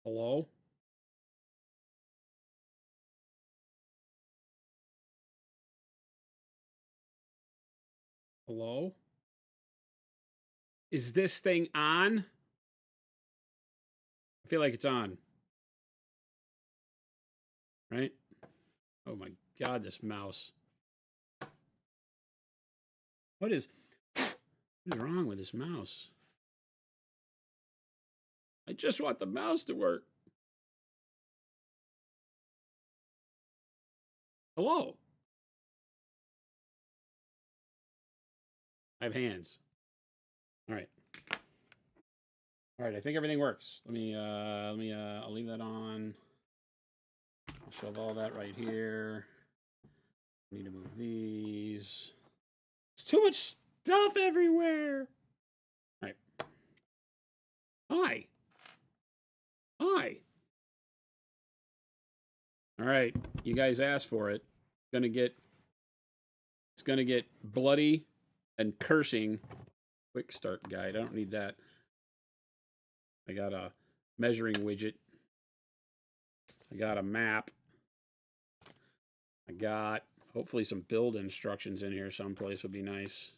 Hello? Hello? Is this thing on? I feel like it's on, right? Oh my god, this mouse. What is wrong with this mouse? I just want the mouse to work. Hello? I have hands. All right. All right, I think everything works. I'll leave that on. I'll shove all that right here. Need to move these. There's too much stuff everywhere. All right. Hi. Hi. All right. You guys asked for it. It's gonna get bloody and cursing. Quick start guide. I don't need that. I got a measuring widget. I got a map. I got hopefully some build instructions in here someplace would be nice.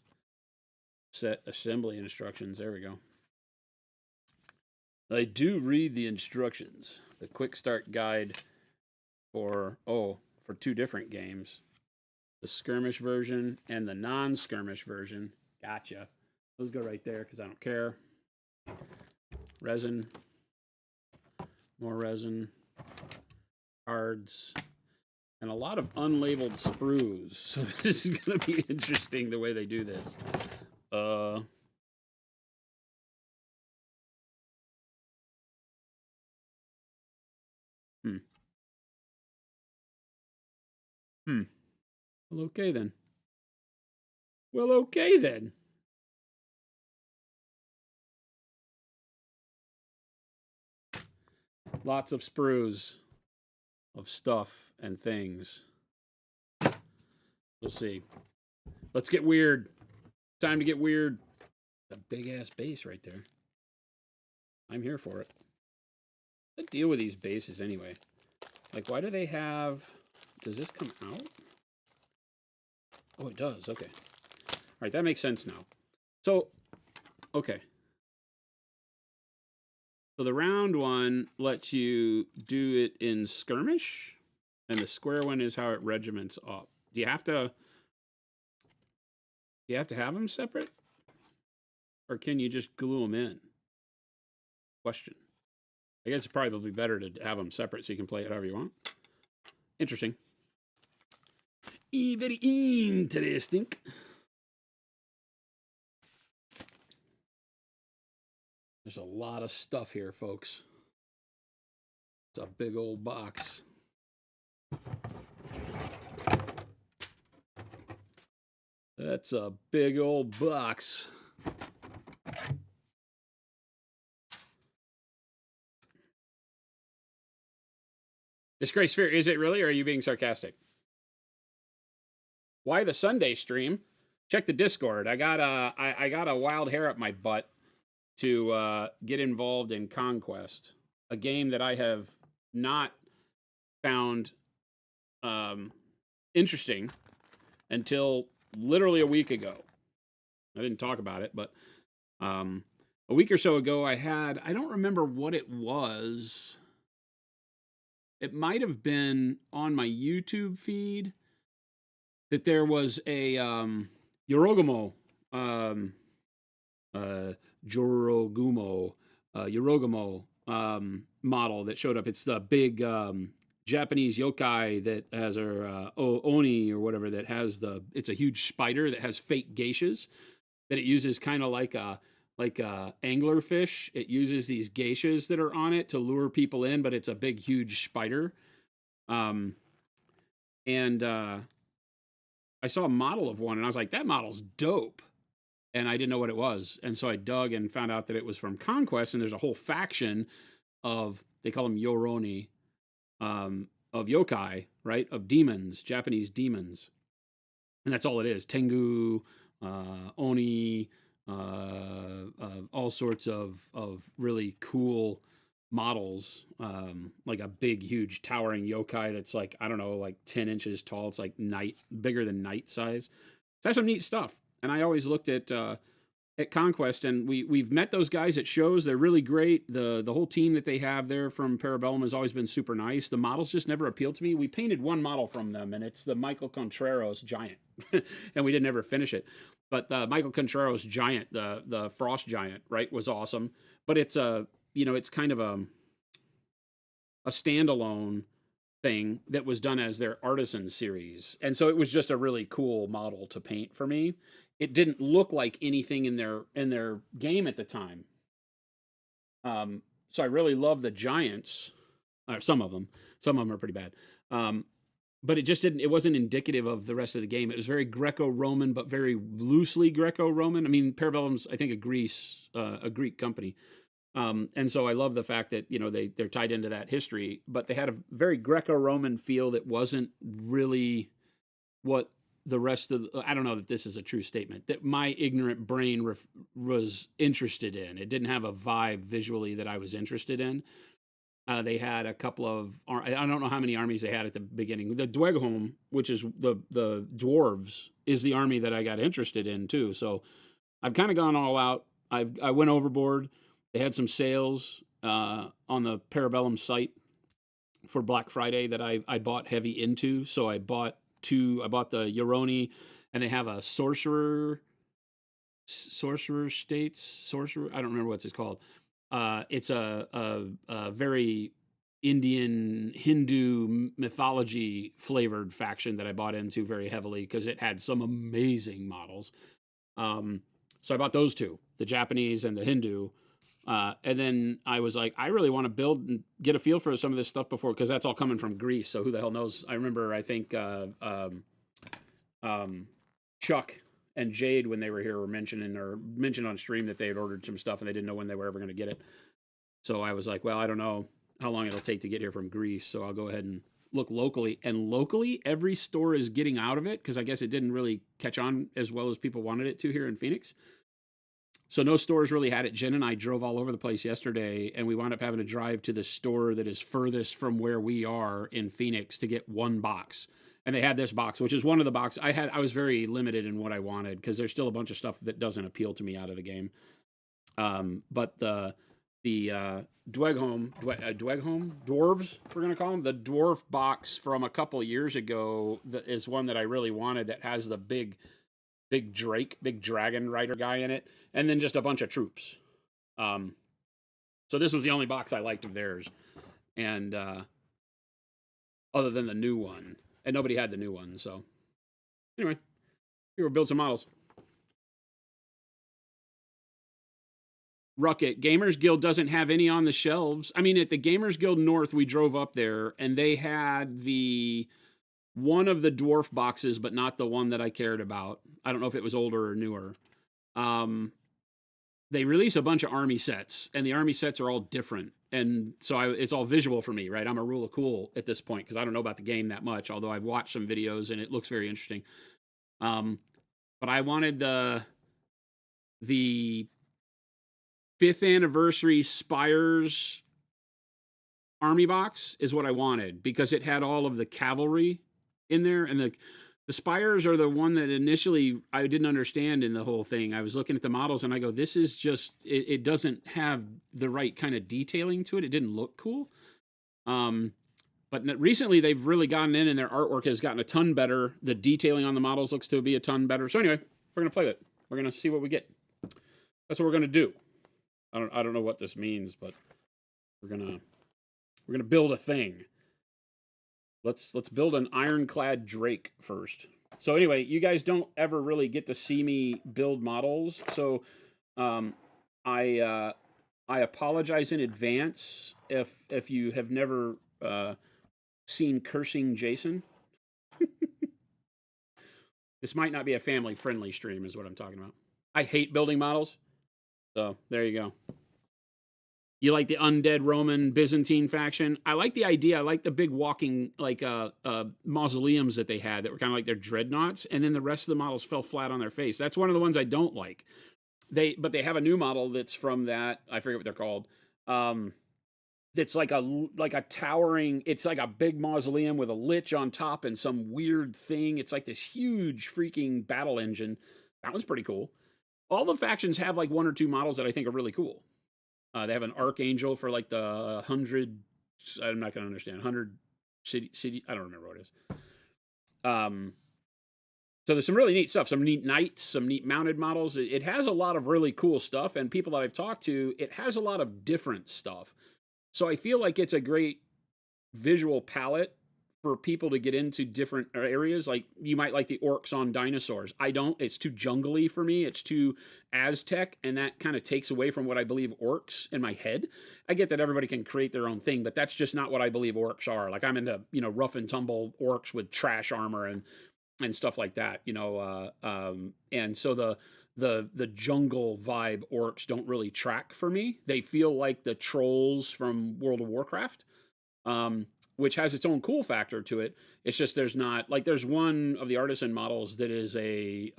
Set assembly instructions. There we go. I do read the instructions. The quick start guide for two different games. The skirmish version and the non-skirmish version. Gotcha. Those go right there because I don't care. Resin. More resin. Cards. And a lot of unlabeled sprues. So this is going to be interesting the way they do this. Well, okay then. Well, okay then. Lots of sprues of stuff and things. We'll see. Let's get weird. Time to get weird. A big ass base right there. I'm here for it. I deal with these bases anyway. Like, why do they have... Does this come out? Oh, it does. Okay. All right, that makes sense now. So, okay. So the round one lets you do it in skirmish, and the square one is how it regiments up. Do you have to have them separate? Or can you just glue them in? Question. I guess it's probably better to have them separate so you can play it however you want. Interesting. Very interesting. There's a lot of stuff here, folks. It's a big old box. That's a big old box. Disgrace Sphere, is it really, or are you being sarcastic? Why the Sunday stream? Check the Discord. I got a wild hair up my butt to get involved in Conquest, a game that I have not found interesting until literally a week ago. I didn't talk about it, but a week or so ago I don't remember what it was. It might have been on my YouTube feed that there was a Yorogumo model that showed up. It's the big Japanese yokai that has a Oni or whatever that has it's a huge spider that has fake geishas that it uses kind of like a anglerfish. It uses these geishas that are on it to lure people in, but it's a big, huge spider. And I saw a model of one, and I was like, that model's dope. And I didn't know what it was. And so I dug and found out that it was from Conquest, and there's a whole faction of, they call them Yoroni, of yokai, right? Of demons, Japanese demons. And that's all it is. Tengu, Oni, all sorts of really cool models, like a big, huge, towering yokai that's like, I don't know, like 10 inches tall. It's like bigger than Knight size. So that's some neat stuff. And I always looked at Conquest, and we've met those guys at shows. They're really great. The whole team that they have there from Parabellum has always been super nice. The models just never appealed to me. We painted one model from them, and it's the Michael Contreras Giant, and we didn't ever finish it. But the Michael Contreras Giant, the Frost Giant, right, was awesome. But it's it's kind of a standalone thing that was done as their artisan series. And so it was just a really cool model to paint for me. It didn't look like anything in their game at the time. So I really love the Giants, or some of them. Some of them are pretty bad. But it just didn't. It wasn't indicative of the rest of the game. It was very Greco-Roman, but very loosely Greco-Roman. I mean, Parabellum's, I think, a Greek company. And so I love the fact that they're tied into that history, but they had a very Greco-Roman feel that wasn't really what the rest of I don't know that this is a true statement that my ignorant brain was interested in. It didn't have a vibe visually that I was interested in. They had a couple of I don't know how many armies they had at the beginning. The Dweghom, which is the dwarves, is the army that I got interested in too. So I've kind of gone all out. I went overboard. They had some sales on the Parabellum site for Black Friday that I bought heavy into. So I bought the Euroni, and they have a sorcerer states. I don't remember what it's called. It's a very Indian Hindu mythology flavored faction that I bought into very heavily because it had some amazing models. So I bought those two, the Japanese and the Hindu. And then I was like, I really want to build and get a feel for some of this stuff before, because that's all coming from Greece. So who the hell knows? I remember, I think Chuck and Jade, when they were here, were mentioned on stream that they had ordered some stuff and they didn't know when they were ever going to get it. So I was like, well, I don't know how long it'll take to get here from Greece. So I'll go ahead and look locally. And locally, every store is getting out of it because I guess it didn't really catch on as well as people wanted it to here in Phoenix. So no stores really had it. Jen and I drove all over the place yesterday, and we wound up having to drive to the store that is furthest from where we are in Phoenix to get one box. And they had this box, which is one of the boxes I was very limited in what I wanted because there's still a bunch of stuff that doesn't appeal to me out of the game. But the Dweghom dwarves, we're gonna call them, the dwarf box from a couple years ago, that is one that I really wanted, that has the big dragon rider guy in it, and then just a bunch of troops. So this was the only box I liked of theirs, and other than the new one, and nobody had the new one. So anyway, here we'll build some models. Rucket Gamers Guild doesn't have any on the shelves. I mean, at the Gamers Guild North, we drove up there, and they had one of the dwarf boxes, but not the one that I cared about. I don't know if it was older or newer. They release a bunch of army sets, and the army sets are all different. And so it's all visual for me, right? I'm a rule of cool at this point because I don't know about the game that much, although I've watched some videos and it looks very interesting. But I wanted the 5th anniversary Spires army box is what I wanted because it had all of the cavalry in there, and the Spires are the one that initially I didn't understand in the whole thing. I was looking at the models and I go, this is just, it doesn't have the right kind of detailing to it. It didn't look cool. But recently they've really gotten in, and their artwork has gotten a ton better. The detailing on the models looks to be a ton better. So anyway, we're going to play with it. We're going to see what we get. That's what we're going to do. I don't know what this means, but we're going to build a thing. Let's build an ironclad Drake first. So anyway, you guys don't ever really get to see me build models. So I apologize in advance if you have never seen Cursing Jason. This might not be a family-friendly stream is what I'm talking about. I hate building models. So there you go. You like the undead Roman Byzantine faction? I like the idea. I like the big walking mausoleums that they had that were kind of like their dreadnoughts, and then the rest of the models fell flat on their face. That's one of the ones I don't like. But they have a new model that's from that. I forget what they're called. It's like a towering, it's like a big mausoleum with a lich on top and some weird thing. It's like this huge freaking battle engine. That one's pretty cool. All the factions have like one or two models that I think are really cool. They have an archangel for like the 100. I'm not going to understand 100 city. I don't remember what it is. Um, so there's some really neat stuff. Some neat knights, some neat mounted models. It has a lot of really cool stuff, and people that I've talked to, it has a lot of different stuff. So I feel like it's a great visual palette for people to get into different areas. Like you might like the orcs on dinosaurs. I don't. It's too jungly for me. It's too Aztec, and that kind of takes away from what I believe orcs in my head. I get that everybody can create their own thing, but that's just not what I believe orcs are. Like I'm into, rough and tumble orcs with trash armor and stuff like that. And so the jungle vibe orcs don't really track for me. They feel like the trolls from World of Warcraft, which has its own cool factor to it. It's just there's not like there's one of the artisan models that is a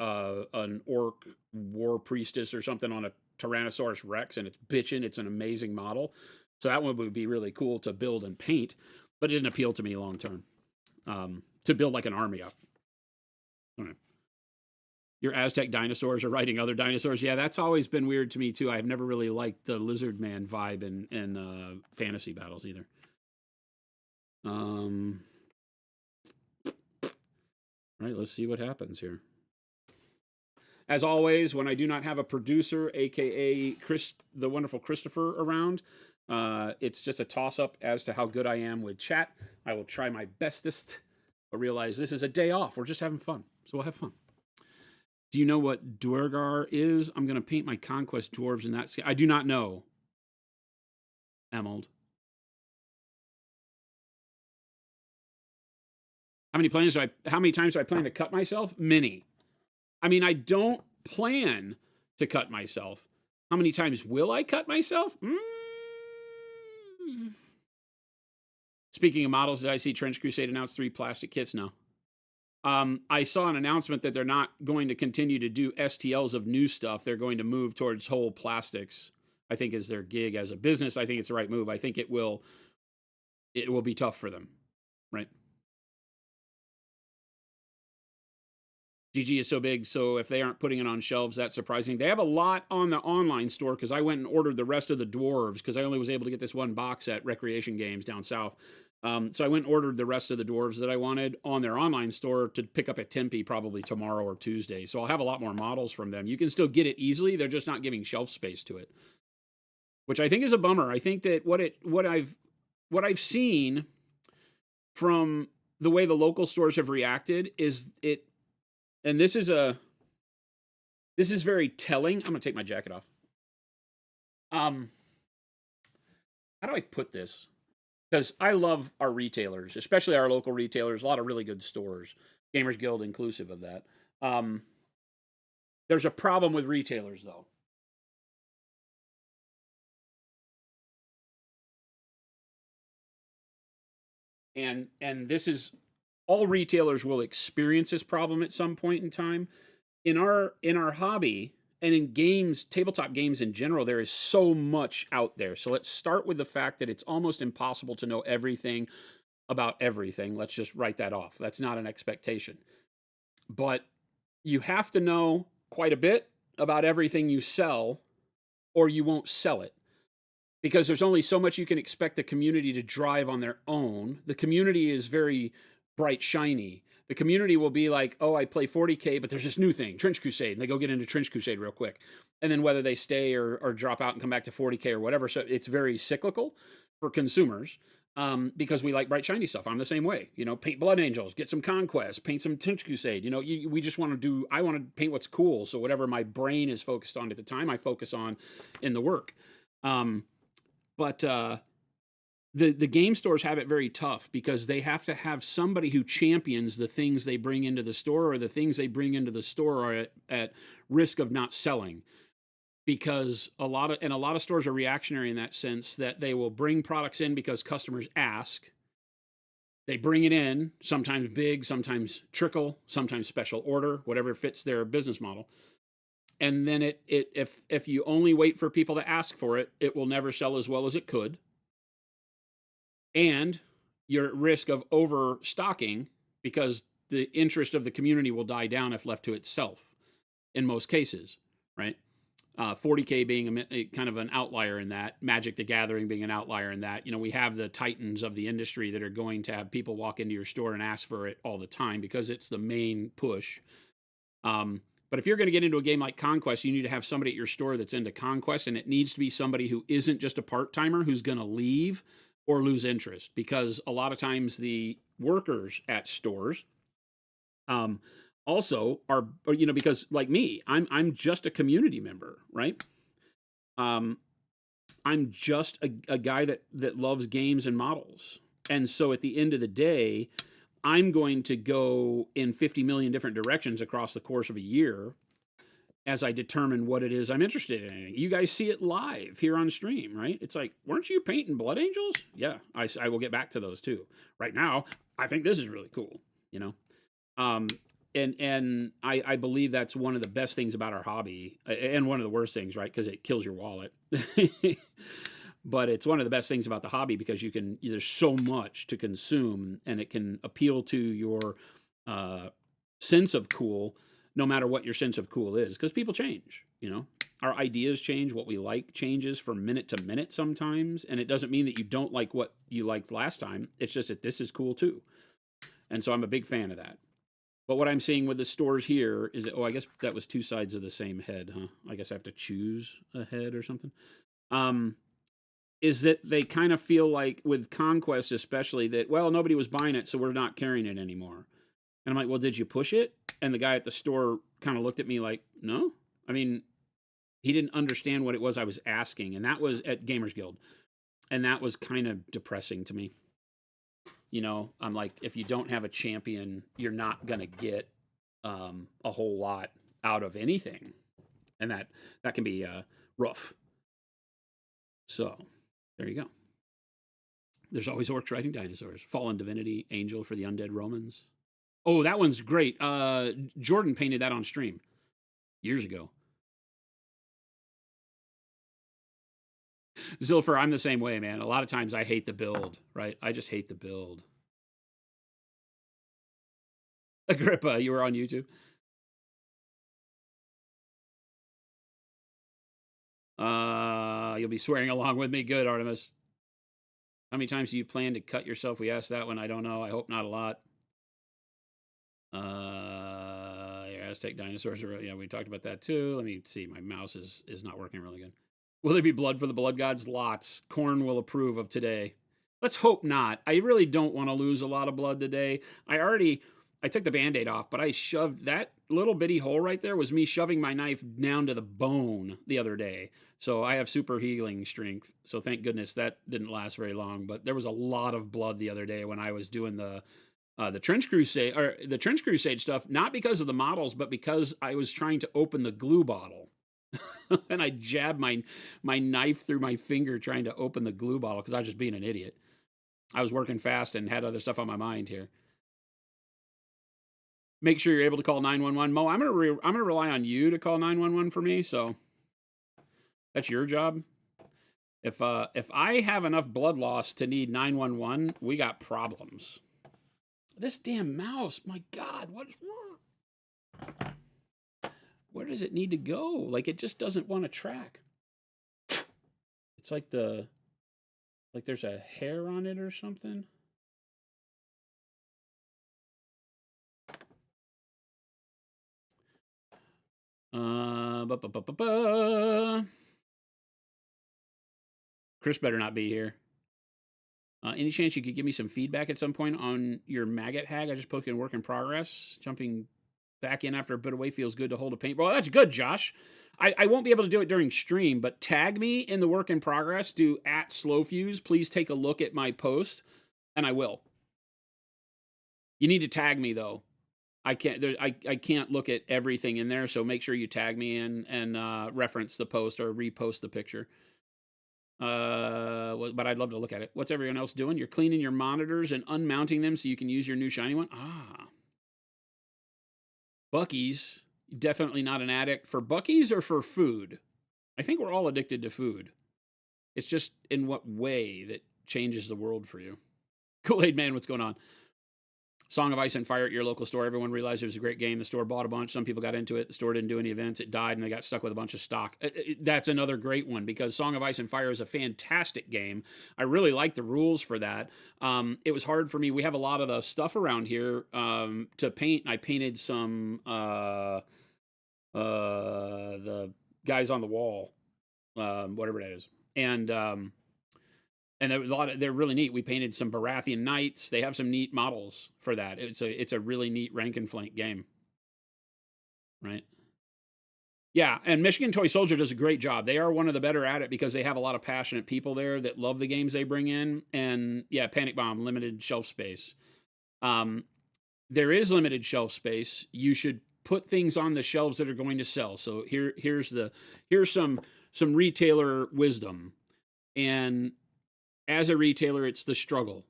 an orc war priestess or something on a Tyrannosaurus Rex, and it's bitchin'. It's an amazing model. So that one would be really cool to build and paint, but it didn't appeal to me long term. To build like an army up. Your Aztec dinosaurs are riding other dinosaurs. Yeah, that's always been weird to me too. I've never really liked the lizard man vibe in fantasy battles either. All right, let's see what happens here. As always, when I do not have a producer, aka Chris, the wonderful Christopher, around, it's just a toss-up as to how good I am with chat. I will try my bestest, but realize this is a day off. We're just having fun, so we'll have fun. Do you know what Duergar is? I'm going to paint my Conquest dwarves in that scale. I do not know, Emerald. How many times do I plan to cut myself? Many. I mean, I don't plan to cut myself. How many times will I cut myself? Speaking of models, did I see Trench Crusade announce 3 plastic kits? No. I saw an announcement that they're not going to continue to do STLs of new stuff. They're going to move towards whole plastics, I think is their gig as a business. I think it's the right move. I think it will be tough for them, right? GG is so big, so if they aren't putting it on shelves, that's surprising. They have a lot on the online store because I went and ordered the rest of the dwarves because I only was able to get this one box at Recreation Games down south. So I went and ordered the rest of the dwarves that I wanted on their online store to pick up at Tempe probably tomorrow or Tuesday. So I'll have a lot more models from them. You can still get it easily. They're just not giving shelf space to it, which I think is a bummer. I think that what I've seen from the way the local stores have reacted is it. And this is very telling. I'm gonna take my jacket off. How do I put this? Because I love our retailers, especially our local retailers. A lot of really good stores, Gamers Guild inclusive of that. There's a problem with retailers though. And this is all retailers will experience this problem at some point in time. In our hobby and in games, tabletop games in general, there is so much out there. So let's start with the fact that it's almost impossible to know everything about everything. Let's just write that off. That's not an expectation. But you have to know quite a bit about everything you sell, or you won't sell it. Because there's only so much you can expect the community to drive on their own. The community is very bright, shiny. The community will be like, oh, I play 40K, but there's this new thing, Trench Crusade. And they go get into Trench Crusade real quick. And then whether they stay or drop out and come back to 40K or whatever. So it's very cyclical for consumers because we like bright, shiny stuff. I'm the same way. Paint Blood Angels, get some Conquest, paint some Trench Crusade. We just want to I want to paint what's cool. So whatever my brain is focused on at the time, I focus on in the work. But the game stores have it very tough because they have to have somebody who champions the things they bring into the store, or the things they bring into the store are at risk of not selling. Because a lot of stores are reactionary in that sense, that they will bring products in because customers ask. They bring it in, sometimes big, sometimes trickle, sometimes special order, whatever fits their business model. And then if you only wait for people to ask for it, it will never sell as well as it could. and you're at risk of overstocking because the interest of the community will die down if left to itself in most cases, right? 40K being a kind of an outlier in that, Magic the Gathering being an outlier in that. You know, we have the titans of the industry that are going to have people walk into your store and ask for it all the time because it's the main push. But if you're going to get into a game like Conquest, you need to have somebody at your store that's into Conquest, and it needs to be somebody who isn't just a part timer who's going to leave or lose interest, because a lot of times the workers at stores also are, you know, because like me, I'm just a community member, right? Um, I'm just a guy that loves games and models, and so at the end of the day, I'm going to go in 50 million different directions across the course of a year as I determine what it is I'm interested in. You guys see it live here on stream, right? It's like, weren't you painting Blood Angels? Yeah, I will get back to those too. Right now, I think this is really cool, you know? And I believe that's one of the best things about our hobby, and one of the worst things, right? Because it kills your wallet. But it's one of the best things about the hobby because there's so much to consume, and it can appeal to your sense of cool, no matter what your sense of cool is, because people change, you know. Our ideas change, what we like changes from minute to minute sometimes, and it doesn't mean that you don't like what you liked last time. It's just that this is cool too. And so I'm a big fan of that. But what I'm seeing with the stores here is that, I guess that was two sides of the same head, huh? I guess I have to choose a head or something. Is that they kind of feel like, with Conquest especially, that, well, nobody was buying it, so we're not carrying it anymore. And I'm like, well, did you push it? And the guy at the store kind of looked at me like, no. I mean, he didn't understand what it was I was asking. And that was at Gamers Guild. And that was kind of depressing to me. You know, I'm like, if you don't have a champion, you're not going to get a whole lot out of anything. And that can be rough. So there you go. There's always orcs riding dinosaurs. Fallen Divinity, Angel for the Undead Romans. Oh, that one's great. Jordan painted that on stream years ago. Zilfer, I'm the same way, man. A lot of times I hate the build, right? I just hate the build. Agrippa, you were on YouTube? You'll be swearing along with me. Good, Artemis. How many times do you plan to cut yourself? We asked that one. I don't know. I hope not a lot. Your Aztec dinosaurs are, yeah, we talked about that too. Let me see. My mouse is not working really good. Will there be blood for the blood gods? Lots. Corn will approve of today. Let's hope not. I really don't want to lose a lot of blood today. I took the Band-Aid off, but I shoved that little bitty hole right there was me shoving my knife down to the bone the other day. So I have super healing strength. So thank goodness that didn't last very long. But there was a lot of blood the other day when I was doing the Trench Crusade, or the Trench Crusade stuff, not because of the models, but because I was trying to open the glue bottle. And I jabbed my knife through my finger trying to open the glue bottle because I was just being an idiot. I was working fast and had other stuff on my mind here. Make sure you're able to call 911. Mo, I'm gonna rely on you to call 911 for me. So that's your job. If I have enough blood loss to need 911, we got problems. This damn mouse, my God, what is wrong? Where does it need to go? Like, it just doesn't want to track. It's like there's a hair on it or something. Chris better not be here. Any chance you could give me some feedback at some point on your maggot hag? I just posted in work in progress. Jumping back in after a bit away feels good to hold a paintball. Well, that's good, Josh. I won't be able to do it during stream, but tag me in the work in progress. Do @slowfuse. Please take a look at my post, and I will. You need to tag me though. I can't look at everything in there, so make sure you tag me in and reference the post or repost the picture. But I'd love to look at it. What's everyone else doing? You're cleaning your monitors and unmounting them so you can use your new shiny one. Buc-ee's. Definitely not an addict for Buc-ee's or for food. I think we're all addicted to food. It's just in what way that changes the world for you. Kool-Aid Man, what's going on? Song of Ice and Fire at your local store. Everyone realized it was a great game. The store bought a bunch. Some people got into it. The store didn't do any events. It died, and they got stuck with a bunch of stock. That's another great one because Song of Ice and Fire is a fantastic game. I really like the rules for that. It was hard for me. We have a lot of the stuff around here to paint. I painted some the guys on the wall, whatever that is, and there was a lot of, they're really neat. We painted some Baratheon knights. They have some neat models for that. It's a really neat rank and flank game, right? Yeah, and Michigan Toy Soldier does a great job. They are one of the better at it because they have a lot of passionate people there that love the games they bring in. And yeah, Panic Bomb, limited shelf space. There is limited shelf space. You should put things on the shelves that are going to sell. So here's some retailer wisdom. And as a retailer, it's the struggle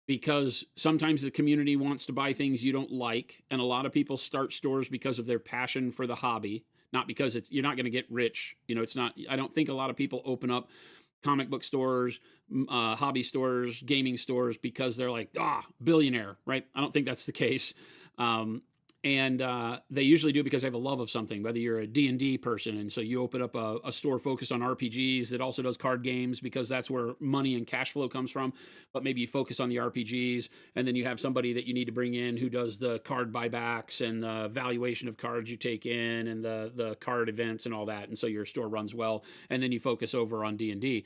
because sometimes the community wants to buy things you don't like. And a lot of people start stores because of their passion for the hobby, not because you're not going to get rich. You know, it's not, I don't think a lot of people open up comic book stores, hobby stores, gaming stores because they're like, billionaire, right? I don't think that's the case. And they usually do because they have a love of something, whether you're a D&D person and so you open up a store focused on RPGs that also does card games because that's where money and cash flow comes from, but maybe you focus on the RPGs and then you have somebody that you need to bring in who does the card buybacks and the valuation of cards you take in and the card events and all that, and so your store runs well, and then you focus over on D&D.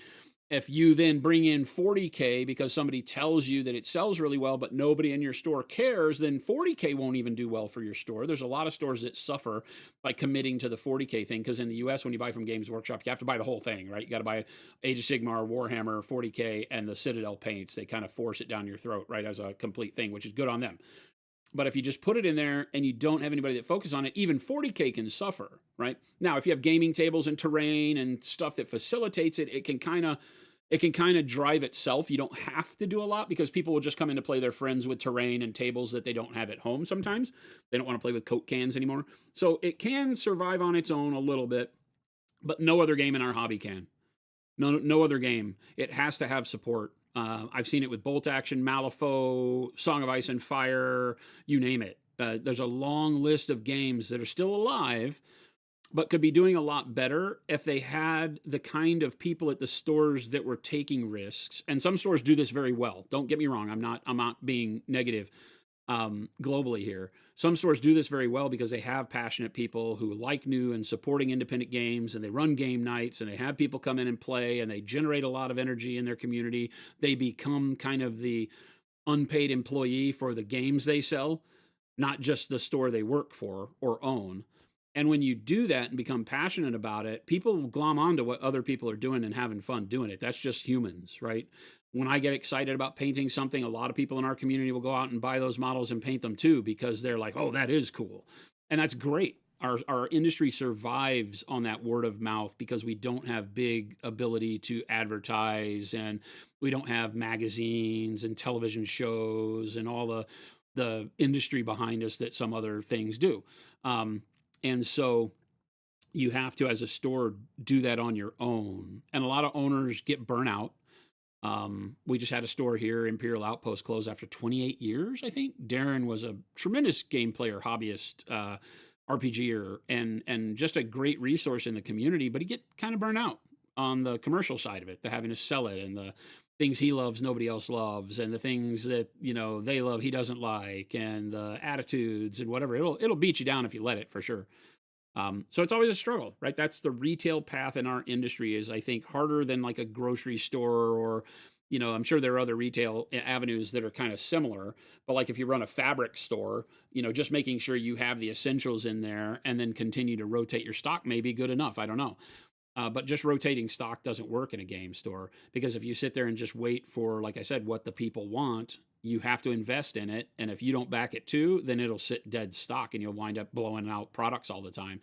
If you then bring in 40K because somebody tells you that it sells really well, but nobody in your store cares, then 40K won't even do well for your store. There's a lot of stores that suffer by committing to the 40K thing because in the US, when you buy from Games Workshop, you have to buy the whole thing, right? You got to buy Age of Sigmar, Warhammer, 40K, and the Citadel paints. They kind of force it down your throat, right, as a complete thing, which is good on them. But if you just put it in there and you don't have anybody that focuses on it, even 40K can suffer, right? Now, if you have gaming tables and terrain and stuff that facilitates it, it can kind of drive itself. You don't have to do a lot because people will just come in to play their friends with terrain and tables that they don't have at home sometimes. They don't want to play with Coke cans anymore. So it can survive on its own a little bit, but no other game in our hobby can. No other game. It has to have support. I've seen it with Bolt Action, Malifaux, Song of Ice and Fire, you name it. There's a long list of games that are still alive, but could be doing a lot better if they had the kind of people at the stores that were taking risks. And some stores do this very well. Don't get me wrong. I'm not being negative globally here. Some stores do this very well because they have passionate people who like new and supporting independent games, and they run game nights, and they have people come in and play, and they generate a lot of energy in their community. They become kind of the unpaid employee for the games they sell, not just the store they work for or own. And when you do that and become passionate about it, people will glom onto what other people are doing and having fun doing it. That's just humans, right? When I get excited about painting something, a lot of people in our community will go out and buy those models and paint them too because they're like, oh, that is cool. And that's great. Our industry survives on that word of mouth because we don't have big ability to advertise, and we don't have magazines and television shows and all the industry behind us that some other things do. And so you have to, as a store, do that on your own. And a lot of owners get burnout. We just had a store here, Imperial Outpost, close after 28 years, I think. Darren was a tremendous game player, hobbyist, RPGer, and just a great resource in the community, but he get kind of burnt out on the commercial side of it, the having to sell it, and the things he loves nobody else loves, and the things that, they love he doesn't like, and the attitudes and whatever. It'll beat you down if you let it, for sure. So it's always a struggle, right? That's the retail path in our industry is, I think, harder than like a grocery store or, I'm sure there are other retail avenues that are kind of similar, but like if you run a fabric store, just making sure you have the essentials in there and then continue to rotate your stock may be good enough. I don't know. But just rotating stock doesn't work in a game store because if you sit there and just wait for, like I said, what the people want, you have to invest in it. And if you don't back it too, then it'll sit dead stock and you'll wind up blowing out products all the time.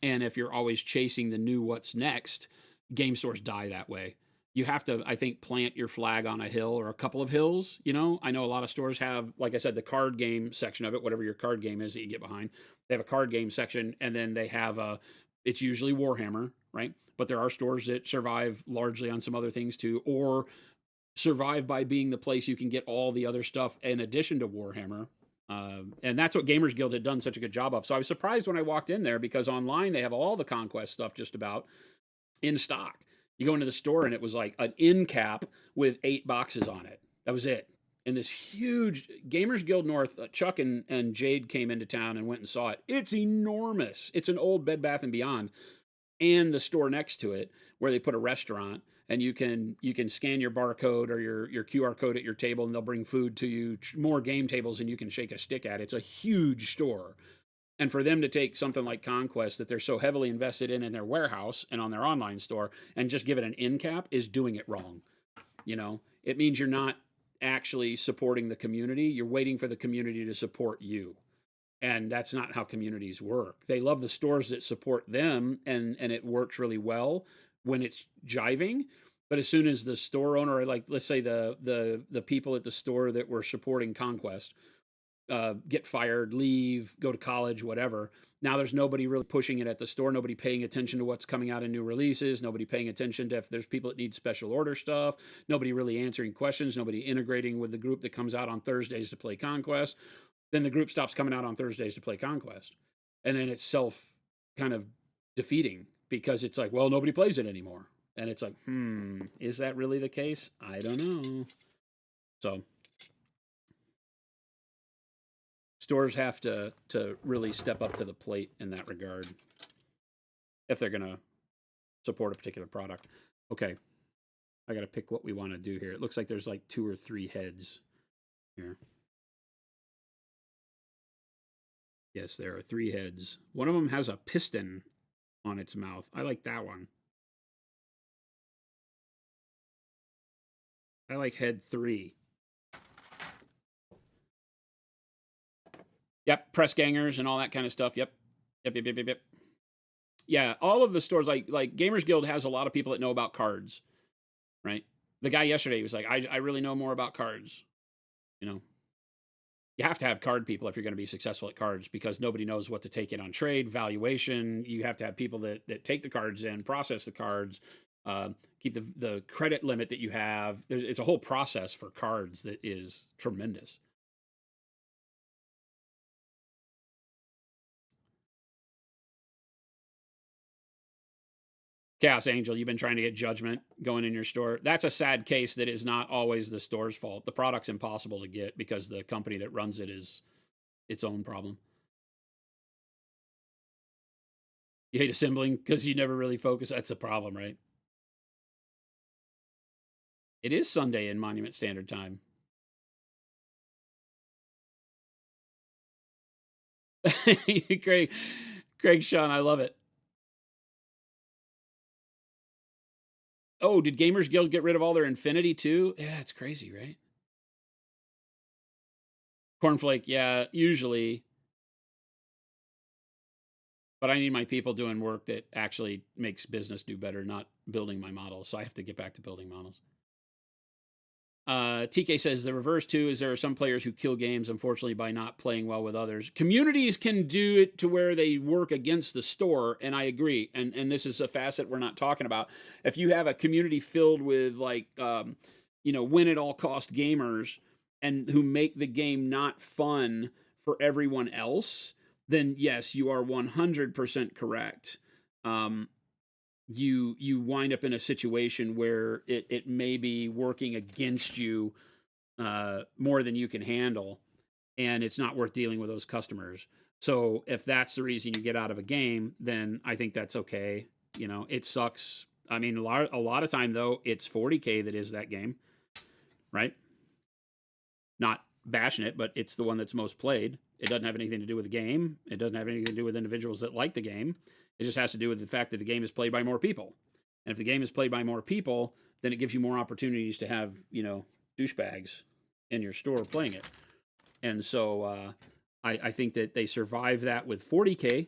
And if you're always chasing the new what's next, game stores die that way. You have to, I think, plant your flag on a hill or a couple of hills. I know a lot of stores have, like I said, the card game section of it, whatever your card game is that you get behind. They have a card game section, and then they have it's usually Warhammer, right? But there are stores that survive largely on some other things too, or survive by being the place you can get all the other stuff in addition to Warhammer. And that's what Gamers Guild had done such a good job of. So I was surprised when I walked in there because online they have all the Conquest stuff just about in stock. You go into the store and it was like an end cap with 8 boxes on it. That was it. And this huge Gamers Guild North, Chuck and Jade came into town and went and saw it. It's enormous. It's an old Bed Bath and Beyond, and the store next to it where they put a restaurant, and you can scan your barcode or your QR code at your table, and they'll bring food to you, more game tables, and you can shake a stick at. It's a huge store. And for them to take something like Conquest that they're so heavily invested in their warehouse and on their online store and just give it an end cap is doing it wrong. You know, it means you're not actually supporting the community. You're waiting for the community to support you. And that's not how communities work. They love the stores that support them, and it works really well when it's jiving. But as soon as the store owner, like let's say the people at the store that were supporting Conquest, get fired, leave, go to college, whatever. Now there's nobody really pushing it at the store, nobody paying attention to what's coming out in new releases, nobody paying attention to if there's people that need special order stuff, nobody really answering questions, nobody integrating with the group that comes out on Thursdays to play Conquest. Then the group stops coming out on Thursdays to play Conquest. And then it's self kind of defeating because it's like, well, nobody plays it anymore. And it's like, is that really the case? I don't know. So stores have to really step up to the plate in that regard if they're going to support a particular product. Okay, I got to pick what we want to do here. It looks like there's like 2 or 3 heads here. Yes, there are 3 heads. One of them has a piston on its mouth. I like that one. I like head 3. Yep, press gangers and all that kind of stuff. Yep. Yeah, all of the stores, like Gamers Guild has a lot of people that know about cards, right? The guy yesterday was like, I really know more about cards. You know, you have to have card people if you're going to be successful at cards because nobody knows what to take in on trade, valuation. You have to have people that take the cards in, process the cards, keep the credit limit that you have. It's a whole process for cards that is tremendous. Chaos Angel, you've been trying to get judgment going in your store. That's a sad case that is not always the store's fault. The product's impossible to get because the company that runs it is its own problem. You hate assembling because you never really focus. That's a problem, right? It is Sunday in Monument Standard Time. Craig Sean, I love it. Oh, did Gamers Guild get rid of all their Infinity too? Yeah, it's crazy, right? Cornflake, yeah, usually. But I need my people doing work that actually makes business do better, not building my models. So I have to get back to building models. TK says the reverse too is there are some players who kill games, unfortunately, by not playing well with others. Communities can do it to where they work against the store, and I agree. And this is a facet we're not talking about. If you have a community filled with like, win at all cost gamers and who make the game not fun for everyone else, then yes, you are 100% correct. You wind up in a situation where it may be working against you more than you can handle, and it's not worth dealing with those customers. So if that's the reason you get out of a game, then I think that's okay. It sucks. I mean, a lot of time though, it's 40K that is that game, right? Not bashing it, but it's the one that's most played. It doesn't have anything to do with the game. It doesn't have anything to do with individuals that like the game. It just has to do with the fact that the game is played by more people. And if the game is played by more people, then it gives you more opportunities to have, douchebags in your store playing it. And so I think that they survive that with 40K,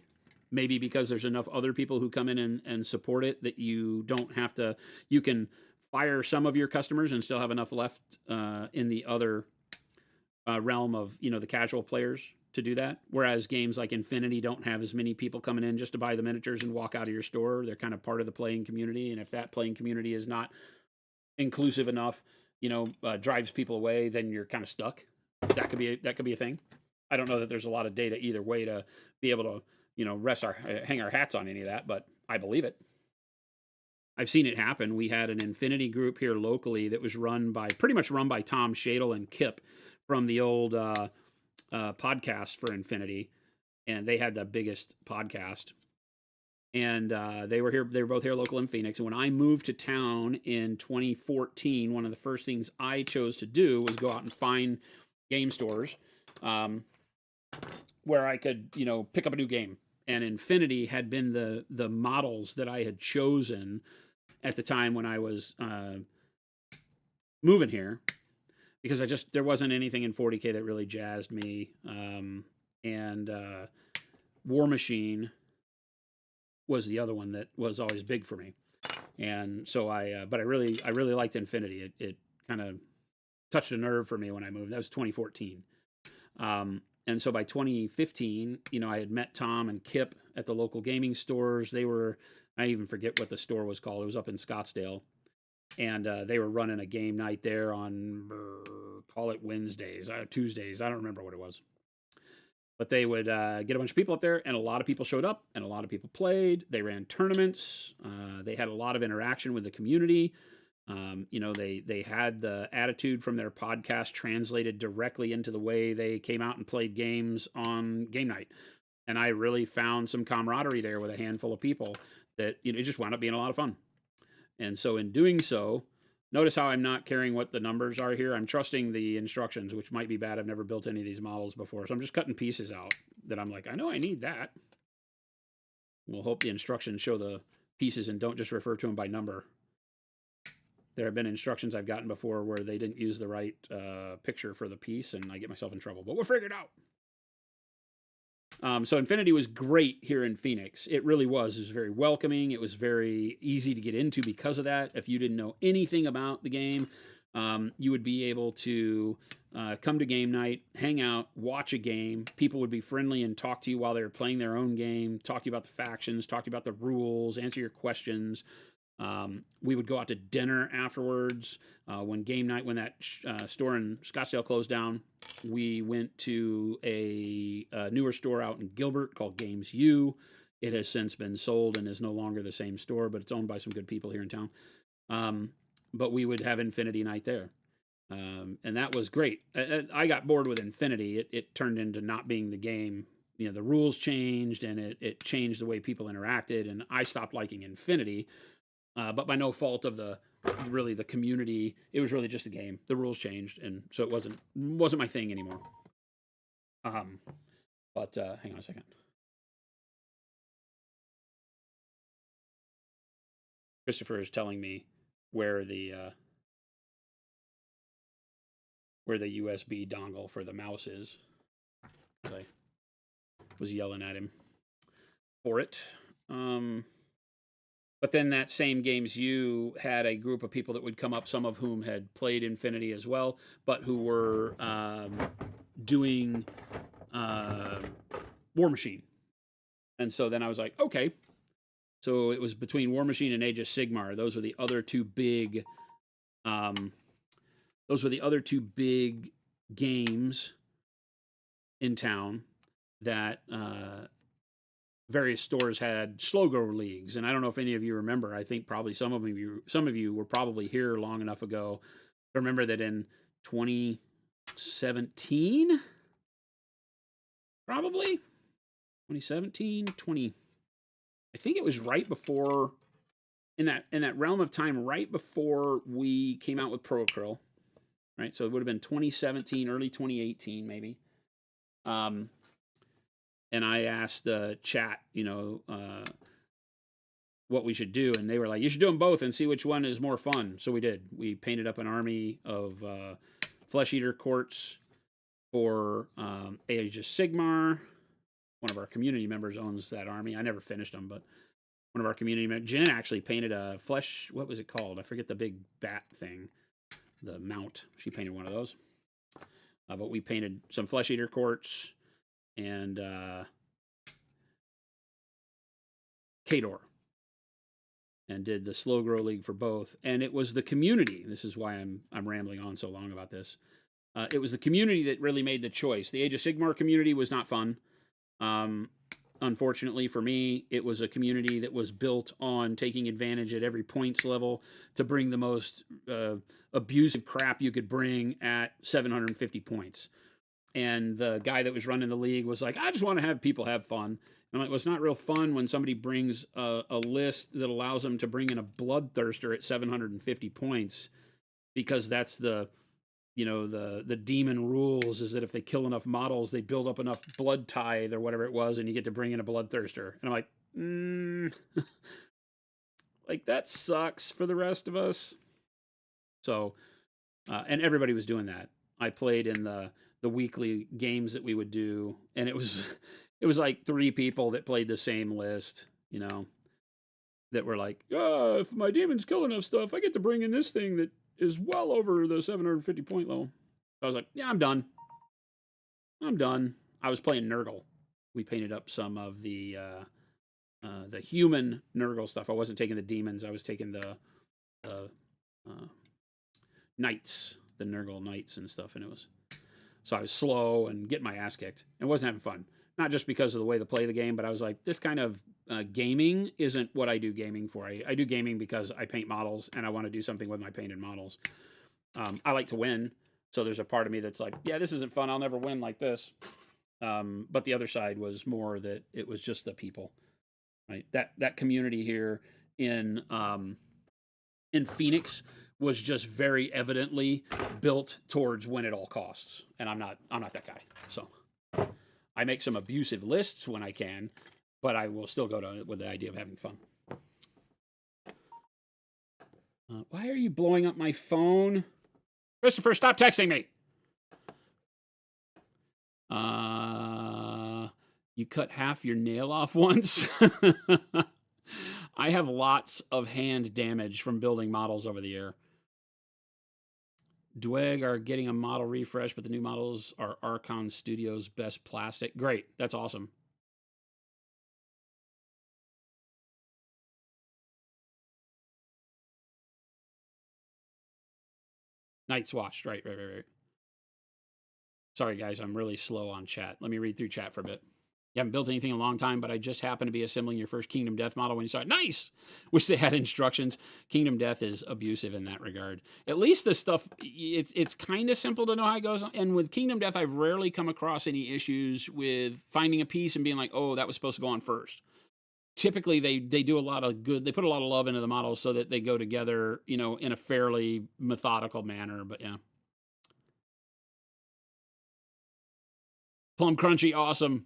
maybe because there's enough other people who come in and support it that you don't have to, you can fire some of your customers and still have enough left in the other realm of, the casual players to do that. Whereas games like Infinity don't have as many people coming in just to buy the miniatures and walk out of your store. They're kind of part of the playing community. And if that playing community is not inclusive enough, drives people away, then you're kind of stuck. That could be a thing. I don't know that there's a lot of data either way to be able to hang our hats on any of that, but I believe it. I've seen it happen. We had an Infinity group here locally that was pretty much run by Tom Shadle and Kip from the old podcast for Infinity, and they had the biggest podcast. And they were here. They were both here local in Phoenix. And when I moved to town in 2014, one of the first things I chose to do was go out and find game stores where I could, pick up a new game. And Infinity had been the models that I had chosen at the time when I was moving here, because there wasn't anything in 40K that really jazzed me. And War Machine was the other one that was always big for me. And so but I really liked Infinity. It kind of touched a nerve for me when I moved. That was 2014. And so by 2015, I had met Tom and Kip at the local gaming stores. I even forget what the store was called. It was up in Scottsdale. And they were running a game night there on, call it Wednesdays, Tuesdays. I don't remember what it was. But they would get a bunch of people up there, and a lot of people showed up, and a lot of people played. They ran tournaments. They had a lot of interaction with the community. They had the attitude from their podcast translated directly into the way they came out and played games on game night. And I really found some camaraderie there with a handful of people that, it just wound up being a lot of fun. And so in doing so, notice how I'm not caring what the numbers are here. I'm trusting the instructions, which might be bad. I've never built any of these models before. So I'm just cutting pieces out that I'm like, I know I need that. We'll hope the instructions show the pieces and don't just refer to them by number. There have been instructions I've gotten before where they didn't use the right picture for the piece, and I get myself in trouble. But we'll figure it out. So Infinity was great here in Phoenix. It really was. It was very welcoming. It was very easy to get into because of that. If you didn't know anything about the game, you would be able to come to game night, hang out, watch a game. People would be friendly and talk to you while they were playing their own game, talk to you about the factions, talk to you about the rules, answer your questions. We would go out to dinner afterwards. When game night, when that store in Scottsdale closed down, we went to a newer store out in Gilbert called Games U. It has since been sold and is no longer the same store, but it's owned by some good people here in town. But we would have Infinity night there. And that was great. I got bored with Infinity. It turned into not being the game. The rules changed, and it changed the way people interacted, and I stopped liking Infinity. But by no fault of the community. It was really just a game. The rules changed, and so it wasn't my thing anymore. But hang on a second. Christopher is telling me where the USB dongle for the mouse is, because I was yelling at him for it. But then that same Games U had a group of people that would come up, some of whom had played Infinity as well, but who were doing War Machine. And so then I was like, okay. So it was between War Machine and Age of Sigmar. Those were the other two big games in town that various stores had slow grower leagues. And I don't know if any of you remember. I think probably some of you were probably here long enough ago to remember that in 2017, probably 2017, I think it was right before, in that realm of time, right before we came out with Pro Acryl, right? So it would have been 2017, early 2018, maybe. And I asked the chat, what we should do, and they were like, you should do them both and see which one is more fun. So we did. We painted up an army of Flesh Eater Courts for Age of Sigmar. One of our community members owns that army. I never finished them, but one of our community members, Jen, actually painted a flesh, what was it called? I forget the big bat thing, the mount. She painted one of those. But we painted some Flesh Eater Courts and Khador. and did the slow grow league for both. And it was the community. This is why I'm rambling on so long about this. It was the community that really made the choice. The Age of Sigmar community was not fun. Um, Unfortunately for me, it was a community that was built on taking advantage at every points level to bring the most abusive crap you could bring at 750 points. And the guy that was running the league was like, I just want to have people have fun. And I'm like, well, it's not real fun when somebody brings a list that allows them to bring in a bloodthirster at 750 points, because that's the demon rules, is that if they kill enough models, they build up enough blood tithe or whatever it was, and you get to bring in a bloodthirster. And I'm like, like that sucks for the rest of us. So, and everybody was doing that. I played in the weekly games that we would do, and it was like 3 people that played the same list, that were like, if my demons kill enough stuff, I get to bring in this thing that is well over the 750 point level. I was like, yeah, I'm done. I was playing Nurgle. We painted up some of the human Nurgle stuff. I wasn't taking the demons. I was taking the knights, the Nurgle knights and stuff. And so I was slow and getting my ass kicked and wasn't having fun. Not just because of the way to play the game, but I was like, this kind of gaming isn't what I do gaming for. I do gaming because I paint models and I want to do something with my painted models. I like to win. So there's a part of me that's like, yeah, this isn't fun. I'll never win like this. But the other side was more that it was just the people, right? That community here in Phoenix was just very evidently built towards win at all costs. And I'm not that guy. So I make some abusive lists when I can, but I will still go to it with the idea of having fun. Why are you blowing up my phone? Christopher, stop texting me. You cut half your nail off once. I have lots of hand damage from building models over the year. Dweg are getting a model refresh, but the new models are Archon Studios' best plastic. Great. That's awesome. Night's Watched. Right. Sorry, guys. I'm really slow on chat. Let me read through chat for a bit. You haven't built anything in a long time, but I just happened to be assembling your first Kingdom Death model when you saw it. Nice! Wish they had instructions. Kingdom Death is abusive in that regard. At least this stuff, it's kind of simple to know how it goes. And with Kingdom Death, I've rarely come across any issues with finding a piece and being like, oh, that was supposed to go on first. Typically, they do a lot of good. They put a lot of love into the models so that they go together, in a fairly methodical manner. But yeah. Plum Crunchy, awesome.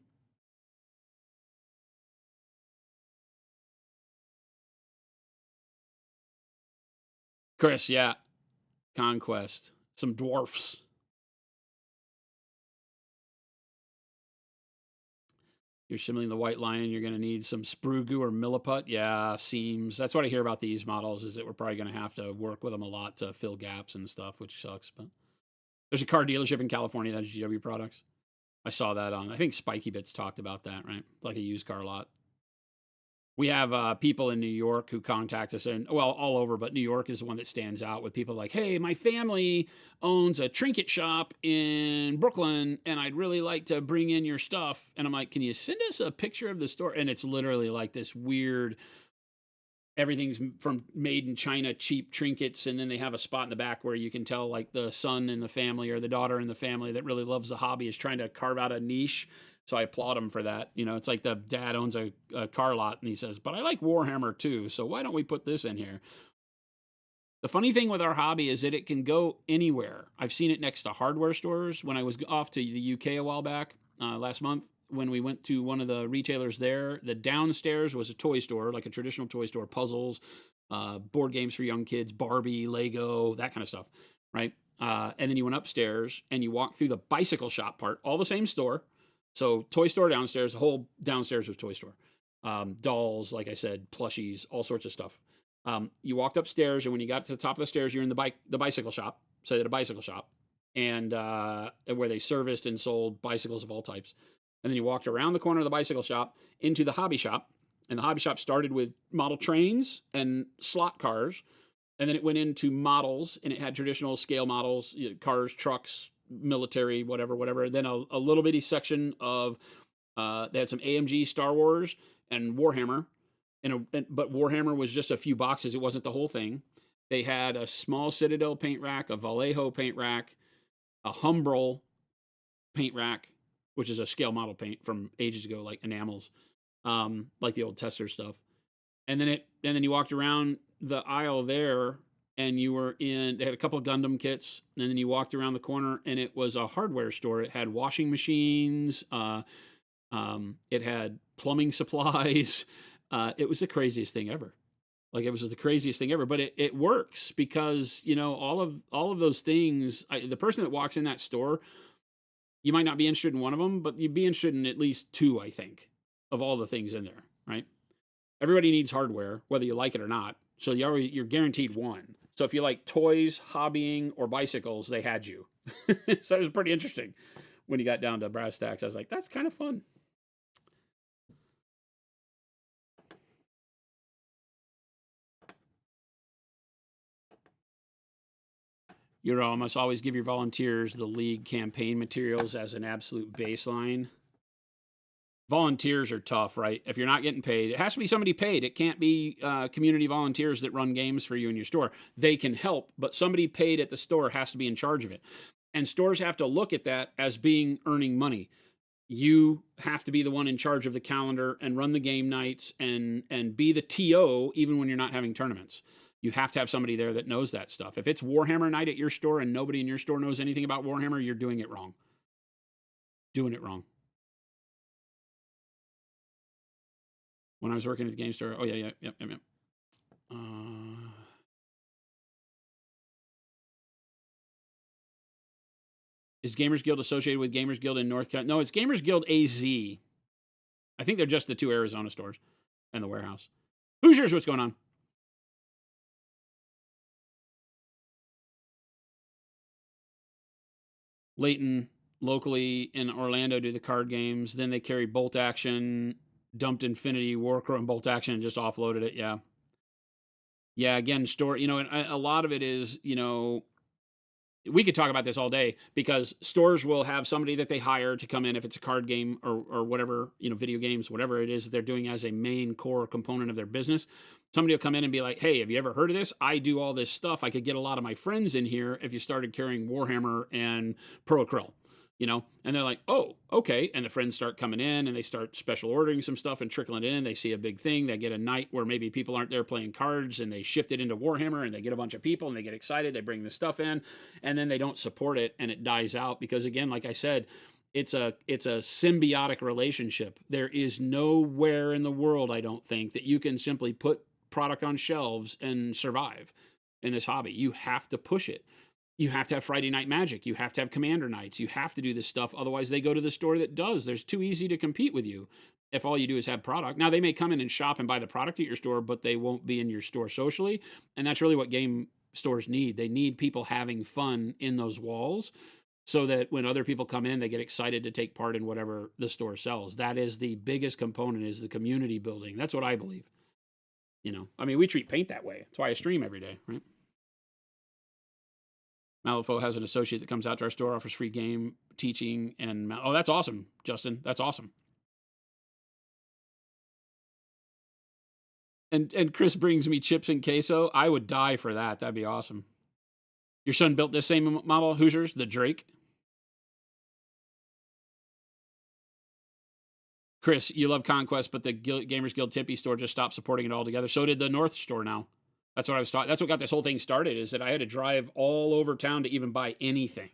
Chris, yeah. Conquest. Some dwarfs. You're shimming the White Lion, you're going to need some sprue goo or milliput. Yeah, seams. That's what I hear about these models, is that we're probably going to have to work with them a lot to fill gaps and stuff, which sucks. But there's a car dealership in California that's GW products. I saw that on, I think Spiky Bits talked about that, right? Like a used car lot. We have people in New York who contact us, and well, all over, but New York is the one that stands out with people like, hey, my family owns a trinket shop in Brooklyn, and I'd really like to bring in your stuff. And I'm like, can you send us a picture of the store? And it's literally like this weird, everything's from made in China, cheap trinkets. And then they have a spot in the back where you can tell like the son in the family or the daughter in the family that really loves the hobby is trying to carve out a niche. So I applaud him for that. It's like the dad owns a car lot and he says, but I like Warhammer too. So why don't we put this in here? The funny thing with our hobby is that it can go anywhere. I've seen it next to hardware stores. When I was off to the UK a while back, last month, when we went to one of the retailers there, the downstairs was a toy store, like a traditional toy store, puzzles, board games for young kids, Barbie, Lego, that kind of stuff, right? And then you went upstairs and you walked through the bicycle shop part, all the same store. So toy store downstairs, the whole downstairs was toy store. Dolls, like I said, plushies, all sorts of stuff. You walked upstairs, and when you got to the top of the stairs, you're in the bicycle shop. So they had a bicycle shop, and where they serviced and sold bicycles of all types. And then you walked around the corner of the bicycle shop into the hobby shop, And the hobby shop started with model trains and slot cars, and then it went into models, and it had traditional scale models, cars, trucks, military, whatever. Then a little bitty section of they had some AMG, Star Wars, and Warhammer. But Warhammer was just a few boxes. It wasn't the whole thing. They had a small Citadel paint rack, a Vallejo paint rack, a Humbrol paint rack, which is a scale model paint from ages ago, like enamels, like the old Tester stuff. And then you walked around the aisle there, and you were in. They had a couple of Gundam kits, and then you walked around the corner, and it was a hardware store. It had washing machines. It had plumbing supplies. It was the craziest thing ever. Like, it was the craziest thing ever, but it works because, all of those things, the person that walks in that store, you might not be interested in one of them, but you'd be interested in at least two, I think, of all the things in there, right? Everybody needs hardware, whether you like it or not. So you're guaranteed one. So if you like toys, hobbying, or bicycles, they had you. So it was pretty interesting when you got down to brass tacks. I was like, that's kind of fun. You must always give your volunteers the league campaign materials as an absolute baseline. Volunteers are tough, right? If you're not getting paid, it has to be somebody paid. It can't be community volunteers that run games for you in your store. They can help, but somebody paid at the store has to be in charge of it. And stores have to look at that as being earning money. You have to be the one in charge of the calendar and run the game nights and be the TO even when you're not having tournaments. You have to have somebody there that knows that stuff. If it's Warhammer night at your store and nobody in your store knows anything about Warhammer, you're doing it wrong. Doing it wrong. When I was working at the game store, yep. Is Gamers Guild associated with Gamers Guild in North Carolina? No, it's Gamers Guild AZ. I think they're just the two Arizona stores and the warehouse. Hoosiers, what's going on? Layton, locally in Orlando, do the card games. Then they carried Bolt Action, dumped Infinity, Warcrow, and Bolt Action, and just offloaded it. Yeah. Yeah, again, store, and a lot of it is, we could talk about this all day because stores will have somebody that they hire to come in if it's a card game or whatever, video games, whatever it is that they're doing as a main core component of their business. Somebody will come in and be like, hey, have you ever heard of this? I do all this stuff. I could get a lot of my friends in here if you started carrying Warhammer and Pro Acryl, and they're like, oh, okay. And the friends start coming in and they start special ordering some stuff and trickling it in. They see a big thing. They get a night where maybe people aren't there playing cards and they shift it into Warhammer and they get a bunch of people and they get excited. They bring the stuff in and then they don't support it and it dies out because, again, like I said, it's a symbiotic relationship. There is nowhere in the world, I don't think, that you can simply put product on shelves and survive in this hobby. You have to push it. You have to have Friday Night Magic. You have to have Commander Nights. You have to do this stuff. Otherwise, they go to the store that does. They're too easy to compete with you if all you do is have product. Now, they may come in and shop and buy the product at your store, but they won't be in your store socially. And that's really what game stores need. They need people having fun in those walls so that when other people come in, they get excited to take part in whatever the store sells. That is the biggest component, is the community building. That's what I believe. We treat paint that way. That's why I stream every day, right? Malifaux has an associate that comes out to our store, offers free game teaching, and that's awesome, Justin. That's awesome. And Chris brings me chips and queso. I would die for that. That'd be awesome. Your son built this same model, Hoosiers, the Drake. Chris, you love Conquest, but the Gamers Guild Tempe store just stopped supporting it altogether. So did the North store now. That's what I was taught. That's what got this whole thing started, is that I had to drive all over town to even buy anything.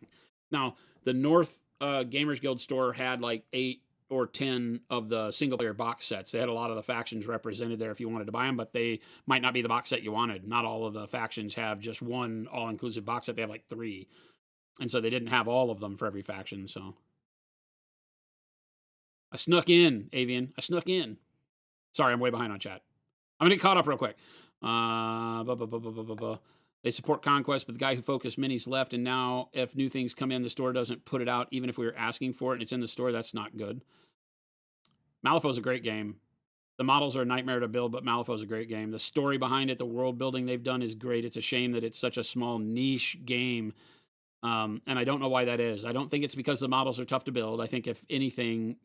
Now, the North Gamers Guild store had like 8 or 10 of the single player box sets. They had a lot of the factions represented there if you wanted to buy them, but they might not be the box set you wanted. Not all of the factions have just one all-inclusive box set. They have like 3. And so they didn't have all of them for every faction, so. I snuck in, Avian. I snuck in. Sorry, I'm way behind on chat. I'm going to get caught up real quick. They support Conquest, but the guy who focused minis left, and now if new things come in, the store doesn't put it out, even if we were asking for it and it's in the store. That's not good. Malifaux's a great game. The models are a nightmare to build, but Malifaux's a great game. The story behind it, the world building they've done is great. It's a shame that it's such a small niche game. And I don't know why that is. I don't think it's because the models are tough to build. I think if anything,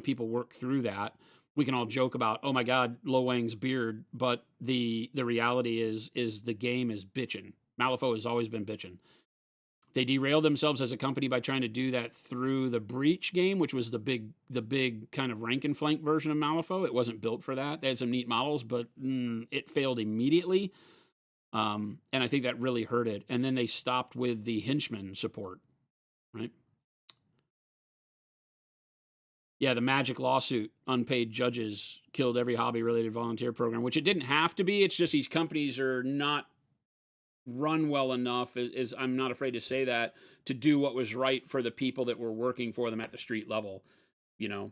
people work through that. We can all joke about, oh my God, Lo Wang's beard, but the reality is the game is bitching. Malifaux has always been bitching. They derailed themselves as a company by trying to do that through the Breach game, which was the big kind of rank and flank version of Malifaux. It wasn't built for that. They had some neat models, but it failed immediately. And I think that really hurt it. And then they stopped with the henchman support, right? Yeah, the Magic lawsuit, unpaid judges killed every hobby-related volunteer program, which it didn't have to be. It's just these companies are not run well enough, is I'm not afraid to say that, to do what was right for the people that were working for them at the street level. You know,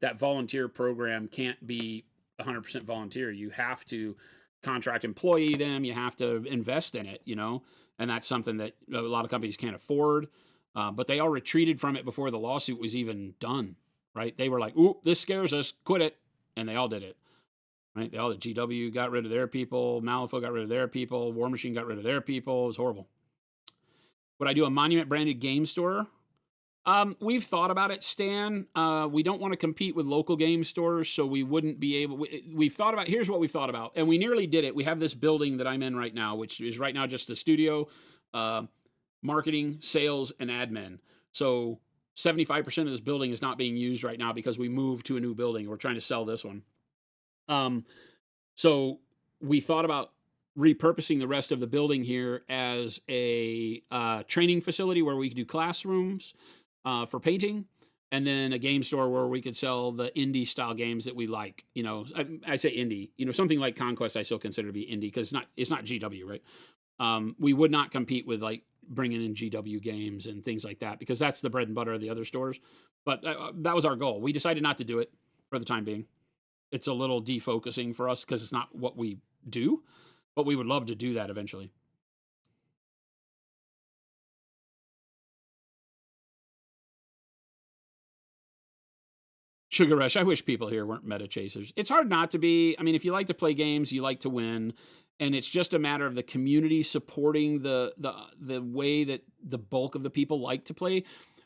that volunteer program can't be 100% volunteer. You have to contract employee them. You have to invest in it, and that's something that a lot of companies can't afford. But they all retreated from it before the lawsuit was even done, right? They were like, ooh, this scares us, quit it. And they all did it, right? They all did. GW got rid of their people. Malifaux got rid of their people. War Machine got rid of their people. It was horrible. Would I do a Monument branded game store? We've thought about it, Stan. We don't want to compete with local game stores, so we wouldn't be able. We've thought about. Here's what we've thought about, and we nearly did it. We have this building that I'm in right now, which is right now just a studio, marketing, sales, and admin. So 75% of this building is not being used right now because we moved to a new building. We're trying to sell this one. So we thought about repurposing the rest of the building here as a training facility where we could do classrooms for painting, and then a game store where we could sell the indie style games that we like. I say indie. Something like Conquest I still consider to be indie because it's not GW, right? We would not compete with like bringing in GW games and things like that because that's the bread and butter of the other stores. But that was our goal. We decided not to do it for the time being. It's a little defocusing for us because it's not what we do, but we would love to do that eventually. Sugar Rush. I wish people here weren't meta chasers. It's hard not to be. I mean, if you like to play games, you like to win, and it's just a matter of the community supporting the way that the bulk of the people like to play.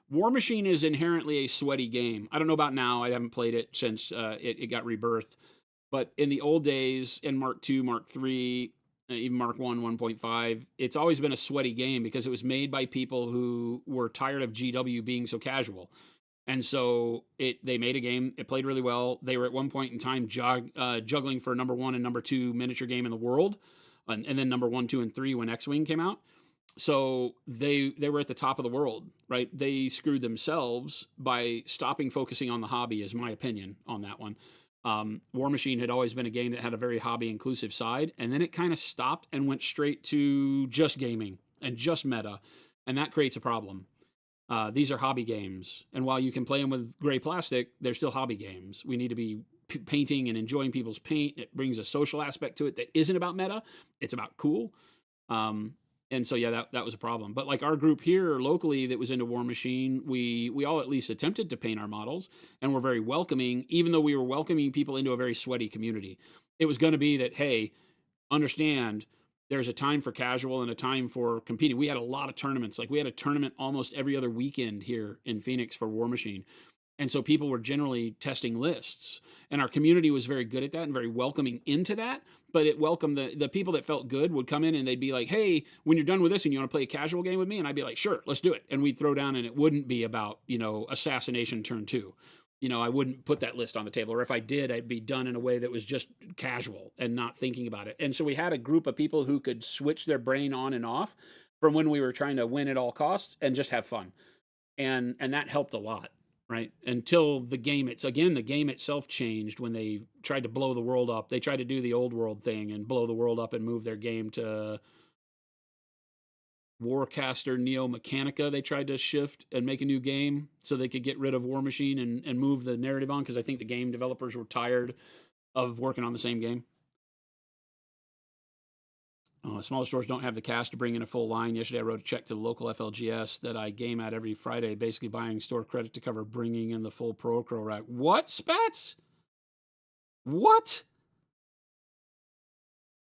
War Machine is inherently a sweaty game. I don't know about now. I haven't played it since it got rebirthed. But in the old days, in Mark II, Mark III, even Mark 1.5, it's always been a sweaty game because it was made by people who were tired of GW being so casual. And so they made a game. It played really well. They were at one point in time juggling for number one and number two miniature game in the world, and then number one, two, and three when X-Wing came out. So they were at the top of the world, right? They screwed themselves by stopping focusing on the hobby, is my opinion on that one. War Machine had always been a game that had a very hobby inclusive side, and then it kind of stopped and went straight to just gaming and just meta, and that creates a problem. These are hobby games, and while you can play them with gray plastic, they're still hobby games. We need to be painting and enjoying people's paint. It brings a social aspect to it that isn't about meta. It's about cool. And so, yeah, that was a problem. But like our group here locally that was into War Machine, we all at least attempted to paint our models and were very welcoming, even though we were welcoming people into a very sweaty community. It was going to be that, hey, understand there's a time for casual and a time for competing. We had a lot of tournaments. Like we had a tournament almost every other weekend here in Phoenix for War Machine. And so people were generally testing lists. And our community was very good at that and very welcoming into that. But it welcomed the people that felt good would come in and they'd be like, hey, when you're done with this and you want to play a casual game with me? And I'd be like, sure, let's do it. And we'd throw down and it wouldn't be about, Assassination Turn 2. I wouldn't put that list on the table. Or if I did, I'd be done in a way that was just casual and not thinking about it. And so we had a group of people who could switch their brain on and off from when we were trying to win at all costs and just have fun. And that helped a lot. Right? Until the game itself changed when they tried to blow the world up. They tried to do the old world thing and blow the world up and move their game to Warcaster Neo Mechanica. They tried to shift and make a new game so they could get rid of War Machine and move the narrative on because I think the game developers were tired of working on the same game. Smaller stores don't have the cash to bring in a full line. Yesterday, I wrote a check to the local FLGS that I game at every Friday, basically buying store credit to cover bringing in the full Pro rack. What, Spats? What?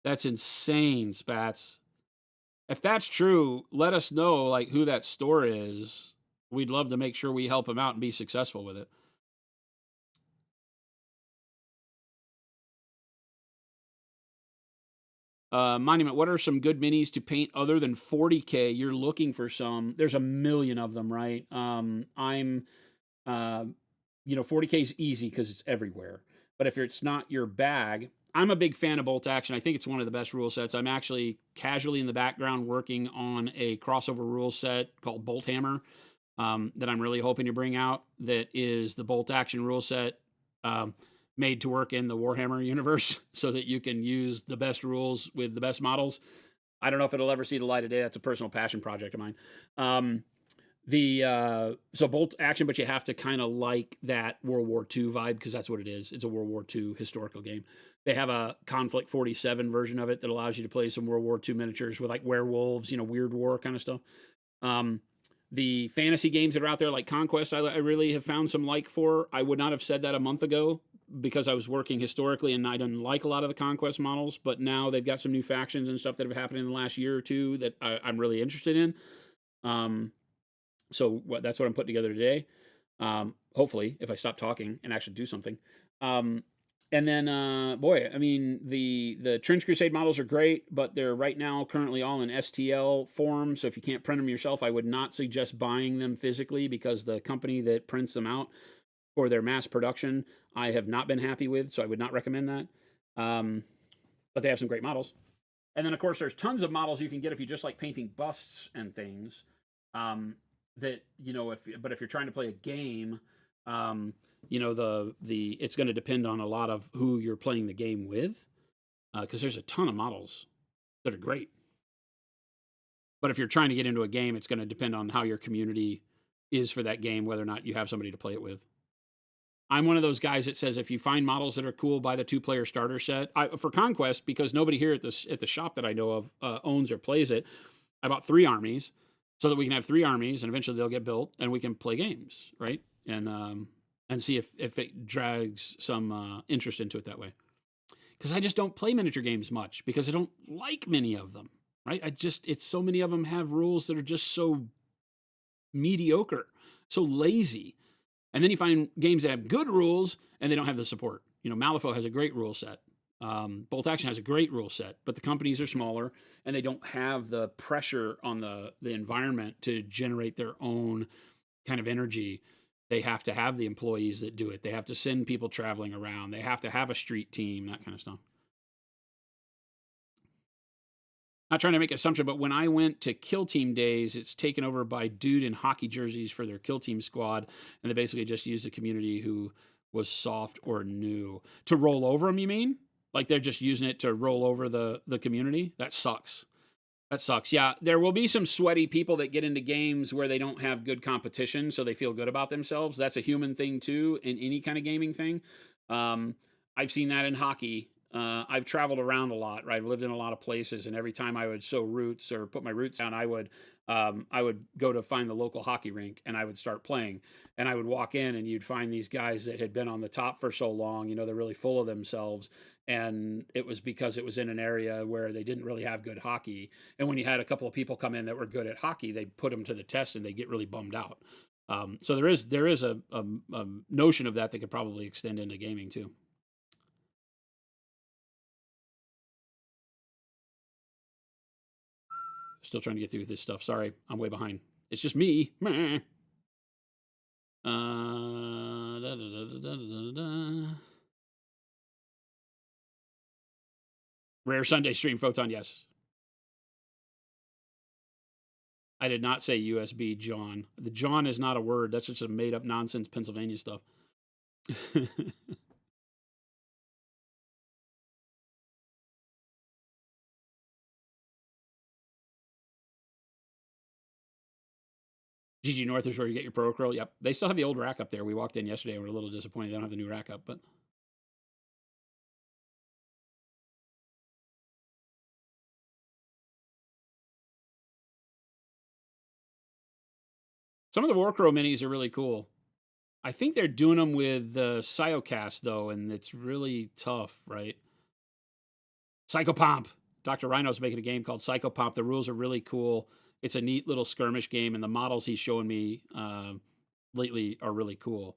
That's insane, Spats. If that's true, let us know like who that store is. We'd love to make sure we help him out and be successful with it. Monument, what are some good minis to paint other than 40K? You're looking for some. There's a million of them, right? I'm, uh, 40K is easy because it's everywhere. But if it's not your bag, I'm a big fan of Bolt Action. I think it's one of the best rule sets. I'm actually casually in the background working on a crossover rule set called Bolt Hammer that I'm really hoping to bring out. That is the Bolt Action rule set. Um, Made to work in the Warhammer universe so that you can use the best rules with the best models. I don't know if it'll ever see the light of day. That's a personal passion project of mine. So Bolt Action, but you have to kind of like that World War II vibe because that's what it is. It's a World War II historical game. They have a Conflict 47 version of it that allows you to play some World War II miniatures with like werewolves, weird war kind of stuff. Um, the fantasy games that are out there, like Conquest, I really have found some like for. I would not have said that a month ago because I was working historically and I didn't like a lot of the Conquest models, but now they've got some new factions and stuff that have happened in the last year or two that I'm really interested in. So that's what I'm putting together today. Hopefully, if I stop talking and actually do something. And then, boy, I mean, the Trench Crusade models are great, but they're right now currently all in STL form. So if you can't print them yourself, I would not suggest buying them physically because the company that prints them out for their mass production, I have not been happy with. So I would not recommend that. But they have some great models. And then, of course, there's tons of models you can get if you just like painting busts and things. That if you're trying to play a game, the it's going to depend on a lot of who you're playing the game with, because there's a ton of models that are great. But if you're trying to get into a game, it's going to depend on how your community is for that game, whether or not you have somebody to play it with. I'm one of those guys that says if you find models that are cool, buy the 2-player starter set. For Conquest, because nobody here at the shop that I know of owns or plays it, I bought 3 armies so that we can have 3 armies and eventually they'll get built and we can play games, right? And see if it drags some interest into it that way. Because I just don't play miniature games much because I don't like many of them, right? It's so many of them have rules that are just so mediocre, so lazy. And then you find games that have good rules and they don't have the support. Malifaux has a great rule set. Bolt Action has a great rule set, but the companies are smaller and they don't have the pressure on the environment to generate their own kind of energy. They have to have the employees that do it. They have to send people traveling around. They have to have a street team, that kind of stuff. Not trying to make an assumption, but when I went to Kill Team days, it's taken over by dude in hockey jerseys for their Kill Team squad, and they basically just used the community who was soft or new to roll over them. You mean like they're just using it to roll over the community? That sucks. That sucks. Yeah, there will be some sweaty people that get into games where they don't have good competition, so they feel good about themselves. That's a human thing too in any kind of gaming thing. Um, I've seen that in hockey. I've traveled around a lot, right? I've lived in a lot of places, and every time I would sow roots or put my roots down, I would go to find the local hockey rink and I would start playing. And I would walk in, and you'd find these guys that had been on the top for so long. They're really full of themselves, and it was because it was in an area where they didn't really have good hockey. And when you had a couple of people come in that were good at hockey, they'd put them to the test, and they get really bummed out. So there is a notion of that could probably extend into gaming too. Still trying to get through this stuff. Sorry, I'm way behind. It's just me. Da, da, da, Rare Sunday stream, Photon. Yes, I did not say USB John. The John is not a word. That's just a made up nonsense Pennsylvania stuff. GG North is where you get your Pro Curl. Yep, they still have the old rack up there. We walked in yesterday and we're a little disappointed they don't have the new rack up, but some of the Warcrow minis are really cool. I think they're doing them with the Psychocast though, and it's really tough, right? Psychopomp. Dr. Rhino's making a game called Psychopomp. The rules are really cool. It's a neat little skirmish game, and the models he's showing me lately are really cool.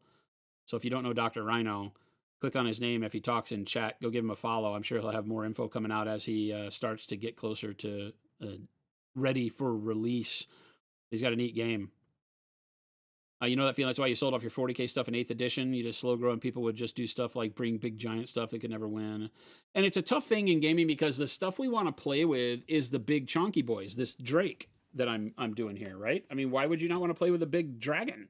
So if you don't know Dr. Rhino, click on his name. If he talks in chat, go give him a follow. I'm sure he'll have more info coming out as he starts to get closer to ready for release. He's got a neat game. You know that feeling? That's why you sold off your 40K stuff in 8th edition. You just slow growing people would just do stuff like bring big giant stuff they could never win. And it's a tough thing in gaming because the stuff we want to play with is the big chonky boys, this Drake that I'm doing here, right? I mean, why would you not want to play with a big dragon?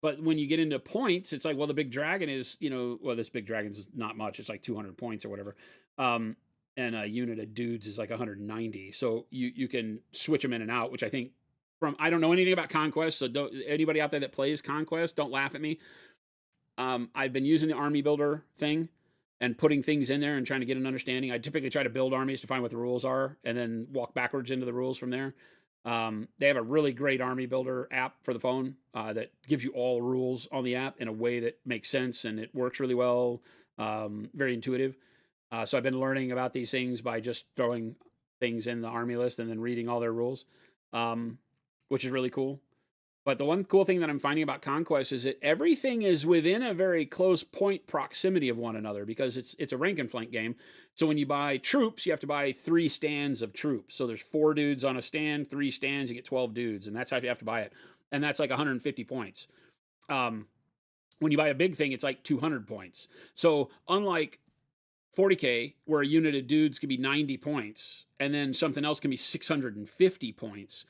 But when you get into points, it's like, well, the big dragon is, well, this big dragon's not much. It's like 200 points or whatever. And a unit of dudes is like 190. So you can switch them in and out, which I think I don't know anything about Conquest. So anybody out there that plays Conquest, don't laugh at me. I've been using the army builder thing and putting things in there and trying to get an understanding. I typically try to build armies to find what the rules are and then walk backwards into the rules from there. They have a really great army builder app for the phone that gives you all rules on the app in a way that makes sense and it works really well. Very intuitive. So I've been learning about these things by just throwing things in the army list and then reading all their rules, which is really cool. But the one cool thing that I'm finding about Conquest is that everything is within a very close point proximity of one another because it's a rank and flank game. So when you buy troops, you have to buy 3 stands of troops. So there's 4 dudes on a stand, 3 stands, you get 12 dudes, and that's how you have to buy it. And that's like 150 points. When you buy a big thing, it's like 200 points. So unlike 40K, where a unit of dudes can be 90 points, and then something else can be 650 points,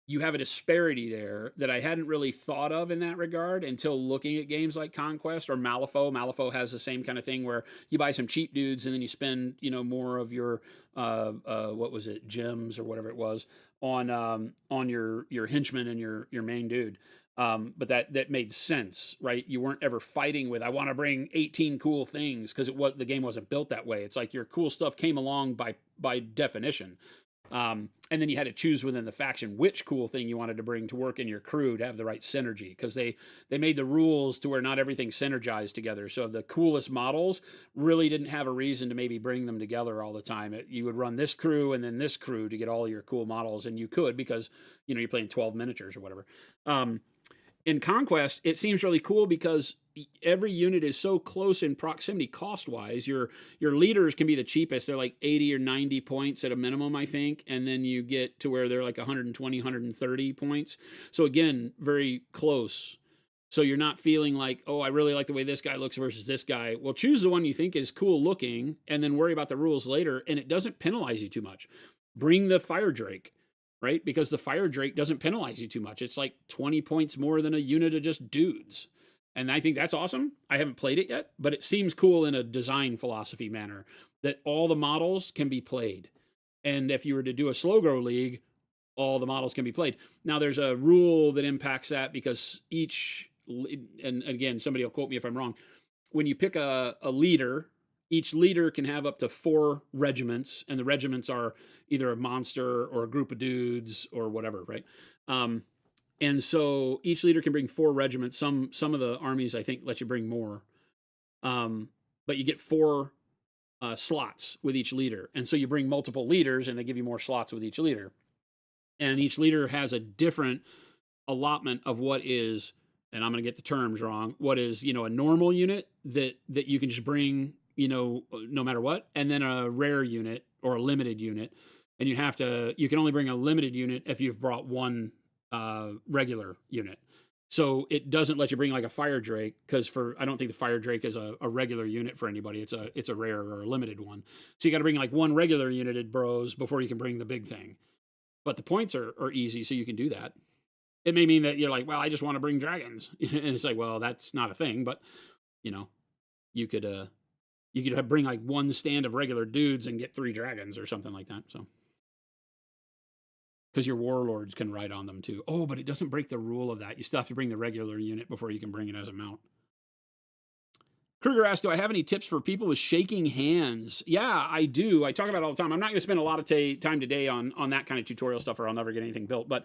you have a disparity there that I hadn't really thought of in that regard until looking at games like Conquest or Malifaux. Malifaux has the same kind of thing where you buy some cheap dudes and then you spend, more of your, what was it, gems or whatever it was on your henchman and your main dude. But that made sense, right? You weren't ever fighting with, I want to bring 18 cool things because the game wasn't built that way. It's like your cool stuff came along by definition. And then you had to choose within the faction which cool thing you wanted to bring to work in your crew to have the right synergy, because they made the rules to where not everything synergized together. So the coolest models really didn't have a reason to maybe bring them together all the time. You would run this crew and then this crew to get all your cool models, and you could because you're playing 12 miniatures or whatever. In Conquest, it seems really cool because every unit is so close in proximity cost-wise. Your leaders can be the cheapest. They're like 80 or 90 points at a minimum, I think. And then you get to where they're like 120, 130 points. So again, very close. So you're not feeling like, oh, I really like the way this guy looks versus this guy. Well, choose the one you think is cool looking and then worry about the rules later. And it doesn't penalize you too much. Bring the Fire Drake. Right? Because the Fire Drake doesn't penalize you too much. It's like 20 points more than a unit of just dudes. And I think that's awesome. I haven't played it yet, but it seems cool in a design philosophy manner that all the models can be played. And if you were to do a slow grow league, all the models can be played. Now there's a rule that impacts that because and again, somebody will quote me if I'm wrong, when you pick a leader, each leader can have up to 4 regiments, and the regiments are either a monster or a group of dudes or whatever, right? And so each leader can bring 4 regiments. Some of the armies, I think, let you bring more. But you get 4 slots with each leader. And so you bring multiple leaders, and they give you more slots with each leader. And each leader has a different allotment of what is, and I'm going to get the terms wrong, what is, a normal unit that you can just bring, no matter what, and then a rare unit or a limited unit. And you can only bring a limited unit if you've brought one regular unit. So it doesn't let you bring like a Fire Drake, because I don't think the Fire Drake is a regular unit for anybody. It's a rare or a limited one. So you got to bring like one regular united bros before you can bring the big thing. But the points are easy, so you can do that. It may mean that you're like, well, I just want to bring dragons. And it's like, well, that's not a thing, but you could bring like one stand of regular dudes and get 3 dragons or something like that. So, because your warlords can ride on them too. Oh, but it doesn't break the rule of that. You still have to bring the regular unit before you can bring it as a mount. Kruger asked, do I have any tips for people with shaking hands? Yeah, I do. I talk about it all the time. I'm not going to spend a lot of time today on that kind of tutorial stuff, or I'll never get anything built. But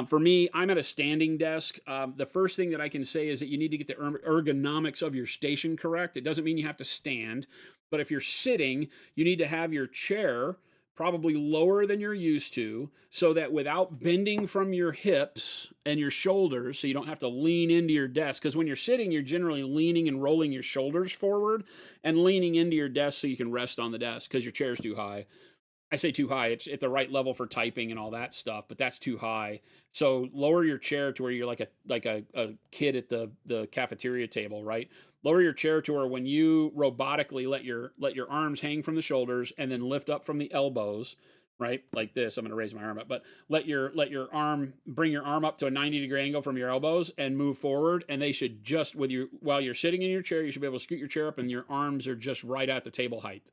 for me, I'm at a standing desk. The first thing that I can say is that you need to get the ergonomics of your station correct. It doesn't mean you have to stand, but if you're sitting, you need to have your chair probably lower than you're used to, so that without bending from your hips and your shoulders, so you don't have to lean into your desk, because when you're sitting, you're generally leaning and rolling your shoulders forward and leaning into your desk so you can rest on the desk because your chair's too high. I say too high, it's at the right level for typing and all that stuff, but that's too high. So lower your chair to where you're like a kid at the cafeteria table, right? Lower your chair to where when you robotically let your arms hang from the shoulders and then lift up from the elbows, right? Like this. I'm going to raise my arm up, but let your arm, bring your arm up to a 90-degree angle from your elbows and move forward. And they should just, with you while you're sitting in your chair, you should be able to scoot your chair up and your arms are just right at the table height.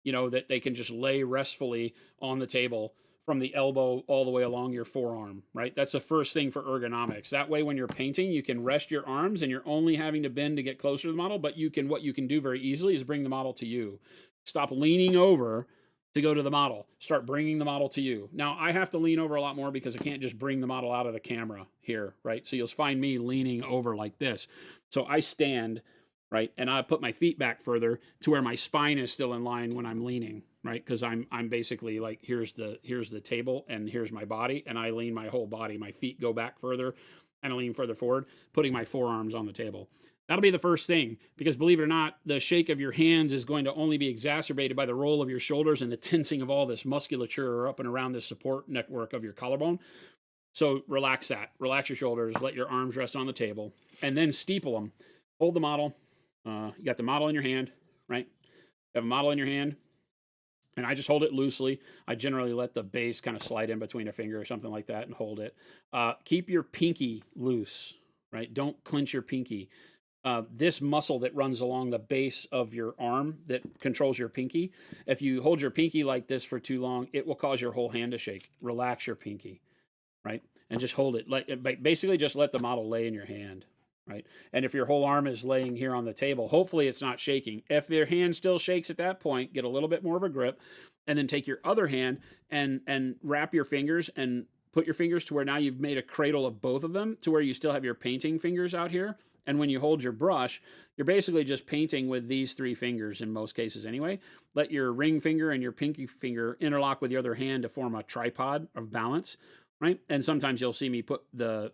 You know, that they can just lay restfully on the table from the elbow all the way along your forearm, right? That's the first thing for ergonomics. That way, when you're painting, you can rest your arms and you're only having to bend to get closer to the model, but what you can do very easily is bring the model to you. Stop leaning over to go to the model. Start bringing the model to you. Now, I have to lean over a lot more because I can't just bring the model out of the camera here, right? So you'll find me leaning over like this. So I stand, right? And I put my feet back further to where my spine is still in line when I'm leaning, right? Because I'm basically like, here's the table and here's my body, and I lean my whole body. My feet go back further and I lean further forward, putting my forearms on the table. That'll be the first thing, because believe it or not, the shake of your hands is going to only be exacerbated by the roll of your shoulders and the tensing of all this musculature up and around this support network of your collarbone. So relax that. Relax your shoulders. Let your arms rest on the table. And then steeple them. Hold the model. You got the model in your hand, right? You have a model in your hand, and I just hold it loosely. I generally let the base kind of slide in between a finger or something like that and hold it. Keep your pinky loose, right? Don't clench your pinky. This muscle that runs along the base of your arm that controls your pinky, if you hold your pinky like this for too long, it will cause your whole hand to shake. Relax your pinky, right? And just hold it. Basically, just let the model lay in your hand, right? And if your whole arm is laying here on the table, hopefully it's not shaking. If your hand still shakes at that point, get a little bit more of a grip, and then take your other hand and wrap your fingers and put your fingers to where now you've made a cradle of both of them, to where you still have your painting fingers out here. And when you hold your brush, you're basically just painting with these three fingers in most cases anyway. Let your ring finger and your pinky finger interlock with the other hand to form a tripod of balance, right? And sometimes you'll see me put the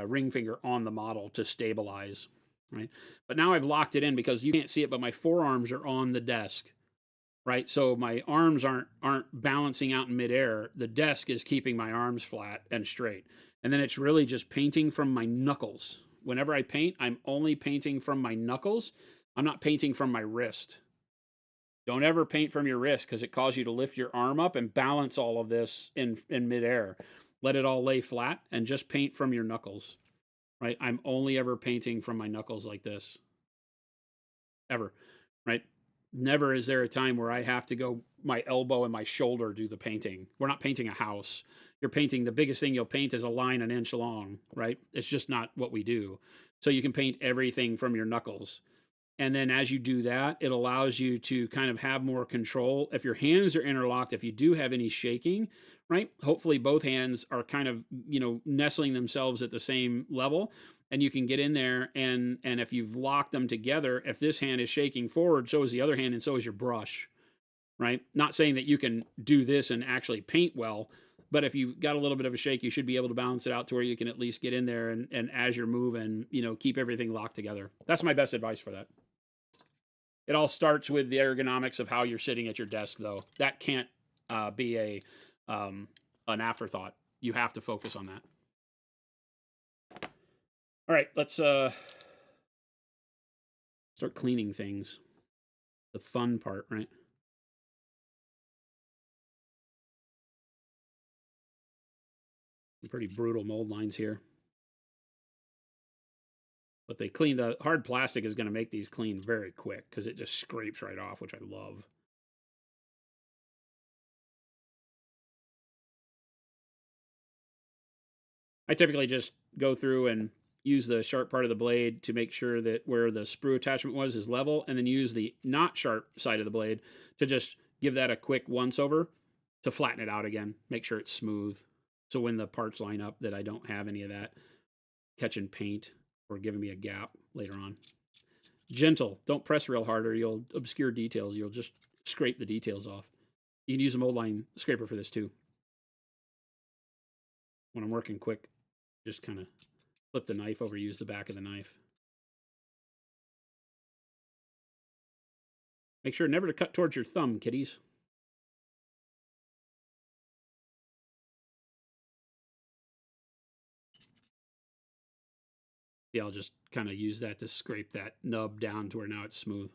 ring finger on the model to stabilize, right? But now I've locked it in because you can't see it, but my forearms are on the desk, right? So my arms aren't balancing out in midair. The desk is keeping my arms flat and straight. And then it's really just painting from my knuckles. Whenever I paint, I'm only painting from my knuckles. I'm not painting from my wrist. Don't ever paint from your wrist, because it causes you to lift your arm up and balance all of this in midair. Let it all lay flat and just paint from your knuckles, right? I'm only ever painting from my knuckles like this. Ever, right? Never is there a time where I have to go my elbow and my shoulder do the painting. We're not painting a house. You're painting, the biggest thing you'll paint is a line an inch long, right? It's just not what we do. So you can paint everything from your knuckles. And then as you do that, it allows you to kind of have more control. If your hands are interlocked, if you do have any shaking, right? Hopefully both hands are kind of, nestling themselves at the same level. And you can get in there, and if you've locked them together, if this hand is shaking forward, so is the other hand, and so is your brush, right? Not saying that you can do this and actually paint well, but if you've got a little bit of a shake, you should be able to balance it out to where you can at least get in there and as you're moving, keep everything locked together. That's my best advice for that. It all starts with the ergonomics of how you're sitting at your desk, though. That can't be an afterthought. You have to focus on that. All right, let's start cleaning things. The fun part, right? Pretty brutal mold lines here. But they clean, the hard plastic is going to make these clean very quick because it just scrapes right off, which I love. I typically just go through and use the sharp part of the blade to make sure that where the sprue attachment was is level, and then use the not sharp side of the blade to just give that a quick once over to flatten it out again, make sure it's smooth. So when the parts line up that I don't have any of that catching paint or giving me a gap later on. Gentle, don't press real hard or you'll obscure details. You'll just scrape the details off. You can use a mold line scraper for this too. When I'm working quick, just kind of flip the knife over, use the back of the knife. Make sure never to cut towards your thumb, kiddies. Yeah, I'll just kind of use that to scrape that nub down to where now it's smooth.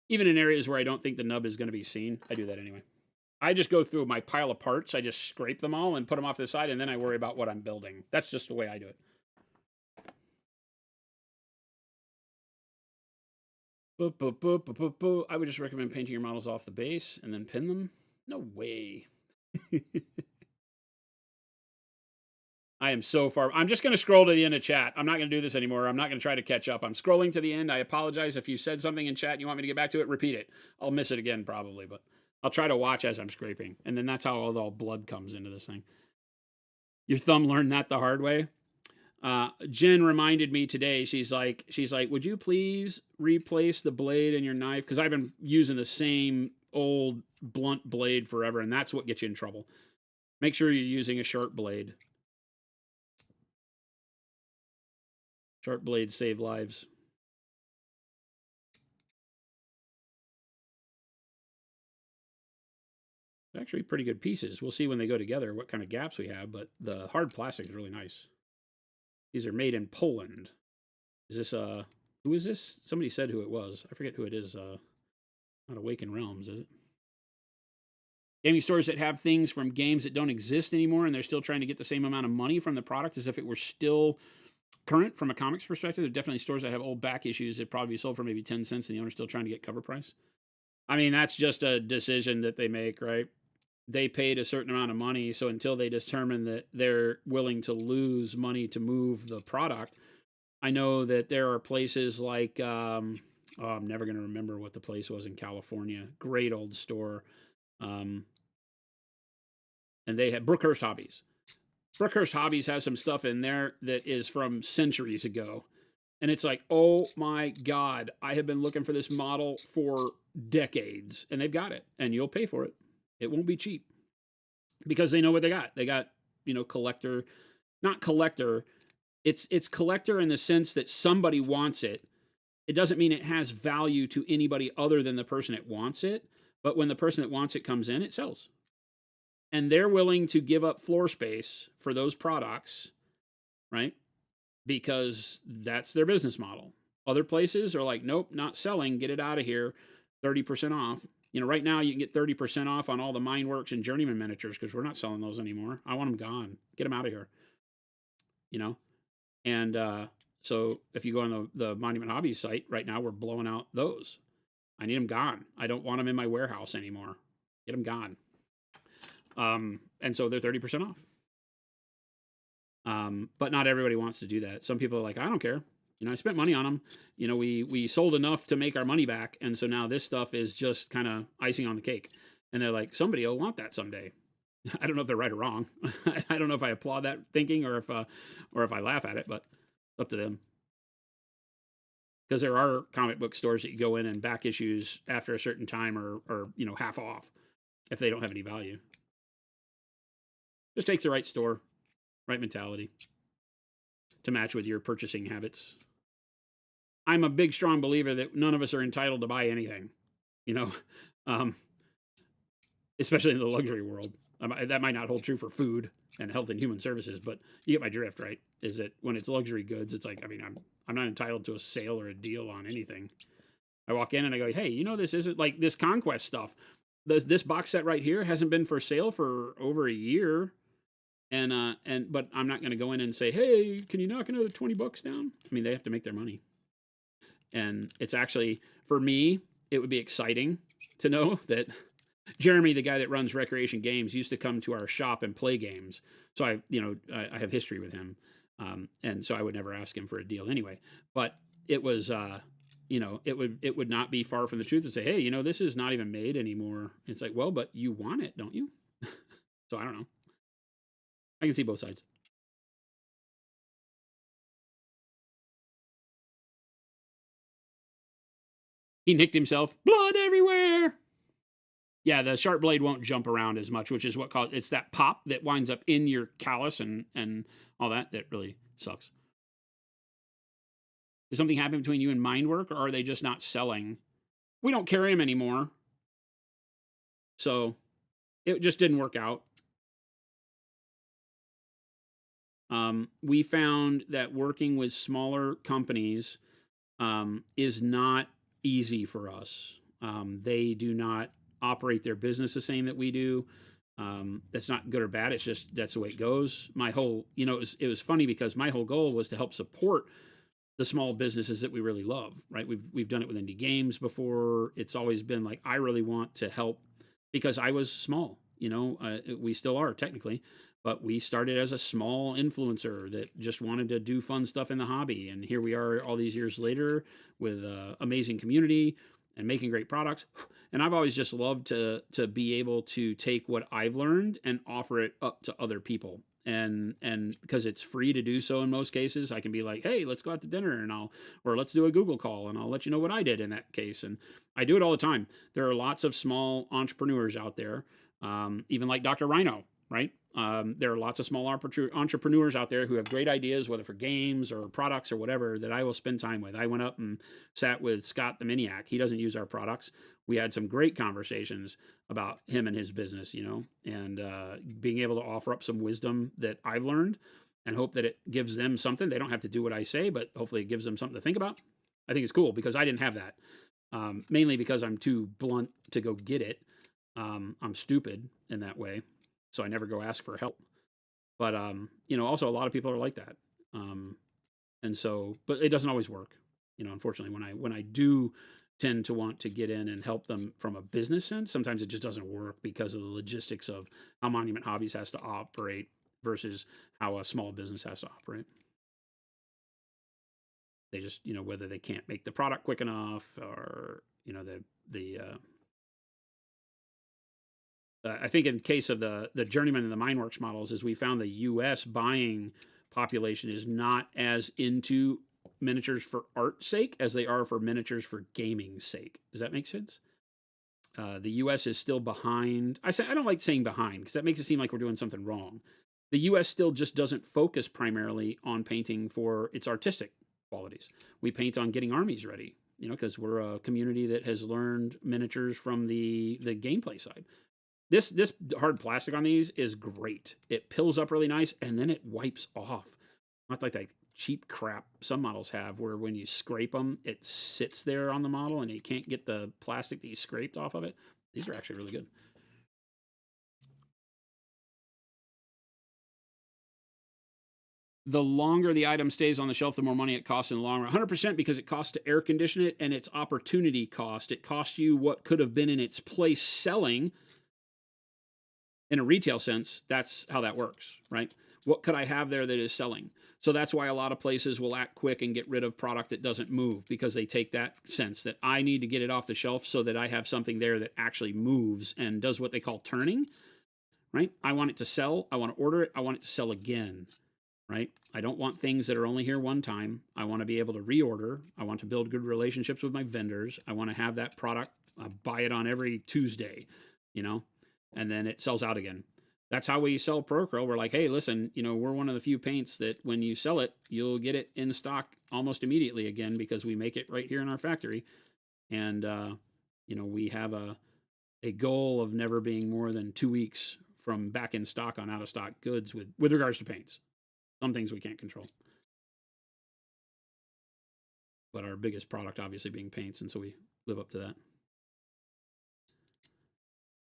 Even in areas where I don't think the nub is going to be seen, I do that anyway. I just go through my pile of parts, I just scrape them all and put them off to the side, and then I worry about what I'm building. That's just the way I do it. I would just recommend painting your models off the base and then pin them. No way. I am so far. I'm just going to scroll to the end of chat. I'm not going to do this anymore. I'm not going to try to catch up. I'm scrolling to the end. I apologize if you said something in chat and you want me to get back to it. Repeat it. I'll miss it again probably, but I'll try to watch as I'm scraping. And then that's how all blood comes into this thing. Your thumb learned that the hard way. Jen reminded me today. She's like, would you please replace the blade in your knife? Because I've been using the same old blunt blade forever, and that's what gets you in trouble. Make sure you're using a sharp blade. Sharp blades save lives. They're actually pretty good pieces. We'll see when they go together what kind of gaps we have, but the hard plastic is really nice. These are made in Poland. Is this who is this? Somebody said who it was. I forget who it is. Not Awakened Realms, is it? Gaming stores that have things from games that don't exist anymore, and they're still trying to get the same amount of money from the product as if it were still current from a comics perspective. There's definitely stores that have old back issues that probably sold for maybe 10 cents and the owner's still trying to get cover price. I mean, that's just a decision that they make, right? They paid a certain amount of money, so until they determine that they're willing to lose money to move the product, I know that there are places like, I'm never going to remember what the place was in California. Great old store. And they had Brookhurst Hobbies. Brookhurst Hobbies has some stuff in there that is from centuries ago. And it's like, oh my God, I have been looking for this model for decades. And they've got it. And you'll pay for it. It won't be cheap. Because they know what they got. They got, collector. Not collector. It's collector in the sense that somebody wants it. It doesn't mean it has value to anybody other than the person that wants it. But when the person that wants it comes in, it sells. And they're willing to give up floor space for those products, right? Because that's their business model. Other places are like, nope, not selling. Get it out of here. 30% off. Right now you can get 30% off on all the Mindworks and Journeyman miniatures because we're not selling those anymore. I want them gone. Get them out of here. And so if you go on the Monument Hobbies site right now, we're blowing out those. I need them gone. I don't want them in my warehouse anymore. Get them gone. And so they're 30% off. But not everybody wants to do that. Some people are like, I don't care. I spent money on them. We sold enough to make our money back. And so now this stuff is just kind of icing on the cake. And they're like, somebody will want that someday. I don't know if they're right or wrong. I don't know if I applaud that thinking or if I laugh at it, but it's up to them. Because there are comic book stores that you go in and back issues after a certain time are half off if they don't have any value. Just takes the right store, right mentality to match with your purchasing habits. I'm a big, strong believer that none of us are entitled to buy anything, especially in the luxury world. That might not hold true for food and health and human services, but you get my drift, right? Is that when it's luxury goods, it's like, I'm not entitled to a sale or a deal on anything. I walk in and I go, hey, this isn't like this Conquest stuff. This box set right here hasn't been for sale for over a year. But I'm not going to go in and say, hey, can you knock another $20 down? They have to make their money. And it's actually, for me, it would be exciting to know that Jeremy, the guy that runs Recreation Games, used to come to our shop and play games. So I have history with him. And so I would never ask him for a deal anyway. But it was, it would not be far from the truth to say, hey, this is not even made anymore. It's like, well, but you want it, don't you? So I don't know. I can see both sides. He nicked himself. Blood everywhere. Yeah, the sharp blade won't jump around as much, which is what caused it's that pop that winds up in your callus and all that really sucks. Did something happen between you and Mindwork, or are they just not selling? We don't carry them anymore, so it just didn't work out. We found that working with smaller companies is not easy for us. They do not operate their business the same that we do. That's not good or bad. It's just that's the way it goes. My whole, it was funny because my whole goal was to help support the small businesses that we really love. Right? We've done it with indie games before. It's always been like I really want to help because I was small. We still are technically, but we started as a small influencer that just wanted to do fun stuff in the hobby, and here we are all these years later with an amazing community and making great products. And I've always just loved to be able to take what I've learned and offer it up to other people. And because it's free to do so in most cases, I can be like, hey, let's go out to dinner or let's do a Google call and I'll let you know what I did in that case. And I do it all the time. There are lots of small entrepreneurs out there, even like Dr. Rhino, right? There are lots of small entrepreneurs out there who have great ideas, whether for games or products or whatever, that I will spend time with. I went up and sat with Scott the Miniac. He doesn't use our products. We had some great conversations about him and his business, and being able to offer up some wisdom that I've learned and hope that it gives them something. They don't have to do what I say, but hopefully it gives them something to think about. I think it's cool because I didn't have that, mainly because I'm too blunt to go get it. I'm stupid in that way, so I never go ask for help. But also a lot of people are like that, and so, but it doesn't always work. Unfortunately, when I do tend to want to get in and help them from a business sense, sometimes it just doesn't work because of the logistics of how Monument Hobbies has to operate versus how a small business has to operate. They just, whether they can't make the product quick enough or I think in case of the journeyman and the Mineworks models, is we found the U.S. buying population is not as into miniatures for art's sake as they are for miniatures for gaming's sake. Does that make sense? The U.S. is still behind. I don't like saying behind because that makes it seem like we're doing something wrong. The U.S. still just doesn't focus primarily on painting for its artistic qualities. We paint on getting armies ready, because we're a community that has learned miniatures from the gameplay side. This hard plastic on these is great. It pills up really nice and then it wipes off. Not like that cheap crap some models have where when you scrape them, it sits there on the model and you can't get the plastic that you scraped off of it. These are actually really good. The longer the item stays on the shelf, the more money it costs in the long run. 100% because it costs to air condition it and its opportunity cost. It costs you what could have been in its place selling. In a retail sense, that's how that works, right? What could I have there that is selling? So that's why a lot of places will act quick and get rid of product that doesn't move because they take that sense that I need to get it off the shelf so that I have something there that actually moves and does what they call turning, right? I want it to sell. I want to order it. I want it to sell again, right? I don't want things that are only here one time. I want to be able to reorder. I want to build good relationships with my vendors. I want to have that product, buy it on every Tuesday, and then it sells out again. That's how we sell Procurl. We're like, hey, listen, we're one of the few paints that when you sell it, you'll get it in stock almost immediately again because we make it right here in our factory. And, we have a goal of never being more than 2 weeks from back in stock on out of stock goods with regards to paints. Some things we can't control. But our biggest product obviously being paints, and so we live up to that.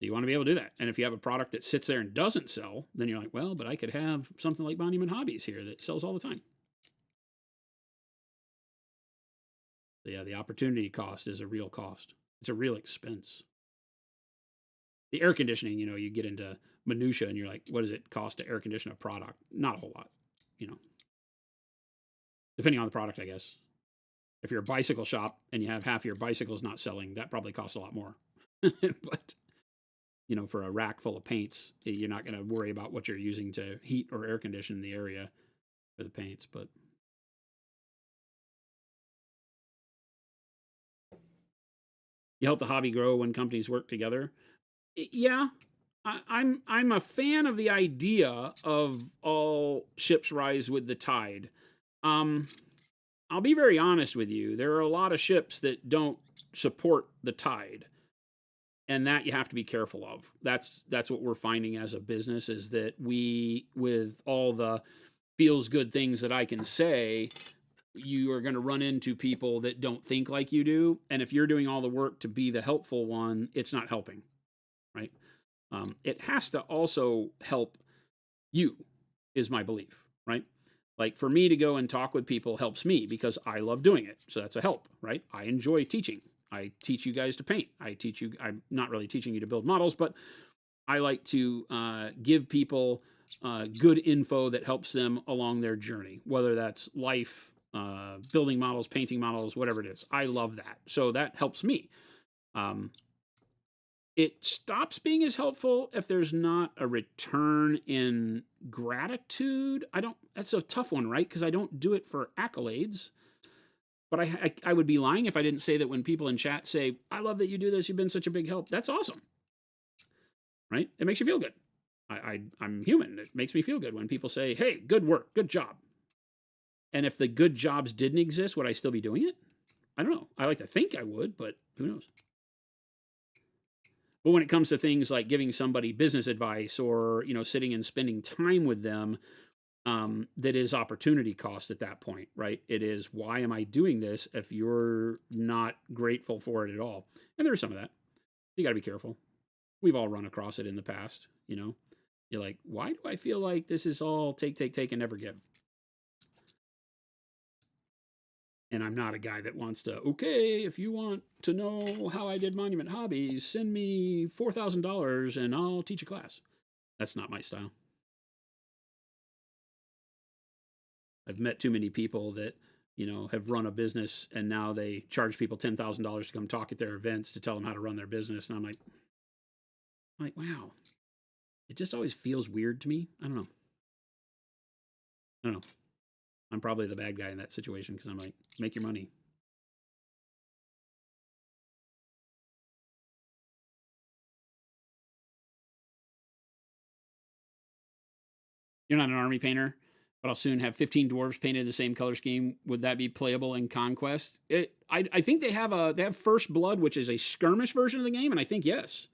You want to be able to do that. And if you have a product that sits there and doesn't sell, then you're like, well, but I could have something like Monument Hobbies here that sells all the time. So yeah, the opportunity cost is a real cost. It's a real expense. The air conditioning, you get into minutia and you're like, what does it cost to air condition a product? Not a whole lot, depending on the product, I guess. If you're a bicycle shop and you have half your bicycles not selling, that probably costs a lot more. But for a rack full of paints, you're not going to worry about what you're using to heat or air condition the area for the paints. But you help the hobby grow when companies work together. Yeah, I'm a fan of the idea of all ships rise with the tide. Um, I'll be very honest with you. There are a lot of ships that don't support the tide, and that you have to be careful of. That's what we're finding as a business, is that we, with all the feels good things that I can say, you are going to run into people that don't think like you do, and if you're doing all the work to be the helpful one, it's not helping, right? It has to also help you, is my belief, right? Like, for me to go and talk with people helps me because I love doing it. So that's a help, right? I enjoy teaching. I teach you guys to paint. I'm not really teaching you to build models, but I like to give people good info that helps them along their journey, whether that's life, building models, painting models, whatever it is. I love that. So that helps me. It stops being as helpful if there's not a return in gratitude. That's a tough one, right? Because I don't do it for accolades. But I would be lying if I didn't say that when people in chat say, I love that you do this, you've been such a big help. That's awesome, right? It makes you feel good. I'm human. It makes me feel good when people say, hey, good work, good job. And if the good jobs didn't exist, would I still be doing it? I don't know. I like to think I would, but who knows? But when it comes to things like giving somebody business advice or, sitting and spending time with them, that is opportunity cost at that point, right? It is, why am I doing this if you're not grateful for it at all? And there is some of that. You got to be careful. We've all run across it in the past, You're like, why do I feel like this is all take, and never give? And I'm not a guy that wants to, okay, if you want to know how I did Monument Hobbies, send me $4,000 and I'll teach a class. That's not my style. I've met too many people that, have run a business and now they charge people $10,000 to come talk at their events to tell them how to run their business. And I'm like, wow, it just always feels weird to me. I don't know. I'm probably the bad guy in that situation because I'm like, make your money. You're not an army painter, but I'll soon have 15 dwarves painted the same color scheme. Would that be playable in Conquest? I think they have First Blood, which is a skirmish version of the game, and I think yes.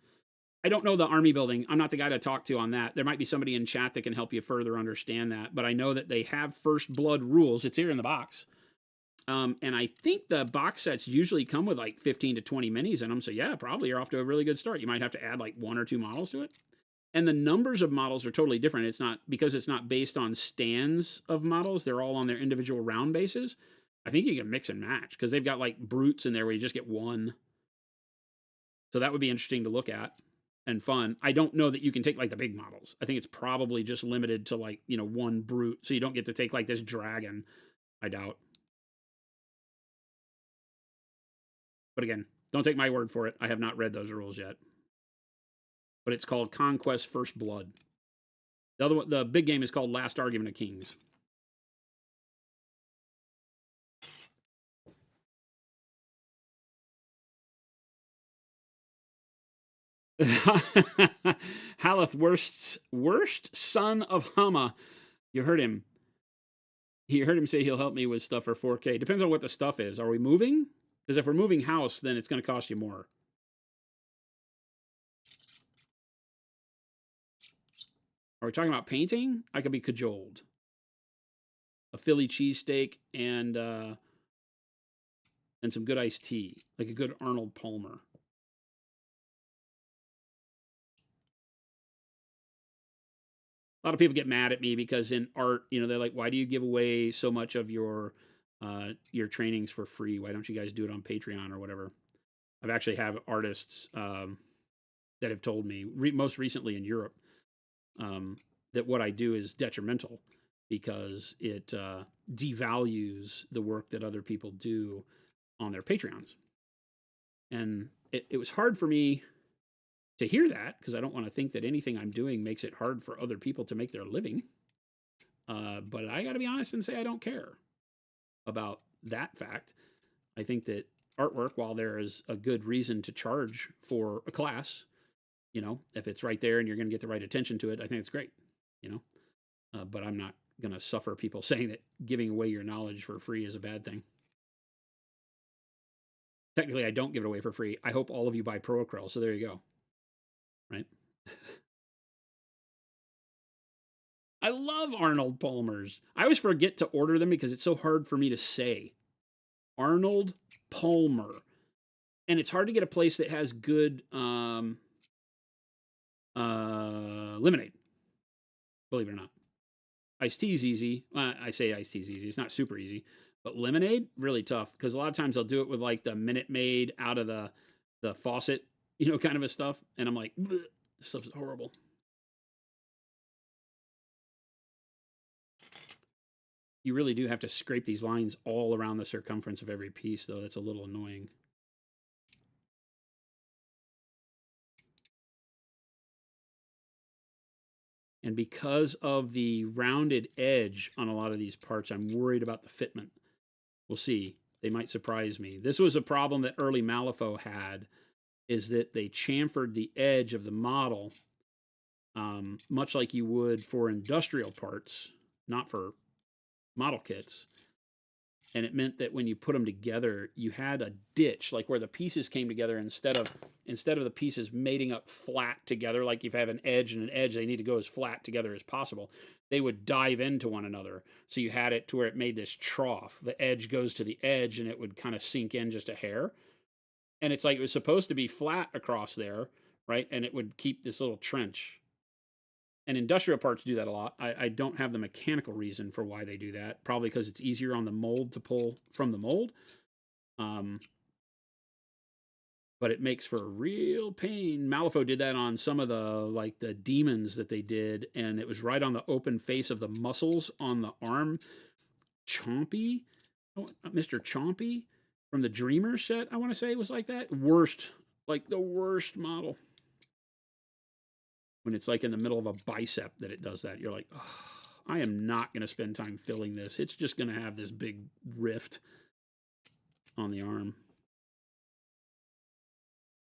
I don't know the army building. I'm not the guy to talk to on that. There might be somebody in chat that can help you further understand that, but I know that they have First Blood rules. It's here in the box. And I think the box sets usually come with like 15 to 20 minis in them. So yeah, probably you're off to a really good start. You might have to add like 1 or 2 models to it. And the numbers of models are totally different. It's not based on stands of models. They're all on their individual round bases. I think you can mix and match because they've got like brutes in there where you just get 1. So that would be interesting to look at and fun. I don't know that you can take like the big models. I think it's probably just limited to like, 1 brute. So you don't get to take like this dragon. I doubt. But again, don't take my word for it. I have not read those rules yet. But it's called Conquest First Blood. The other one, the big game, is called Last Argument of Kings. Haleth, worst son of Hama. You heard him. You heard him say he'll help me with stuff for 4K. Depends on what the stuff is. Are we moving? Because if we're moving house, then it's going to cost you more. Are we talking about painting? I could be cajoled. A Philly cheesesteak and some good iced tea, like a good Arnold Palmer. A lot of people get mad at me because in art, they're like, why do you give away so much of your trainings for free? Why don't you guys do it on Patreon or whatever? I've actually have artists that have told me most recently in Europe that what I do is detrimental. because it devalues the work that other people do on their Patreons. And it was hard for me to hear that because I don't want to think that anything I'm doing makes it hard for other people to make their living. But I got to be honest and say I don't care about that fact. I think that artwork, while there is a good reason to charge for a class, you know, if it's right there and you're going to get the right attention to it, I think it's great, you know. But I'm not going to suffer people saying that giving away your knowledge for free is a bad thing. Technically, I don't give it away for free. I hope all of you buy Pro Acryl, so there you go. Right? I love Arnold Palmer's. I always forget to order them because it's so hard for me to say. Arnold Palmer. And it's hard to get a place that has good lemonade, believe it or not. Iced tea's easy. I say iced tea's easy. It's not super easy. But lemonade, really tough. Because a lot of times I'll do it with like the Minute Maid out of the faucet, you know, kind of a stuff. And I'm like, this stuff's horrible. You really do have to scrape these lines all around the circumference of every piece, though. That's a little annoying. And because of the rounded edge on a lot of these parts, I'm worried about the fitment. We'll see. They might surprise me. This was a problem that early Malifaux had, is that they chamfered the edge of the model, much like you would for industrial parts, not for model kits. And it meant that when you put them together, you had a ditch, like where the pieces came together instead of the pieces mating up flat together, like you have an edge and an edge, they need to go as flat together as possible. They would dive into one another. So you had it to where it made this trough. The edge goes to the edge and it would kind of sink in just a hair. And it's like it was supposed to be flat across there, right? And it would keep this little trench. And industrial parts do that a lot. I don't have the mechanical reason for why they do that. Probably because it's easier on the mold to pull from the mold. But it makes for a real pain. Malifaux did that on some of the demons that they did, and it was right on the open face of the muscles on the arm. Chompy, Mr. Chompy from the Dreamer set, I want to say, was like that. Worst, like the worst model. When it's like in the middle of a bicep that it does that. You're like, oh, I am not going to spend time filling this. It's just going to have this big rift on the arm.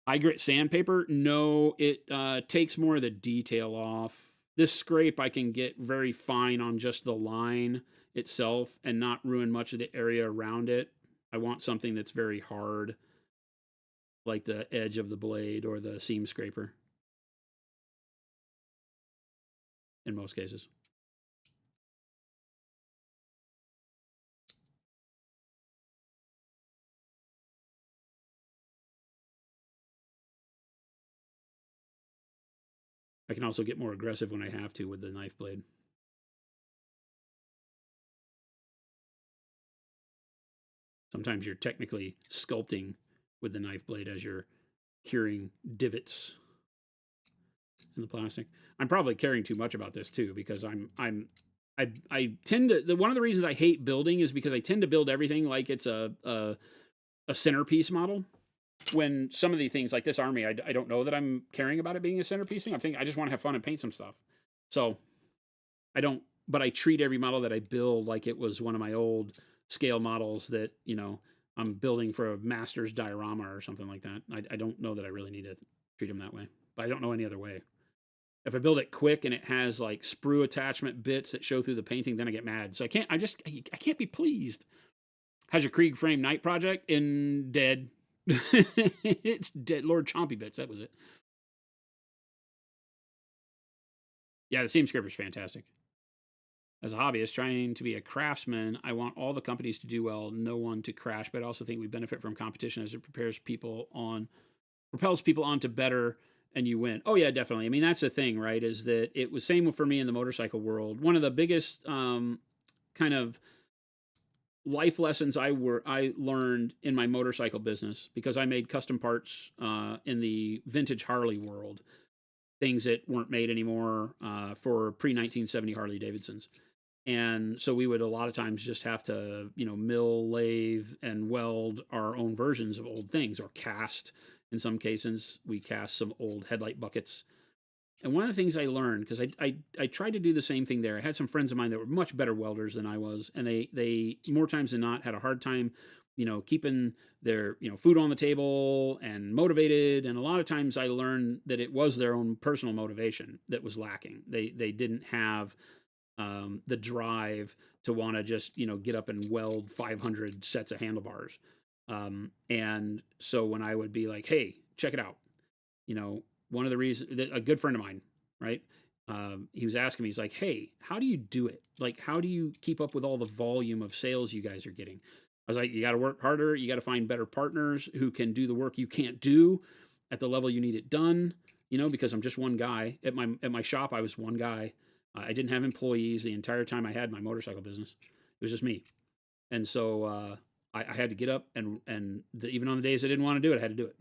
I grit sandpaper. No, it takes more of the detail off. This scrape I can get very fine on just the line itself and not ruin much of the area around it. I want something that's very hard, like the edge of the blade or the seam scraper. In most cases. I can also get more aggressive when I have to with the knife blade. Sometimes you're technically sculpting with the knife blade as you're curing divots in the plastic. I'm probably caring too much about this too because I tend to, one of the reasons I hate building is because I tend to build everything like it's a centerpiece model. When some of the things like this army, I don't know that I'm caring about it being a centerpiece thing. I'm thinking I just want to have fun and paint some stuff. So I don't, but I treat every model that I build like it was one of my old scale models that, you know, I'm building for a master's diorama or something like that. I don't know that I really need to treat them that way, but I don't know any other way. If I build it quick and it has like sprue attachment bits that show through the painting, then I get mad. So I can't be pleased. How's your Krieg frame night project? In dead. It's dead. Lord Chompy Bits. That was it. Yeah, the seam scraper is fantastic. As a hobbyist trying to be a craftsman, I want all the companies to do well, no one to crash, but I also think we benefit from competition as it propels people on to better and you win. Oh yeah, definitely. I mean, that's the thing, right? Is that it was same for me in the motorcycle world. One of the biggest kind of life lessons I learned in my motorcycle business, because I made custom parts in the vintage Harley world, things that weren't made anymore for pre-1970 Harley Davidsons. And so we would a lot of times just have to, mill, lathe, and weld our own versions of old things, or cast. In some cases, we cast some old headlight buckets. And one of the things I learned, because I tried to do the same thing there. I had some friends of mine that were much better welders than I was, and they more times than not had a hard time, keeping their food on the table and motivated. And a lot of times I learned that it was their own personal motivation that was lacking. They didn't have the drive to want to just get up and weld 500 sets of handlebars. And so when I would be like, hey, check it out, one of the reasons, a good friend of mine, right? He was asking me, he's like, hey, how do you do it? Like, how do you keep up with all the volume of sales you guys are getting? I was like, you got to work harder. You got to find better partners who can do the work you can't do at the level you need it done. Because I'm just one guy at my shop. I was one guy. I didn't have employees the entire time I had my motorcycle business. It was just me. And so I had to get up and even on the days I didn't want to do it, I had to do it.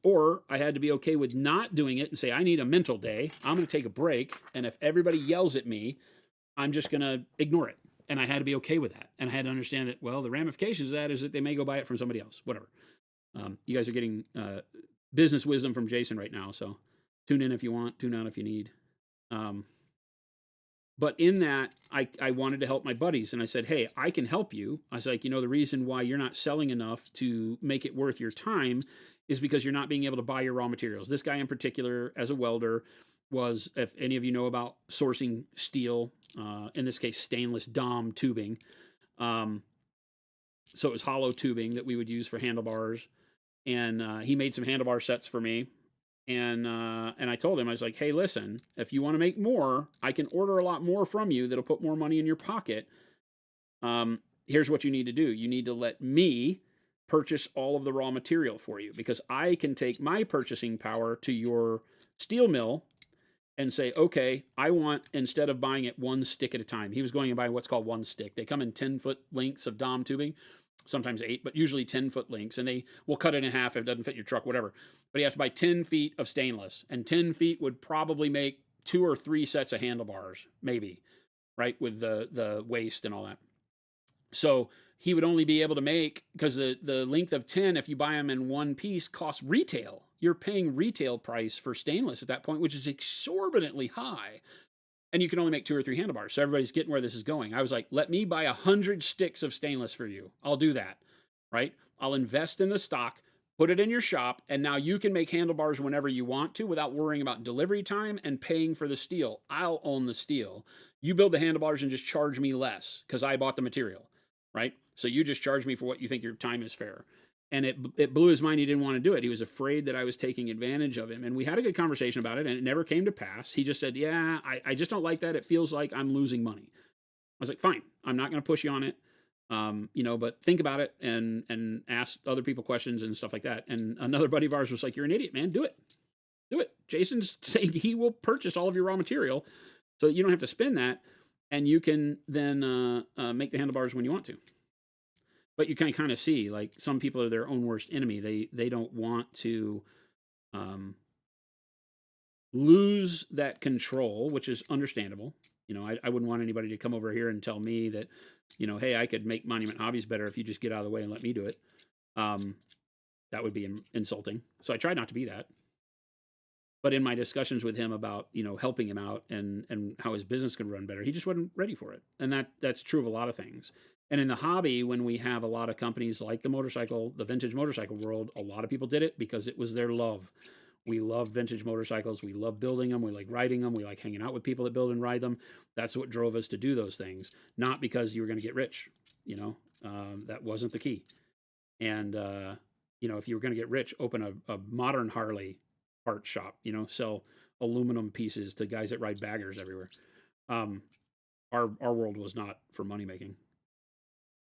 Or I had to be okay with not doing it and say, I need a mental day. I'm going to take a break. And if everybody yells at me, I'm just going to ignore it. And I had to be okay with that. And I had to understand that, well, the ramifications of that is that they may go buy it from somebody else, whatever. You guys are getting business wisdom from Jason right now. So tune in if you want, tune out if you need. But in that, I wanted to help my buddies. And I said, hey, I can help you. I was like, the reason why you're not selling enough to make it worth your time is because you're not being able to buy your raw materials. This guy in particular, as a welder, was, if any of you know about sourcing steel, in this case, stainless DOM tubing. So it was hollow tubing that we would use for handlebars. And he made some handlebar sets for me. And I told him, I was like, hey, listen, if you want to make more, I can order a lot more from you that'll put more money in your pocket. Here's what you need to do. You need to let me purchase all of the raw material for you, because I can take my purchasing power to your steel mill and say, okay, I want, instead of buying it one stick at a time, he was going and buying what's called one stick. They come in 10-foot lengths of DOM tubing, sometimes 8, but usually 10-foot lengths, and they will cut it in half if it doesn't fit your truck, whatever. But you have to buy 10 feet of stainless, and 10 feet would probably make 2 or 3 sets of handlebars, maybe, right, with the waist and all that. So he would only be able to make, because the length of 10, if you buy them in one piece, costs retail. You're paying retail price for stainless at that point, which is exorbitantly high. And you can only make 2 or 3 handlebars. So everybody's getting where this is going. I was like, let me buy 100 sticks of stainless for you. I'll do that, right? I'll invest in the stock, put it in your shop, and now you can make handlebars whenever you want to without worrying about delivery time and paying for the steel. I'll own the steel. You build the handlebars and just charge me less because I bought the material, right? So you just charge me for what you think your time is fair. And it blew his mind. He didn't want to do it. He was afraid that I was taking advantage of him. And we had a good conversation about it, and it never came to pass. He just said, yeah, I just don't like that. It feels like I'm losing money. I was like, fine, I'm not going to push you on it. But think about it and ask other people questions and stuff like that. And another buddy of ours was like, you're an idiot, man. Do it. Do it. Jason's saying he will purchase all of your raw material so that you don't have to spend that. And you can then make the handlebars when you want to. But you can kind of see, like, some people are their own worst enemy. They don't want to lose that control, which is understandable. I wouldn't want anybody to come over here and tell me that, hey, I could make Monument Hobbies better if you just get out of the way and let me do it. That would be insulting. So I tried not to be that. But in my discussions with him about, helping him out and how his business could run better, he just wasn't ready for it. And that's true of a lot of things. And in the hobby, when we have a lot of companies like the vintage motorcycle world, a lot of people did it because it was their love. We love vintage motorcycles. We love building them. We like riding them. We like hanging out with people that build and ride them. That's what drove us to do those things, not because you were going to get rich. That wasn't the key. And, if you were going to get rich, open a modern Harley part shop, sell aluminum pieces to guys that ride baggers everywhere. Our world was not for money making.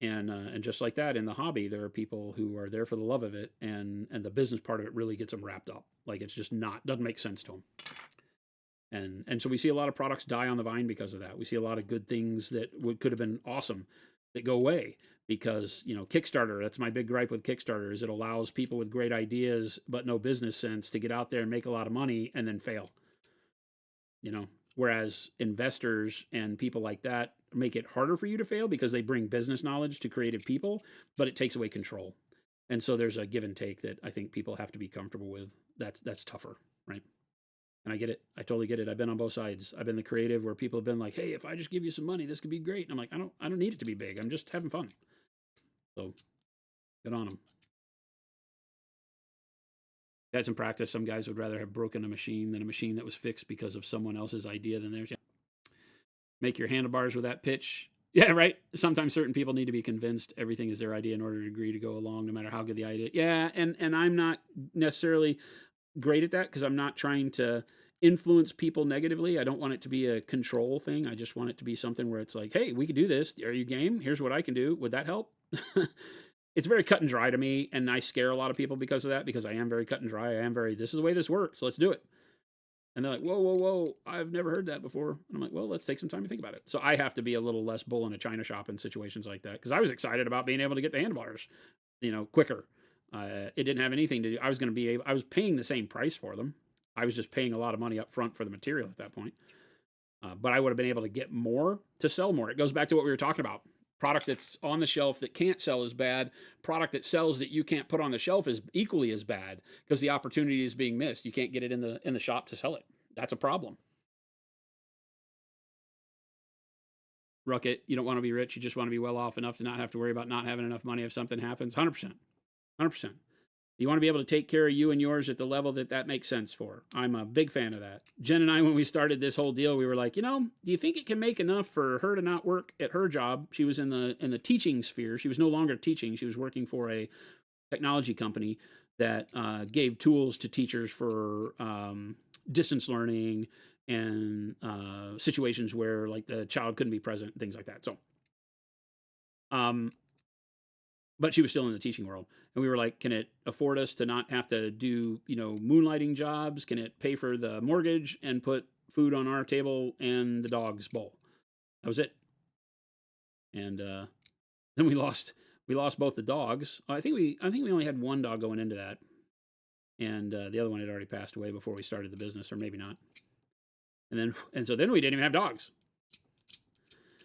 And just like that, in the hobby, there are people who are there for the love of it, and the business part of it really gets them wrapped up. Like, it's just doesn't make sense to them. And so we see a lot of products die on the vine because of that. We see a lot of good things that could have been awesome that go away because, Kickstarter, that's my big gripe with Kickstarter, is it allows people with great ideas but no business sense to get out there and make a lot of money and then fail. Whereas investors and people like that make it harder for you to fail because they bring business knowledge to creative people, but it takes away control. And so there's a give and take that I think people have to be comfortable with. That's tougher, right? And I get it. I totally get it. I've been on both sides. I've been the creative where people have been like, "Hey, if I just give you some money, this could be great." And I'm like, I don't need it to be big. I'm just having fun. So get on them. Had some practice. Some guys would rather have broken a machine than a machine that was fixed because of someone else's idea than theirs. Yeah. Make your handlebars with that pitch. Yeah, right. Sometimes certain people need to be convinced everything is their idea in order to agree to go along, no matter how good the idea. Yeah, and I'm not necessarily great at that because I'm not trying to influence people negatively. I don't want it to be a control thing. I just want it to be something where it's like, hey, we could do this. Are you game? Here's what I can do. Would that help? It's very cut and dry to me, and I scare a lot of people because of that, because I am very cut and dry. I am very, this is the way this works. Let's do it. And they're like, whoa, whoa, whoa, I've never heard that before. And I'm like, well, let's take some time to think about it. So I have to be a little less bull in a china shop in situations like that, because I was excited about being able to get the handlebars, quicker. It didn't have anything to do. I was paying the same price for them. I was just paying a lot of money up front for the material at that point. But I would have been able to get more to sell more. It goes back to what we were talking about. Product that's on the shelf that can't sell is bad. Product that sells that you can't put on the shelf is equally as bad because the opportunity is being missed. You can't get it in the shop to sell it. That's a problem. Rucket, you don't want to be rich. You just want to be well off enough to not have to worry about not having enough money if something happens. 100%. 100%. You want to be able to take care of you and yours at the level that makes sense for. I'm a big fan of that. Jen and I, when we started this whole deal, we were like, do you think it can make enough for her to not work at her job? She was in the teaching sphere. She was no longer teaching. She was working for a technology company that gave tools to teachers for distance learning and situations where like the child couldn't be present, things like that. So, but she was still in the teaching world, and we were like, can it afford us to not have to do moonlighting jobs? Can it pay for the mortgage and put food on our table and the dog's bowl? That was it. And then we lost both the dogs. I think we only had one dog going into that, and the other one had already passed away before we started the business, or maybe not. And so then we didn't even have dogs.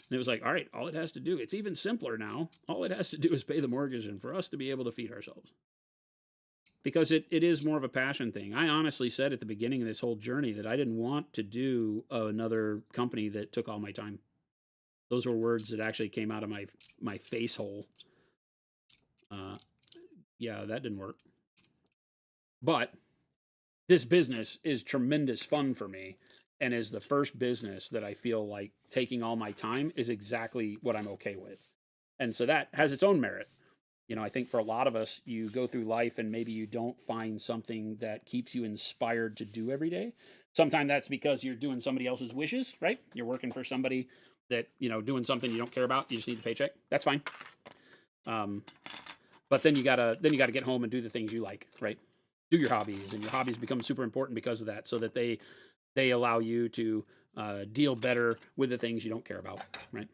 And it was like, all right, all it has to do, it's even simpler now. All it has to do is pay the mortgage and for us to be able to feed ourselves. Because it is more of a passion thing. I honestly said at the beginning of this whole journey that I didn't want to do another company that took all my time. Those were words that actually came out of my face hole. Yeah, that didn't work. But this business is tremendous fun for me, and is the first business that I feel like taking all my time is exactly what I'm okay with. And so that has its own merit. I think for a lot of us, you go through life and maybe you don't find something that keeps you inspired to do every day. Sometimes that's because you're doing somebody else's wishes, right? You're working for somebody that, doing something you don't care about. You just need the paycheck. That's fine. But then you gotta get home and do the things you like, right? Do your hobbies, and your hobbies become super important because of that, so that they allow you to deal better with the things you don't care about, right?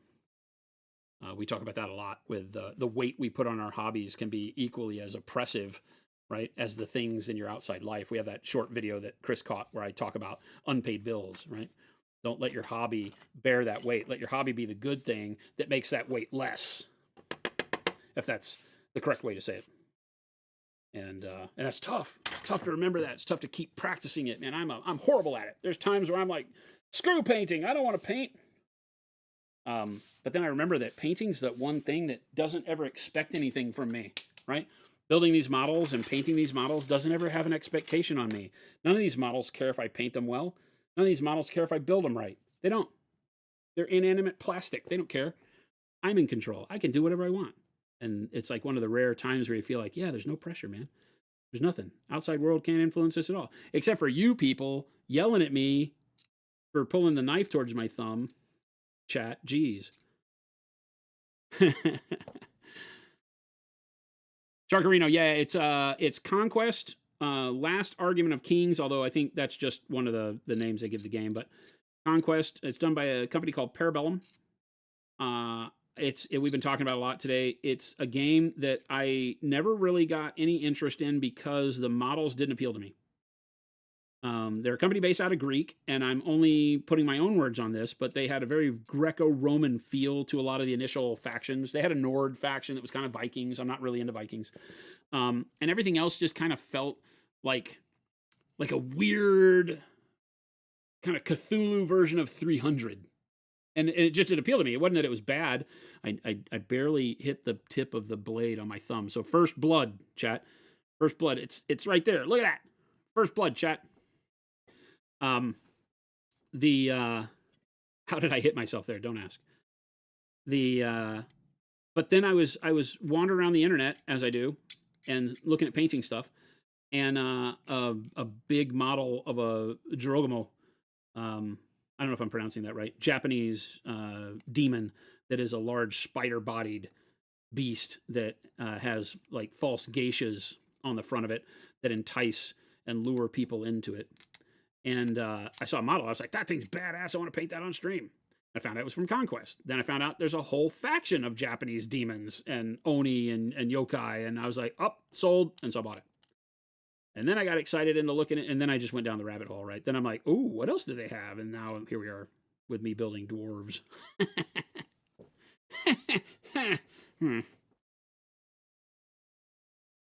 We talk about that a lot with the weight we put on our hobbies can be equally as oppressive, right, as the things in your outside life. We have that short video that Chris caught where I talk about unpaid bills, right? Don't let your hobby bear that weight. Let your hobby be the good thing that makes that weight less, if that's the correct way to say it. And that's tough. It's tough to remember that. It's tough to keep practicing it, man. I'm horrible at it. There's times where I'm like, screw painting. I don't want to paint. But then I remember that painting's that one thing that doesn't ever expect anything from me, right? Building these models and painting these models doesn't ever have an expectation on me. None of these models care if I paint them well. None of these models care if I build them right. They don't. They're inanimate plastic. They don't care. I'm in control. I can do whatever I want. And it's like one of the rare times where you feel like, yeah, there's no pressure, man. There's nothing. Outside world can't influence this at all. Except for you people yelling at me for pulling the knife towards my thumb. Chat, geez. Sharkarino, yeah, it's Conquest, Last Argument of Kings, although I think that's just one of the names they give the game, but Conquest, it's done by a company called Parabellum. We've been talking about a lot today. It's a game that I never really got any interest in because the models didn't appeal to me. They're a company based out of Greek, and I'm only putting my own words on this, but they had a very Greco-Roman feel to a lot of the initial factions. They had a Nord faction that was kind of Vikings. I'm not really into Vikings. And everything else just kind of felt like a weird kind of Cthulhu version of 300. And it just didn't appeal to me. It wasn't that it was bad. I barely hit the tip of the blade on my thumb. So first blood, chat. First blood. It's right there. Look at that. First blood, chat. How did I hit myself there? Don't ask. But then I was wandering around the internet as I do, and looking at painting stuff, and a big model of a Jirogamo. I don't know if I'm pronouncing that right. Japanese demon that is a large spider-bodied beast that has like false geishas on the front of it that entice and lure people into it. And I saw a model. I was like, that thing's badass. I want to paint that on stream. I found out it was from Conquest. Then I found out there's a whole faction of Japanese demons and oni and yokai. And I was like, oh, sold. And so I bought it. And then I got excited into looking at it. And then I just went down the rabbit hole, right? Then I'm like, ooh, what else do they have? And now here we are with me building dwarves.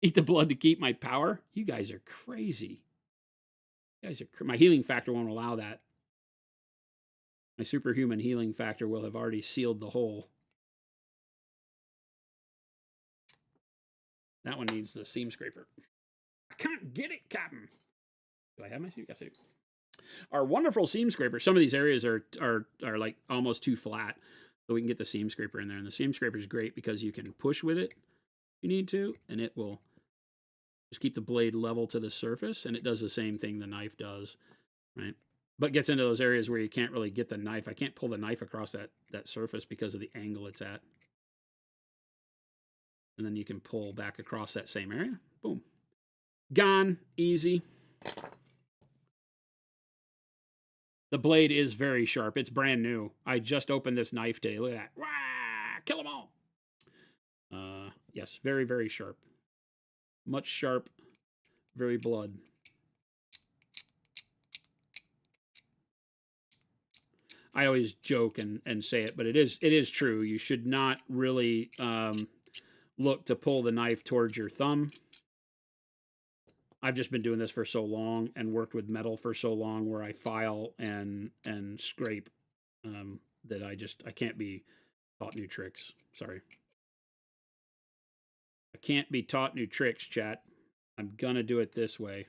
Eat the blood to keep my power? You guys are crazy. My healing factor won't allow that. My superhuman healing factor will have already sealed the hole. That one needs the seam scraper. I can't get it, Captain. Do I have my seam? Yes, I do. Our wonderful seam scraper. Some of these areas are like almost too flat, so we can get the seam scraper in there. And the seam scraper is great because you can push with it if you need to, and it will just keep the blade level to the surface, and it does the same thing the knife does, right? But gets into those areas where you can't really get the knife. I can't pull the knife across that surface because of the angle it's at. And then you can pull back across that same area. Boom. Gone. Easy. The blade is very sharp. It's brand new. I just opened this knife today. Look at that. Wah! Kill them all. Yes, very, very sharp. Much sharp, very blood. I always joke and say it, but it is true. You should not really look to pull the knife towards your thumb. I've just been doing this for so long and worked with metal for so long where I file and scrape that I can't be taught new tricks. Sorry. I can't be taught new tricks, chat. I'm gonna do it this way.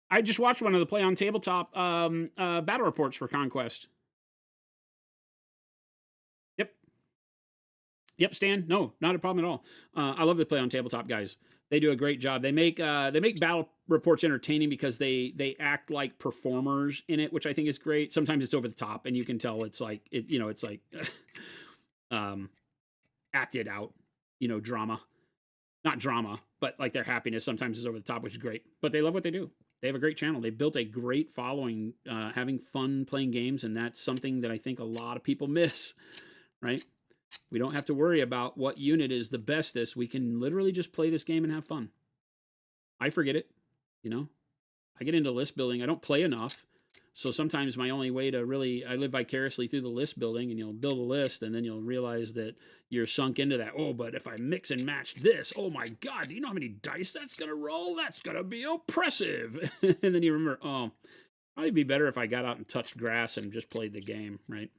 I just watched one of the Play on Tabletop battle reports for Conquest. Yep, Stan. No, not a problem at all. I love the Play on Tabletop guys. They do a great job. They make battle reports entertaining because they act like performers in it, which I think is great. Sometimes it's over the top, and you can tell it's like it's like acted out, drama. Not drama, but like their happiness sometimes is over the top, which is great. But they love what they do. They have a great channel. They built a great following, having fun playing games, and that's something that I think a lot of people miss, right? We don't have to worry about what unit is the bestest. We can literally just play this game and have fun. I forget it, I get into list building. I don't play enough. So sometimes my only way to I live vicariously through the list building, and you'll build a list and then you'll realize that you're sunk into that. Oh, but if I mix and match this, oh my God, do you know how many dice that's going to roll? That's going to be oppressive. And then you remember, oh, probably be better if I got out and touched grass and just played the game, right?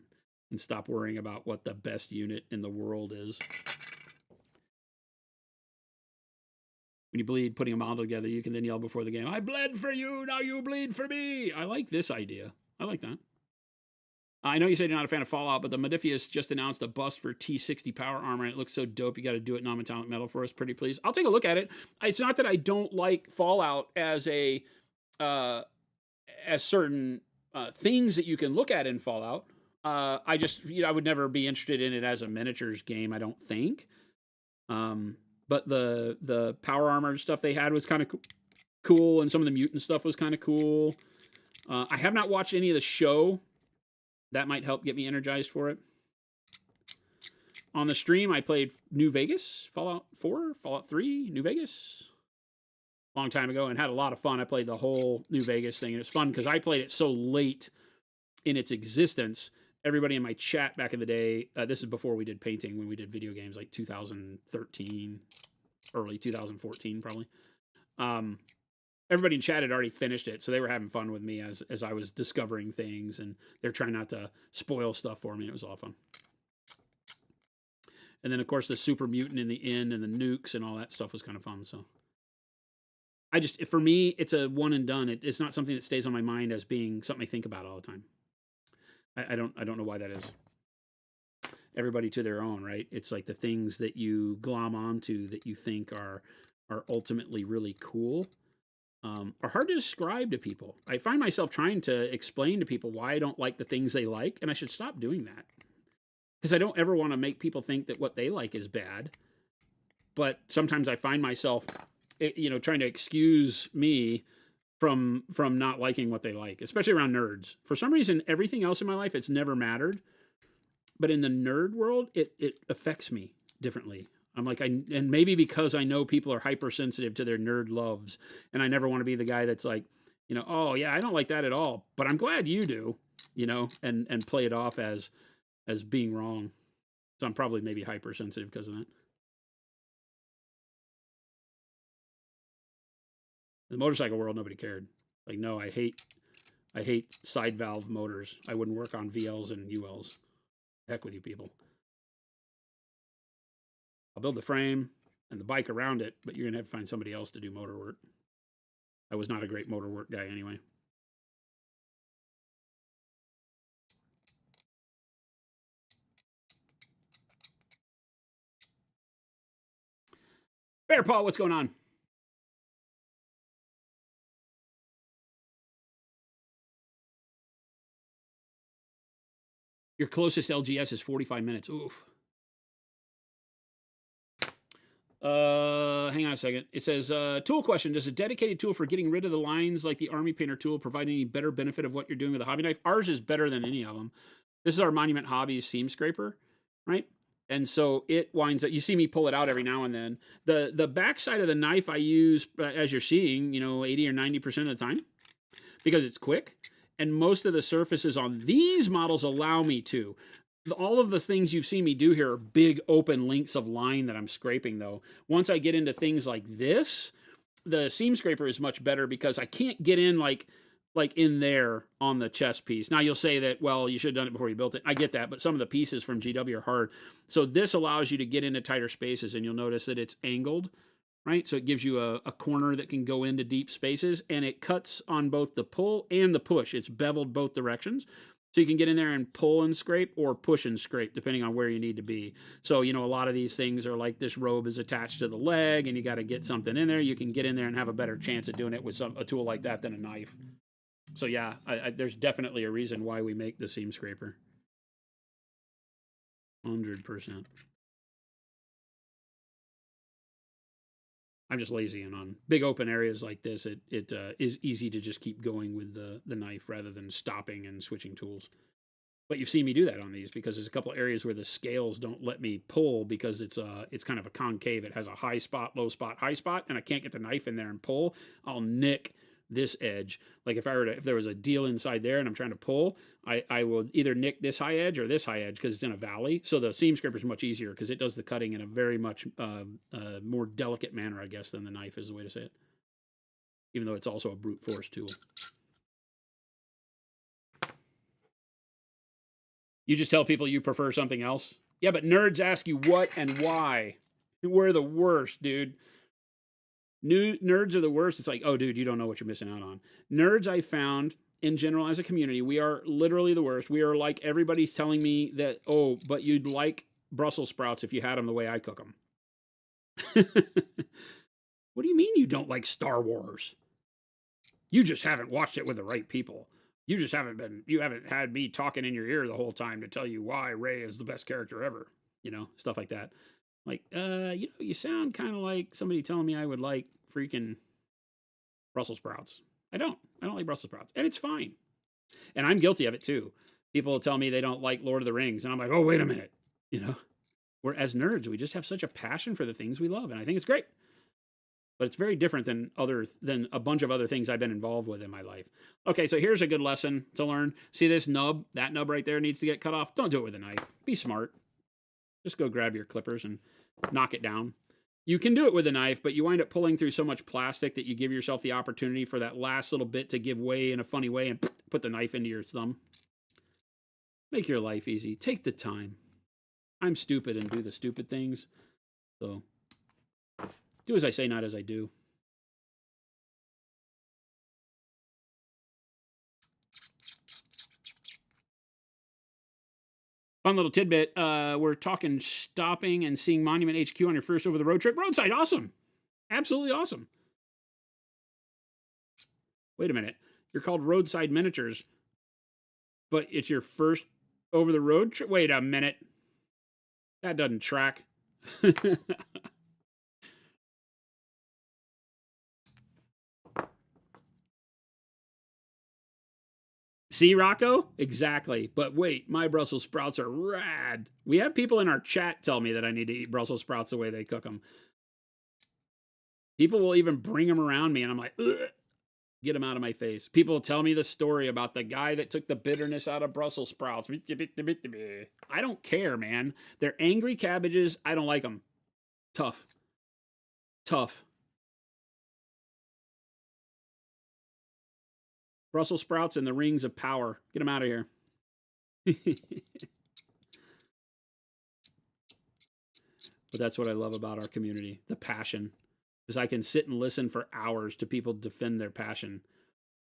And stop worrying about what the best unit in the world is. When you bleed, putting a model together, you can then yell before the game, I bled for you, now you bleed for me. I like this idea. I like that. I know you said you're not a fan of Fallout, but the Modifius just announced a bust for T60 power armor, and it looks so dope. You got to do it non-metallic metal for us, pretty please. I'll take a look at it. It's not that I don't like Fallout as certain things that you can look at in Fallout. I just, I would never be interested in it as a miniatures game, I don't think. But the power armor stuff they had was kind of cool, and some of the mutant stuff was kind of cool. I have not watched any of the show That might help get me energized for it. On the stream, I played New Vegas, Fallout 4, Fallout 3, New Vegas, long time ago, and had a lot of fun. I played the whole New Vegas thing, and it's fun because I played it so late in its existence. Everybody in my chat back in the day, this is before we did painting, when we did video games, like 2013, early 2014 probably. Everybody in chat had already finished it, so they were having fun with me as I was discovering things, and they're trying not to spoil stuff for me. It was a lot of fun. And then, of course, the super mutant in the end and the nukes and all that stuff was kind of fun. So for me, it's a one and done. It's not something that stays on my mind as being something I think about all the time. I don't know why that is. Everybody to their own, right? It's like the things that you glom onto that you think are ultimately really cool are hard to describe to people. I find myself trying to explain to people why I don't like the things they like, and I should stop doing that. Because I don't ever want to make people think that what they like is bad. But sometimes I find myself, trying to excuse me from not liking what they like, especially around nerds. For some reason, everything else in my life, it's never mattered. But in the nerd world, it affects me differently. I'm like, and maybe because I know people are hypersensitive to their nerd loves, and I never want to be the guy that's like, oh yeah, I don't like that at all, but I'm glad you do, and play it off as being wrong. So I'm probably maybe hypersensitive because of that. In the motorcycle world, nobody cared. Like, no, I hate side valve motors. I wouldn't work on VLs and ULs. Heck with you people. I'll build the frame and the bike around it, but you're going to have to find somebody else to do motor work. I was not a great motor work guy anyway. Bear Paul, what's going on? Your closest LGS is 45 minutes. Oof. Hang on a second. It says, tool question. Does a dedicated tool for getting rid of the lines like the Army Painter tool provide any better benefit of what you're doing with a hobby knife? Ours is better than any of them. This is our Monument Hobbies seam scraper, right? And so it winds up, you see me pull it out every now and then. The backside of the knife I use, as you're seeing, 80 or 90% of the time because it's quick. And most of the surfaces on these models allow me to. All of the things you've seen me do here are big open links of line that I'm scraping though. Once I get into things like this, the seam scraper is much better because I can't get in like in there on the chest piece. Now you'll say that, well, you should have done it before you built it. I get that, but some of the pieces from GW are hard. So this allows you to get into tighter spaces, and you'll notice that it's angled, right? So it gives you a corner that can go into deep spaces, and it cuts on both the pull and the push. It's beveled both directions. So you can get in there and pull and scrape or push and scrape, depending on where you need to be. So, a lot of these things are like this robe is attached to the leg and you got to get something in there. You can get in there and have a better chance of doing it with a tool like that than a knife. So yeah, there's definitely a reason why we make the seam scraper. 100%. I'm just lazy, and on big open areas like this, it is easy to just keep going with the knife rather than stopping and switching tools. But you've seen me do that on these because there's a couple of areas where the scales don't let me pull because it's kind of a concave. It has a high spot, low spot, high spot, and I can't get the knife in there and pull. I'll nick this edge. Like if there was a deal inside there and I'm trying to pull, I will either nick this high edge or this high edge because it's in a valley. So the seam scraper is much easier because it does the cutting in a very much more delicate manner, I guess, than the knife is the way to say it. Even though it's also a brute force tool. You just tell people you prefer something else? Yeah, but nerds ask you what and why. We're the worst, dude. Nerds are the worst. It's like, oh, dude, you don't know what you're missing out on. Nerds, I found, in general, as a community, we are literally the worst. We are like everybody's telling me that, oh, but you'd like Brussels sprouts if you had them the way I cook them. What do you mean you don't like Star Wars? You just haven't watched it with the right people. You haven't had me talking in your ear the whole time to tell you why Rey is the best character ever. Stuff like that. Like, you sound kind of like somebody telling me I would like freaking Brussels sprouts. I don't like Brussels sprouts. And it's fine. And I'm guilty of it too. People tell me they don't like Lord of the Rings, and I'm like, oh, wait a minute. You know, we're as nerds, we just have such a passion for the things we love, and I think it's great. But it's very different than a bunch of other things I've been involved with in my life. Okay, so here's a good lesson to learn. See this nub? That nub right there needs to get cut off. Don't do it with a knife. Be smart. Just go grab your clippers and knock it down. You can do it with a knife, but you wind up pulling through so much plastic that you give yourself the opportunity for that last little bit to give way in a funny way and put the knife into your thumb. Make your life easy. Take the time. I'm stupid and do the stupid things. So do as I say, not as I do. Fun little tidbit. We're talking stopping and seeing Monument HQ on your first over the road trip. Roadside, awesome. Absolutely awesome. Wait a minute. You're called Roadside Miniatures, but it's your first over the road trip? Wait a minute. That doesn't track. See, Rocco? Exactly. But wait, my Brussels sprouts are rad. We have people in our chat tell me that I need to eat Brussels sprouts the way they cook them. People will even bring them around me, and I'm like, ugh, get them out of my face. People tell me the story about the guy that took the bitterness out of Brussels sprouts. I don't care, man. They're angry cabbages. I don't like them. Tough. Tough. Brussels sprouts and the rings of power. Get them out of here. But that's what I love about our community, the passion. Is I can sit and listen for hours to people defend their passion.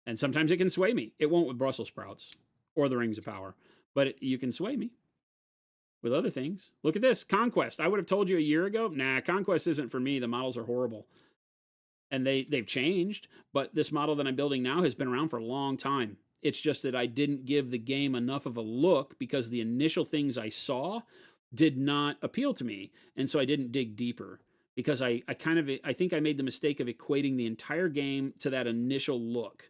And sometimes it can sway me. It won't with Brussels sprouts or the rings of power. But you can sway me with other things. Look at this, Conquest. I would have told you a year ago, nah, Conquest isn't for me. The models are horrible. And they've changed, but this model that I'm building now has been around for a long time. It's just that I didn't give the game enough of a look because the initial things I saw did not appeal to me, and so I didn't dig deeper because I think I made the mistake of equating the entire game to that initial look.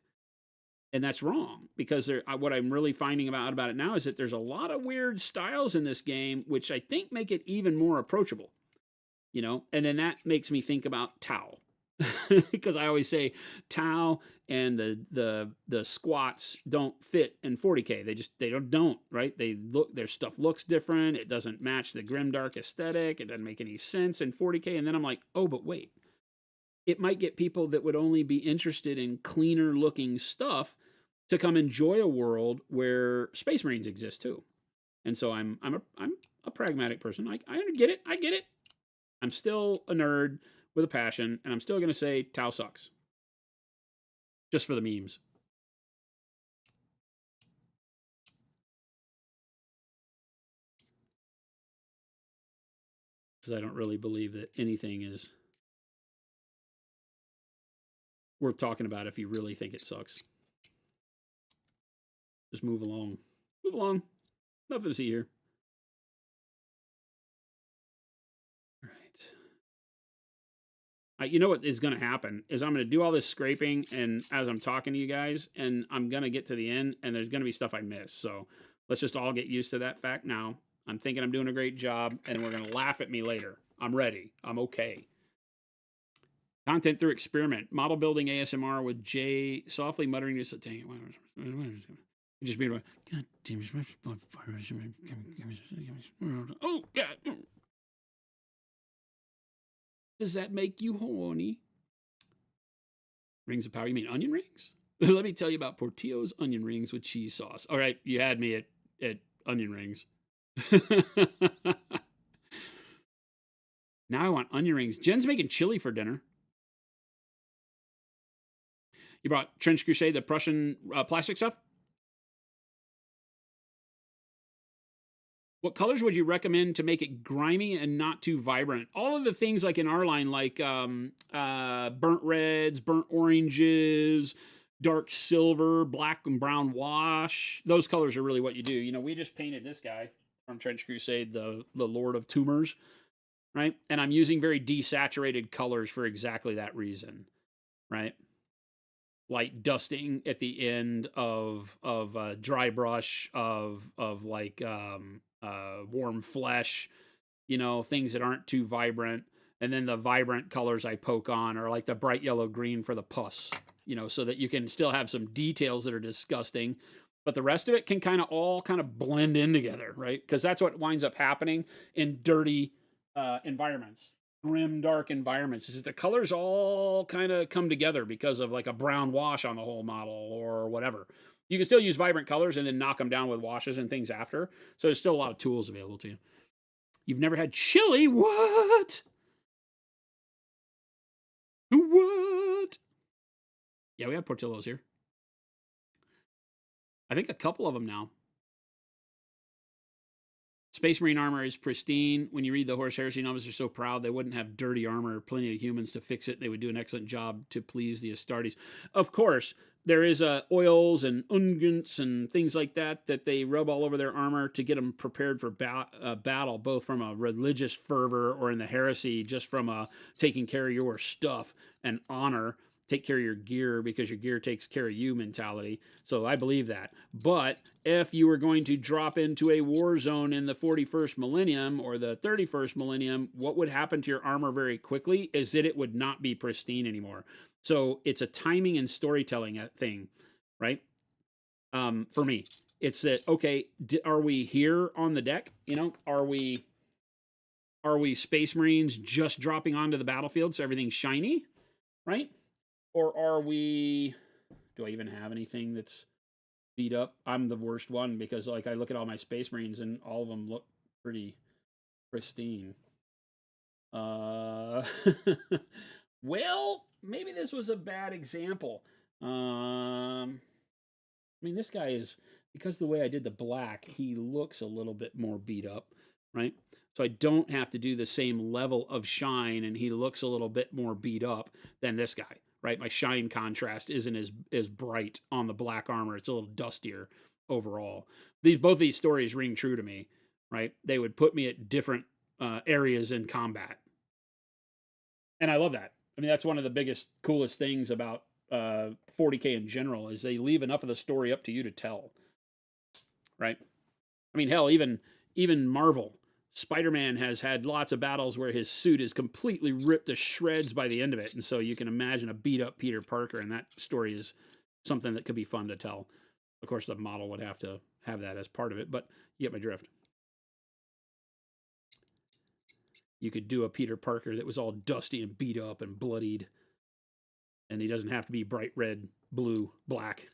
And that's wrong because what I'm really finding out about it now is that there's a lot of weird styles in this game, which I think make it even more approachable, you know? And then that makes me think about Tau. Because I always say Tau and the squats don't fit in 40K. They don't, right? Their stuff looks different. It doesn't match the grimdark aesthetic. It doesn't make any sense in 40K. And then I'm like, oh, but wait. It might get people that would only be interested in cleaner looking stuff to come enjoy a world where Space Marines exist too. And so I'm a pragmatic person. I get it. I get it. I'm still a nerd with a passion, and I'm still going to say Tau sucks. Just for the memes. Because I don't really believe that anything is worth talking about if you really think it sucks. Just move along. Move along. Nothing to see here. All right. You know what is going to happen is I'm going to do all this scraping, and as I'm talking to you guys, and I'm going to get to the end, and there's going to be stuff I miss. So let's just all get used to that fact now. I'm thinking I'm doing a great job, and we're going to laugh at me later. I'm ready. I'm okay. Content through experiment. Model building ASMR with Jay softly muttering this. Dang it. Just be like, God damn it. Oh, God. Does that make you horny? Rings of power. You mean onion rings? Let me tell you about Portillo's onion rings with cheese sauce. All right, you had me at onion rings. Now I want onion rings. Jen's making chili for dinner. You brought Trench Crusade, the Prussian plastic stuff? What colors would you recommend to make it grimy and not too vibrant? All of the things like in our line, like burnt reds, burnt oranges, dark silver, black and brown wash. Those colors are really what you do. You know, we just painted this guy from Trench Crusade, the Lord of Tumors, right? And I'm using very desaturated colors for exactly that reason, right? light dusting at the end of dry brush of like warm flesh, you know, things that aren't too vibrant. And then the vibrant colors I poke on are like the bright yellow green for the pus, you know, so that you can still have some details that are disgusting, but the rest of it can kind of all kind of blend in together, right? Because that's what winds up happening in dirty environments, grim, dark environments. Is the colors all kind of come together because of like a brown wash on the whole model or whatever. You can still use vibrant colors and then knock them down with washes and things after. So there's still a lot of tools available to you. You've never had chili? What? What? Yeah, we have Portillo's here. I think a couple of them now. Space Marine armor is pristine. When you read the Horus Heresy novels, they're so proud they wouldn't have dirty armor. Plenty of humans to fix it. They would do an excellent job to please the Astartes. Of course, there is oils and unguents and things like that that they rub all over their armor to get them prepared for battle, both from a religious fervor or in the heresy, just from a taking care of your stuff and honor. Take care of your gear because your gear takes care of you mentality. So I believe that. But if you were going to drop into a war zone in the 41st millennium or the 31st millennium, what would happen to your armor very quickly is that it would not be pristine anymore. So it's a timing and storytelling thing, right? For me, it's that, okay, are we here on the deck? You know, are we Space Marines just dropping onto the battlefield so everything's shiny, right? Or are we, do I even have anything that's beat up? I'm the worst one because like I look at all my Space Marines and all of them look pretty pristine. Well, maybe this was a bad example. I mean, this guy is, because the way I did the black, he looks a little bit more beat up, right? So I don't have to do the same level of shine, and he looks a little bit more beat up than this guy, right? My shine contrast isn't as bright on the black armor. It's a little dustier overall. Both these stories ring true to me, right? They would put me at different areas in combat, and I love that. I mean, that's one of the biggest, coolest things about 40K in general is they leave enough of the story up to you to tell, right? I mean, hell, even Marvel, Spider-Man has had lots of battles where his suit is completely ripped to shreds by the end of it, and so you can imagine a beat up Peter Parker, and that story is something that could be fun to tell. Of course, the model would have to have that as part of it, but you get my drift. You could do a Peter Parker that was all dusty and beat up and bloodied, and he doesn't have to be bright red, blue, black.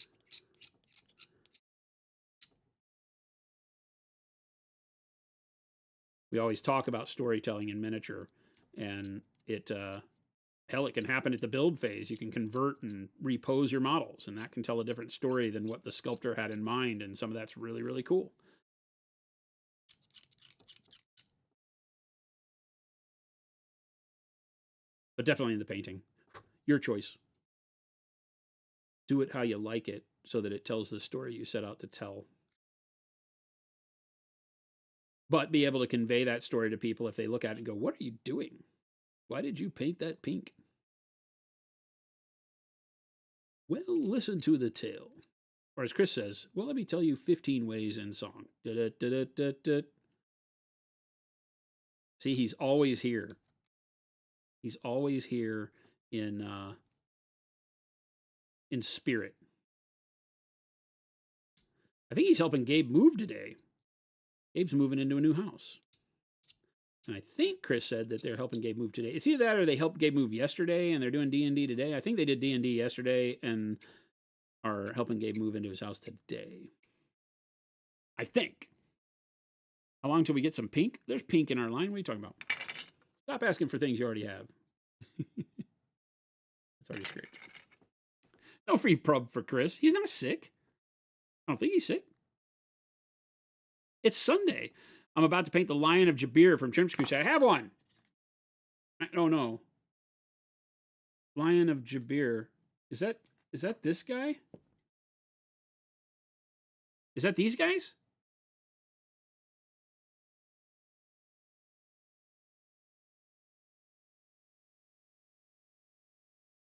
We always talk about storytelling in miniature, and it hell, it can happen at the build phase. You can convert and repose your models, and that can tell a different story than what the sculptor had in mind, and some of that's really, really cool. But definitely in the painting. Your choice. Do it how you like it so that it tells the story you set out to tell. But be able to convey that story to people if they look at it and go, what are you doing? Why did you paint that pink? Well, listen to the tale. Or as Chris says, well, let me tell you 15 ways in song. Da-da-da-da-da-da. See, he's always here. He's always here in spirit. I think he's helping Gabe move today. Gabe's moving into a new house. And I think Chris said that they're helping Gabe move today. It's either that or they helped Gabe move yesterday and they're doing D&D today. I think they did D&D yesterday and are helping Gabe move into his house today. I think. How long till we get some pink? There's pink in our line. What are you talking about? Stop asking for things you already have. That's already great. No free prub for Chris. He's not sick. I don't think he's sick. It's Sunday. I'm about to paint the Lion of Jabir from Trim's Crusade. I have one. I don't know. Lion of Jabir. Is that this guy? Is that these guys?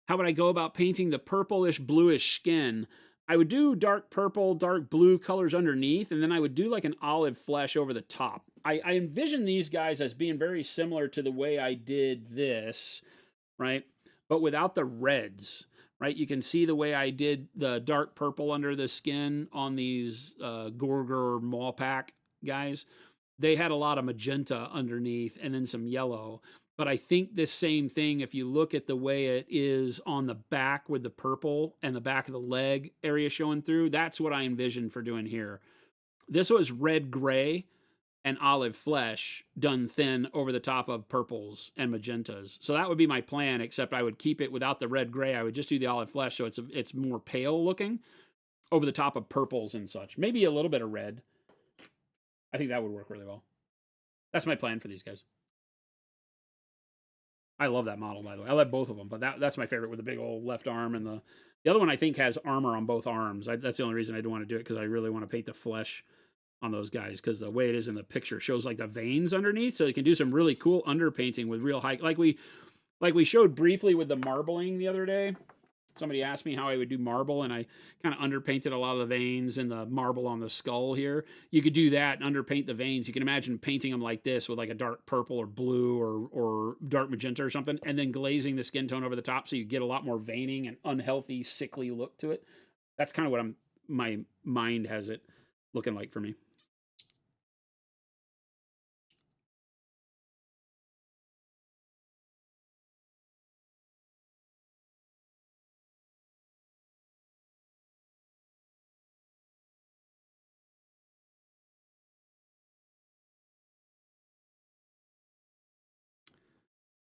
How would I go about painting the purplish bluish skin? I would do dark purple, dark blue colors underneath, and then I would do like an olive flesh over the top. I envision these guys as being very similar to the way I did this, right? But without the reds, right? You can see the way I did the dark purple under the skin on these Gorger Mallpack guys. They had a lot of magenta underneath and then some yellow. But I think this same thing, if you look at the way it is on the back with the purple and the back of the leg area showing through, that's what I envisioned for doing here. This was red gray and olive flesh done thin over the top of purples and magentas. So that would be my plan, except I would keep it without the red gray. I would just do the olive flesh so it's more pale looking over the top of purples and such. Maybe a little bit of red. I think that would work really well. That's my plan for these guys. I love that model, by the way. I love both of them, but that's my favorite with the big old left arm, and the other one I think has armor on both arms. That's the only reason I don't want to do it, because I really want to paint the flesh on those guys, because the way it is in the picture shows like the veins underneath, so you can do some really cool underpainting with real high, like we showed briefly with the marbling the other day. Somebody asked me how I would do marble, and I kind of underpainted a lot of the veins and the marble on the skull here. You could do that and underpaint the veins. You can imagine painting them like this with like a dark purple or blue or dark magenta or something, and then glazing the skin tone over the top so you get a lot more veining and unhealthy, sickly look to it. That's kind of what my mind has it looking like for me.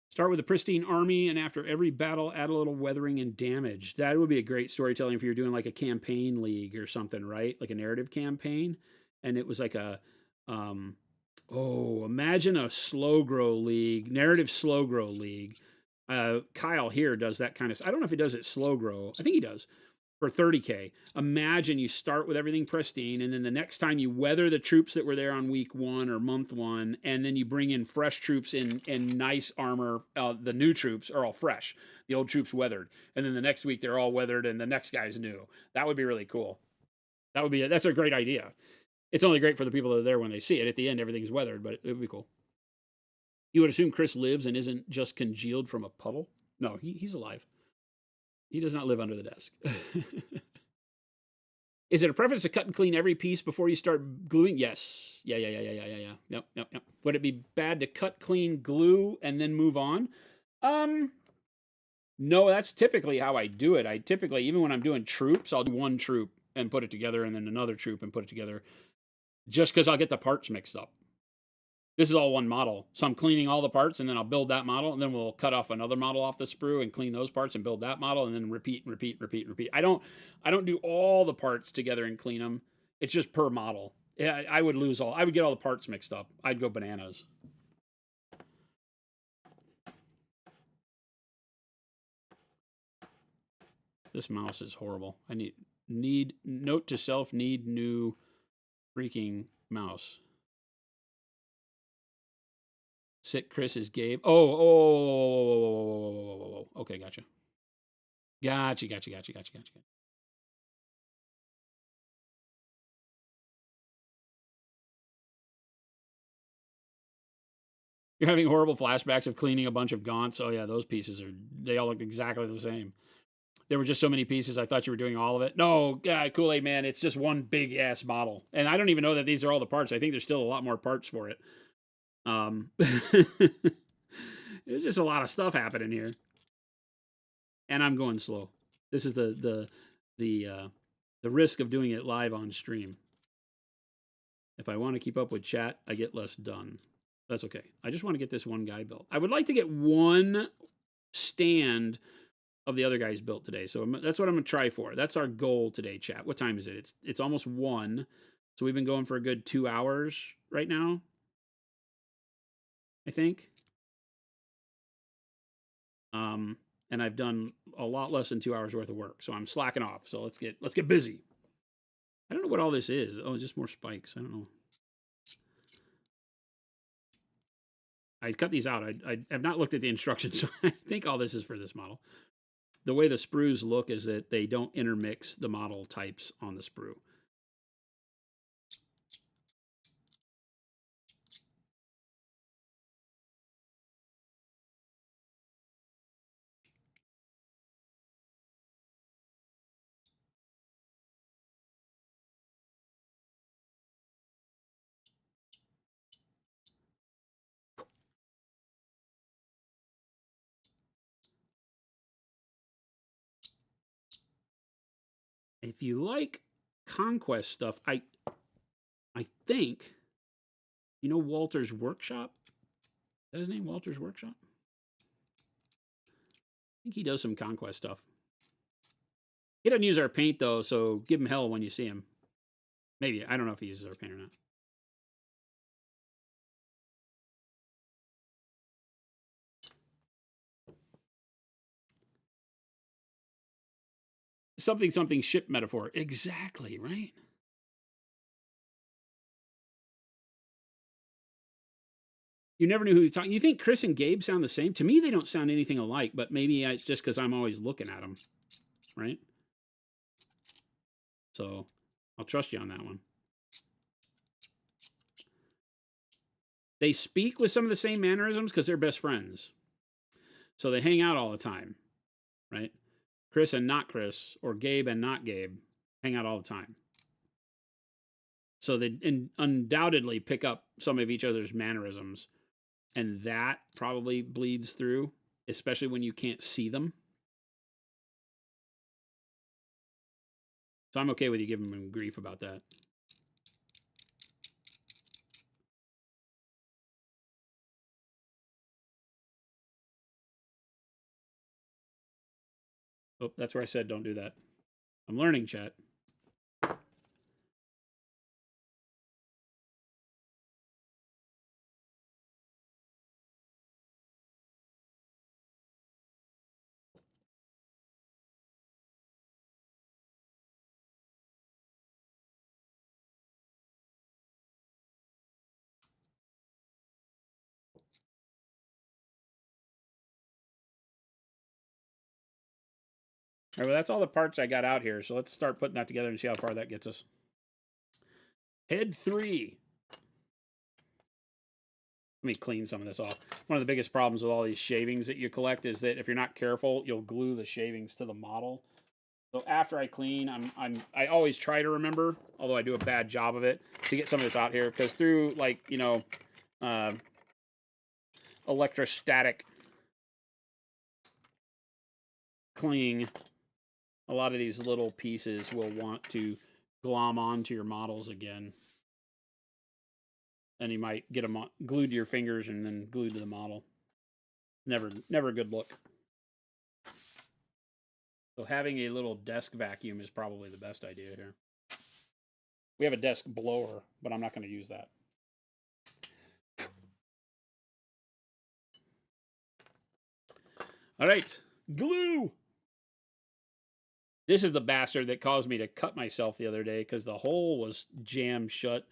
Start with a pristine army, and after every battle, add a little weathering and damage. That would be a great storytelling if you're doing like a campaign league or something, right? Like a narrative campaign. And it was like imagine a slow grow league, narrative slow grow league. Kyle here does that kind of. I don't know if he does it slow grow. I think he does. For 30K. Imagine you start with everything pristine, and then the next time you weather the troops that were there on week 1 or month 1, and then you bring in fresh troops in nice armor. The new troops are all fresh. The old troops weathered. And then the next week they're all weathered and the next guy's new. That would be really cool. That's a great idea. It's only great for the people that are there when they see it. At the end, everything's weathered, but it would be cool. You would assume Chris lives and isn't just congealed from a puddle? No, he's alive. He does not live under the desk. Is it a preference to cut and clean every piece before you start gluing? Yes. Yeah. Yep. Would it be bad to cut, clean, glue, and then move on? No, that's typically how I do it. I typically, even when I'm doing troops, I'll do one troop and put it together, and then another troop and put it together, just because I'll get the parts mixed up. This is all one model. So I'm cleaning all the parts, and then I'll build that model, and then we'll cut off another model off the sprue and clean those parts and build that model, and then repeat. I don't do all the parts together and clean them. It's just per model. I would get all the parts mixed up. I'd go bananas. This mouse is horrible. I need note to self, need new freaking mouse. Sit Chris is Gabe. Oh. Okay, gotcha. Gotcha. You're having horrible flashbacks of cleaning a bunch of gaunts. Oh yeah, those pieces they all look exactly the same. There were just so many pieces. I thought you were doing all of it. No, God, Kool-Aid man, it's just one big ass model, and I don't even know that these are all the parts. I think there's still a lot more parts for it. There's just a lot of stuff happening here, and I'm going slow. This is the risk of doing it live on stream. If I want to keep up with chat, I get less done. That's okay. I just want to get this one guy built. I would like to get one stand of the other guys built today. So that's what I'm going to try for. That's our goal today, chat. What time is it? It's almost 1. So we've been going for a good 2 hours right now, I think. And I've done a lot less than 2 hours worth of work. So I'm slacking off. So let's get busy. I don't know what all this is. Oh, it's just more spikes. I don't know. I cut these out. I have not looked at the instructions, so I think all this is for this model. the way the sprues look is that they don't intermix the model types on the sprue. If you like Conquest stuff, I think, you know, Walter's Workshop? Is that his name, Walter's Workshop? I think he does some Conquest stuff. He doesn't use our paint, though, so give him hell when you see him. Maybe. I don't know if he uses our paint or not. Something ship metaphor. Exactly, right? You never knew who he was talking. You think Chris and Gabe sound the same? To me, they don't sound anything alike, but maybe it's just because I'm always looking at them, right? So I'll trust you on that one. They speak with some of the same mannerisms because they're best friends. So they hang out all the time, right? Chris and not Chris, or Gabe and not Gabe, hang out all the time. So they undoubtedly pick up some of each other's mannerisms. And that probably bleeds through, especially when you can't see them. So I'm okay with you giving him grief about that. Oh, that's where I said don't do that. I'm learning, chat. All right, well, that's all the parts I got out here. So let's start putting that together and see how far that gets us. Head 3. Let me clean some of this off. One of the biggest problems with all these shavings that you collect is that if you're not careful, you'll glue the shavings to the model. So after I clean, I always try to remember, although I do a bad job of it, to get some of this out here, because through, like, you know, electrostatic cling, a lot of these little pieces will want to glom onto your models again. And you might get them glued to your fingers and then glued to the model. Never a good look. So having a little desk vacuum is probably the best idea here. We have a desk blower, but I'm not going to use that. All right, glue. This is the bastard that caused me to cut myself the other day because the hole was jammed shut.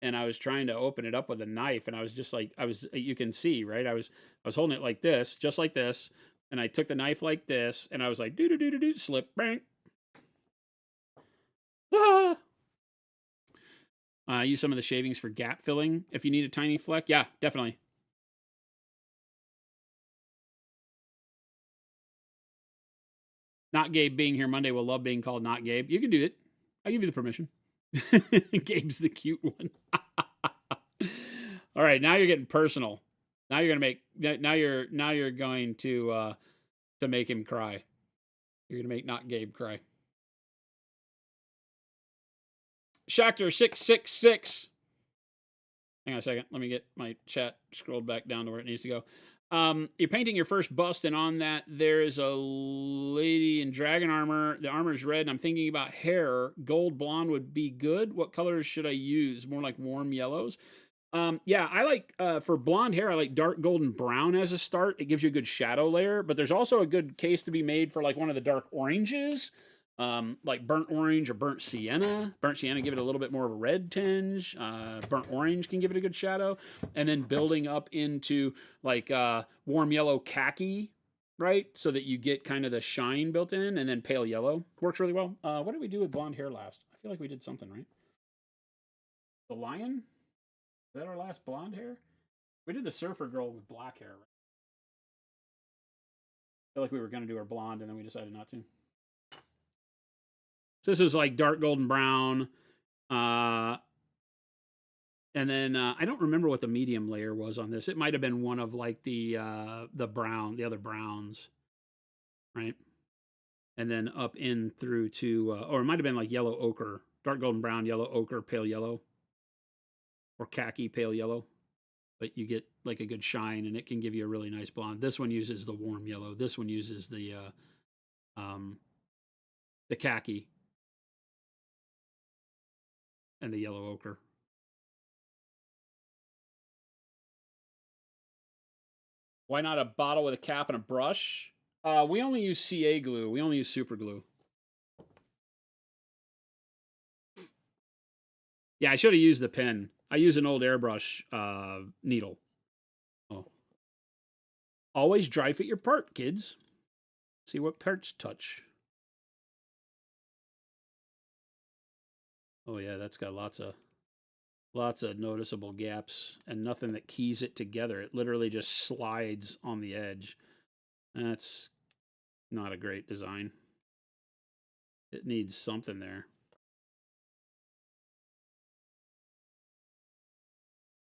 And I was trying to open it up with a knife, and I was just like, you can see, right? I was holding it like this, just like this, and I took the knife like this, and I was like, do, slip, bang. Ah! Use some of the shavings for gap filling if you need a tiny fleck. Yeah, definitely. Not Gabe being here Monday will love being called Not Gabe. You can do it. I give you the permission. Gabe's the cute one. All right, now you're getting personal. Now you're gonna make. Now you're going to make him cry. You're gonna make Not Gabe cry. Shachter 666. Hang on a second. Let me get my chat scrolled back down to where it needs to go. You're painting your first bust, and on that there is a lady in dragon armor. The armor is red, and I'm thinking about hair. Gold blonde would be good. What colors should I use? More like warm yellows. Yeah, I like, for blonde hair, I like dark golden brown as a start. It gives you a good shadow layer, but there's also a good case to be made for like one of the dark oranges, like burnt orange or burnt sienna. Burnt sienna give it a little bit more of a red tinge. Burnt orange can give it a good shadow. And then building up into like warm yellow khaki right? So that you get kind of the shine built in, and then pale yellow works really well. What did we do with blonde hair last? I feel like we did something, right? The lion? Is that our last blonde hair? We did the surfer girl with black hair, right? I feel like we were going to do her blonde, and then we decided not to. So this was like dark golden brown. Uh, and then I don't remember what the medium layer was on this. It might have been one of like the other browns, right? And then up in through to, or it might have been like yellow ochre, dark golden brown, yellow ochre, pale yellow, or khaki pale yellow. But you get like a good shine, and it can give you a really nice blonde. This one uses the warm yellow. This one uses the khaki and the yellow ochre. Why not a bottle with a cap and a brush? We only use CA glue. We only use super glue. Yeah, I should have used the pen. I use an old airbrush needle. Oh. Always dry fit your part, kids. See what parts touch. Oh yeah, that's got lots of noticeable gaps and nothing that keys it together. It literally just slides on the edge. That's not a great design. It needs something there.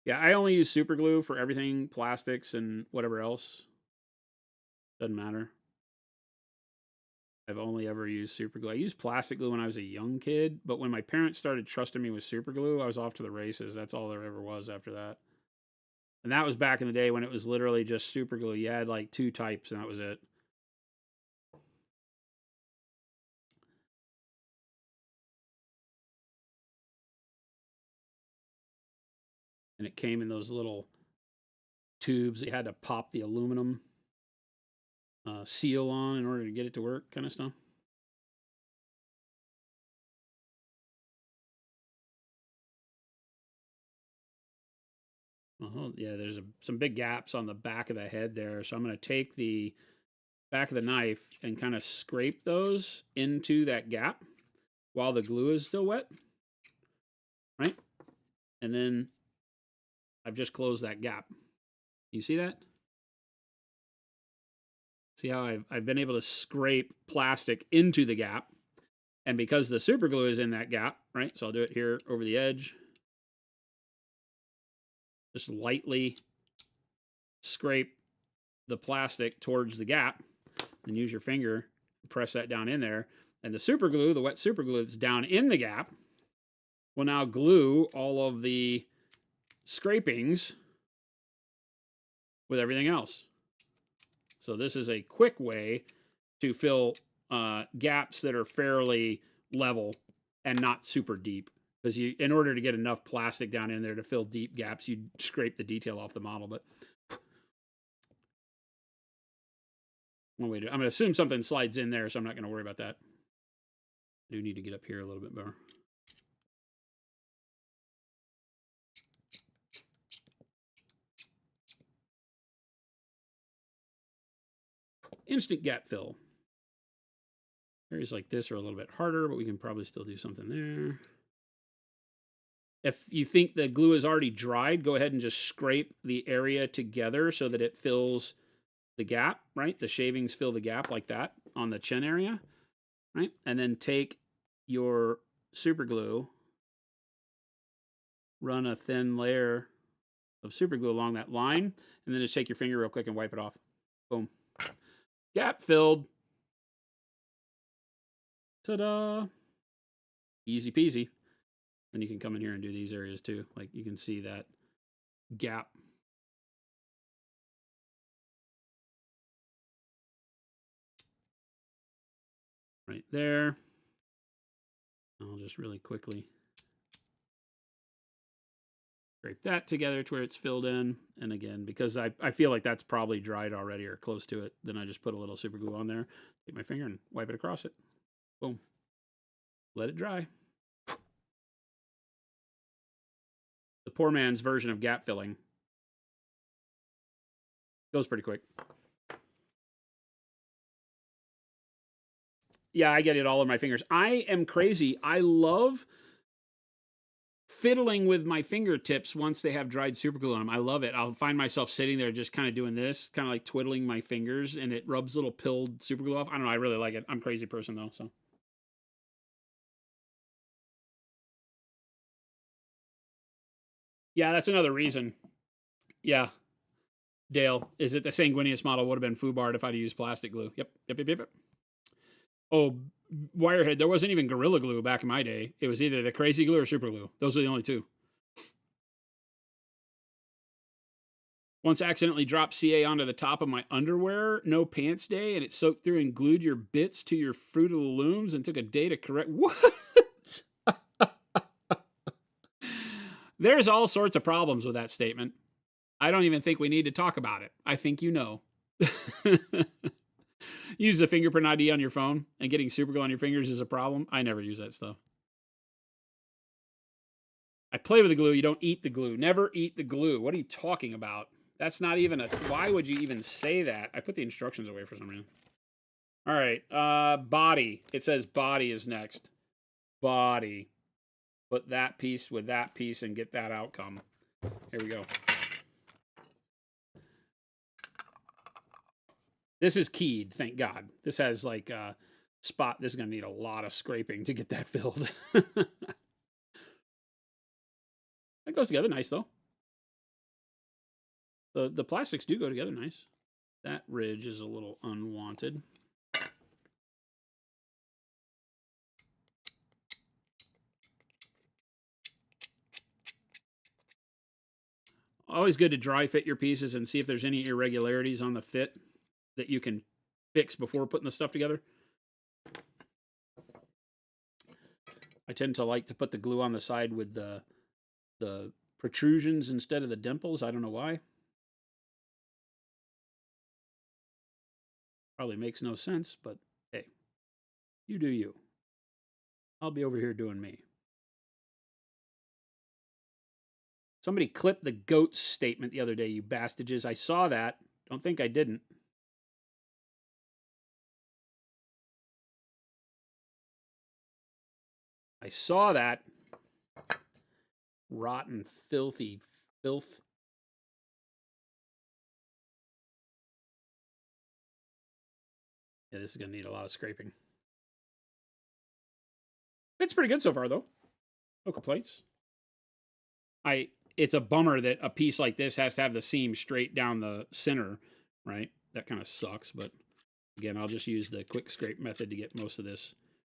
Yeah, I only use super glue for everything, plastics and whatever else. Doesn't matter. I've only ever used super glue. I used plastic glue when I was a young kid, but when my parents started trusting me with super glue, I was off to the races. That's all there ever was after that. And that was back in the day when it was literally just super glue. You had like 2 types and that was it. And it came in those little tubes. You had to pop the aluminum seal on in order to get it to work, kind of stuff. Yeah, there's some big gaps on the back of the head there. So I'm going to take the back of the knife and kind of scrape those into that gap while the glue is still wet, right? And then I've just closed that gap. You see that? See how I've been able to scrape plastic into the gap. And because the super glue is in that gap, right? So I'll do it here over the edge. Just lightly scrape the plastic towards the gap and use your finger, press that down in there. And the super glue, the wet super glue that's down in the gap, will now glue all of the scrapings with everything else. So this is a quick way to fill gaps that are fairly level and not super deep. Because in order to get enough plastic down in there to fill deep gaps, you'd scrape the detail off the model. But one way to, I'm going to assume something slides in there, so I'm not going to worry about that. I do need to get up here a little bit more. Instant gap fill. Areas like this are a little bit harder, but we can probably still do something there. If you think the glue is already dried, go ahead and just scrape the area together so that it fills the gap, right? The shavings fill the gap like that on the chin area, right? And then take your super glue, run a thin layer of super glue along that line, and then just take your finger real quick and wipe it off. Boom. Gap filled. Ta-da. Easy peasy. Then you can come in here and do these areas too. Like you can see that gap. Right there. I'll just really quickly scrape that together to where it's filled in. And again, because I feel like that's probably dried already or close to it, then I just put a little super glue on there, take my finger and wipe it across it. Boom. Let it dry. The poor man's version of gap filling. Goes pretty quick. Yeah, I get it all in my fingers. I am crazy. I love fiddling with my fingertips once they have dried super glue on them. I love it. I'll find myself sitting there just kind of doing this, kind of like twiddling my fingers, and it rubs little pilled super glue off. I don't know. I really like it. I'm a crazy person though, so. Yeah, that's another reason. Yeah, Dale, is it the sanguineous model would have been foobarred if I'd used plastic glue? Yep. Oh, Wirehead, there wasn't even Gorilla Glue back in my day. It was either the crazy glue or super glue. Those were the only two. Once accidentally dropped CA onto the top of my underwear, no pants day, and it soaked through and glued your bits to your Fruit of the Looms and took a day to correct. What? There's all sorts of problems with that statement. I don't even think we need to talk about it. I think you know. Use the fingerprint ID on your phone and getting super glue on your fingers is a problem. I never use that stuff. I play with the glue. You don't eat the glue. Never eat the glue. What are you talking about? That's not even a... Why would you even say that? I put the instructions away for some reason. All right. Body. It says body is next. Body. Put that piece with that piece and get that outcome. Here we go. This is keyed, thank God. This has like a spot. This is going to need a lot of scraping to get that filled. That goes together nice, though. The plastics do go together nice. That ridge is a little unwanted. Always good to dry fit your pieces and see if there's any irregularities on the fit that you can fix before putting the stuff together. I tend to like to put the glue on the side with the protrusions instead of the dimples. I don't know why. Probably makes no sense, but hey, you do you. I'll be over here doing me. Somebody clipped the goats statement the other day, you bastages. I saw that. Don't think I didn't. I saw that. Rotten, filthy filth. Yeah, this is going to need a lot of scraping. It's pretty good so far, though. No complaints. It's a bummer that a piece like this has to have the seam straight down the center, right? That kind of sucks, but again, I'll just use the quick scrape method to get most of this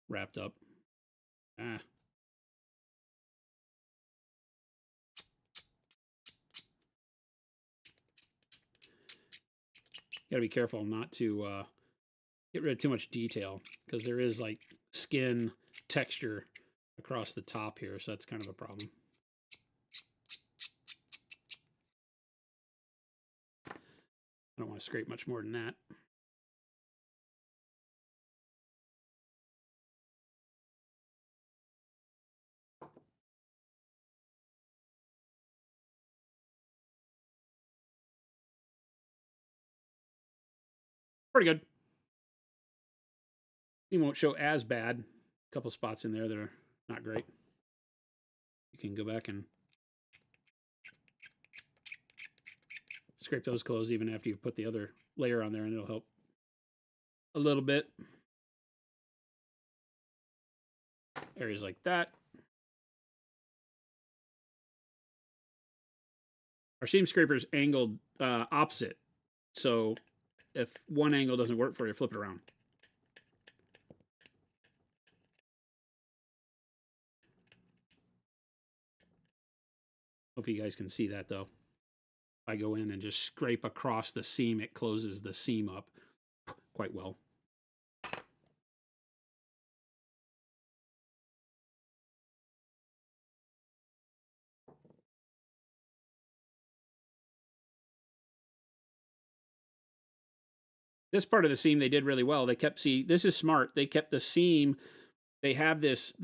wrapped up. Gotta be careful not to get rid of too much detail because there is like skin texture across the top here, so that's kind of a problem. I don't want to scrape much more than that. Pretty good. It won't show as bad. A couple spots in there that are not great. You can go back and scrape those closed even after you put the other layer on there, and it'll help a little bit. Areas like that. Our seam scraper's angled opposite, so if one angle doesn't work for you, flip it around. Hope you guys can see that, though. If I go in and just scrape across the seam, it closes the seam up quite well. This part of the seam they did really well. They kept, see, this is smart. They kept the seam. They have this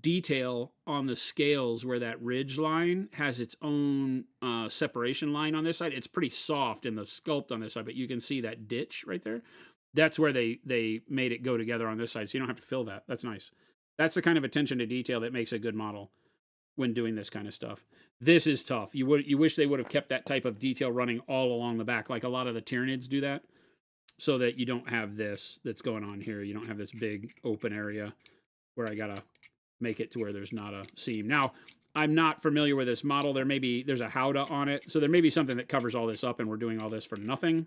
detail on the scales where that ridge line has its own separation line on this side. It's pretty soft in the sculpt on this side, but you can see that ditch right there. That's where they made it go together on this side, so you don't have to fill that. That's nice. That's the kind of attention to detail that makes a good model when doing this kind of stuff. This is tough. You wish they would have kept that type of detail running all along the back, like a lot of the Tyranids do that, so that you don't have this that's going on here. You don't have this big open area where I gotta make it to where there's not a seam. Now, I'm not familiar with this model. There's a howdah on it, so there may be something that covers all this up, and we're doing all this for nothing.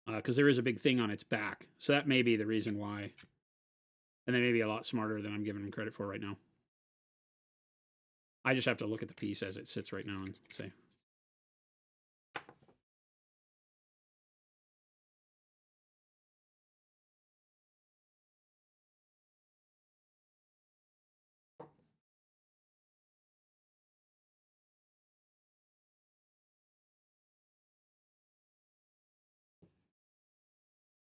Because there is a big thing on its back. So that may be the reason why. And they may be a lot smarter than I'm giving them credit for right now. I just have to look at the piece as it sits right now and say.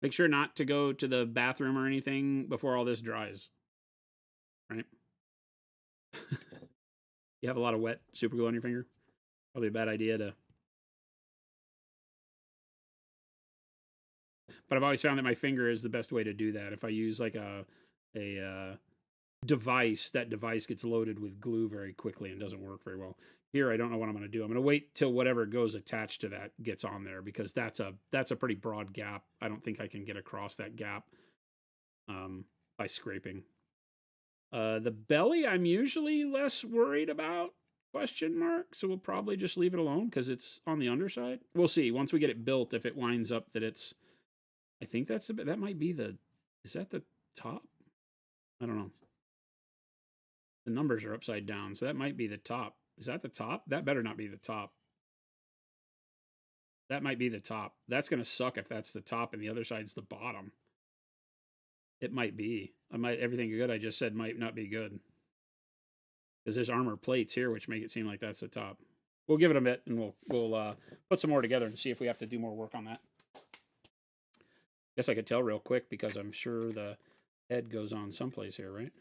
Make sure not to go to the bathroom or anything before all this dries. Right? You have a lot of wet super glue on your finger. Probably a bad idea to. But I've always found that my finger is the best way to do that. If I use like a device, that device gets loaded with glue very quickly and doesn't work very well. Here, I don't know what I'm going to do. I'm going to wait till whatever goes attached to that gets on there, because that's a pretty broad gap. I don't think I can get across that gap by scraping. The belly, I'm usually less worried about, question mark. So we'll probably just leave it alone because it's on the underside. We'll see once we get it built if it winds up that it's. I think that's that might be the. Is that the top? I don't know. The numbers are upside down, so that might be the top. Is that the top? That better not be the top. That might be the top. That's going to suck if that's the top and the other side's the bottom. It might be. Everything good I just said might not be good. Because there's armor plates here, which make it seem like that's the top. We'll give it a bit, and we'll put some more together and see if we have to do more work on that. Guess I could tell real quick because I'm sure the head goes on someplace here, right?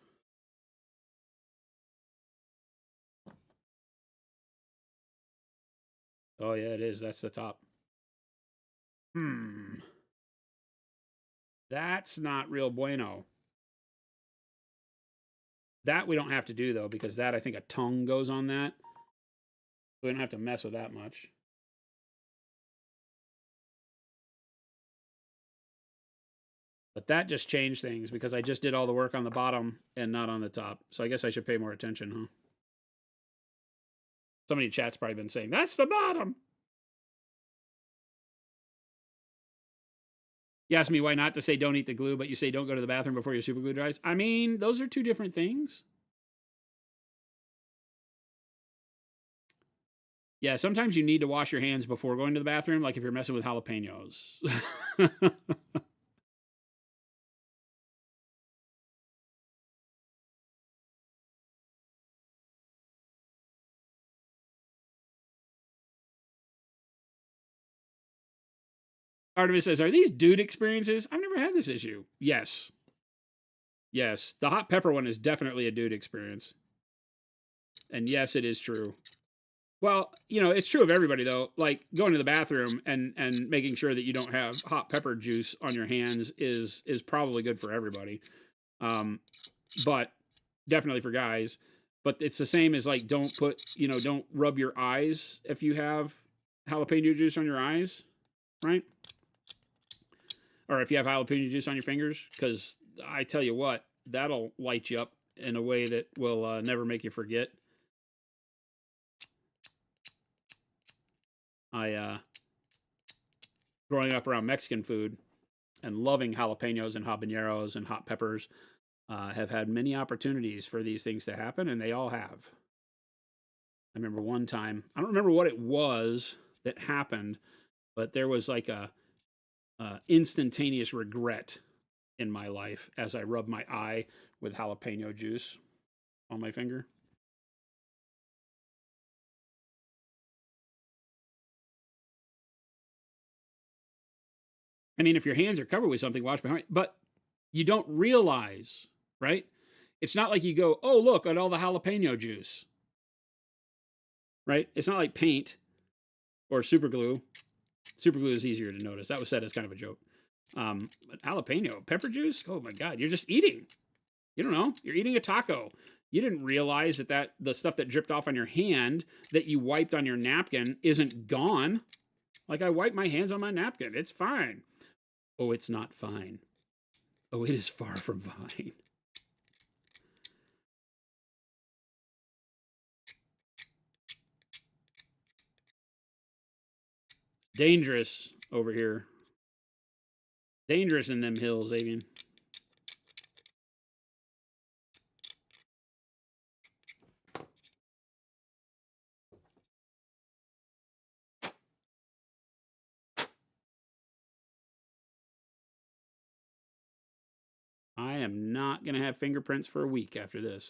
Oh, yeah, it is. That's the top. That's not real bueno. That we don't have to do, though, because that, I think a tongue goes on that. We don't have to mess with that much. But that just changed things because I just did all the work on the bottom and not on the top. So I guess I should pay more attention, huh? Somebody in chat's probably been saying, that's the bottom. You asked me why not to say don't eat the glue, but you say don't go to the bathroom before your super glue dries. I mean, those are two different things. Yeah, sometimes you need to wash your hands before going to the bathroom, like if you're messing with jalapenos. Artemis says, are these dude experiences? I've never had this issue. Yes. Yes. The hot pepper one is definitely a dude experience. And yes, it is true. Well, you know, it's true of everybody, though. Like, going to the bathroom and making sure that you don't have hot pepper juice on your hands is probably good for everybody. But definitely for guys. But it's the same as, like, don't rub your eyes if you have jalapeno juice on your eyes, right? Or if you have jalapeno juice on your fingers, because I tell you what, that'll light you up in a way that will never make you forget. Growing up around Mexican food and loving jalapenos and habaneros and hot peppers, have had many opportunities for these things to happen, and they all have. I remember one time, I don't remember what it was that happened, but there was like a instantaneous regret in my life as I rubbed my eye with jalapeno juice on my finger. I mean, if your hands are covered with something, wash behind. But you don't realize, right? It's not like you go, oh, look at all the jalapeno juice, right? It's not like paint or super glue. Super glue is easier to notice. That was said as kind of a joke. Jalapeno, pepper juice. Oh my God, you're just eating. You don't know. You're eating a taco. You didn't realize that the stuff that dripped off on your hand that you wiped on your napkin isn't gone. Like I wipe my hands on my napkin. It's fine. Oh, it's not fine. Oh, it is far from fine. Dangerous over here. Dangerous in them hills, Avian. I am not going to have fingerprints for a week after this.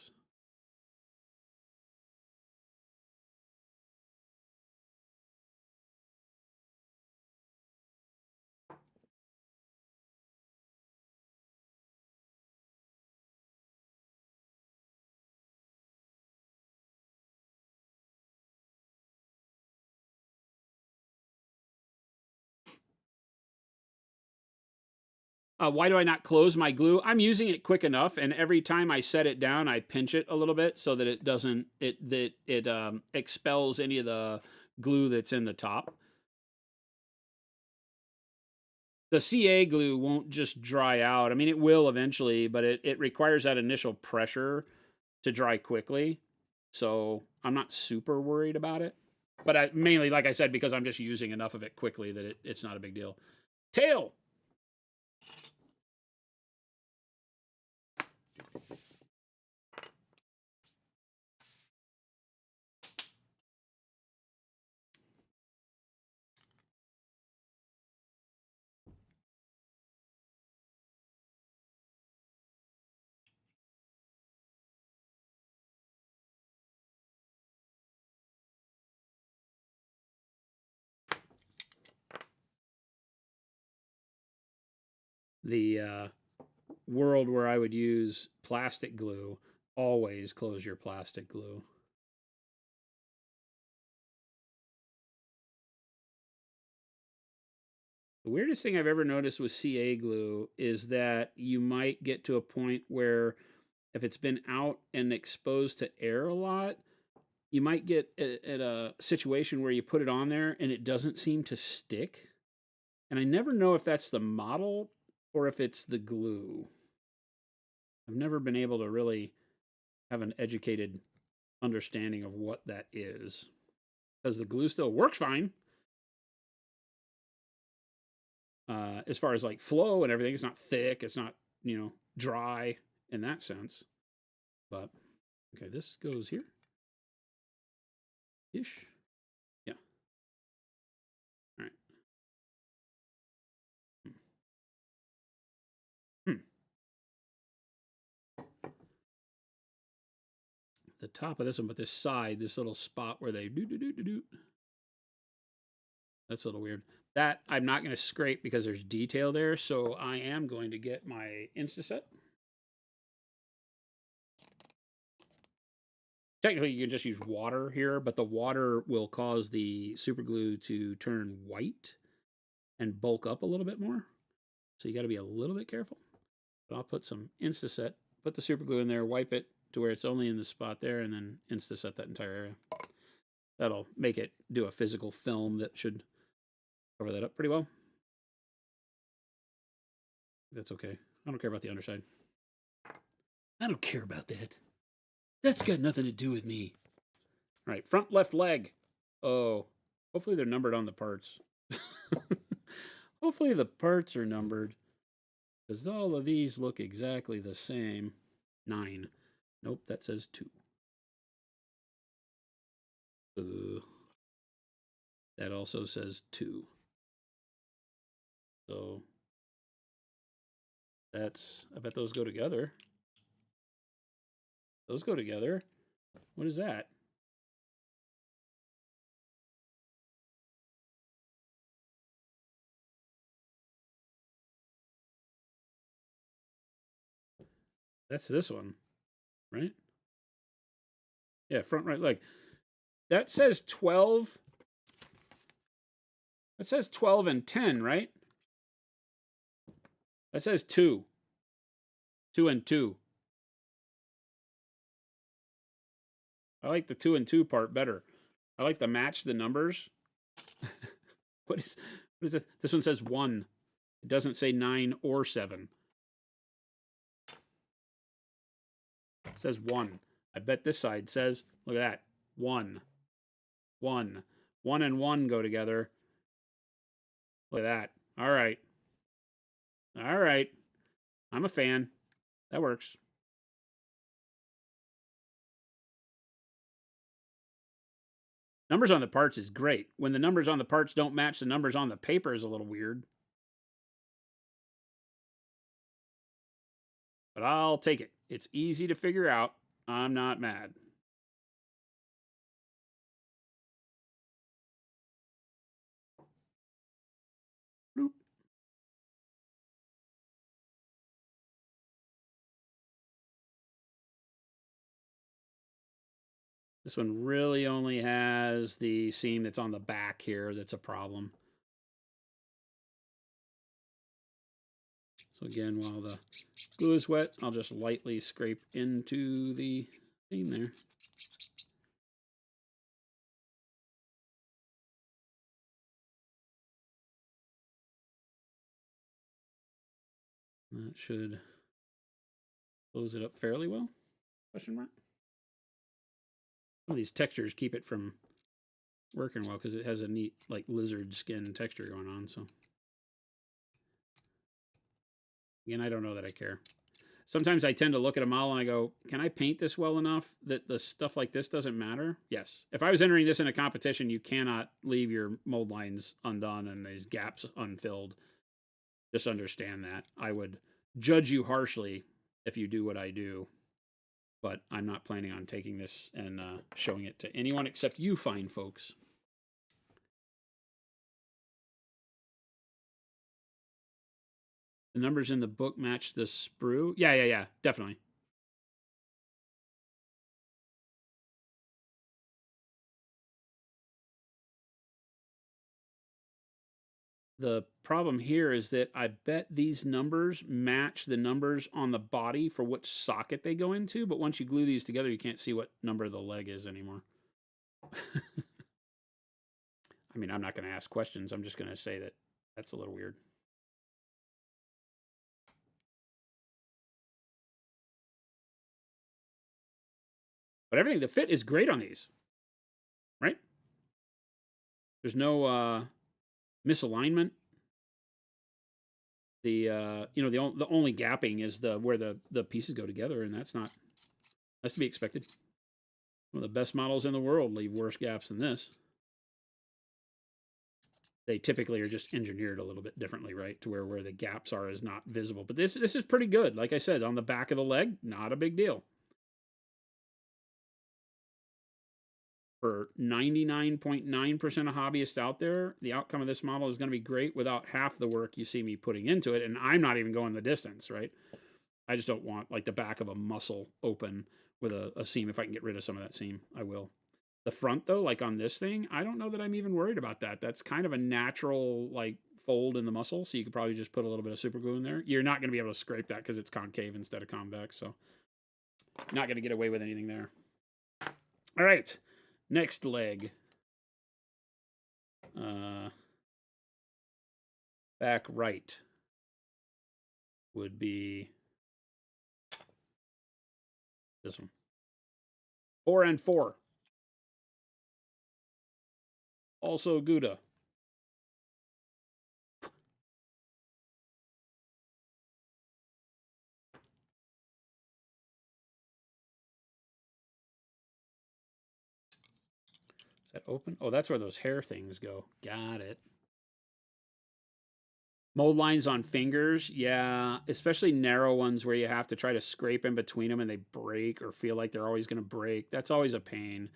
Why do I not close my glue? I'm using it quick enough, and every time I set it down, I pinch it a little bit so that it doesn't expels any of the glue that's in the top. The CA glue won't just dry out. I mean, it will eventually, but it requires that initial pressure to dry quickly. So I'm not super worried about it. But mainly, like I said, because I'm just using enough of it quickly that it's not a big deal. Tail. The world where I would use plastic glue, always close your plastic glue. The weirdest thing I've ever noticed with CA glue is that you might get to a point where if it's been out and exposed to air a lot, you might get at a situation where you put it on there and it doesn't seem to stick. And I never know if that's the model or if it's the glue. I've never been able to really have an educated understanding of what that is. Because the glue still works fine. As far as like flow and everything, it's not thick, it's not, dry in that sense. But okay, this goes here. Ish. Yeah. All right. Hmm. The top of this one, but this side, this little spot where they do. That's a little weird. That I'm not going to scrape because there's detail there, so I am going to get my Instaset. Technically, you can just use water here, but the water will cause the super glue to turn white and bulk up a little bit more. So you got to be a little bit careful. But I'll put some Instaset, put the super glue in there, wipe it to where it's only in the spot there, and then Instaset that entire area. That'll make it do a physical film that should cover that up pretty well. That's okay. I don't care about the underside. I don't care about that. That's got nothing to do with me. All right, front left leg. Oh, hopefully they're numbered on the parts. Hopefully the parts are numbered. Because all of these look exactly the same. 9. Nope, that says 2. That also says 2. So that's, I bet those go together. Those go together. What is that? That's this one, right? Yeah, front right leg. That says 12. That says 12 and 10, right? That says 2. 2 and 2. I like the 2 and 2 part better. I like to match the numbers. What is this? This one says 1. It doesn't say 9 or 7. It says 1. I bet this side says, look at that, 1. 1. 1 and 1 go together. Look at that. All right. All right. I'm a fan. That works. Numbers on the parts is great. When the numbers on the parts don't match the numbers on the paper is a little weird. But I'll take it. It's easy to figure out. I'm not mad. Bloop. This one really only has the seam that's on the back here that's a problem. So again, while the glue is wet, I'll just lightly scrape into the seam there. That should close it up fairly well, question mark. Some of these textures keep it from working well because it has a neat like lizard skin texture going on. So again, I don't know that I care. Sometimes I tend to look at a model and I go, can I paint this well enough that the stuff like this doesn't matter? Yes. If I was entering this in a competition, you cannot leave your mold lines undone and these gaps unfilled. Just understand that. I would judge you harshly if you do what I do, but I'm not planning on taking this and showing it to anyone except you fine folks. The numbers in the book match the sprue. Yeah, definitely. The problem here is that I bet these numbers match the numbers on the body for which socket they go into, but once you glue these together, you can't see what number the leg is anymore. I mean, I'm not going to ask questions. I'm just going to say that that's a little weird. But everything, the fit is great on these, right? There's no misalignment. The the only gapping is where the pieces go together, and that's to be expected. One of the best models in the world leave worse gaps than this. They typically are just engineered a little bit differently, right? To where the gaps are is not visible. But this is pretty good. Like I said, on the back of the leg, not a big deal. For 99.9% of hobbyists out there, the outcome of this model is going to be great without half the work you see me putting into it. And I'm not even going the distance, right? I just don't want like the back of a muscle open with a seam. If I can get rid of some of that seam, I will. The front though, like on this thing, I don't know that I'm even worried about that. That's kind of a natural like fold in the muscle. So you could probably just put a little bit of super glue in there. You're not going to be able to scrape that because it's concave instead of convex. So not going to get away with anything there. All right. Next leg. Back right would be this one. 4 and 4. Also Gouda. Is that open? Oh, that's where those hair things go. Got it. Mold lines on fingers, yeah, especially narrow ones where you have to try to scrape in between them and they break or feel like they're always going to break. That's always a pain.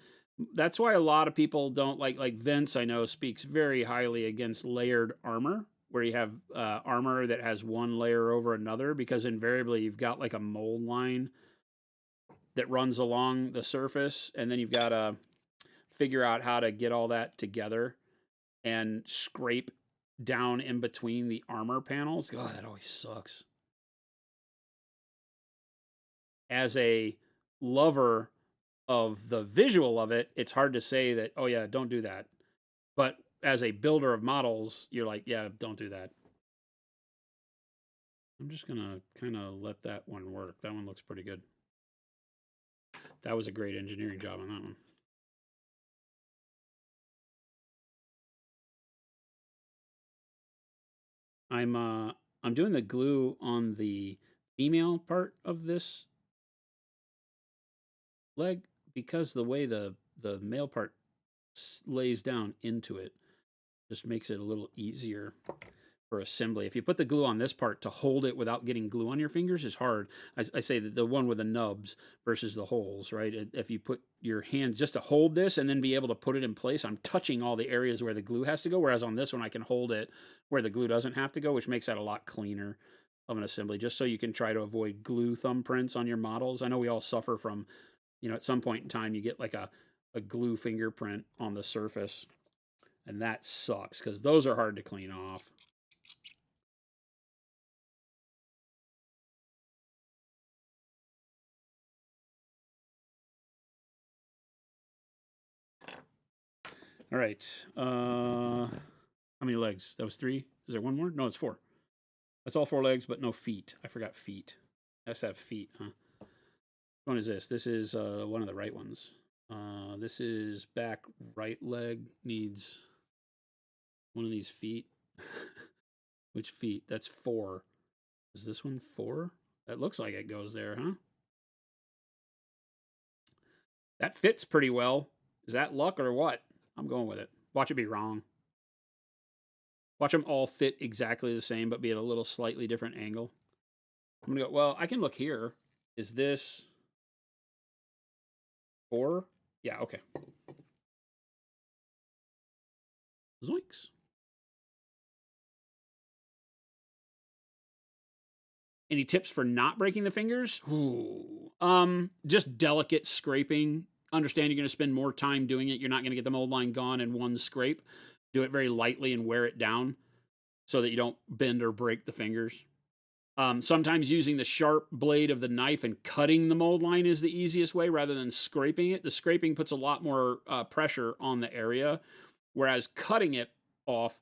That's why a lot of people don't like Vince, I know, speaks very highly against layered armor, where you have armor that has one layer over another, because invariably you've got like a mold line that runs along the surface, and then you've got to figure out how to get all that together and scrape down in between the armor panels. God, that always sucks. as a lover of the visual of it, it's hard to say that, oh yeah, don't do that. But as a builder of models, you're like, yeah, don't do that. I'm just going to kind of let that one work. That one looks pretty good. That was a great engineering job on that one. I'm doing the glue on the female part of this leg because the way the male part lays down into it just makes it a little easier for assembly. If you put the glue on this part, to hold it without getting glue on your fingers is hard. I say that the one with the nubs versus the holes, right? If you put your hands just to hold this and then be able to put it in place, I'm touching all the areas where the glue has to go, whereas on this one I can hold it where the glue doesn't have to go, which makes that a lot cleaner of an assembly, just so you can try to avoid glue thumbprints on your models. I know we all suffer from, at some point in time you get like a glue fingerprint on the surface, and that sucks because those are hard to clean off. All right. How many legs? That was 3. Is there one more? No, it's 4. That's all 4 legs, but no feet. I forgot feet. Has to have feet, huh? Which one is this? This is one of the right ones. This is back right leg. Needs one of these feet. Which feet? That's 4. Is this one 4? That looks like it goes there, huh? That fits pretty well. Is that luck or what? I'm going with it. Watch it be wrong. Watch them all fit exactly the same, but be at a little slightly different angle. I'm going to go, well, I can look here. Is this 4? Yeah, okay. Zoinks. Any tips for not breaking the fingers? Ooh. Just delicate scraping. Understand you're going to spend more time doing it. You're not going to get the mold line gone in one scrape. Do it very lightly and wear it down so that you don't bend or break the fingers. Sometimes using the sharp blade of the knife and cutting the mold line is the easiest way rather than scraping it. The scraping puts a lot more pressure on the area, whereas cutting it off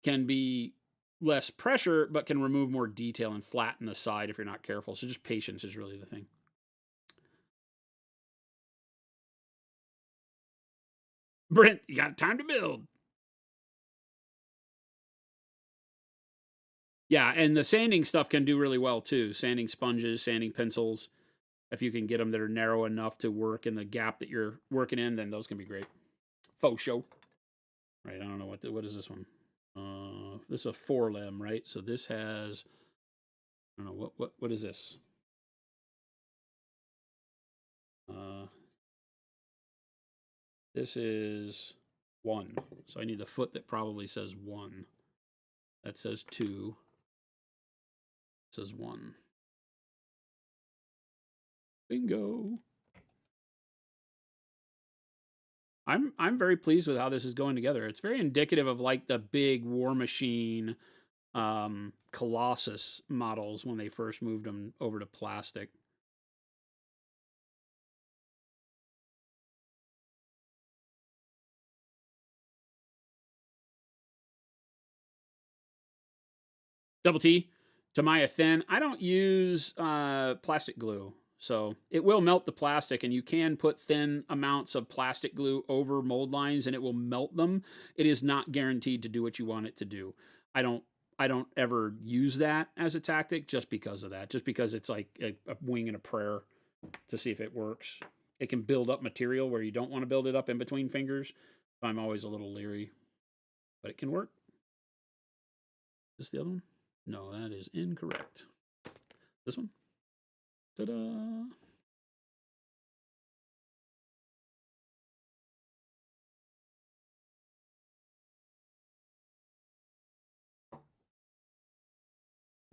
can be less pressure, but can remove more detail and flatten the side if you're not careful. So just patience is really the thing. Brent, you got time to build. Yeah, and the sanding stuff can do really well too. Sanding sponges, sanding pencils. If you can get them that are narrow enough to work in the gap that you're working in, then those can be great. Faux show. Right, I don't know what is this one. This is a 4 limb, right? So this has, I don't know what is this. This is 1. So I need the foot that probably says 1. That says 2. It says 1. Bingo. I'm very pleased with how this is going together. It's very indicative of like the big War Machine Colossus models when they first moved them over to plastic. Double T, Tamiya Thin. I don't use plastic glue. So it will melt the plastic, and you can put thin amounts of plastic glue over mold lines and it will melt them. It is not guaranteed to do what you want it to do. I don't ever use that as a tactic just because of that. Just because it's like a wing and a prayer to see if it works. It can build up material where you don't want to build it up in between fingers. So I'm always a little leery, but it can work. Is this the other one? No, that is incorrect. This one? Ta-da! I'm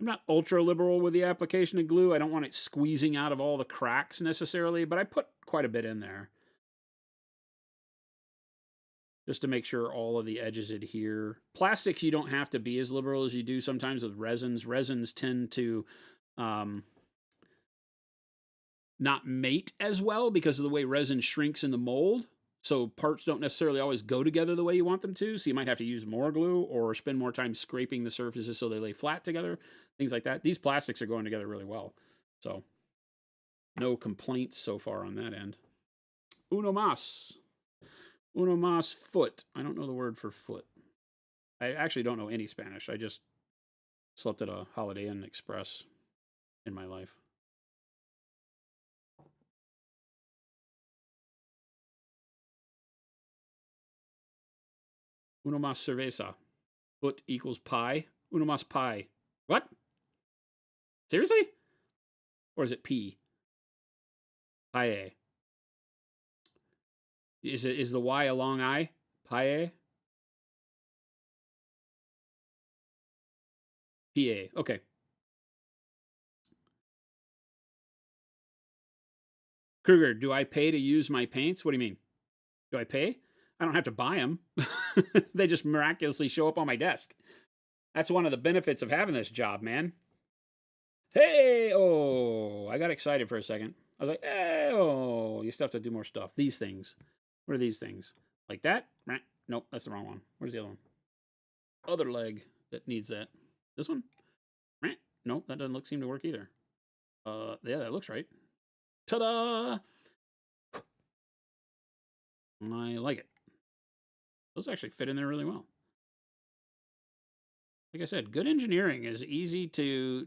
not ultra liberal with the application of glue. I don't want it squeezing out of all the cracks necessarily, but I put quite a bit in there. Just to make sure all of the edges adhere. Plastics, you don't have to be as liberal as you do sometimes with resins. Resins tend to not mate as well because of the way resin shrinks in the mold. So parts don't necessarily always go together the way you want them to. So you might have to use more glue or spend more time scraping the surfaces so they lay flat together, things like that. These plastics are going together really well. So no complaints so far on that end. Uno mas. Uno mas foot. I don't know the word for foot. I actually don't know any Spanish. I just slept at a Holiday Inn Express in my life. Uno mas cerveza. Foot equals pie. Uno mas pie. What? Seriously? Or is it P? Pie. Is the Y a long I? Pie? PA. Okay. Kruger, do I pay to use my paints? What do you mean? Do I pay? I don't have to buy them. They just miraculously show up on my desk. That's one of the benefits of having this job, man. Hey, oh, I got excited for a second. I was like, hey, oh, you still have to do more stuff. These things. What are these things? Like that? Nope, that's the wrong one. Where's the other one? Other leg that needs that. This one? Nope, that doesn't seem to work either. Yeah, that looks right. Ta-da! I like it. Those actually fit in there really well. Like I said, good engineering is easy to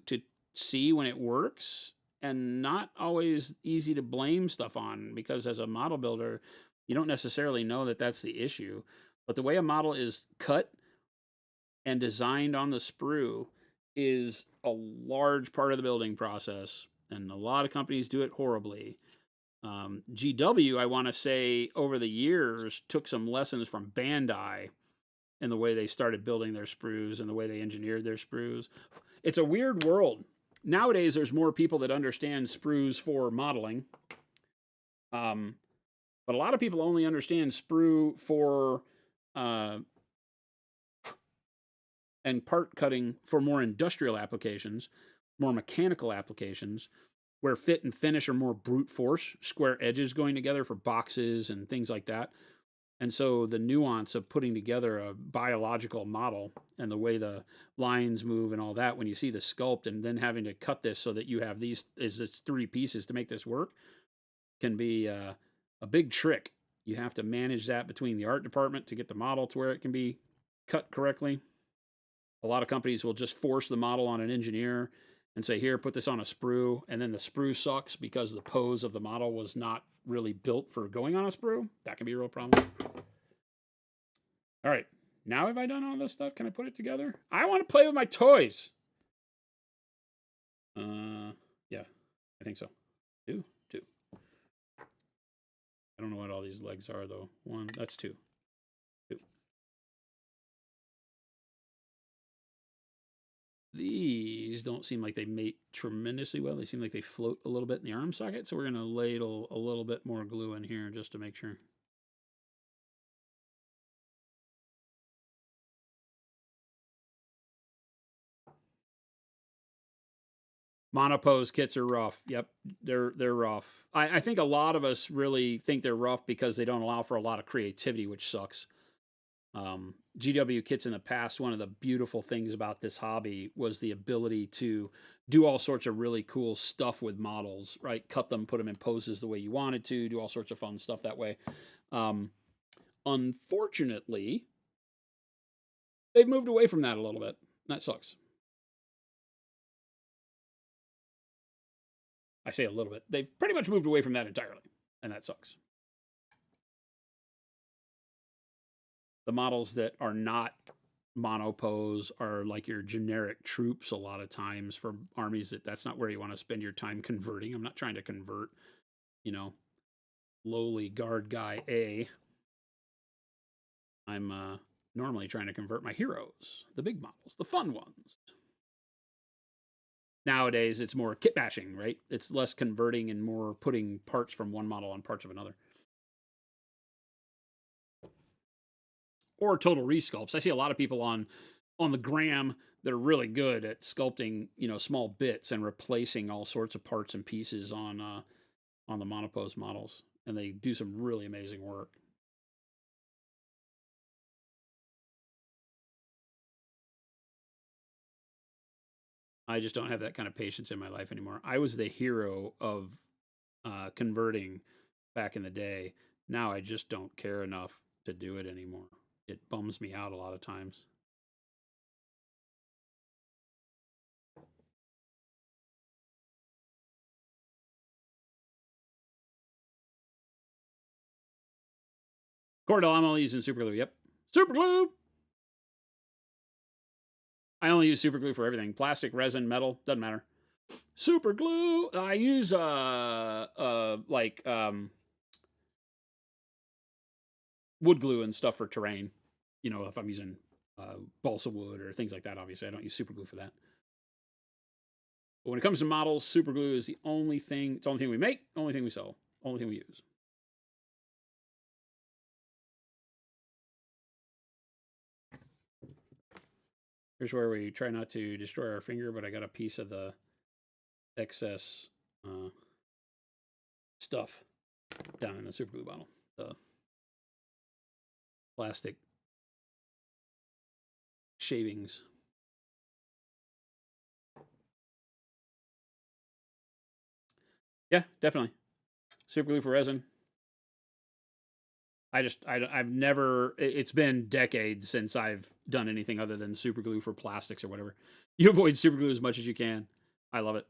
see when it works and not always easy to blame stuff on, because as a model builder, you don't necessarily know that that's the issue. But the way a model is cut and designed on the sprue is a large part of the building process, and a lot of companies do it horribly. GW, I want to say, over the years, took some lessons from Bandai in the way they started building their sprues and the way they engineered their sprues. It's a weird world. Nowadays, there's more people that understand sprues for modeling. But a lot of people only understand sprue for and part cutting for more industrial applications, more mechanical applications, where fit and finish are more brute force, square edges going together for boxes and things like that. And so the nuance of putting together a biological model and the way the lines move and all that, when you see the sculpt and then having to cut this so that you have these three pieces to make this work, can be a big trick. You have to manage that between the art department to get the model to where it can be cut correctly. A lot of companies will just force the model on an engineer and say, here, put this on a sprue, and then the sprue sucks because the pose of the model was not really built for going on a sprue. That can be a real problem. All right, now have I done all this stuff? Can I put it together? I want to play with my toys. Yeah, I think so. Two. I don't know what all these legs are, though. One, that's two. These don't seem like they mate tremendously well. They seem like they float a little bit in the arm socket, so we're going to ladle a little bit more glue in here just to make sure. Monopose kits are rough. Yep, they're rough. I think a lot of us really think they're rough because they don't allow for a lot of creativity, which sucks. GW kits in the past, one of the beautiful things about this hobby was the ability to do all sorts of really cool stuff with models, right? Cut them, put them in poses the way you wanted to, do all sorts of fun stuff that way. Unfortunately, they've moved away from that a little bit. That sucks. I say a little bit. They've pretty much moved away from that entirely, and that sucks. The models that are not monopose are like your generic troops a lot of times for armies. That's not where you want to spend your time converting. I'm not trying to convert, lowly guard guy A. I'm normally trying to convert my heroes, the big models, the fun ones. Nowadays, it's more kit bashing, right? It's less converting and more putting parts from one model on parts of another. Or total resculpts. I see a lot of people on the gram that are really good at sculpting, small bits and replacing all sorts of parts and pieces on on the monopost models, and they do some really amazing work. I just don't have that kind of patience in my life anymore. I was the hero of converting back in the day. Now I just don't care enough to do it anymore. It bums me out a lot of times. Cordell, I'm only using super glue. Yep. Super glue! I only use super glue for everything. Plastic, resin, metal, doesn't matter. Super glue. I use wood glue and stuff for terrain. You know, if I'm using balsa wood or things like that, obviously I don't use super glue for that. But when it comes to models, super glue is the only thing. It's the only thing we make, only thing we sell, only thing we use. Here's where we try not to destroy our finger, but I got a piece of the excess stuff down in the super glue bottle. The plastic shavings. Yeah, definitely. Super glue for resin. I've never, it's been decades since I've done anything other than super glue for plastics or whatever. You avoid super glue as much as you can. I love it.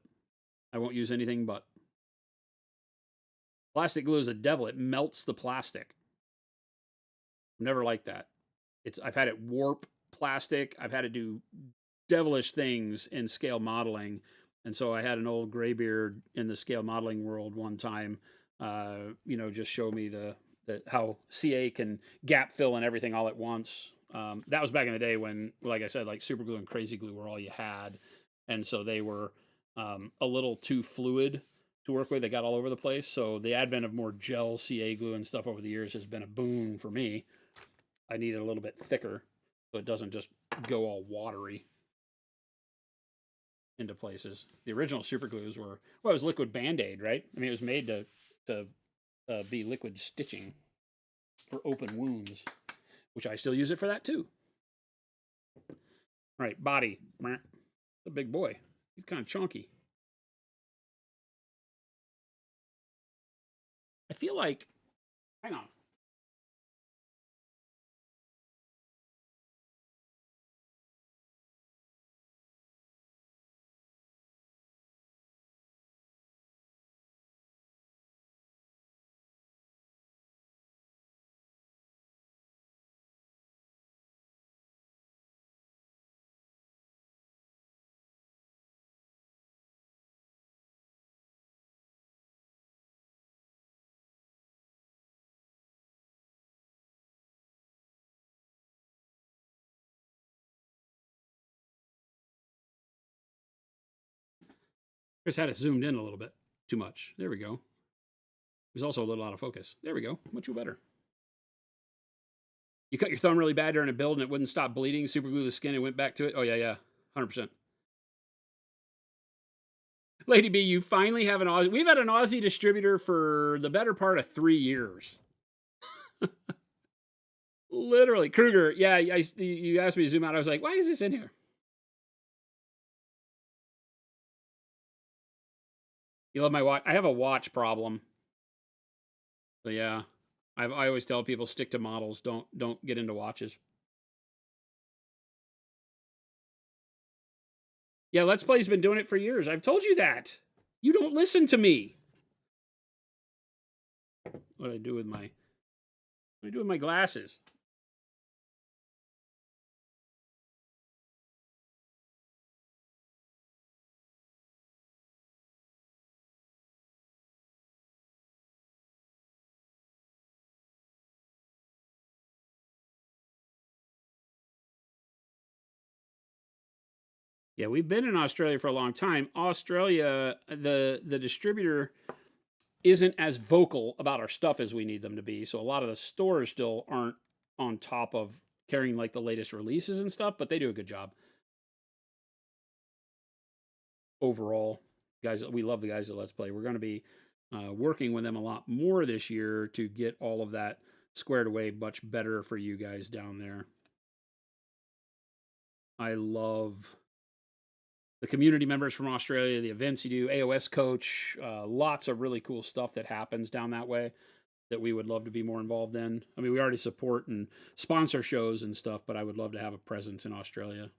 I won't use anything but. Plastic glue is a devil. It melts the plastic. Never liked that. I've had it warp plastic. I've had to do devilish things in scale modeling. And so I had an old graybeard in the scale modeling world one time, just show me how CA can gap fill and everything all at once. That was back in the day when, like I said, like super glue and crazy glue were all you had. And so they were a little too fluid to work with. They got all over the place. So the advent of more gel CA glue and stuff over the years has been a boon for me. I need it a little bit thicker so it doesn't just go all watery into places. The original super glues were, well, it was liquid Band-Aid, right? I mean, it was made to be liquid stitching for open wounds, which I still use it for that too. All right, body. A big boy. He's kind of chunky. I feel like, hang on. Chris had it zoomed in a little bit too much. There we go. It was also a little out of focus. There we go. Much better. You cut your thumb really bad during a build and it wouldn't stop bleeding. Super glue the skin and went back to it. Oh yeah, 100%. Lady B, you finally have an Aussie. We've had an Aussie distributor for the better part of 3 years. Literally, Kruger. Yeah, you asked me to zoom out. I was like, why is this in here? You love my watch? I have a watch problem. So yeah, I always tell people stick to models. Don't get into watches. Yeah, Let's Play's been doing it for years. I've told you that. You don't listen to me. What do I do with my glasses? Yeah, we've been in Australia for a long time. Australia, the distributor isn't as vocal about our stuff as we need them to be. So a lot of the stores still aren't on top of carrying like the latest releases and stuff, but they do a good job. Overall, guys, we love the guys at Let's Play. We're going to be working with them a lot more this year to get all of that squared away much better for you guys down there. I love the community members from Australia, the events you do, AOS coach, lots of really cool stuff that happens down that way that we would love to be more involved in. I mean, we already support and sponsor shows and stuff, but I would love to have a presence in Australia.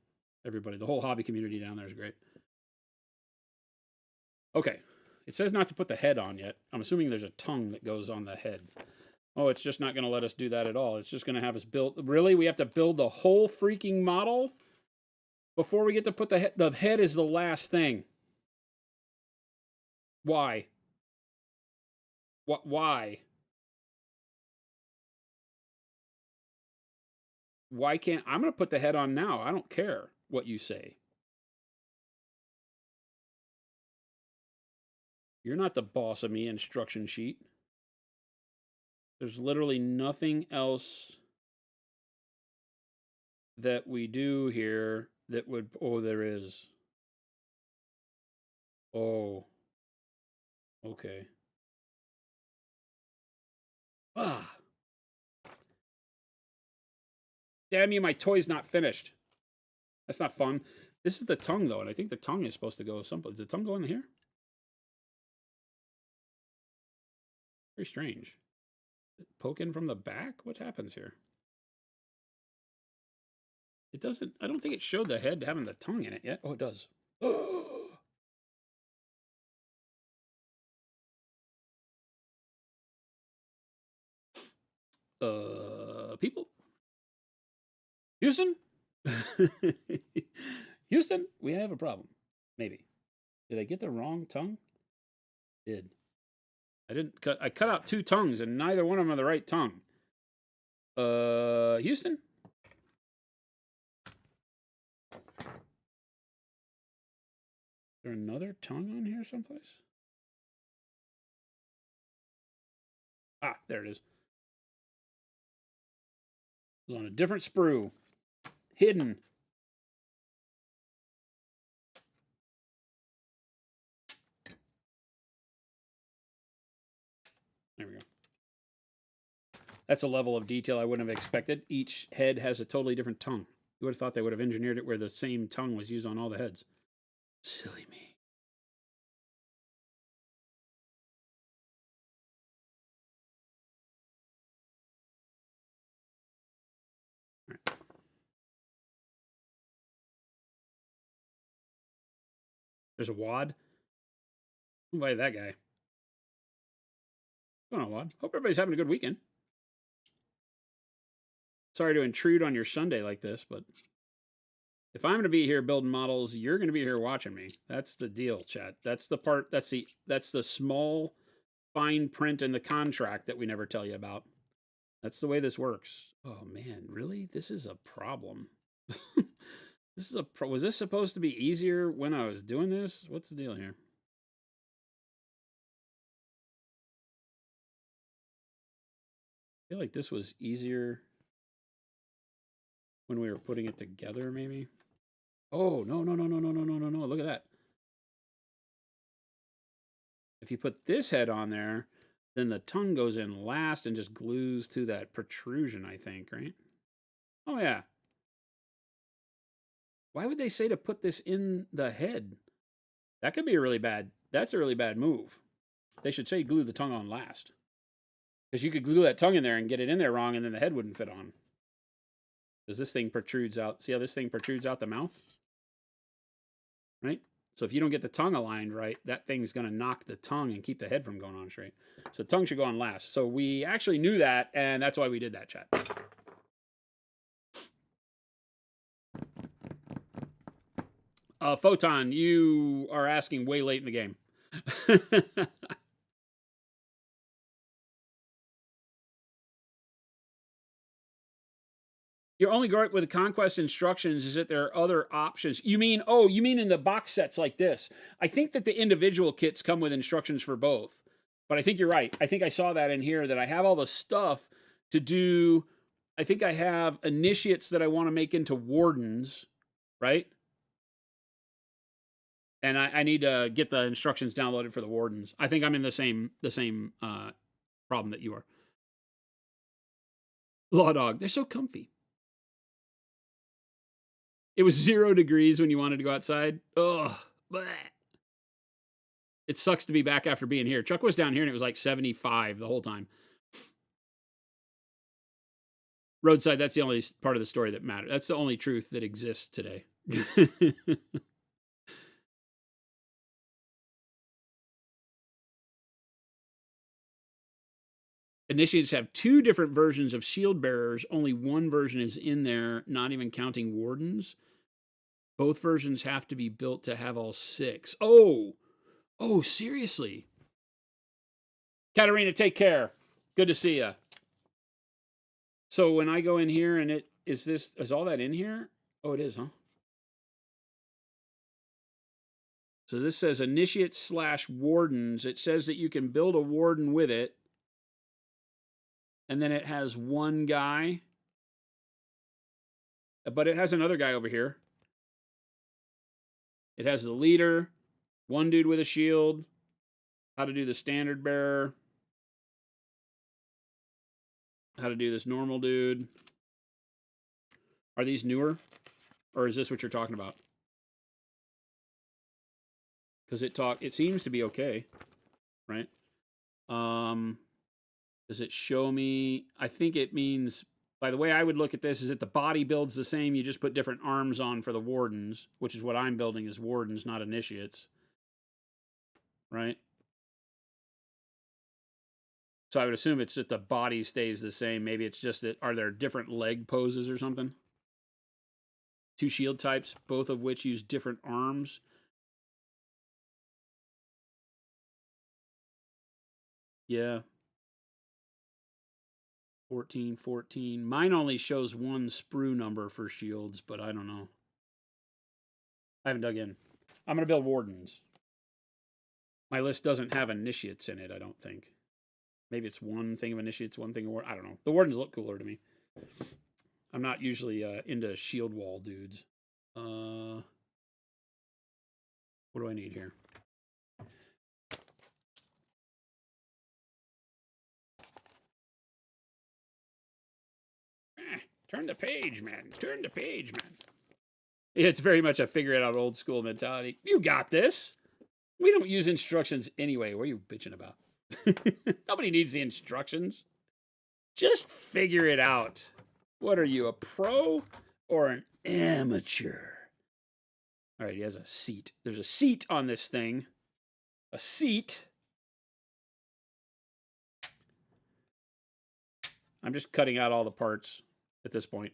Everybody, the whole hobby community down there is great. Okay, it says not to put the head on yet. I'm assuming there's a tongue that goes on the head. Oh, it's just not going to let us do that at all. It's just going to have us build. Really? We have to build the whole freaking model before we get to put the head? The head is the last thing. Why? What? Why? Why can't... I'm going to put the head on now. I don't care what you say. You're not the boss of me, instruction sheet. There's literally nothing else that we do here that would... Oh, there is. Oh. Okay. Ah. Damn you, my toy's not finished. That's not fun. This is the tongue, though, and I think the tongue is supposed to go someplace. Does the tongue go in here? Very strange. Poke in from the back? What happens here? It doesn't... I don't think it showed the head having the tongue in it yet. Oh, it does. People? Houston? Houston, we have a problem. Maybe. Did I get the wrong tongue? Did. I didn't cut... I cut out 2 tongues, and neither one of them are the right tongue. Houston? Is there another tongue on here someplace? Ah, there it is. It was on a different sprue. Hidden. There we go. That's a level of detail I wouldn't have expected. Each head has a totally different tongue. You would have thought they would have engineered it where the same tongue was used on all the heads. Silly me. All right. There's a wad. Who invited that guy? What's going on, wad? Hope everybody's having a good weekend. Sorry to intrude on your Sunday like this, but if I'm going to be here building models, you're going to be here watching me. That's the deal, chat. That's the part, that's the small fine print in the contract that we never tell you about. That's the way this works. Oh man, really? This is a problem. This is was this supposed to be easier when I was doing this? What's the deal here? I feel like this was easier when we were putting it together, maybe. Oh, no. Look at that. If you put this head on there, then the tongue goes in last and just glues to that protrusion, I think, right? Oh, yeah. Why would they say to put this in the head? That could be a really bad... That's a really bad move. They should say glue the tongue on last. Because you could glue that tongue in there and get it in there wrong, and then the head wouldn't fit on. Because this thing protrudes out. See how this thing protrudes out the mouth? Right? So if you don't get the tongue aligned right, that thing's going to knock the tongue and keep the head from going on straight. So the tongue should go on last. So we actually knew that, and that's why we did that, chat. Photon, you are asking way late in the game. Your only gripe with the Conquest instructions is that there are other options. You mean, oh, you mean in the box sets like this? I think that the individual kits come with instructions for both. But I think you're right. I think I saw that in here, that I have all the stuff to do. I think I have initiates that I want to make into wardens, right? And I need to get the instructions downloaded for the wardens. I think I'm in the same problem that you are. Law dog, they're so comfy. It was 0 degrees when you wanted to go outside. Ugh. Bleh. It sucks to be back after being here. Chuck was down here and it was like 75 the whole time. Roadside, that's the only part of the story that matters. That's the only truth that exists today. Initiates have 2 different versions of shield bearers. Only one version is in there, not even counting wardens. Both versions have to be built to have all 6. Oh, seriously. Katarina, take care. Good to see you. So when I go in here and is all that in here? Oh, it is, huh? So this says initiate / wardens. It says that you can build a warden with it. And then it has one guy. But it has another guy over here. It has the leader, one dude with a shield, how to do the standard bearer, how to do this normal dude. Are these newer? Or is this what you're talking about? Because it seems to be okay, right? Does it show me? I think it means, by the way I would look at this, is that the body builds the same. You just put different arms on for the wardens, which is what I'm building is wardens, not initiates. Right? So I would assume it's that the body stays the same. Maybe it's just that, are there different leg poses or something? 2 shield types, both of which use different arms. Yeah. 14. Mine only shows 1 sprue number for shields, but I don't know. I haven't dug in. I'm going to build wardens. My list doesn't have initiates in it, I don't think. Maybe it's 1 thing of initiates, 1 thing of wardens. I don't know. The wardens look cooler to me. I'm not usually into shield wall dudes. What do I need here? Turn the page, man. Turn the page, man. It's very much a figure it out old school mentality. You got this. We don't use instructions anyway. What are you bitching about? Nobody needs the instructions. Just figure it out. What are you, a pro or an amateur? All right, he has a seat. There's a seat on this thing. A seat. I'm just cutting out all the parts at this point.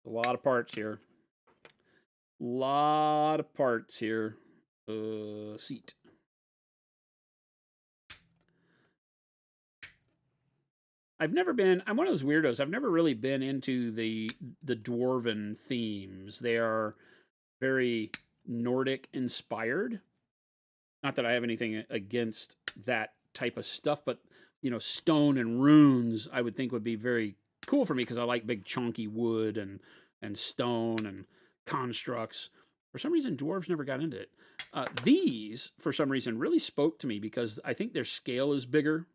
A lot of parts here. Lot of parts here. Seat. I'm one of those weirdos. I've never really been into the dwarven themes. They are very Nordic inspired. Not that I have anything against that type of stuff, but stone and runes I would think would be very cool for me because I like big chunky wood and stone and constructs. For some reason, dwarves never got into it. These, for some reason, really spoke to me because I think their scale is bigger.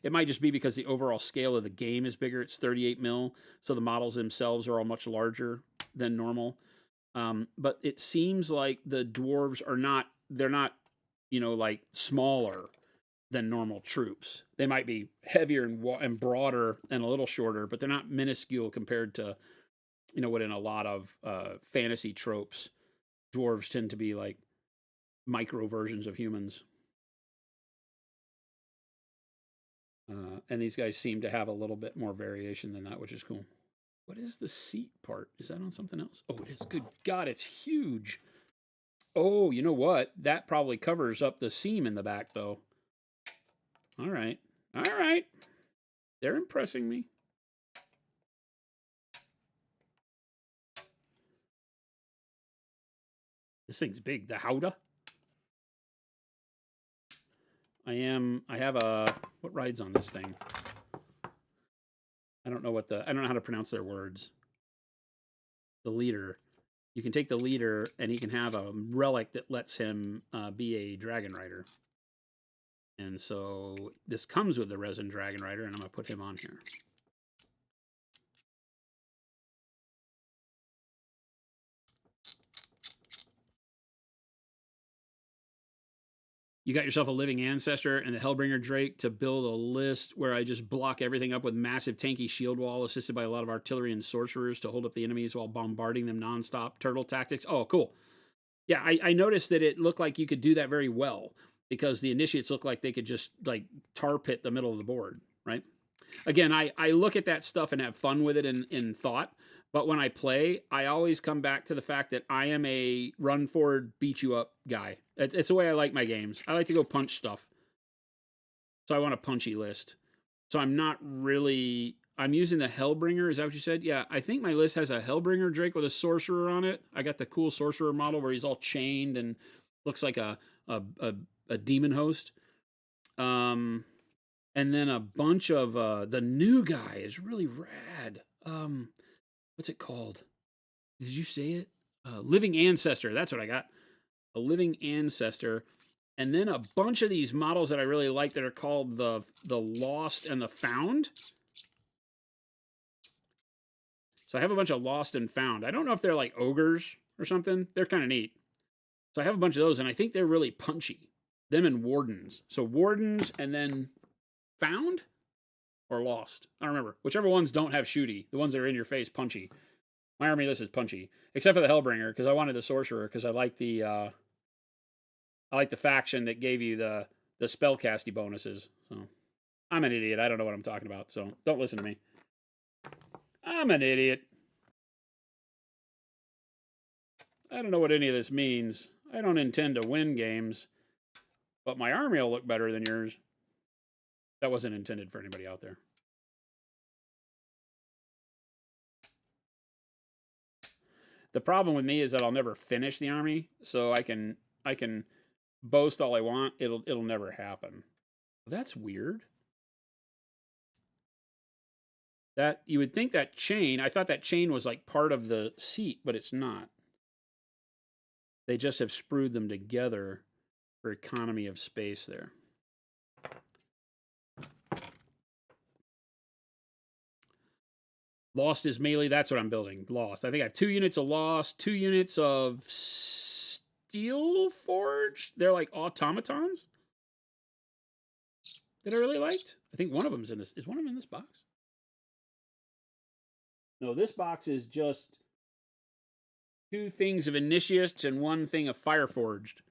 It might just be because the overall scale of the game is bigger. It's 38 mil, so the models themselves are all much larger than normal. But it seems like the dwarves are not, they're not, like smaller than normal troops. They might be heavier and broader and a little shorter, but they're not minuscule compared to, what in a lot of fantasy tropes, dwarves tend to be like micro versions of humans. And these guys seem to have a little bit more variation than that, which is cool. What is the seat part? Is that on something else? Oh, it is. Good God, it's huge. Oh, you know what? That probably covers up the seam in the back, though. All right. All right. They're impressing me. This thing's big. The Howdah. I have what rides on this thing? I don't know how to pronounce their words. The leader. you can take the leader, and he can have a relic that lets him be a dragon rider. And so this comes with the resin dragon rider, and I'm going to put him on here. You got yourself a living ancestor and the Hellbringer Drake to build a list where I just block everything up with massive tanky shield wall assisted by a lot of artillery and sorcerers to hold up the enemies while bombarding them nonstop. Turtle tactics. Oh, cool. Yeah, I noticed that it looked like you could do that very well because the initiates look like they could just like tar pit the middle of the board, right? Again, I look at that stuff and have fun with it in thought. But when I play, I always come back to the fact that I am a run forward, beat you up guy. It's the way I like my games. I like to go punch stuff. So I want a punchy list. So I'm not really... I'm using the Hellbringer. Is that what you said? Yeah, I think my list has a Hellbringer Drake with a Sorcerer on it. I got the cool Sorcerer model where he's all chained and looks like a demon host. And then a bunch of... the new guy is really rad. What's it called? Did you say it? Living Ancestor. That's what I got. A Living Ancestor. And then a bunch of these models that I really like that are called the Lost and the Found. So I have a bunch of Lost and Found. I don't know if they're like ogres or something. They're kind of neat. So I have a bunch of those, and I think they're really punchy. Them and Wardens. So Wardens and then Found? Or Lost. I don't remember. Whichever ones don't have shooty. The ones that are in your face, punchy. My army list is punchy. Except for the Hellbringer, because I wanted the Sorcerer, because I like the faction that gave you the spellcasty bonuses. So I'm an idiot. I don't know what I'm talking about, so don't listen to me. I'm an idiot. I don't know what any of this means. I don't intend to win games, but my army will look better than yours. That wasn't intended for anybody out there. The problem with me is that I'll never finish the army, so I can boast all I want. It'll never happen. That's weird. That you would think that chain, I thought that chain was like part of the seat, but it's not. They just have sprued them together for economy of space there. Lost is melee. That's what I'm building. Lost. I think I have 2 units of Lost, 2 units of Steel Forged. They're like automatons that I really liked. I think one of them's in this. Is one of them in this box? No, this box is just 2 things of Initiates and 1 thing of Fireforged.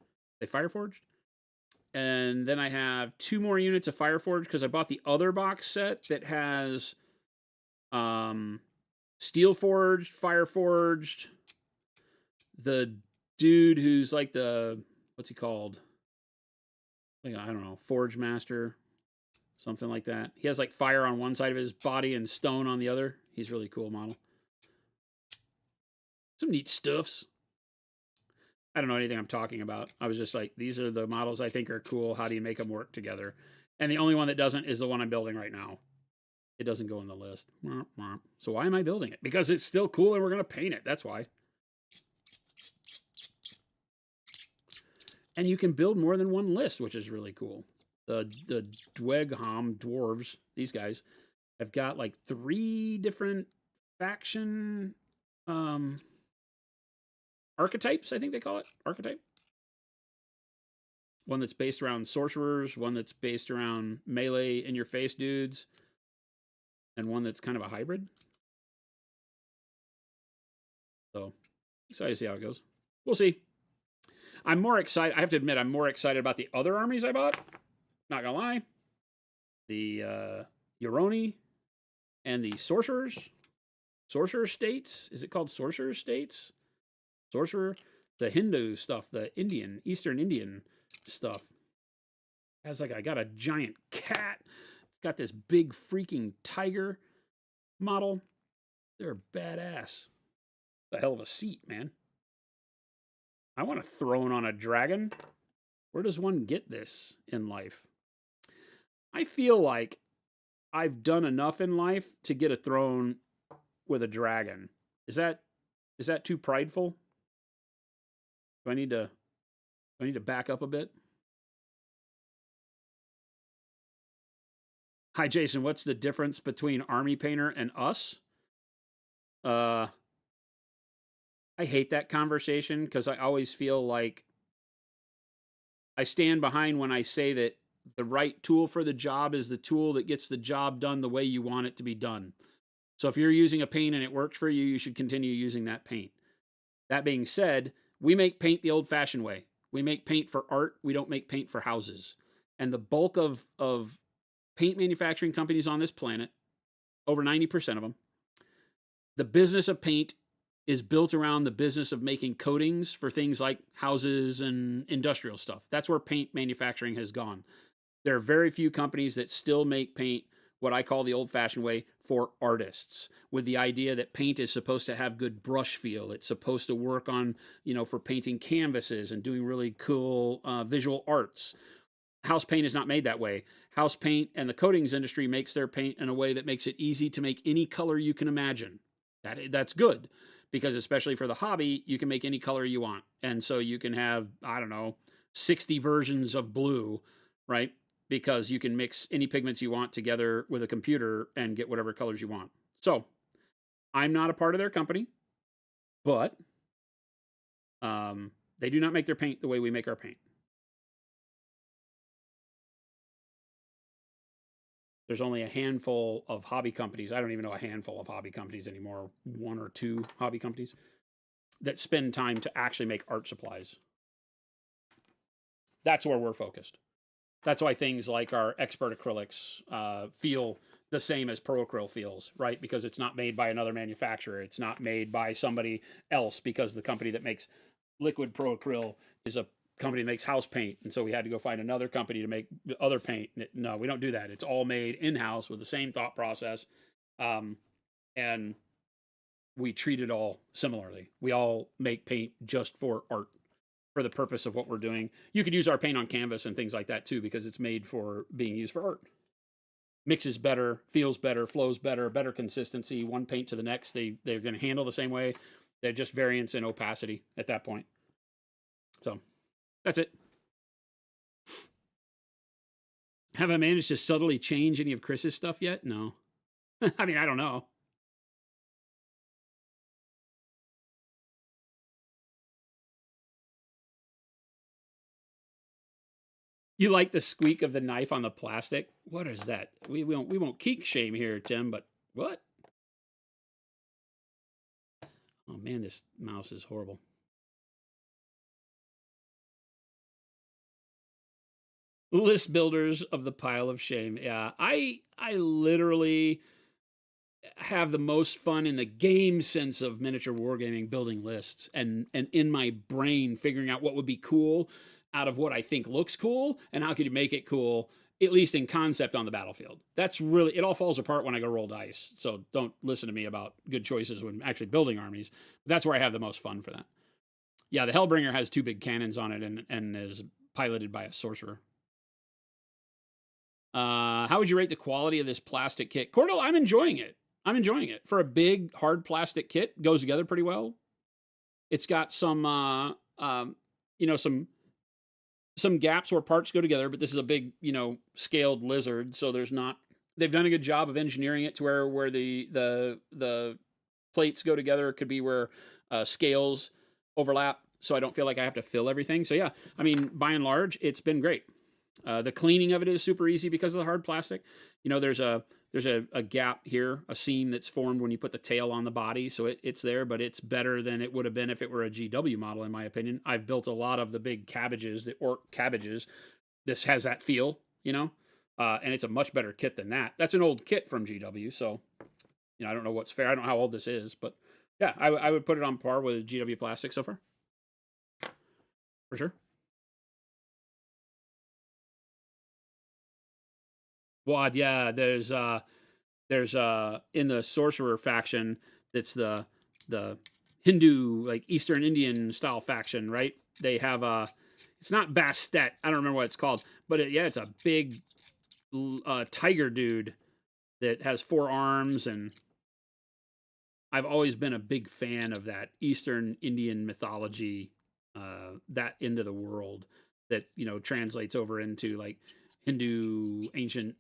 They Fireforged? And then I have 2 more units of Fireforged because I bought the other box set that has Steel Forged, Fireforged, the dude who's like the, what's he called? Like, I don't know, Forge Master, something like that. He has like fire on one side of his body and stone on the other. He's a really cool model. Some neat stuffs. I don't know anything I'm talking about. I was just like, these are the models I think are cool. How do you make them work together? And the only one that doesn't is the one I'm building right now. It doesn't go in the list. So why am I building it? Because it's still cool and we're going to paint it. That's why. And you can build more than 1 list, which is really cool. The Dweghom dwarves, these guys, have got like 3 different faction archetypes, I think they call it. Archetype. One that's based around sorcerers, one that's based around melee in-your-face dudes, and one that's kind of a hybrid. So, excited to see how it goes. We'll see. I'm more excited. I have to admit, I'm more excited about the other armies I bought. Not gonna lie. The Yoroni and the Sorcerers. Sorcerer States. Is it called Sorcerer States? Sorcerer. The Hindu stuff. The Indian, Eastern Indian stuff. Has like, I got a giant cat. It's got this big freaking tiger model. They're badass. The hell of a seat, man. I want a throne on a dragon. Where does one get this in life? I feel like I've done enough in life to get a throne with a dragon. Is that too prideful? Do I need to back up a bit? Hi, Jason. What's the difference between Army Painter and us? Uh, I hate that conversation because I always feel like I stand behind when I say that the right tool for the job is the tool that gets the job done the way you want it to be done. So if you're using a paint and it works for you, you should continue using that paint. That being said, we make paint the old fashioned way. We make paint for art. We don't make paint for houses. And the bulk of paint manufacturing companies on this planet, over 90% of them, the business of paint is built around the business of making coatings for things like houses and industrial stuff. That's where paint manufacturing has gone. There are very few companies that still make paint what I call the old fashioned way for artists, with the idea that paint is supposed to have good brush feel. It's supposed to work on, for painting canvases and doing really cool visual arts. House paint is not made that way. House paint and the coatings industry makes their paint in a way that makes it easy to make any color you can imagine. That's good, because especially for the hobby, you can make any color you want. And so you can have, I don't know, 60 versions of blue, right? Because you can mix any pigments you want together with a computer and get whatever colors you want. So I'm not a part of their company, but they do not make their paint the way we make our paint. There's only a handful of hobby companies. I don't even know a handful of hobby companies anymore. One or two hobby companies that spend time to actually make art supplies. That's where we're focused. That's why things like our expert acrylics feel the same as pro acryl feels, right? Because it's not made by another manufacturer. It's not made by somebody else, because the company that makes liquid pro acryl is a company that makes house paint. And so we had to go find another company to make other paint. No, we don't do that. It's all made in-house with the same thought process. And we treat it all similarly. We all make paint just for art, for the purpose of what we're doing. You could use our paint on canvas and things like that too, because it's made for being used for art. Mixes better, feels better, flows better, better consistency. One paint to the next, they're going to handle the same way. They're just variance in opacity at that point. So that's it. Have I managed to subtly change any of Chris's stuff yet? No. I mean, I don't know. You like the squeak of the knife on the plastic? What is that? We won't kink shame here, Tim, but what? Oh man, this mouse is horrible. List builders of the pile of shame. Yeah, I literally have the most fun in the game sense of miniature wargaming building lists, and in my brain figuring out what would be cool out of what I think looks cool, and how could you make it cool, at least in concept, on the battlefield. That's really, it all falls apart when I go roll dice. So don't listen to me about good choices when actually building armies. That's where I have the most fun for that. Yeah, the Hellbringer has two big cannons on it and is piloted by a sorcerer. How would you rate the quality of this plastic kit? Cordell, I'm enjoying it. I'm enjoying it. For a big, hard plastic kit, goes together pretty well. It's got some, some gaps where parts go together, but this is a big, scaled lizard, so there's not. They've done a good job of engineering it to where the plates go together. It could be where scales overlap, so I don't feel like I have to fill everything. So yeah, I mean, by and large, it's been great. The cleaning of it is super easy because of the hard plastic. There's a gap here, a seam that's formed when you put the tail on the body, so it's there, but it's better than it would have been if it were a GW model, in my opinion. I've built a lot of the big cabbages, the orc cabbages. This has that feel, and it's a much better kit than that. That's an old kit from GW, so I don't know what's fair. I don't know how old this is, but yeah, I would put it on par with GW plastic so far, for sure. Wad, yeah, there's in the sorcerer faction, that's the Hindu, like Eastern Indian style faction, right? They have it's not Bastet, I don't remember what it's called, but it's a big tiger dude that has 4 arms, and I've always been a big fan of that Eastern Indian mythology that into the world that, translates over into like Hindu, ancient,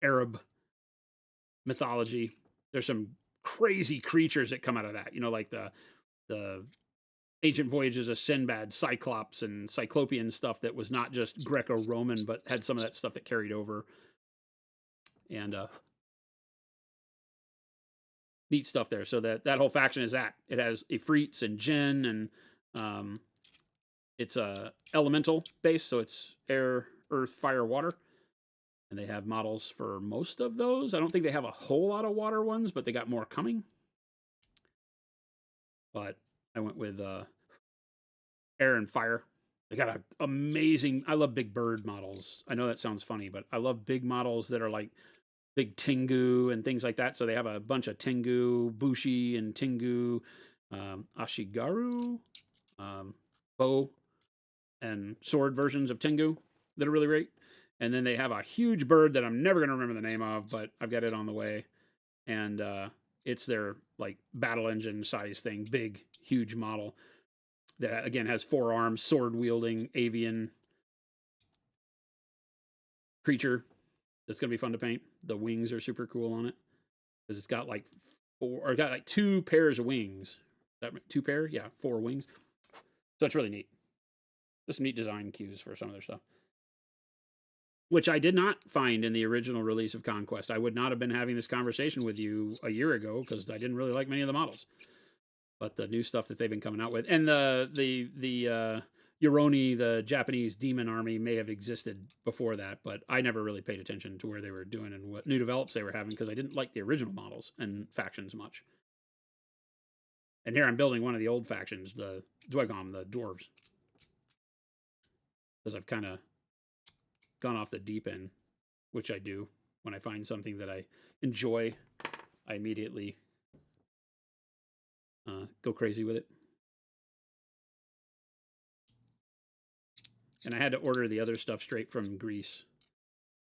Arab mythology. There's some crazy creatures that come out of that, like the ancient voyages of Sinbad, Cyclops, and Cyclopean stuff that was not just Greco-Roman, but had some of that stuff that carried over. And neat stuff there. So that whole faction is that. It has Ifrits and Jinn, and it's elemental based, so it's air, earth, fire, water. And they have models for most of those. I don't think they have a whole lot of water ones, but they got more coming. But I went with air and fire. They got an amazing. I love big bird models. I know that sounds funny, but I love big models that are like big Tengu and things like that. So they have a bunch of Tengu, Bushi, and Tengu, Ashigaru, bow and sword versions of Tengu that are really great. And then they have a huge bird that I'm never going to remember the name of, but I've got it on the way. And it's their like battle engine size thing, big, huge model that again has 4 arms, sword wielding avian creature. That's going to be fun to paint. The wings are super cool on it because it's got like 2 pairs of wings. That 2 pair? Yeah, 4 wings. So it's really neat. Just neat design cues for some of their stuff, which I did not find in the original release of Conquest. I would not have been having this conversation with you a year ago because I didn't really like many of the models. But the new stuff that they've been coming out with, and the Yoroni, the Japanese demon army, may have existed before that, but I never really paid attention to where they were doing and what new develops they were having because I didn't like the original models and factions much. And here I'm building one of the old factions, the Dwegom, the dwarves, because I've kind of gone off the deep end, which I do when I find something that I enjoy. I immediately go crazy with it. And I had to order the other stuff straight from Greece,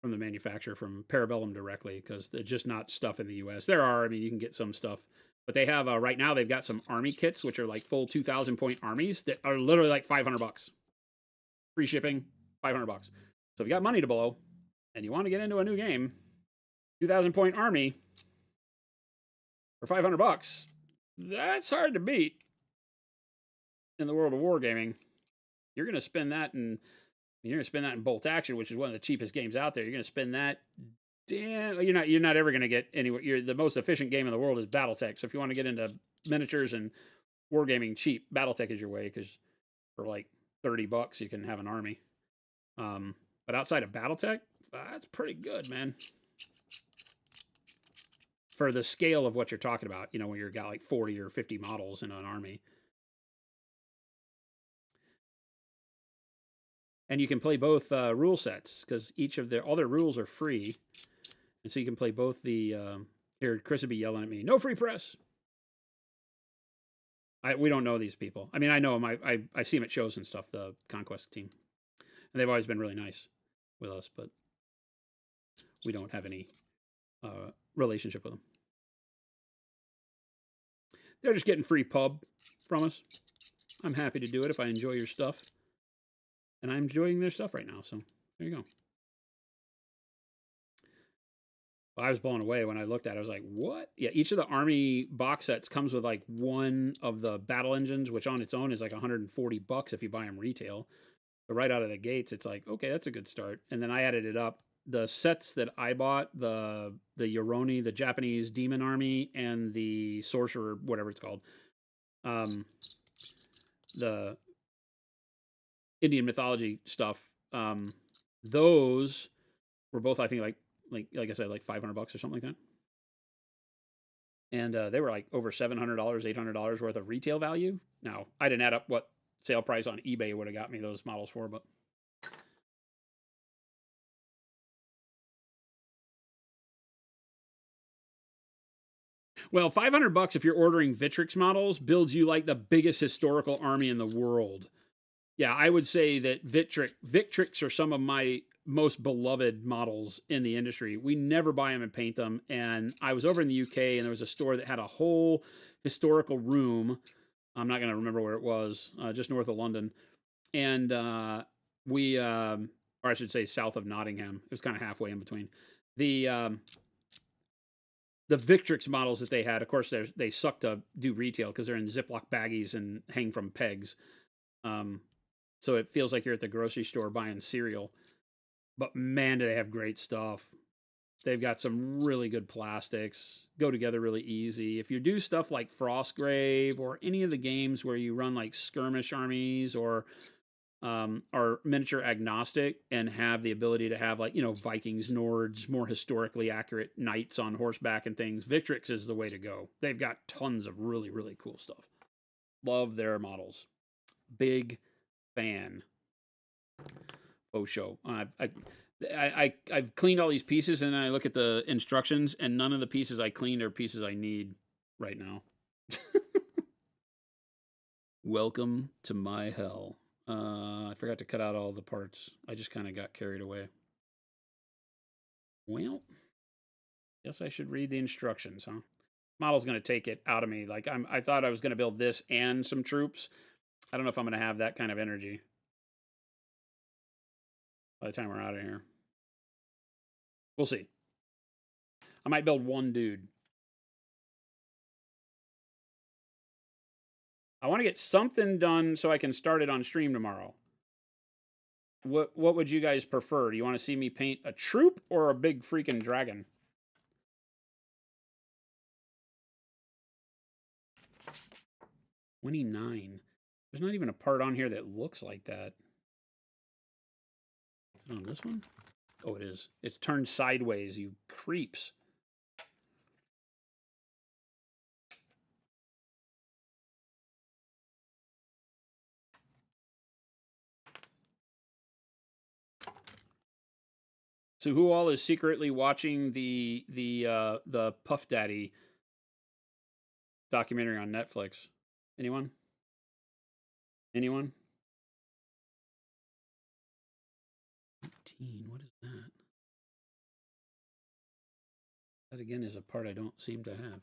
from the manufacturer, from Parabellum directly, because they're just not stuff in the U.S. There are, I mean, you can get some stuff, but they have right now they've got some army kits, which are like full 2,000 point armies that are literally like $500, free shipping, $500. So if you got money to blow and you want to get into a new game, 2,000 point army for $500, that's hard to beat in the world of wargaming. You're going to spend that in bolt action, which is one of the cheapest games out there. You're going to spend that. Damn, you're not ever going to get anywhere. The most efficient game in the world is BattleTech. So if you want to get into miniatures and wargaming cheap, BattleTech is your way because for like $30 you can have an army. But outside of BattleTech, that's pretty good, man. For the scale of what you're talking about, when you've got like 40 or 50 models in an army. And you can play both rule sets because all their rules are free. And so you can play both the, here, Chris would be yelling at me, no free press. We don't know these people. I mean, I know them. I see them at shows and stuff, the Conquest team. And they've always been really nice with us, but we don't have any relationship with them. They're just getting free pub from us. I'm happy to do it if I enjoy your stuff. And I'm enjoying their stuff right now, so there you go. Well, I was blown away when I looked at it. I was like, what? Yeah, each of the army box sets comes with like one of the battle engines, which on its own is like $140 if you buy them retail. But right out of the gates, it's like, okay, that's a good start. And then I added it up. The sets that I bought, the Yoroni, the Japanese demon army, and the sorcerer, whatever it's called, the Indian mythology stuff, those were both, I think, like I said, like $500 or something like that. And they were like over $700, $800 worth of retail value. Now, I didn't add up what sale price on eBay would have got me those models for, but well, $500 if you're ordering Victrix models builds you like the biggest historical army in the world. Yeah, I would say that Victrix are some of my most beloved models in the industry. We never buy them and paint them. And I was over in the UK and there was a store that had a whole historical room I'm not going to remember where it was, just north of London. And or I should say south of Nottingham. It was kind of halfway in between. The um, the Victrix models that they had, of course, they suck to do retail because they're in Ziploc baggies and hang from pegs. Um, so it feels like you're at the grocery store buying cereal. But man, do they have great stuff. They've got some really good plastics, go together really easy. If you do stuff like Frostgrave or any of the games where you run like skirmish armies or are miniature agnostic and have the ability to have, like, Vikings, Nords, more historically accurate knights on horseback and things, Victrix is the way to go. They've got tons of really, really cool stuff. Love their models. Big fan. Oh, show. I've cleaned all these pieces, and then I look at the instructions, and none of the pieces I cleaned are pieces I need right now. Welcome to my hell. I forgot to cut out all the parts. I just kind of got carried away. Well, guess I should read the instructions, huh? Model's going to take it out of me. Like, I thought I was going to build this and some troops. I don't know if I'm going to have that kind of energy by the time we're out of here. We'll see. I might build one dude. I want to get something done so I can start it on stream tomorrow. What would you guys prefer? Do you want to see me paint a troop or a big freaking dragon? $29. There's not even a part on here that looks like that. Is it on this one? Oh, it is. It's turned sideways, you creeps. So who all is secretly watching the Puff Daddy documentary on Netflix? Anyone? Anyone? 18. What is that? That again is a part I don't seem to have.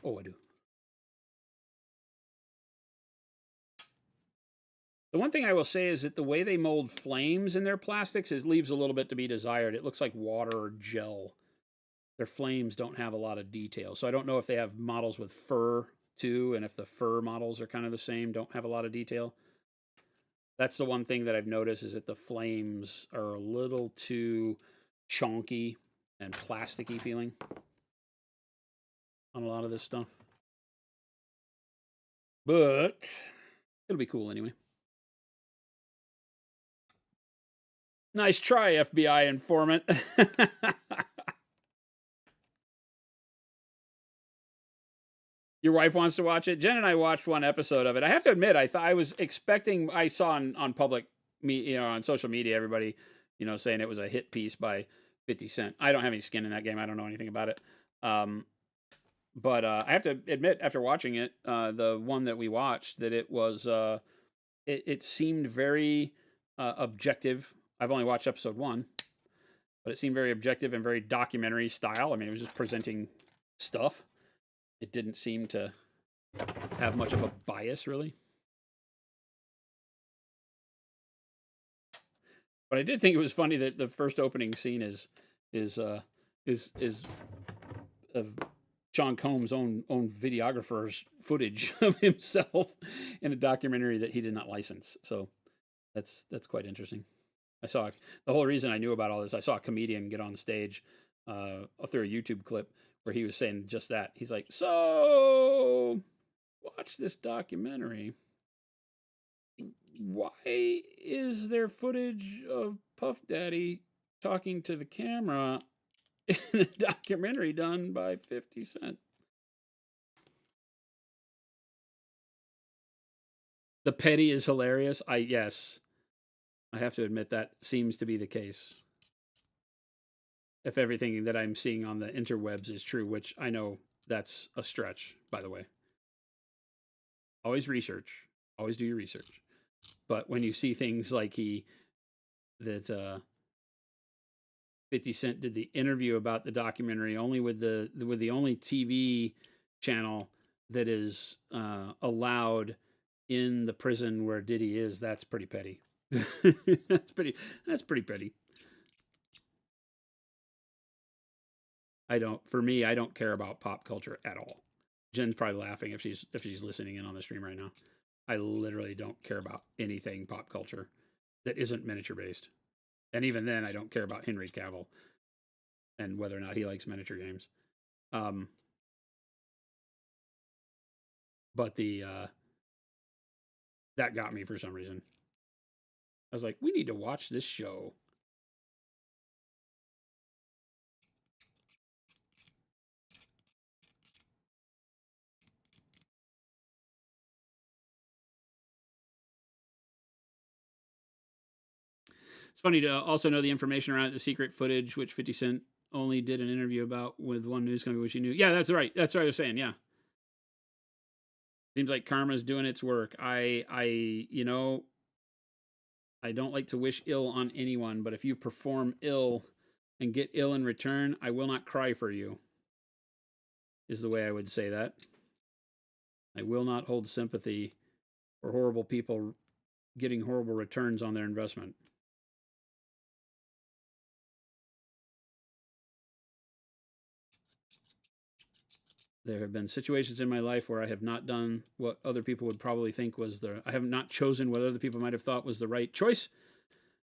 Oh, I do. The one thing I will say is that the way they mold flames in their plastics leaves a little bit to be desired. It looks like water or gel. Their flames don't have a lot of detail. So I don't know if they have models with fur too, and if the fur models are kind of the same, don't have a lot of detail. That's the one thing that I've noticed, is that the flames are a little too chonky and plasticky feeling on a lot of this stuff. But it'll be cool anyway. Nice try, FBI informant. Your wife wants to watch it. Jen and I watched one episode of it. I have to admit, I was expecting. I saw on public, on social media, everybody, saying it was a hit piece by 50 Cent. I don't have any skin in that game. I don't know anything about it. But I have to admit, after watching it, the one that we watched, that it was it seemed very objective. I've only watched episode 1, but it seemed very objective and very documentary style. I mean, it was just presenting stuff. It didn't seem to have much of a bias, really. But I did think it was funny that the first opening scene is John Combs' own videographer's footage of himself in a documentary that he did not license. So that's quite interesting. I saw the whole reason I knew about all this. I saw a comedian get on stage through a YouTube clip where he was saying just that. He's like, "So, watch this documentary. Why is there footage of Puff Daddy talking to the camera in a documentary done by 50 Cent?" The petty is hilarious. Yes, I have to admit that seems to be the case. If everything that I'm seeing on the interwebs is true, which I know that's a stretch, by the way. Always research. Always do your research. But when you see things like 50 Cent did the interview about the documentary only with the only TV channel that is allowed in the prison where Diddy is, that's pretty petty. That's pretty petty. For me, I don't care about pop culture at all. Jen's probably laughing if she's listening in on the stream right now. I literally don't care about anything pop culture that isn't miniature based. And even then, I don't care about Henry Cavill and whether or not he likes miniature games. But that got me for some reason. I was like, we need to watch this show. It's funny to also know the information around the secret footage, which 50 Cent only did an interview about with one news company, which he knew. Yeah, that's right. That's what I was saying. Yeah. Seems like karma's doing its work. You know, I don't like to wish ill on anyone, but if you perform ill and get ill in return, I will not cry for you, is the way I would say that. I will not hold sympathy for horrible people getting horrible returns on their investment. There have been situations in my life where I have not done what other people would probably think was I have not chosen what other people might have thought was the right choice.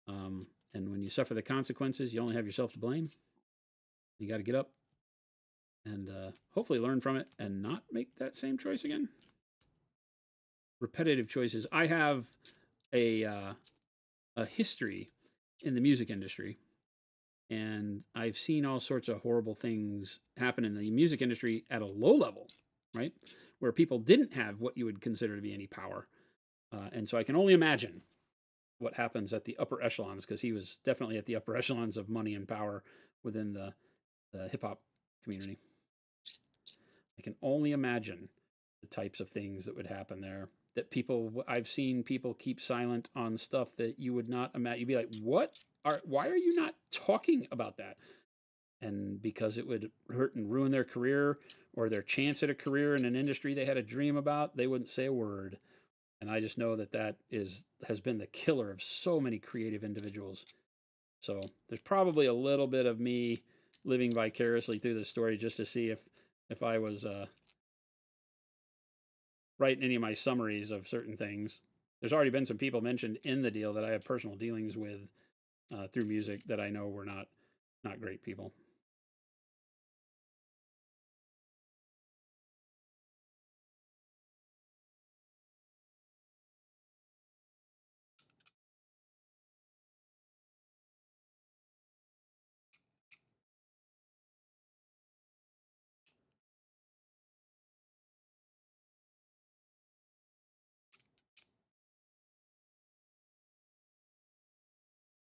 And when you suffer the consequences, you only have yourself to blame. You got to get up and hopefully learn from it and not make that same choice again. Repetitive choices. I have a history in the music industry, and I've seen all sorts of horrible things happen in the music industry at a low level, right? Where people didn't have what you would consider to be any power. And so I can only imagine what happens at the upper echelons, because he was definitely at the upper echelons of money and power within the hip hop community. I can only imagine the types of things that would happen there. That I've seen people keep silent on stuff that you would not imagine. You'd be like, why are you not talking about that? And because it would hurt and ruin their career or their chance at a career in an industry they had a dream about, they wouldn't say a word. And I just know that has been the killer of so many creative individuals. So there's probably a little bit of me living vicariously through this story just to see if I was writing any of my summaries of certain things. There's already been some people mentioned in the deal that I have personal dealings with through music that I know were not great people.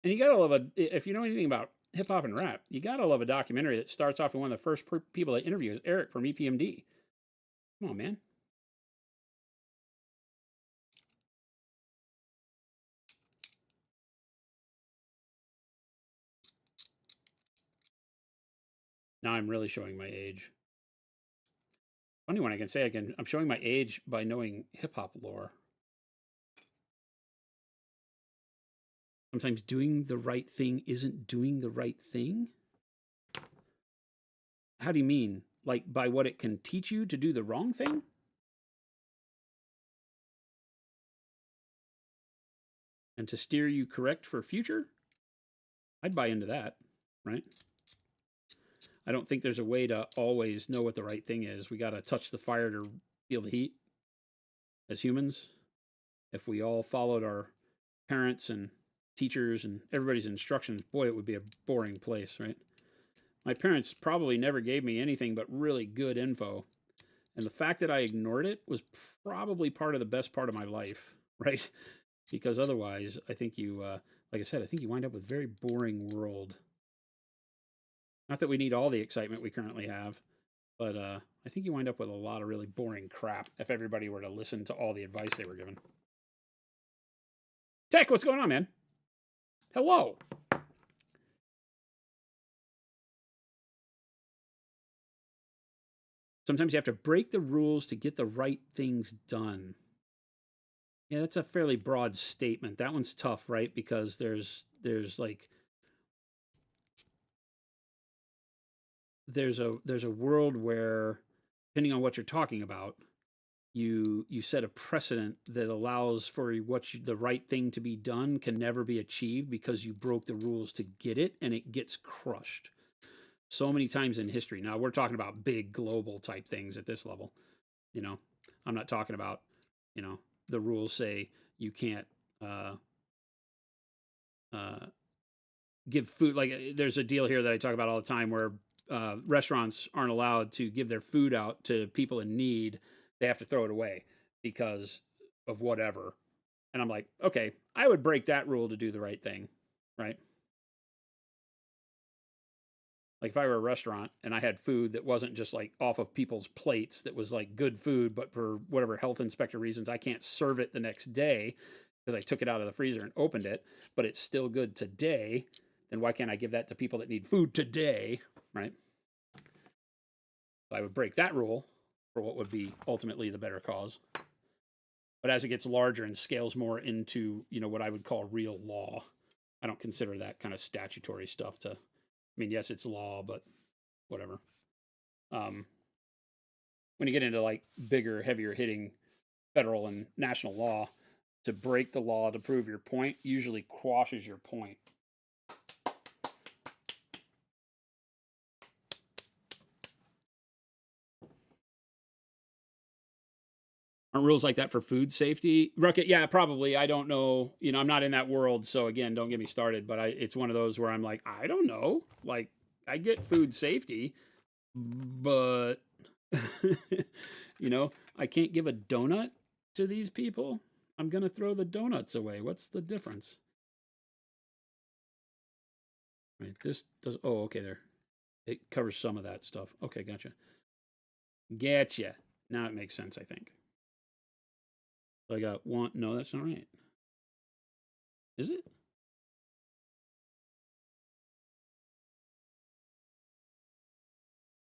And you gotta love if you know anything about hip hop and rap, you gotta love a documentary that starts off with one of the first people they interview is Eric from EPMD. Come on, man. Now I'm really showing my age. Funny when I can say I'm showing my age by knowing hip hop lore. Sometimes doing the right thing isn't doing the right thing. How do you mean? Like by what it can teach you to do the wrong thing? And to steer you correct for future? I'd buy into that, right? I don't think there's a way to always know what the right thing is. We got to touch the fire to feel the heat as humans. If we all followed our parents and teachers and everybody's instructions, boy, it would be a boring place, right? My parents probably never gave me anything but really good info. And the fact that I ignored it was probably part of the best part of my life, right? Because otherwise, I think like I said, I think you wind up with a very boring world. Not that we need all the excitement we currently have, but I think you wind up with a lot of really boring crap if everybody were to listen to all the advice they were given. Tech, what's going on, man? Hello. Sometimes you have to break the rules to get the right things done. Yeah, that's a fairly broad statement. That one's tough, right? Because there's like there's a world where, depending on what you're talking about, you set a precedent that allows for the right thing to be done can never be achieved because you broke the rules to get it, and it gets crushed so many times in history. Now we're talking about big global type things at this level. You know, I'm not talking about, the rules say you can't uh, uh, give food. Like there's a deal here that I talk about all the time where restaurants aren't allowed to give their food out to people in need. They have to throw it away because of whatever. And I'm like, okay, I would break that rule to do the right thing, right? Like if I were a restaurant and I had food that wasn't just like off of people's plates, that was like good food, but for whatever health inspector reasons, I can't serve it the next day because I took it out of the freezer and opened it, but it's still good today, then why can't I give that to people that need food today, right? So I would break that rule for what would be ultimately the better cause. But as it gets larger and scales more into, what I would call real law, I don't consider that kind of statutory stuff to, I mean, yes, it's law, but whatever. When you get into like bigger, heavier hitting federal and national law, to break the law to prove your point usually quashes your point. Aren't rules like that for food safety? Rucket, yeah, probably. I don't know. I'm not in that world, so again, don't get me started. But it's one of those where I'm like, I don't know. Like, I get food safety, but I can't give a donut to these people. I'm gonna throw the donuts away. What's the difference? Right. This does. Oh, okay. There, it covers some of that stuff. Okay, gotcha. Gotcha. Now it makes sense. I think. So I got one. No, that's not right. Is it?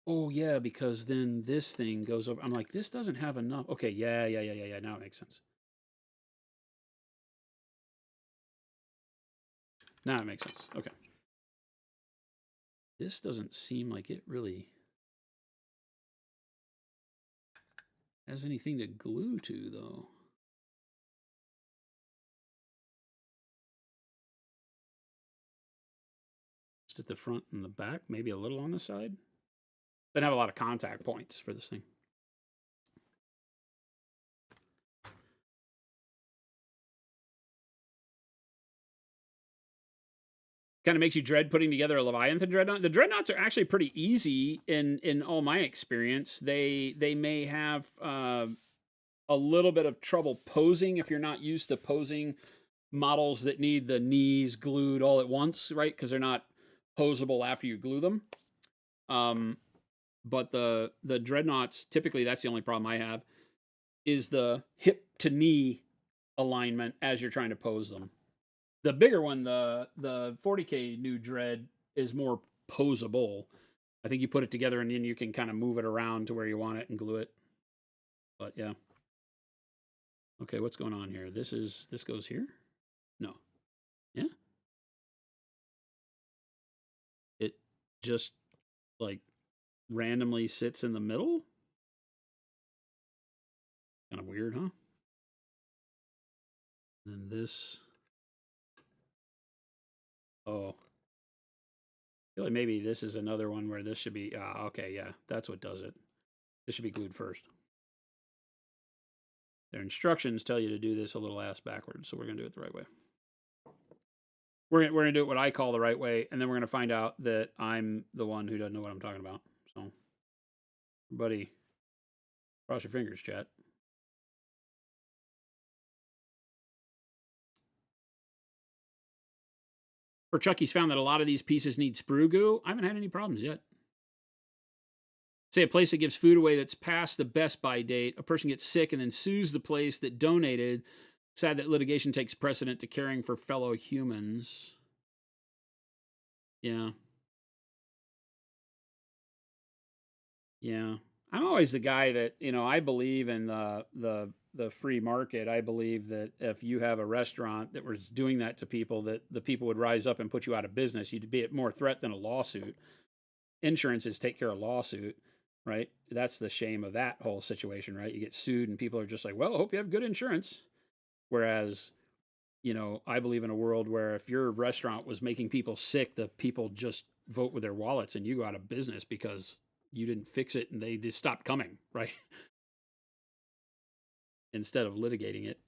Oh yeah, because then this thing goes over. I'm like, this doesn't have enough. Okay, yeah. Now it makes sense. Now it makes sense. Okay. This doesn't seem like it really has anything to glue to, though. Just at the front and the back, maybe a little on the side. They have a lot of contact points for this thing. Kind of makes you dread putting together a Leviathan dreadnought. The dreadnoughts are actually pretty easy in all my experience. They may have a little bit of trouble posing if you're not used to posing models that need the knees glued all at once, right? Because they're not posable after you glue them. But the dreadnoughts, typically that's the only problem I have, is the hip to knee alignment as you're trying to pose them. The bigger one, the 40K new dread, is more posable. I think you put it together and then you can kind of move it around to where you want it and glue it. But yeah. Okay, what's going on here? This goes here? No. Yeah. It just like randomly sits in the middle. Kind of weird, huh? And this. Oh. I feel like maybe this is another one where this should be. Okay, yeah, that's what does it. This should be glued first. Their instructions tell you to do this a little ass backwards, so we're going to do it the right way. We're going to do it what I call the right way, and then we're going to find out that I'm the one who doesn't know what I'm talking about. So, buddy, cross your fingers, chat. For Chucky's found that a lot of these pieces need sprue goo. I haven't had any problems yet. Say a place that gives food away that's past the best by date. A person gets sick and then sues the place that donated. Sad that litigation takes precedent to caring for fellow humans. Yeah. Yeah. I'm always the guy that, I believe in the free market. I believe that if you have a restaurant that was doing that to people, that the people would rise up and put you out of business. You'd be at more threat than a lawsuit. Insurances take care of lawsuit, right? That's the shame of that whole situation, right? You get sued and people are just like, well, I hope you have good insurance. Whereas, I believe in a world where if your restaurant was making people sick, the people just vote with their wallets and you go out of business because you didn't fix it and they just stopped coming, right? Instead of litigating it.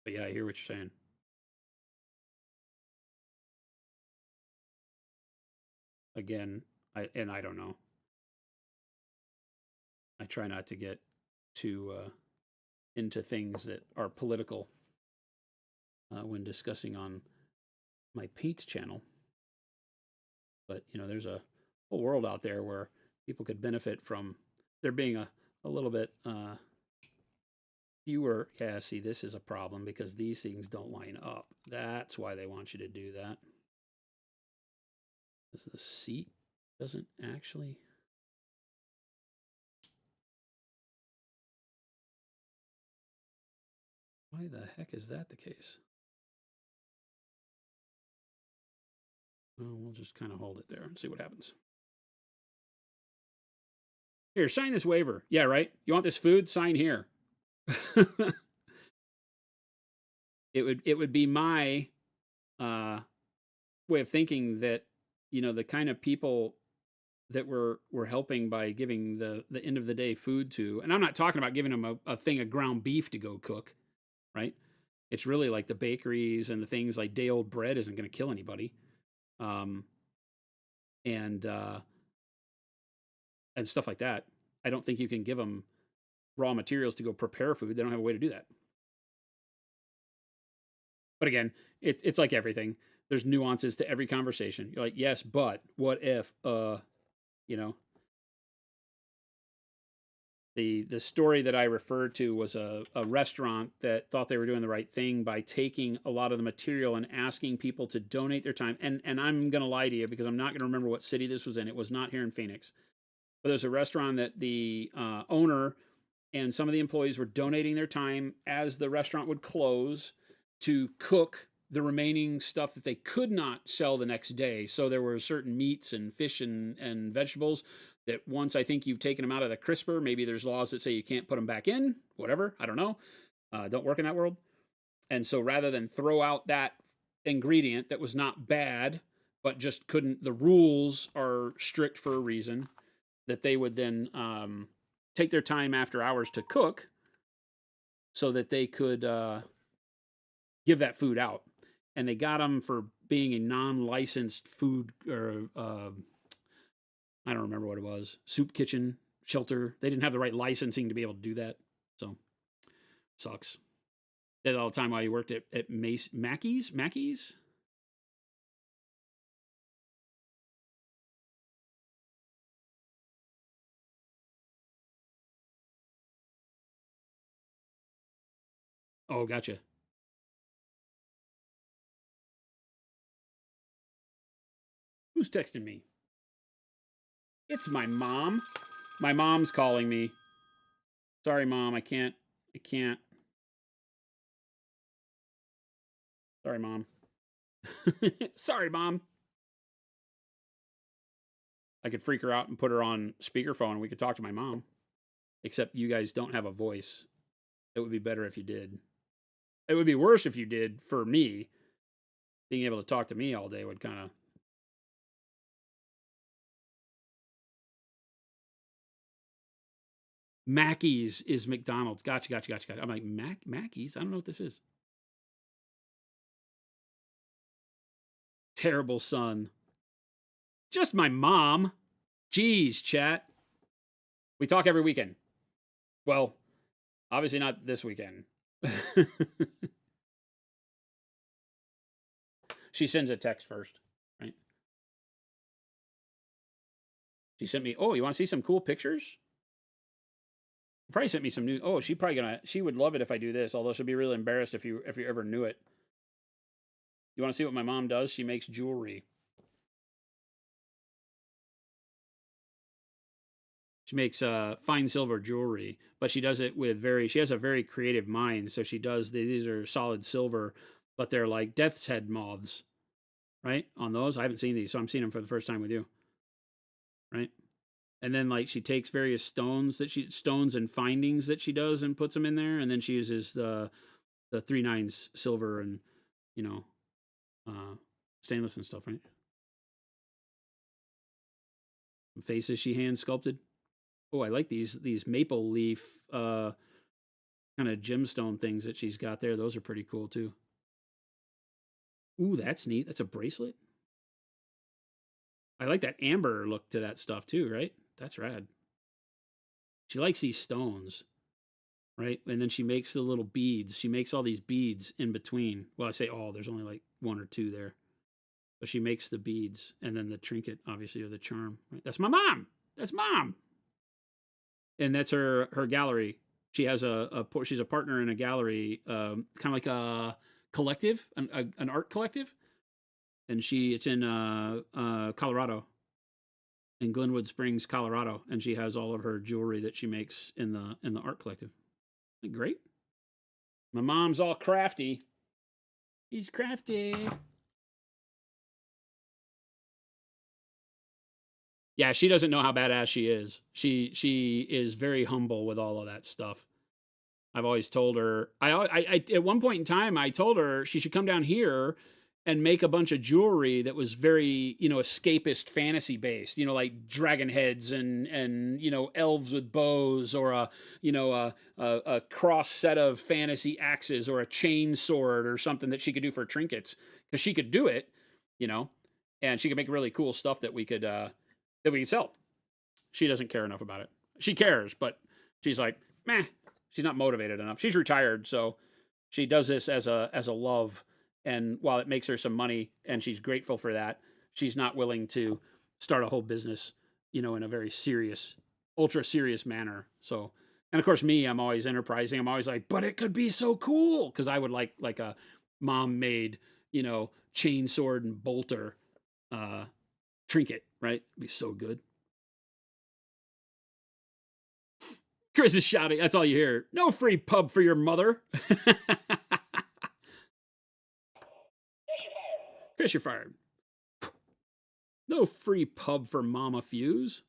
But yeah, I hear what you're saying. Again, I don't know. I try not to get too into things that are political when discussing on my paint channel. But there's a whole world out there where people could benefit from there being a little bit fewer. Yeah, see, this is a problem because these things don't line up. That's why they want you to do that. Because the seat doesn't actually. Why the heck is that the case? Well, we'll just kind of hold it there and see what happens. Here, sign this waiver. Yeah, right. You want this food? Sign here. it would be my way of thinking that the kind of people that we're helping by giving the end of the day food to, and I'm not talking about giving them a thing of ground beef to go cook, right? It's really like the bakeries and the things like day old bread isn't going to kill anybody, um, and stuff like that. I don't think you can give them raw materials to go prepare food. They don't have a way to do that. But again, it's like everything. There's nuances to every conversation. You're like, yes, but what if, you know, the story that I referred to was a restaurant that thought they were doing the right thing by taking a lot of the material and asking people to donate their time. And I'm going to lie to you because I'm not going to remember what city this was in. It was not here in Phoenix. But there's a restaurant that the owner and some of the employees were donating their time as the restaurant would close to cook the remaining stuff that they could not sell the next day. So there were certain meats and fish and vegetables that once I think you've taken them out of the crisper, maybe there's laws that say you can't put them back in, whatever. I don't know. Don't work in that world. And so rather than throw out that ingredient that was not bad, but just couldn't, the rules are strict for a reason, that they would then take their time after hours to cook so that they could give that food out. And they got them for being a non-licensed food or I don't remember what it was, soup kitchen, shelter. They didn't have the right licensing to be able to do that. So sucks. Did all the time while you worked at Mackey's. Oh, gotcha. Who's texting me? It's my mom. My mom's calling me. Sorry, mom. I can't. I can't. Sorry, mom. Sorry, mom. I could freak her out and put her on speakerphone and we could talk to my mom. Except you guys don't have a voice. It would be better if you did. It would be worse if you did for me. Being able to talk to me all day would kind of. Mackey's is McDonald's. Gotcha. I'm like, Mackey's? I don't know what this is. Terrible son. Just my mom. Jeez, chat. We talk every weekend. Well, obviously not this weekend. She sends a text first, right? She sent me, oh, you want to see some cool pictures? Probably sent me some new. Oh, she would love it if I do this, although she'll be really embarrassed if you ever knew it. You want to see what my mom does? She makes jewelry. She makes fine silver jewelry, but she does it with she has a very creative mind. So she does, these are solid silver, but they're like death's head moths, right? On those, I haven't seen these, so I'm seeing them for the first time with you, right? And then like she takes various stones and findings that she does and puts them in there, and then she uses the 3/9 silver and, you know, uh, stainless and stuff, right? Faces she hand sculpted. Oh, I like these maple leaf kind of gemstone things that she's got there. Those are pretty cool too. Ooh, that's neat. That's a bracelet. I like that amber look to that stuff too, right? That's rad. She likes these stones, right? And then she makes the little beads. She makes all these beads in between. Well, I say all, there's only like one or two there. But she makes the beads and then the trinket, obviously, or the charm. Right? That's my mom. That's mom. And that's her gallery. She has she's a partner in a gallery, kind of like a collective, an art collective, and it's in Colorado, in Glenwood Springs, Colorado, and she has all of her jewelry that she makes in the art collective. Isn't that great? My mom's all crafty. He's crafty. Yeah, she doesn't know how badass she is. She is very humble with all of that stuff. I've always told her. I at one point in time I told her she should come down here and make a bunch of jewelry that was very, escapist fantasy based, like dragon heads and elves with bows, or a cross set of fantasy axes, or a chain sword or something that she could do for trinkets, because she could do it, you know, and she could make really cool stuff that we could sell. She doesn't care enough about it. She cares, but she's like, meh. She's not motivated enough. She's retired, so she does this as a love. And while it makes her some money, and she's grateful for that, she's not willing to start a whole business, in a very serious, ultra serious manner. So, and of course, me, I'm always enterprising. I'm always like, but it could be so cool, because I would like a mom made, chain sword and bolter trinket, right? It'd be so good. Chris is shouting. That's all you hear. No free pub for your mother. Chris, you're fired. No free pub for Mama Fuse.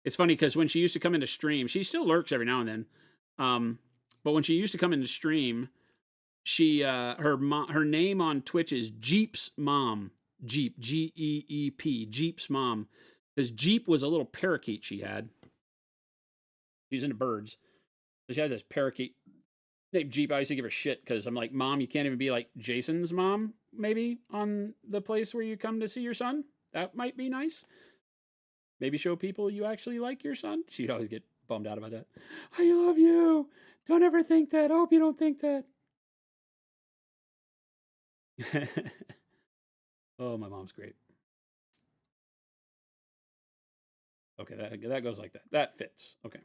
It's funny because when she used to come into stream, she still lurks every now and then. But when she used to come into stream, her name on Twitch is Jeep's mom. Jeep, Geep, Jeep's mom, because Jeep was a little parakeet she had. She's into birds. So she had this parakeet named Jeep. I used to give her shit because I'm like, Mom, you can't even be like Jason's mom, maybe, on the place where you come to see your son. That might be nice. Maybe show people you actually like your son. She'd always get bummed out about that. I love you. Don't ever think that. I hope you don't think that. Oh, my mom's great. Okay, that goes like that. That fits. Okay.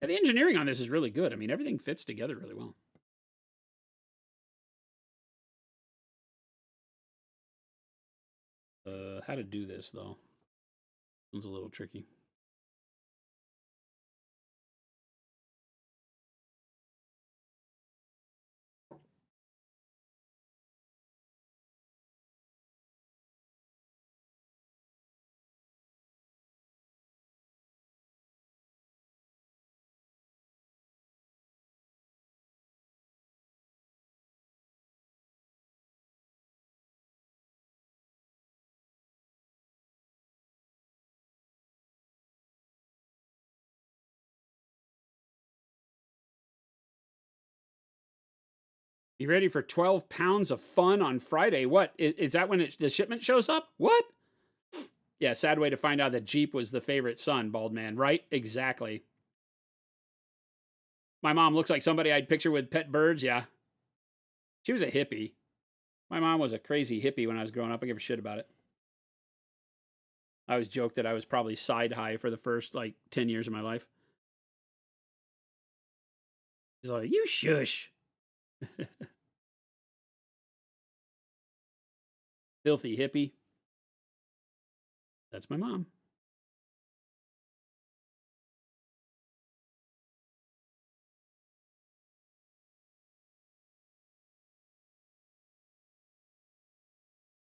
And the engineering on this is really good. I mean, everything fits together really well. How to do this though? One's a little tricky. Be ready for 12 pounds of fun on Friday. What? Is that when the shipment shows up? What? Yeah, sad way to find out that Jeep was the favorite son, bald man, right? Exactly. My mom looks like somebody I'd picture with pet birds. Yeah. She was a hippie. My mom was a crazy hippie when I was growing up. I give a shit about it. I always joked that I was probably side high for the first like 10 years of my life. He's like, you shush. Filthy hippie. That's my mom.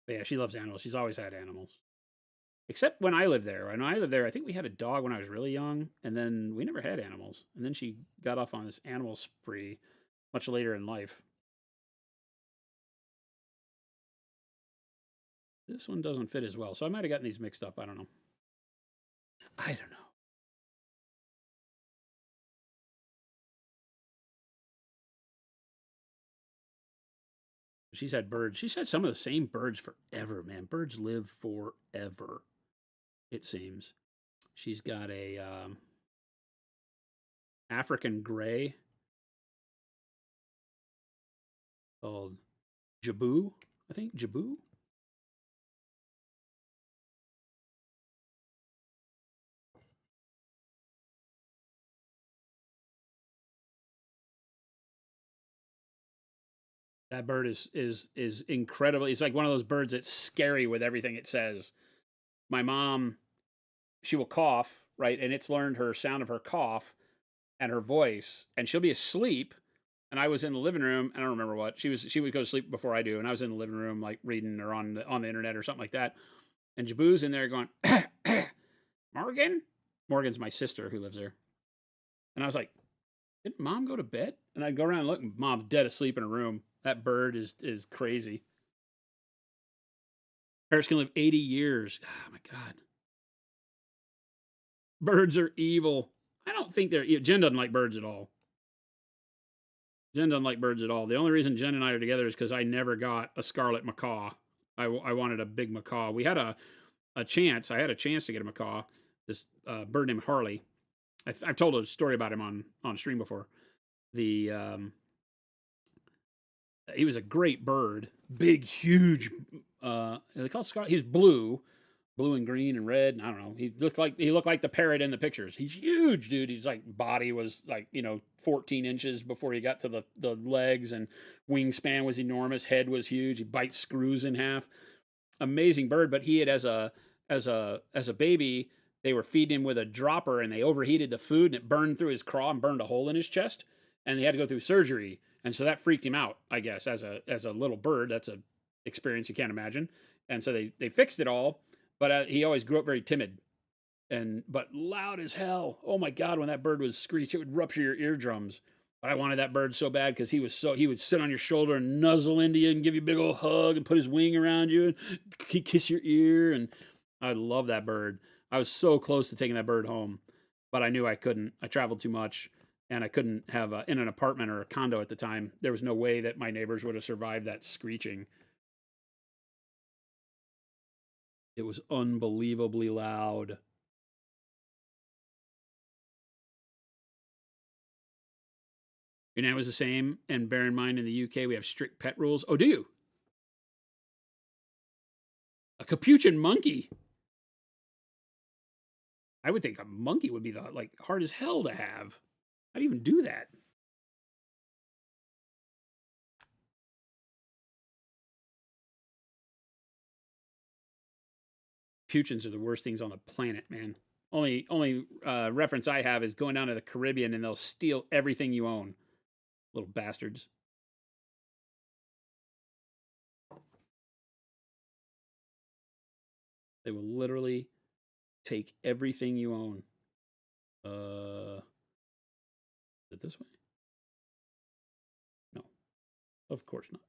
But yeah, she loves animals. She's always had animals. Except when I lived there. When I lived there, I think we had a dog when I was really young, and then we never had animals. And then she got off on this animal spree much later in life. This one doesn't fit as well, so I might have gotten these mixed up. I don't know. I don't know. She's had birds. She's had some of the same birds forever, man. Birds live forever, it seems. She's got a African gray called Jabu, I think. Jabu? That bird is incredible. It's like one of those birds that's scary with everything it says. My mom, she will cough, right? And it's learned her sound of her cough and her voice, and she'll be asleep. And I was in the living room. I don't remember what she would go to sleep before I do, and I was in the living room like reading or on the internet or something like that. And Jabu's in there going, Morgan. Morgan's my sister who lives there, and I was like, didn't Mom go to bed? And I'd go around and look, and Mom's dead asleep in a room. That bird is crazy. Parrots can live 80 years. Oh my God. Birds are evil. I don't think they're. Jen doesn't like birds at all. Jen doesn't like birds at all. The only reason Jen and I are together is because I never got a scarlet macaw. I wanted a big macaw. We had a chance. I had a chance to get a macaw. This bird named Harley. I've told a story about him on stream before. The He was a great bird, big, huge. They call scarlet. He's blue, blue and green and red. And I don't know. He looked like the parrot in the pictures. He's huge, dude. He's like body was like 14 inches before he got to the legs, and wingspan was enormous. Head was huge. He bites screws in half. Amazing bird. But he had as a baby, they were feeding him with a dropper, and they overheated the food, and it burned through his craw and burned a hole in his chest, and they had to go through surgery. And so that freaked him out, I guess, as a little bird. That's a experience you can't imagine. And so they fixed it all, but he always grew up very timid, but loud as hell. Oh my God, when that bird would screech, it would rupture your eardrums. But I wanted that bird so bad because he would sit on your shoulder and nuzzle into you and give you a big old hug and put his wing around you and kiss your ear. And I love that bird. I was so close to taking that bird home, but I knew I couldn't. I traveled too much, and I couldn't have in an apartment or a condo at the time. There was no way that my neighbors would have survived that screeching. It was unbelievably loud. Your name was the same, and bear in mind in the UK we have strict pet rules. Oh, do you? A capuchin monkey. I would think a monkey would be hard as hell to have. How do you even do that? Capuchins are the worst things on the planet, man. Only reference I have is going down to the Caribbean and they'll steal everything you own. Little bastards. They will literally take everything you own. Is it this way? No, of course not.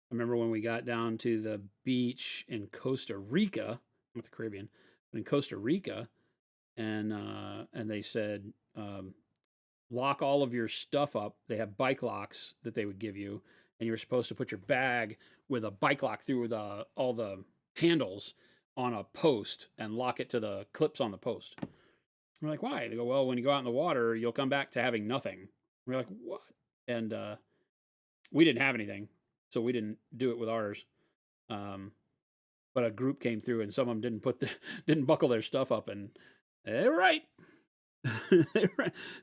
I remember when we got down to the beach in Costa Rica, not the Caribbean, but in Costa Rica, and they said lock all of your stuff up. They have bike locks that they would give you, and you were supposed to put your bag with a bike lock through all the handles on a post and lock it to the clips on the post. We're like, why? They go, well, when you go out in the water, you'll come back to having nothing. We're like, what? And we didn't have anything, so we didn't do it with ours. But a group came through, and some of them didn't buckle their stuff up, and they were right.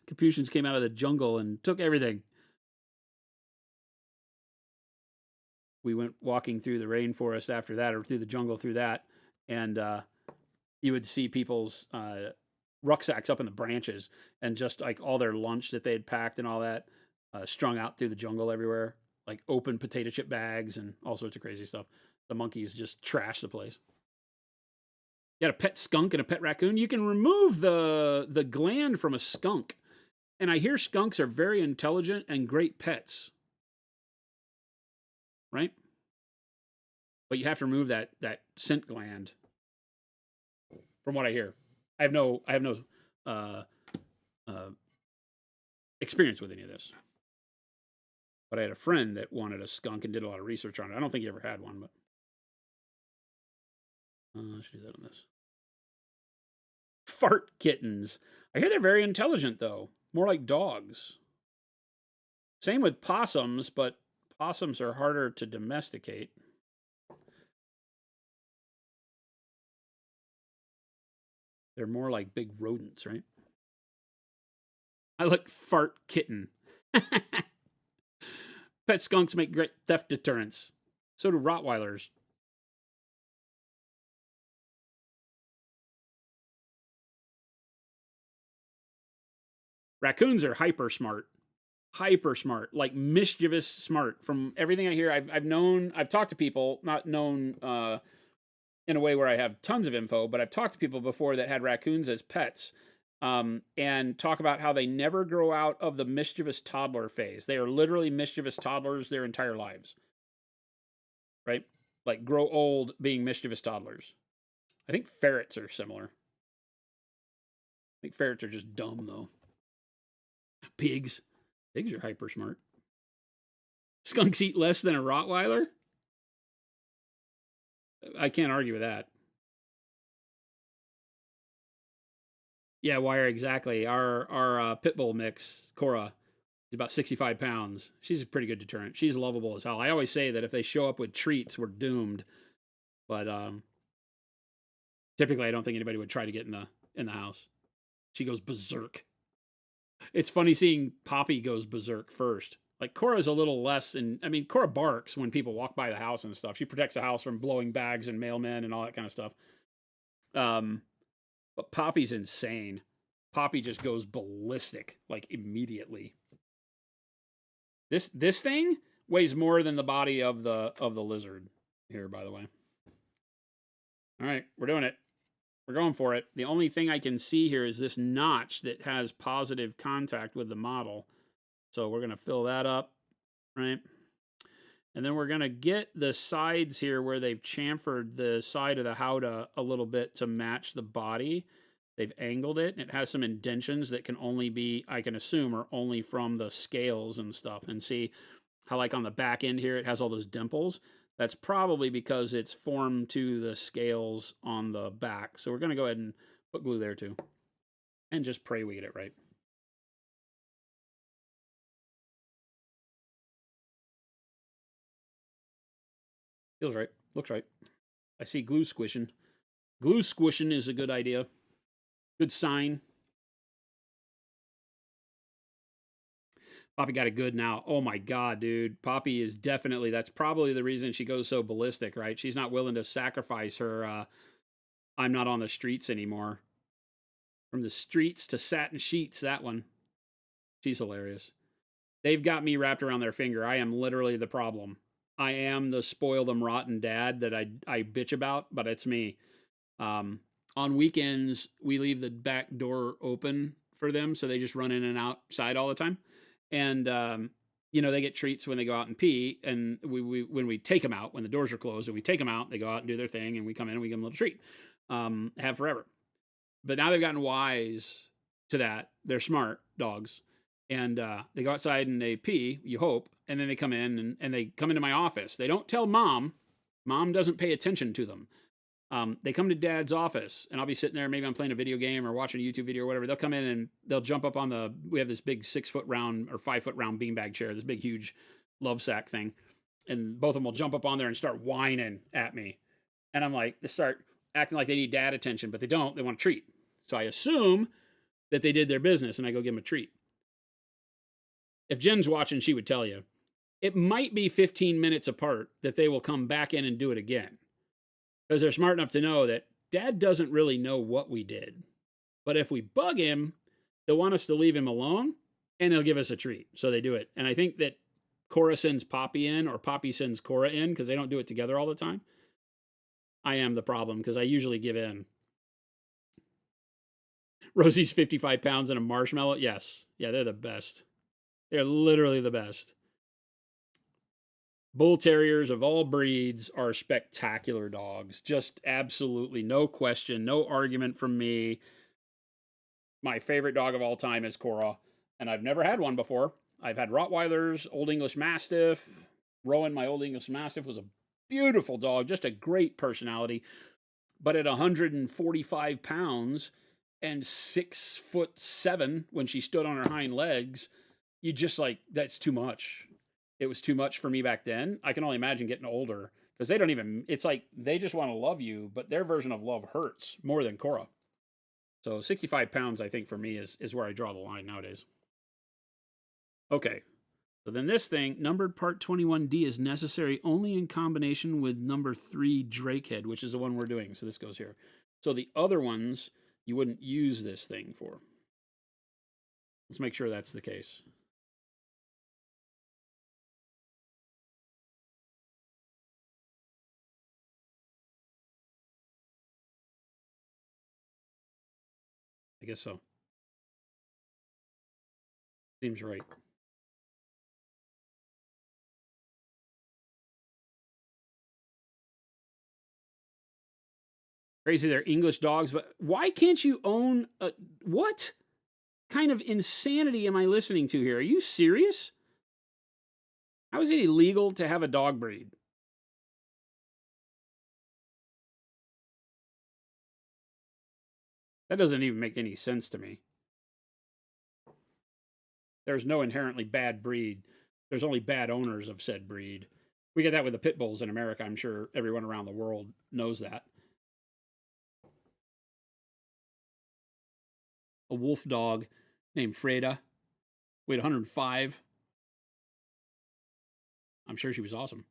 Capuchins came out of the jungle and took everything. we went walking through the rainforest after that, or through the jungle through that, and you would see people's rucksacks up in the branches, and just like all their lunch that they had packed and all that strung out through the jungle everywhere, like open potato chip bags and all sorts of crazy stuff. The monkeys just trashed the place. You had a pet skunk and a pet raccoon. You can remove the gland from a skunk, and I hear skunks are very intelligent and great pets, right? But you have to remove that scent gland, from what I hear. I have no uh, uh, experience with any of this. But I had a friend that wanted a skunk and did a lot of research on it. I don't think he ever had one, but I should do that on this. Fart kittens. I hear they're very intelligent, though. More like dogs. Same with possums, but possums are harder to domesticate. They're more like big rodents, right? I like fart kitten. Pet skunks make great theft deterrents. So do Rottweilers. Raccoons are hyper smart. Hyper smart, like mischievous smart. From everything I hear, I've talked to people, not known in a way where I have tons of info, but I've talked to people before that had raccoons as pets, and talk about how they never grow out of the mischievous toddler phase. They are literally mischievous toddlers their entire lives, right? Like grow old being mischievous toddlers. I think ferrets are similar. I think ferrets are just dumb though. Pigs. Pigs are hyper smart. Skunks eat less than a Rottweiler? I can't argue with that. Yeah, wire exactly. Our pit bull mix, Cora, is about 65 pounds. She's a pretty good deterrent. She's lovable as hell. I always say that if they show up with treats, we're doomed. But typically, I don't think anybody would try to get in the house. She goes berserk. It's funny seeing Poppy goes berserk first. Like Cora's a little less, and I mean Cora barks when people walk by the house and stuff. She protects the house from blowing bags and mailmen and all that kind of stuff. But Poppy's insane. Poppy just goes ballistic like immediately. This thing weighs more than the body of the lizard here, by the way. All right, we're doing it. We're going for it. The only thing I can see here is this notch that has positive contact with the model. So we're going to fill that up, right? And then we're going to get the sides here where they've chamfered the side of the howdah a little bit to match the body. They've angled it. It has some indentions that can only be, I can assume, are only from the scales and stuff. And see how like on the back end here, it has all those dimples. That's probably because it's formed to the scales on the back. So we're going to go ahead and put glue there too. And just pray we get it right. Feels right. Looks right. I see glue squishing. Glue squishing is a good idea. Good sign. Poppy got it good now. Oh my God, dude. Poppy is definitely, that's probably the reason she goes so ballistic, right? She's not willing to sacrifice her, I'm not on the streets anymore. From the streets to satin sheets, that one. She's hilarious. They've got me wrapped around their finger. I am literally the problem. I am the spoil them rotten dad that I bitch about, but it's me. On weekends, we leave the back door open for them, so they just run in and outside all the time. And they get treats when they go out and pee. And we when we take them out, when the doors are closed, and we take them out, they go out and do their thing, and we come in and we give them a little treat. Have forever. But now they've gotten wise to that. They're smart dogs. And they go outside and they pee, you hope, and then they come in and they come into my office. They don't tell mom. Mom doesn't pay attention to them. They come to dad's office, and I'll be sitting there. Maybe I'm playing a video game or watching a YouTube video or whatever. They'll come in and they'll jump up on we have this big 6-foot round or 5-foot round beanbag chair, this big, huge love sack thing. And both of them will jump up on there and start whining at me. And I'm like, they start acting like they need dad attention, but they don't. They want a treat. So I assume that they did their business, and I go give them a treat. If Jen's watching, she would tell you. it might be 15 minutes apart that they will come back in and do it again. Because they're smart enough to know that Dad doesn't really know what we did. But if we bug him, they'll want us to leave him alone and they'll give us a treat. So they do it. And I think that Cora sends Poppy in or Poppy sends Cora in because they don't do it together all the time. I am the problem because I usually give in. Rosie's 55 pounds and a marshmallow. Yes. Yeah, they're the best. They're literally the best. Bull Terriers of all breeds are spectacular dogs. Just absolutely no question, no argument from me. My favorite dog of all time is Cora, and I've never had one before. I've had Rottweilers, Old English Mastiff. Rowan, my Old English Mastiff, was a beautiful dog, just a great personality. But at 145 pounds and 6'7" when she stood on her hind legs, you just like, that's too much. It was too much for me back then. I can only imagine getting older because they don't even, it's like they just want to love you, but their version of love hurts more than Cora. So 65 pounds, I think, for me is where I draw the line nowadays. Okay. So then this thing, numbered part 21D, is necessary only in combination with number 3 Drakehead, which is the one we're doing. So this goes here. So the other ones, you wouldn't use this thing for. Let's make sure that's the case. I guess so. Seems right. Crazy, they're English dogs, but why can't you own a... What kind of insanity am I listening to here? Are you serious? How is it illegal to have a dog breed? That doesn't even make any sense to me. There's no inherently bad breed. There's only bad owners of said breed. We get that with the pit bulls in America. I'm sure everyone around the world knows that. A wolf dog named Freda weighed 105. I'm sure she was awesome.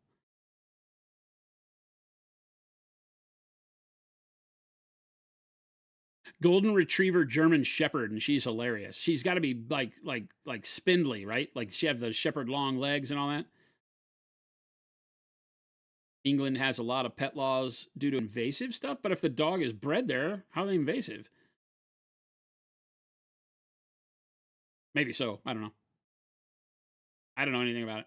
Golden Retriever German Shepherd, and she's hilarious. She's got to be like spindly, right? Like she have the shepherd long legs and all that. England has a lot of pet laws due to invasive stuff, but if the dog is bred there, how are they invasive? Maybe so. I don't know. I don't know anything about it.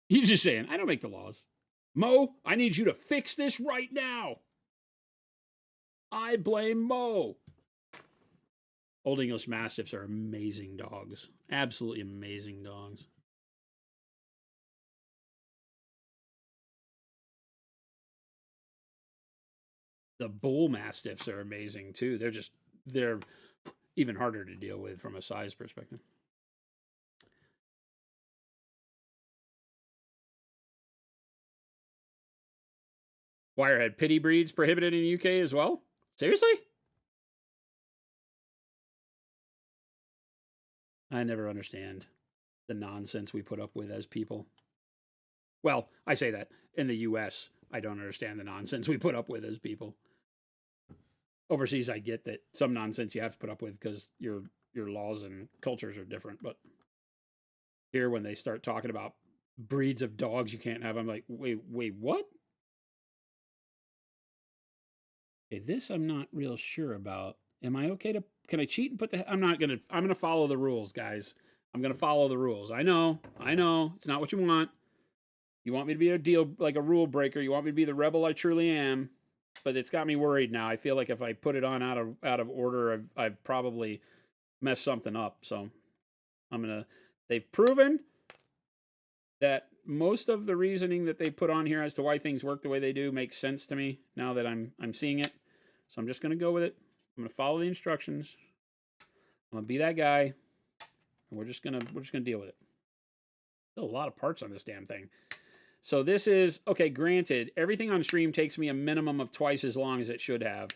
You're just saying, I don't make the laws. Mo, I need you to fix this right now. I blame Mo. Old English Mastiffs are amazing dogs. Absolutely amazing dogs. The Bull Mastiffs are amazing too. They're even harder to deal with from a size perspective. Wirehead pity breeds prohibited in the UK as well? Seriously? I never understand the nonsense we put up with as people. Well, I say that in the US, I don't understand the nonsense we put up with as people. Overseas, I get that some nonsense you have to put up with because your laws and cultures are different. But here, when they start talking about breeds of dogs you can't have, I'm like, wait, what? Okay, this I'm not real sure about. Am I okay to? Can I cheat and put the? I'm not gonna. I'm gonna follow the rules, guys. I'm gonna follow the rules. I know. It's not what you want. You want me to be a deal like a rule breaker. You want me to be the rebel I truly am. But it's got me worried now. I feel like if I put it on out of order, I've probably messed something up. So I'm gonna. They've proven that most of the reasoning that they put on here as to why things work the way they do makes sense to me now that I'm seeing it. So I'm just gonna go with it. I'm gonna follow the instructions. I'm gonna be that guy, and we're just gonna deal with it. Still a lot of parts on this damn thing. So this is, okay, granted, everything on stream takes me a minimum of twice as long as it should have,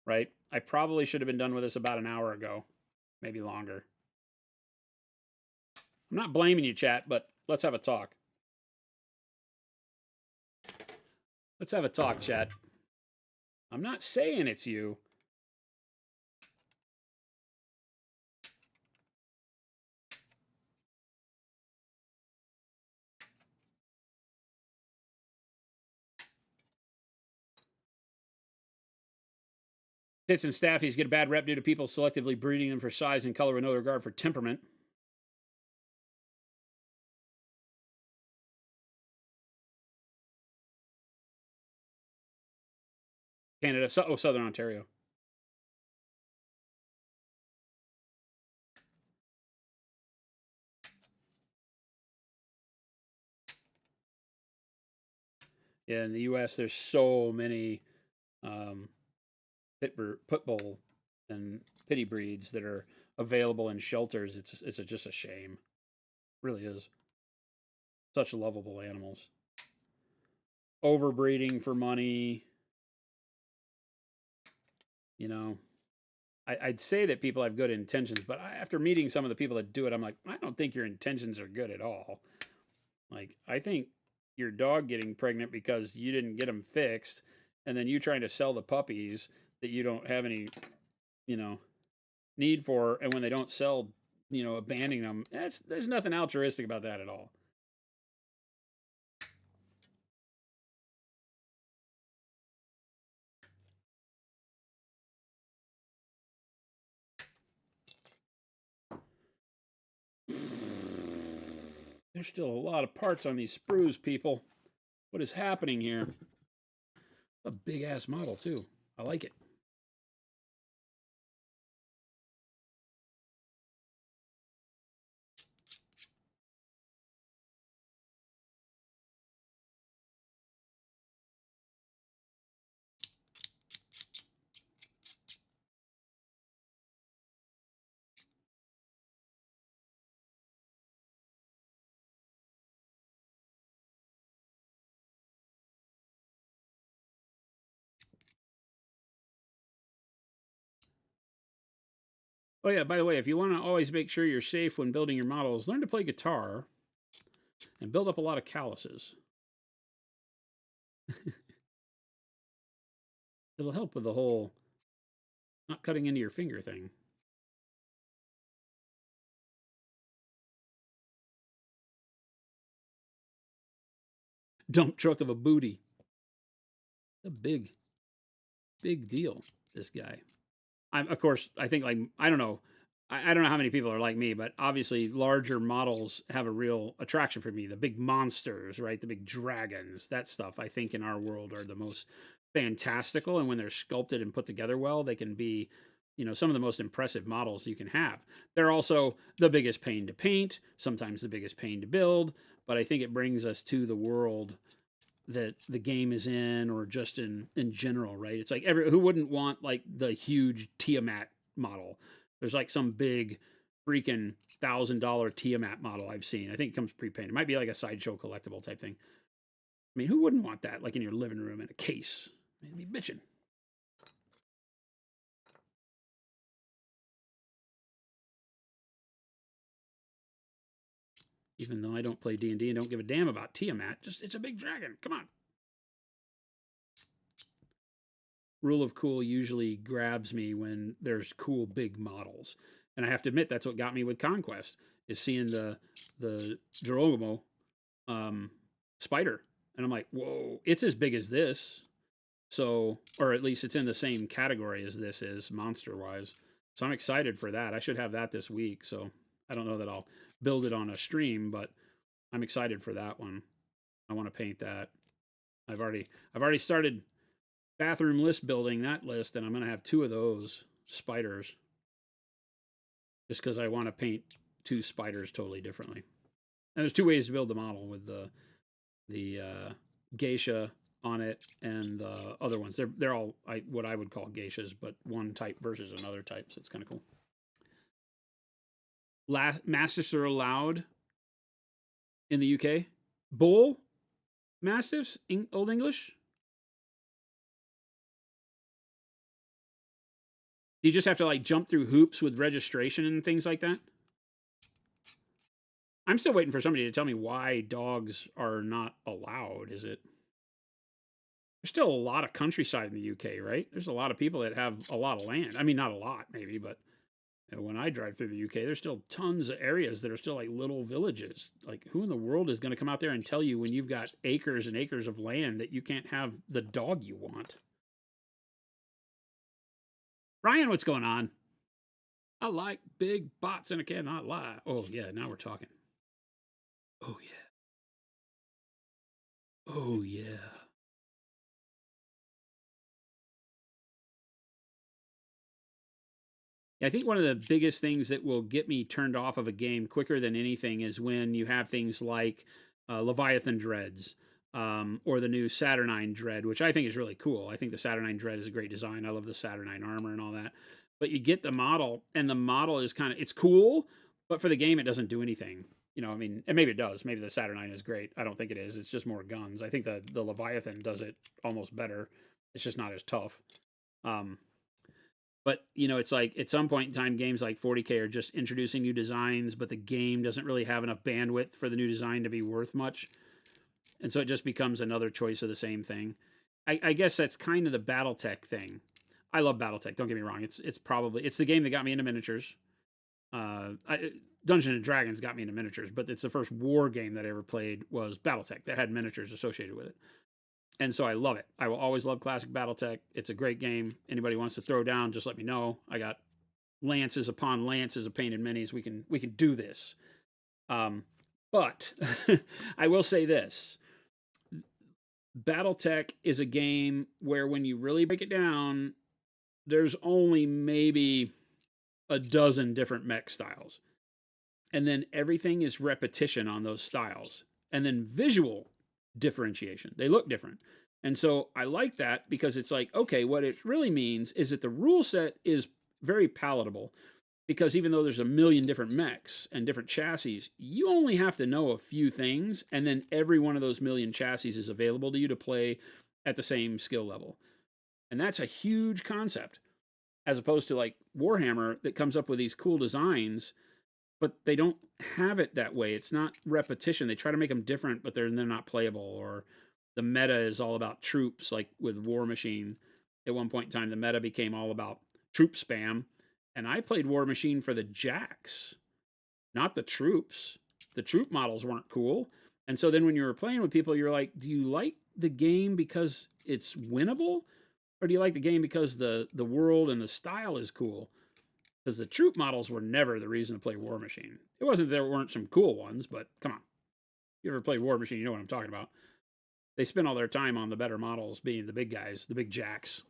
right? I probably should have been done with this about an hour ago, maybe longer. I'm not blaming you, chat, but let's have a talk. Let's have a talk, chat. I'm not saying it's you. Pits and staffies get a bad rep due to people selectively breeding them for size and color with no regard for temperament. Canada, Southern Ontario. Yeah, in the U.S., there's so many pit bull and pity breeds that are available in shelters. It's just a shame. It really is. Such lovable animals. Overbreeding for money. You know, I'd say that people have good intentions, but after meeting some of the people that do it, I'm like, I don't think your intentions are good at all. Like, I think your dog getting pregnant because you didn't get them fixed, and then you trying to sell the puppies that you don't have any, you know, need for, and when they don't sell, abandoning them. There's nothing altruistic about that at all. There's still a lot of parts on these sprues, people. What is happening here? A big ass model too. I like it. Oh yeah, by the way, if you want to always make sure you're safe when building your models, learn to play guitar and build up a lot of calluses. It'll help with the whole not cutting into your finger thing. Dump truck of a booty. A big deal, this guy. Of course, I think, like, I don't know. I don't know how many people are like me, but obviously larger models have a real attraction for me. The big monsters, right? The big dragons, that stuff, I think in our world are the most fantastical. And when they're sculpted and put together well, they can be, some of the most impressive models you can have. They're also the biggest pain to paint, sometimes the biggest pain to build. But I think it brings us to the world that the game is in, or just in general, right? It's like who wouldn't want like the huge Tiamat model? There's like some big freaking $1,000 Tiamat model I've seen. I think it comes pre-painted. It might be like a sideshow collectible type thing. I mean, who wouldn't want that like in your living room in a case? I'd be bitching. Even though I don't play D&D and don't give a damn about Tiamat, just it's a big dragon. Come on. Rule of cool usually grabs me when there's cool big models, and I have to admit that's what got me with Conquest, is seeing the Geronimo spider, and I'm like, whoa, it's as big as this. So, or at least it's in the same category as this is monster wise. So I'm excited for that. I should have that this week. So I don't know that I'll build it on a stream, but I'm excited for that one. I want to paint that. I've already started bathroom list building that list, and I'm going to have 2 of those spiders just because I want to paint 2 spiders totally differently. And there's 2 ways to build the model with the geisha on it and the other ones. They're all what I would call geishas, but one type versus another type, so it's kind of cool. Mastiffs are allowed in the UK. Bull, Mastiffs? Old English? Do you just have to like jump through hoops with registration and things like that? I'm still waiting for somebody to tell me why dogs are not allowed. Is it? There's still a lot of countryside in the UK, right? There's a lot of people that have a lot of land. I mean, not a lot, maybe, but when I drive through the UK, there's still tons of areas that are still like little villages. Like, who in the world is going to come out there and tell you when you've got acres and acres of land that you can't have the dog you want? Ryan, what's going on? I like big bots and I cannot lie. Oh, yeah, now we're talking. Oh, yeah. Oh, yeah. I think one of the biggest things that will get me turned off of a game quicker than anything is when you have things like Leviathan Dreads or the new Saturnine Dread, which I think is really cool. I think the Saturnine Dread is a great design. I love the Saturnine armor and all that. But you get the model, and the model is kind of, it's cool, but for the game, it doesn't do anything. You know, I mean, and maybe it does. Maybe the Saturnine is great. I don't think it is. It's just more guns. I think the Leviathan does it almost better. It's just not as tough. But you know, it's like at some point in time, games like 40K are just introducing new designs, but the game doesn't really have enough bandwidth for the new design to be worth much, and so it just becomes another choice of the same thing. I guess that's kind of the BattleTech thing. I love BattleTech. Don't get me wrong. It's probably it's the game that got me into miniatures. Dungeons and Dragons got me into miniatures, but it's the first war game that I ever played was BattleTech that had miniatures associated with it. And so I love it. I will always love classic BattleTech. It's a great game. Anybody wants to throw down, just let me know. I got lances upon lances of painted minis. We can do this. But I will say this: BattleTech is a game where, when you really break it down, there's only maybe a dozen different mech styles, and then everything is repetition on those styles, and then visual differentiation. They look different. And so I like that because it's like, okay, what it really means is that the rule set is very palatable, because even though there's a million different mechs and different chassis, you only have to know a few things, and then every one of those million chassis is available to you to play at the same skill level. And that's a huge concept, as opposed to like Warhammer that comes up with these cool designs, but they don't have it that way. It's not repetition. They try to make them different, but they're not playable. Or the meta is all about troops, like with War Machine. At one point in time, the meta became all about troop spam, and I played War Machine for the jacks, not the troops. The troop models weren't cool. And so then when you were playing with people, you're like, do you like the game because it's winnable? Or do you like the game because the world and the style is cool? Because the troop models were never the reason to play War Machine. It wasn't that there weren't some cool ones, but come on. If you ever played War Machine, you know what I'm talking about. They spend all their time on the better models, being the big guys, the big jacks.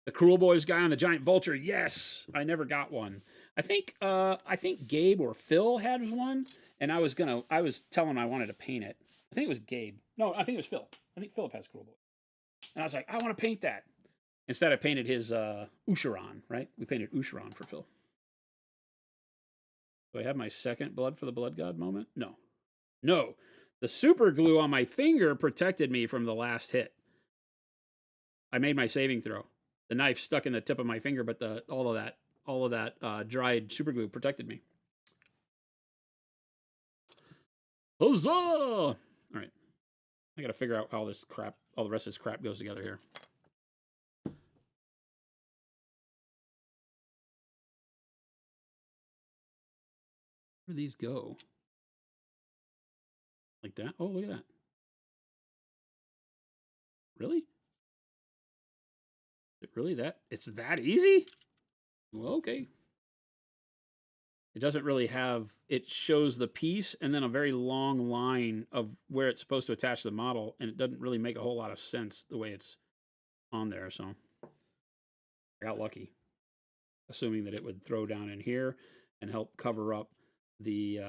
The Cruel Boys guy on the giant vulture. Yes, I never got one. I think Gabe or Phil had one, and I was telling him I wanted to paint it. I think it was Gabe. No, I think it was Phil. I think Philip has Cruel Boy. And I was like, I want to paint that. Instead, I painted his Usharon, right? We painted Usharon for Phil. Do I have my second blood for the blood god moment? No. No. The super glue on my finger protected me from the last hit. I made my saving throw. The knife stuck in the tip of my finger, but all of that dried super glue protected me. Huzzah! All right. I got to figure out how this crap, all the rest of this crap goes together here. Where do these go? Like that? Oh, look at that. Really? Is it really that? It's that easy? Well, okay. It doesn't really have, it shows the piece and then a very long line of where it's supposed to attach the model, and it doesn't really make a whole lot of sense the way it's on there, so I got lucky, assuming that it would throw down in here and help cover up the,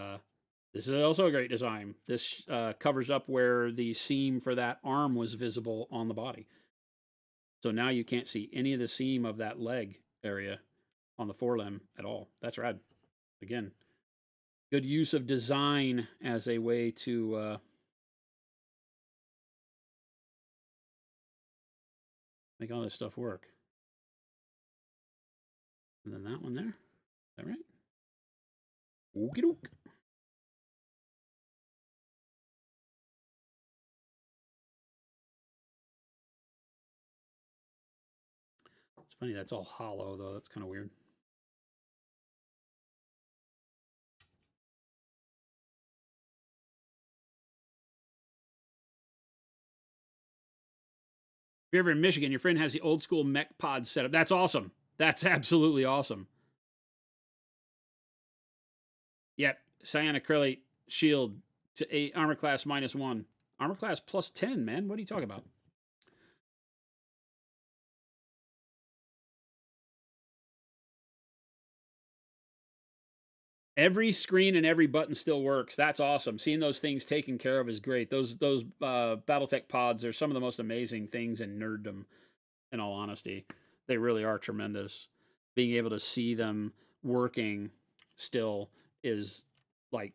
this is also a great design. This covers up where the seam for that arm was visible on the body. So now you can't see any of the seam of that leg area. on the forelimb at all. That's rad. Again, good use of design as a way to make all this stuff work. And then that one there. Is that right? Okie doke. It's funny, that's all hollow, though. That's kind of weird. If you're ever in Michigan, your friend has the old school mech pod setup. That's awesome. That's absolutely awesome. Yep. Cyan acrylic shield to 8, armor class -1. Armor class plus 10, man. What are you talking about? Every screen and every button still works. That's awesome. Seeing those things taken care of is great. Those BattleTech pods are some of the most amazing things in nerddom, in all honesty. They really are tremendous. Being able to see them working still is like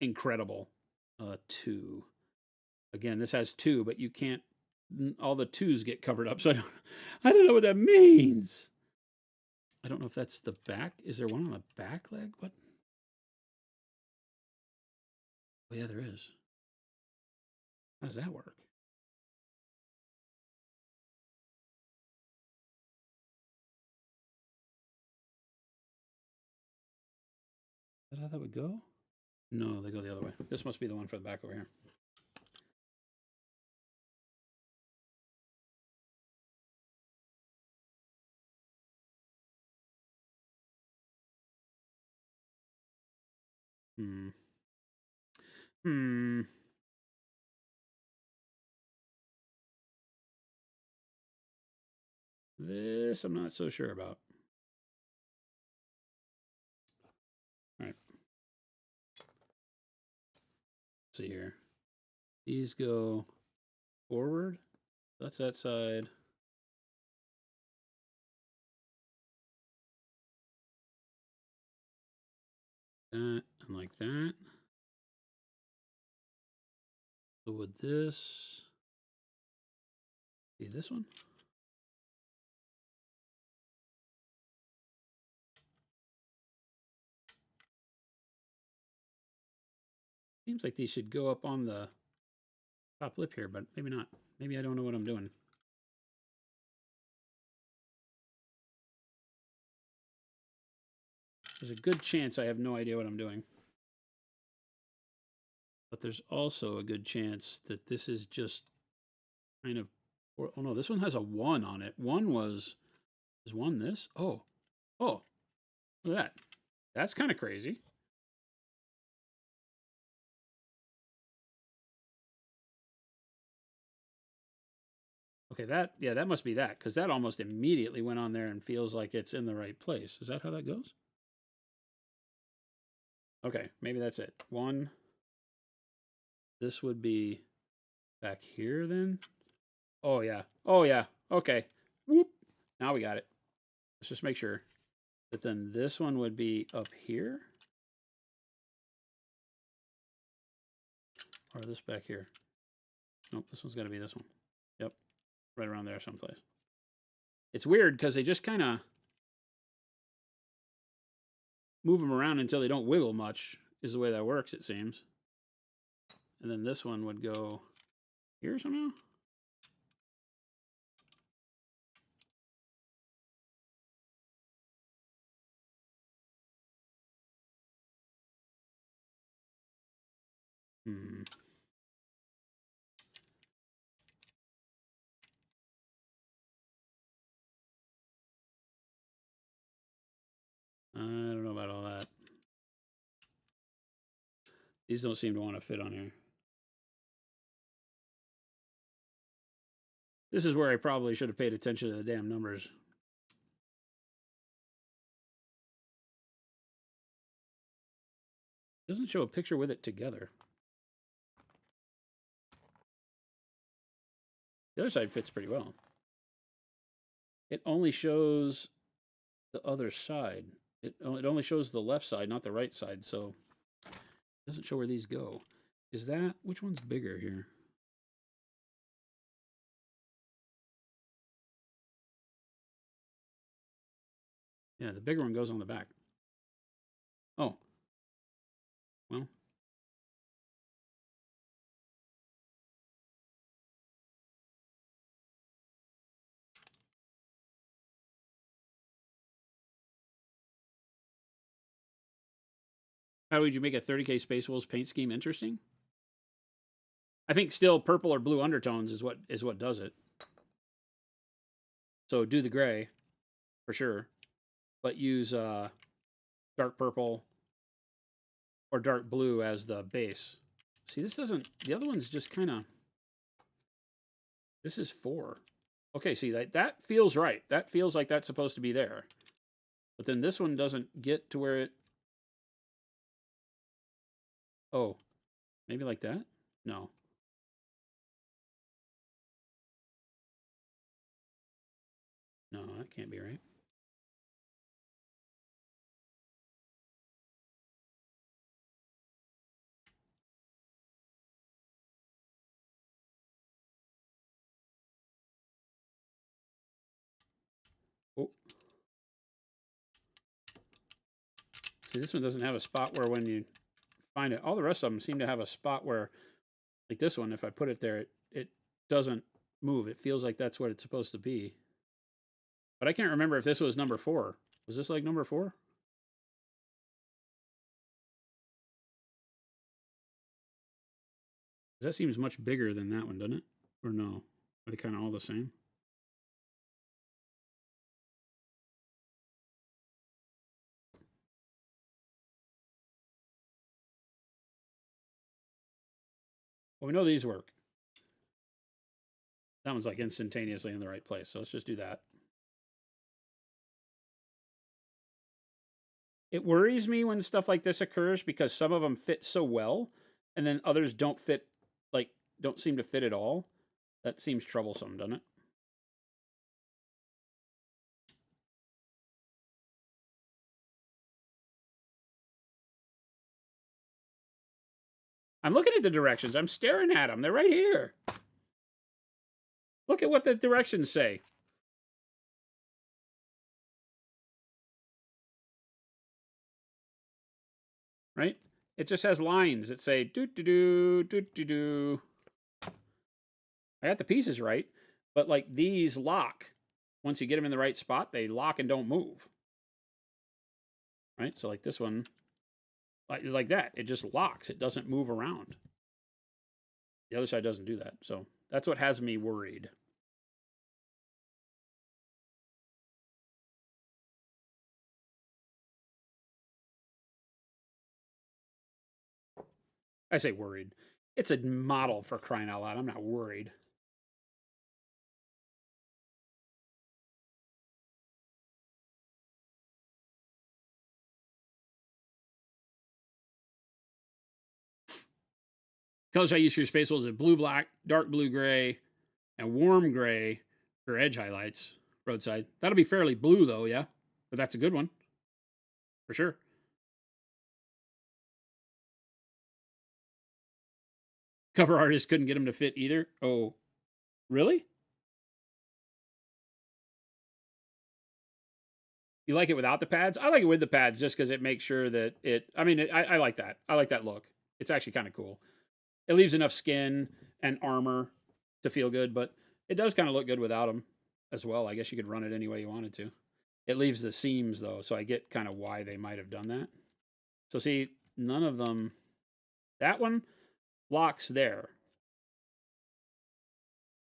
incredible. 2. Again, this has 2, but you can't. All the 2s get covered up, so I don't know what that means. I don't know if that's the back. Is there one on the back leg? What? Oh, yeah, there is. How does that work? Is that how that would go? No, they go the other way. This must be the one for the back over here. This I'm not so sure about. All right. Let's see here. These go forward. That's that side. That and like that. So with this, see this one? Seems like these should go up on the top lip here, but maybe not. Maybe I don't know what I'm doing. There's a good chance I have no idea what I'm doing. But there's also a good chance that this is just kind of, oh no, this one has a 1 on it. Is 1 this? Oh, look at that. That's kind of crazy. Okay, that must be that, because that almost immediately went on there and feels like it's in the right place. Is that how that goes? Okay, maybe that's it. 1. This would be back here then. Oh yeah. Oh yeah. Okay. Whoop. Now we got it. Let's just make sure that then this one would be up here. Or this back here. Nope, this one's got to be this one. Yep. Right around there someplace. It's weird because they just kind of move them around until they don't wiggle much, is the way that works, it seems. And then this one would go here somehow. I don't know about all that. These don't seem to want to fit on here. This is where I probably should have paid attention to the damn numbers. It doesn't show a picture with it together. The other side fits pretty well. It only shows the other side. It only shows the left side, not the right side, so it doesn't show where these go. Is that, which one's bigger here? Yeah, the bigger one goes on the back. Oh. Well. How would you make a 30K Space Wolves paint scheme interesting? I think still purple or blue undertones is what does it. So do the gray, for sure. But use dark purple or dark blue as the base. See, this doesn't... The other one's just kind of... This is 4. Okay, see, that feels right. That feels like that's supposed to be there. But then this one doesn't get to where it... Oh, maybe like that? No. No, that can't be right. Oh. See, this one doesn't have a spot where when you find it, all the rest of them seem to have a spot where, like this one, if I put it there, it doesn't move. It feels like that's what it's supposed to be. But I can't remember if this was number 4. Was this like number 4? That seems much bigger than that one, doesn't it? Or no? Are they kind of all the same? Well, we know these work. That one's like instantaneously in the right place. So let's just do that. It worries me when stuff like this occurs because some of them fit so well and then others don't fit, like, don't seem to fit at all. That seems troublesome, doesn't it? I'm looking at the directions. I'm staring at them. They're right here. Look at what the directions say. Right? It just has lines that say doo-doo-doo, doo-doo-doo. I got the pieces right, but like these lock. Once you get them in the right spot, they lock and don't move. Right? So like this one, like that, it just locks. It doesn't move around. The other side doesn't do that. So that's what has me worried. I say worried. It's a model, for crying out loud. I'm not worried. Colors I use for your Space Wolves are blue, black, dark blue, gray, and warm gray for edge highlights. Roadside. That'll be fairly blue, though, yeah? But that's a good one. For sure. Cover artist couldn't get them to fit either. Oh, really? You like it without the pads? I like it with the pads just because it makes sure that it... I mean, I like that. I like that look. It's actually kind of cool. It leaves enough skin and armor to feel good, but it does kind of look good without them as well. I guess you could run it any way you wanted to. It leaves the seams, though, so I get kind of why they might have done that. So see, none of them... That one locks there.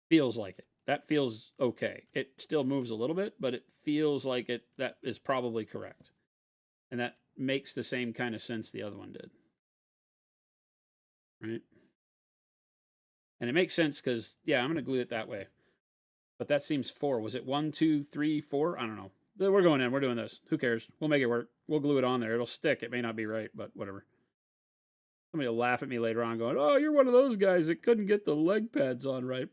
Feels like it. That feels okay. It still moves a little bit, but it feels like it. That is probably correct. And that makes the same kind of sense the other one did. Right? And it makes sense because, yeah, I'm going to glue it that way. But that seems 4. Was it 1, 2, 3, 4? I don't know. We're going in. We're doing this. Who cares? We'll make it work. We'll glue it on there. It'll stick. It may not be right, but whatever. Somebody will laugh at me later on going, oh, you're one of those guys that couldn't get the leg pads on right.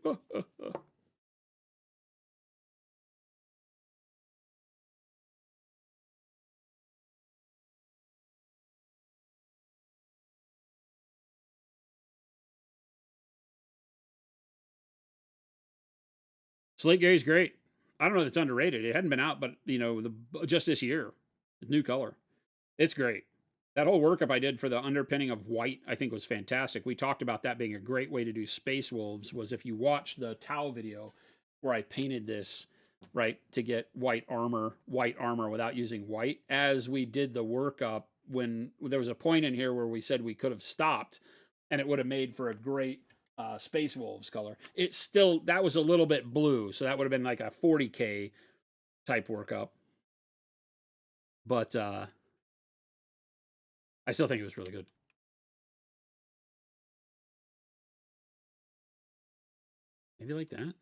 Slate Gray's great. I don't know if it's underrated. It hadn't been out, but you know, just this year, new color. It's great. That whole workup I did for the underpinning of white, I think was fantastic. We talked about that being a great way to do Space Wolves. Was if you watch the Tau video where I painted this right to get white armor without using white. As we did the workup, when there was a point in here where we said we could have stopped, and it would have made for a great Space Wolves color. It's still, that was a little bit blue, so that would have been like a 40K type workup. But I still think it was really good. Maybe like that.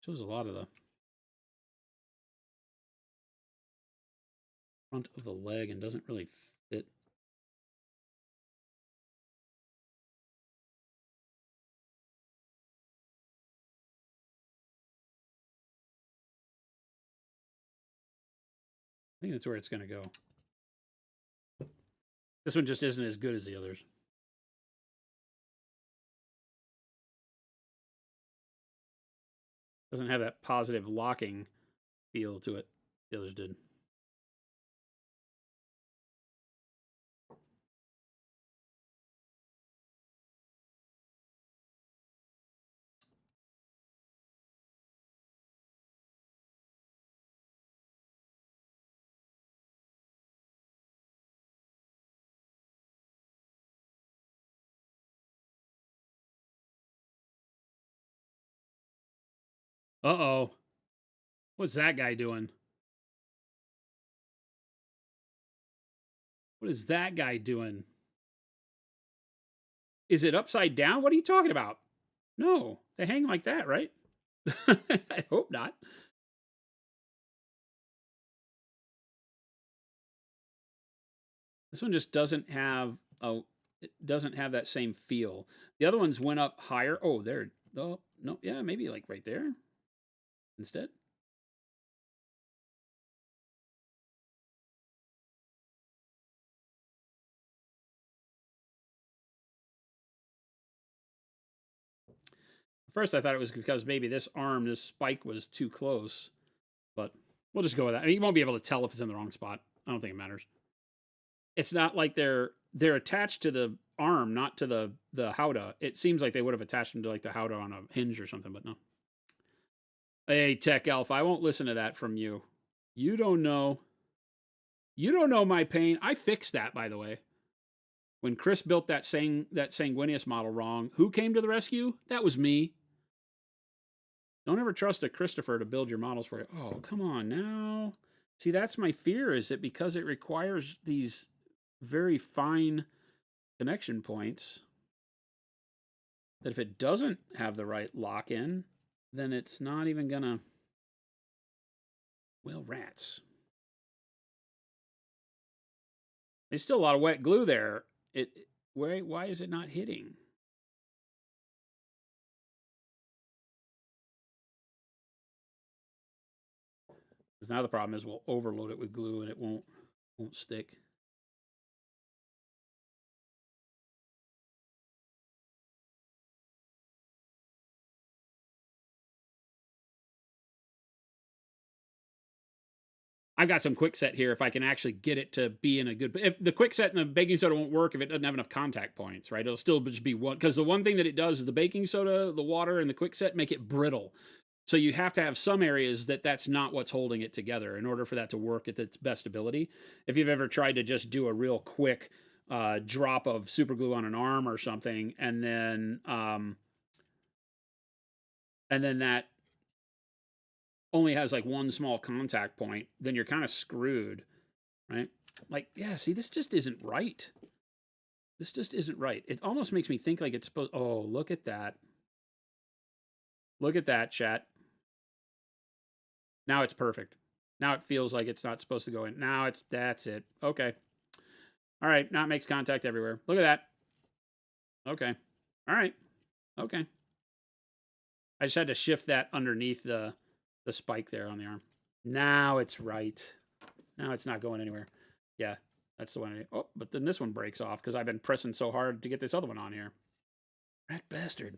Shows a lot of the front of the leg and doesn't really fit. I think that's where it's going to go. This one just isn't as good as the others. Doesn't have that positive locking feel to it. The others did. Uh-oh. What's that guy doing? What is that guy doing? Is it upside down? What are you talking about? No, they hang like that, right? I hope not. This one just doesn't have that same feel. The other ones went up higher. Oh, there. Oh, no, yeah, maybe like right there instead. First, I thought it was because maybe this spike was too close, but we'll just go with that. I mean, you won't be able to tell if it's in the wrong spot. I don't think it matters. It's not like they're attached to the arm, not to the howdah. It seems like they would have attached them to like the howdah on a hinge or something, but no. Hey, Tech Elf, I won't listen to that from you. You don't know. You don't know my pain. I fixed that, by the way. When Chris built that Sanguinius model wrong, who came to the rescue? That was me. Don't ever trust a Christopher to build your models for you. Oh, come on now. See, that's my fear, is that because it requires these very fine connection points, that if it doesn't have the right lock-in, then it's not even gonna... Well, rats. There's still a lot of wet glue there. Why is it not hitting? Because now the problem is we'll overload it with glue and it won't stick. I've got some quick set here if I can actually get it to be in a good... If the quick set and the baking soda won't work if it doesn't have enough contact points, right? It'll still just be one... Because the one thing that it does is the baking soda, the water, and the quick set make it brittle. So you have to have some areas that's not what's holding it together in order for that to work at its best ability. If you've ever tried to just do a real quick drop of super glue on an arm or something, and then that only has like one small contact point, then you're kind of screwed, right? Like, yeah, see, this just isn't right. This just isn't right. It almost makes me think like it's supposed... Oh, look at that. Look at that, chat. Now it's perfect. Now it feels like it's not supposed to go in. Now that's it. Okay. All right, now it makes contact everywhere. Look at that. Okay. All right. Okay. I just had to shift that underneath the spike there on the arm. Now it's right. Now it's not going anywhere. Yeah, that's the one. Oh, but then this one breaks off because I've been pressing so hard to get this other one on here. Rat bastard.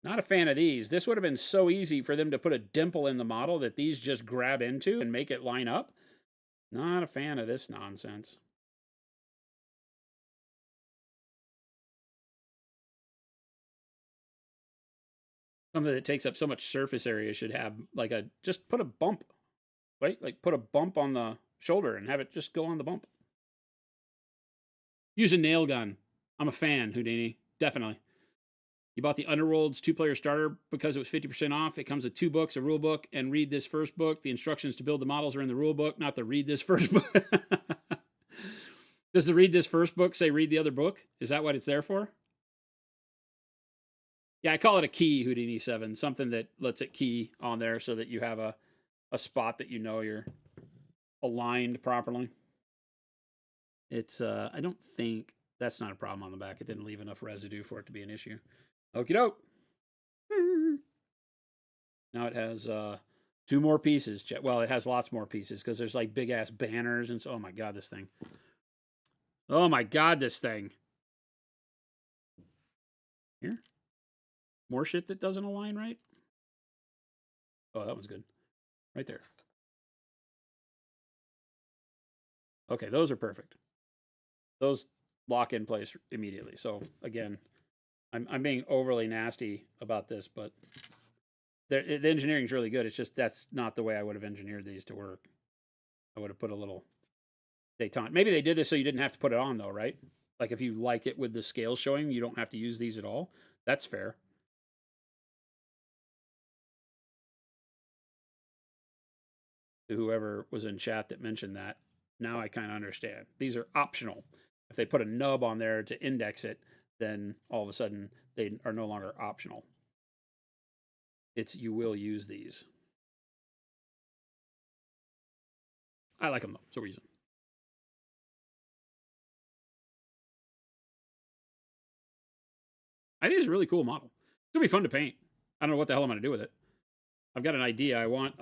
Not a fan of these. This would have been so easy for them to put a dimple in the model that these just grab into and make it line up. Not a fan of this nonsense. Something that takes up so much surface area should have like a, just put a bump, right? Like put a bump on the shoulder and have it just go on the bump. Use a nail gun. I'm a fan, Houdini. Definitely. You bought the Underworld's 2-player starter because it was 50% off. It comes with 2 books, a rule book, and read this first book. The instructions to build the models are in the rule book, not the read this first book. Does the read this first book say read the other book? Is that what it's there for? Yeah, I call it a key, Houdini 7. Something that lets it key on there so that you have a spot that you know you're aligned properly. It's, I don't think, that's not a problem on the back. It didn't leave enough residue for it to be an issue. Okie doke. Now it has 2 more pieces. Well, it has lots more pieces because there's like big ass banners and so. Oh my god, this thing. Oh my god, this thing. Here, more shit that doesn't align right. Oh, that one's good. Right there. Okay, those are perfect. Those lock in place immediately. So again, I'm being overly nasty about this, but the engineering is really good. It's just that's not the way I would have engineered these to work. I would have put a little detente. Maybe they did this so you didn't have to put it on though, right? Like if you like it with the scales showing, you don't have to use these at all. That's fair. To whoever was in chat that mentioned that, now I kind of understand. These are optional. If they put a nub on there to index it, then all of a sudden they are no longer optional. It's you will use these. I like them though. So reason. I think it's a really cool model. It's gonna be fun to paint. I don't know what the hell I'm gonna do with it. I've got an idea. I want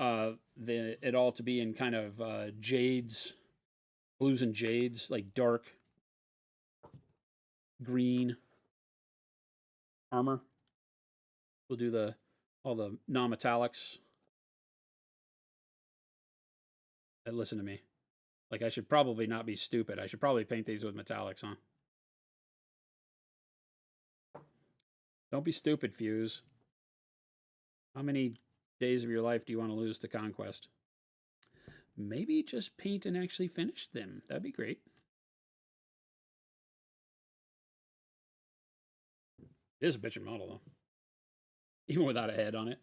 it all to be in kind of jades, blues and jades, like dark green armor. We'll do all the non-metallics. Listen to me. Like I should probably not be stupid. I should probably paint these with metallics, huh? Don't be stupid, Fuse. How many days of your life do you want to lose to Conquest? Maybe just paint and actually finish them. That'd be great. It is a bitchin' model, though. Even without a head on it.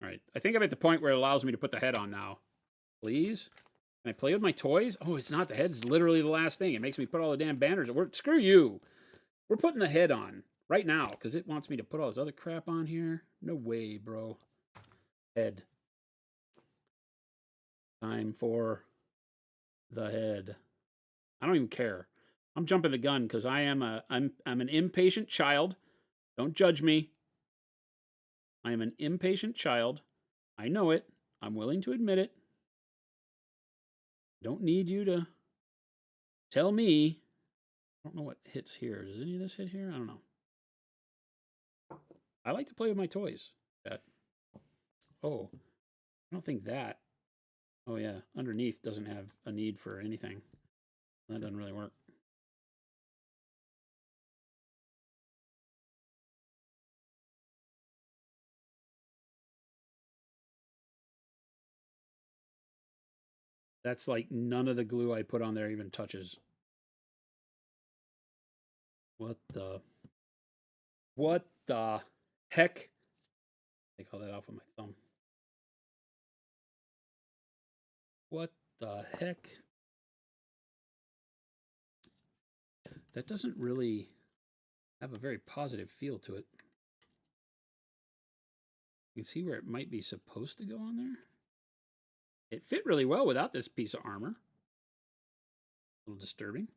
All right. I think I'm at the point where it allows me to put the head on now. Please? Can I play with my toys? Oh, it's not. The head's literally the last thing. It makes me put all the damn banners. Screw you. We're putting the head on right now because it wants me to put all this other crap on here. No way, bro. Head. Time for the head. I don't even care. I'm jumping the gun because I'm an impatient child. Don't judge me. I am an impatient child. I know it. I'm willing to admit it. Don't need you to tell me. I don't know what hits here. Does any of this hit here? I don't know. I like to play with my toys. Oh, I don't think that. Oh yeah, underneath doesn't have a need for anything. That doesn't really work. That's like none of the glue I put on there even touches. What the heck? Take all that off of my thumb. What the heck? That doesn't really have a very positive feel to it. You can see where it might be supposed to go on there. It fit really well without this piece of armor. A little disturbing.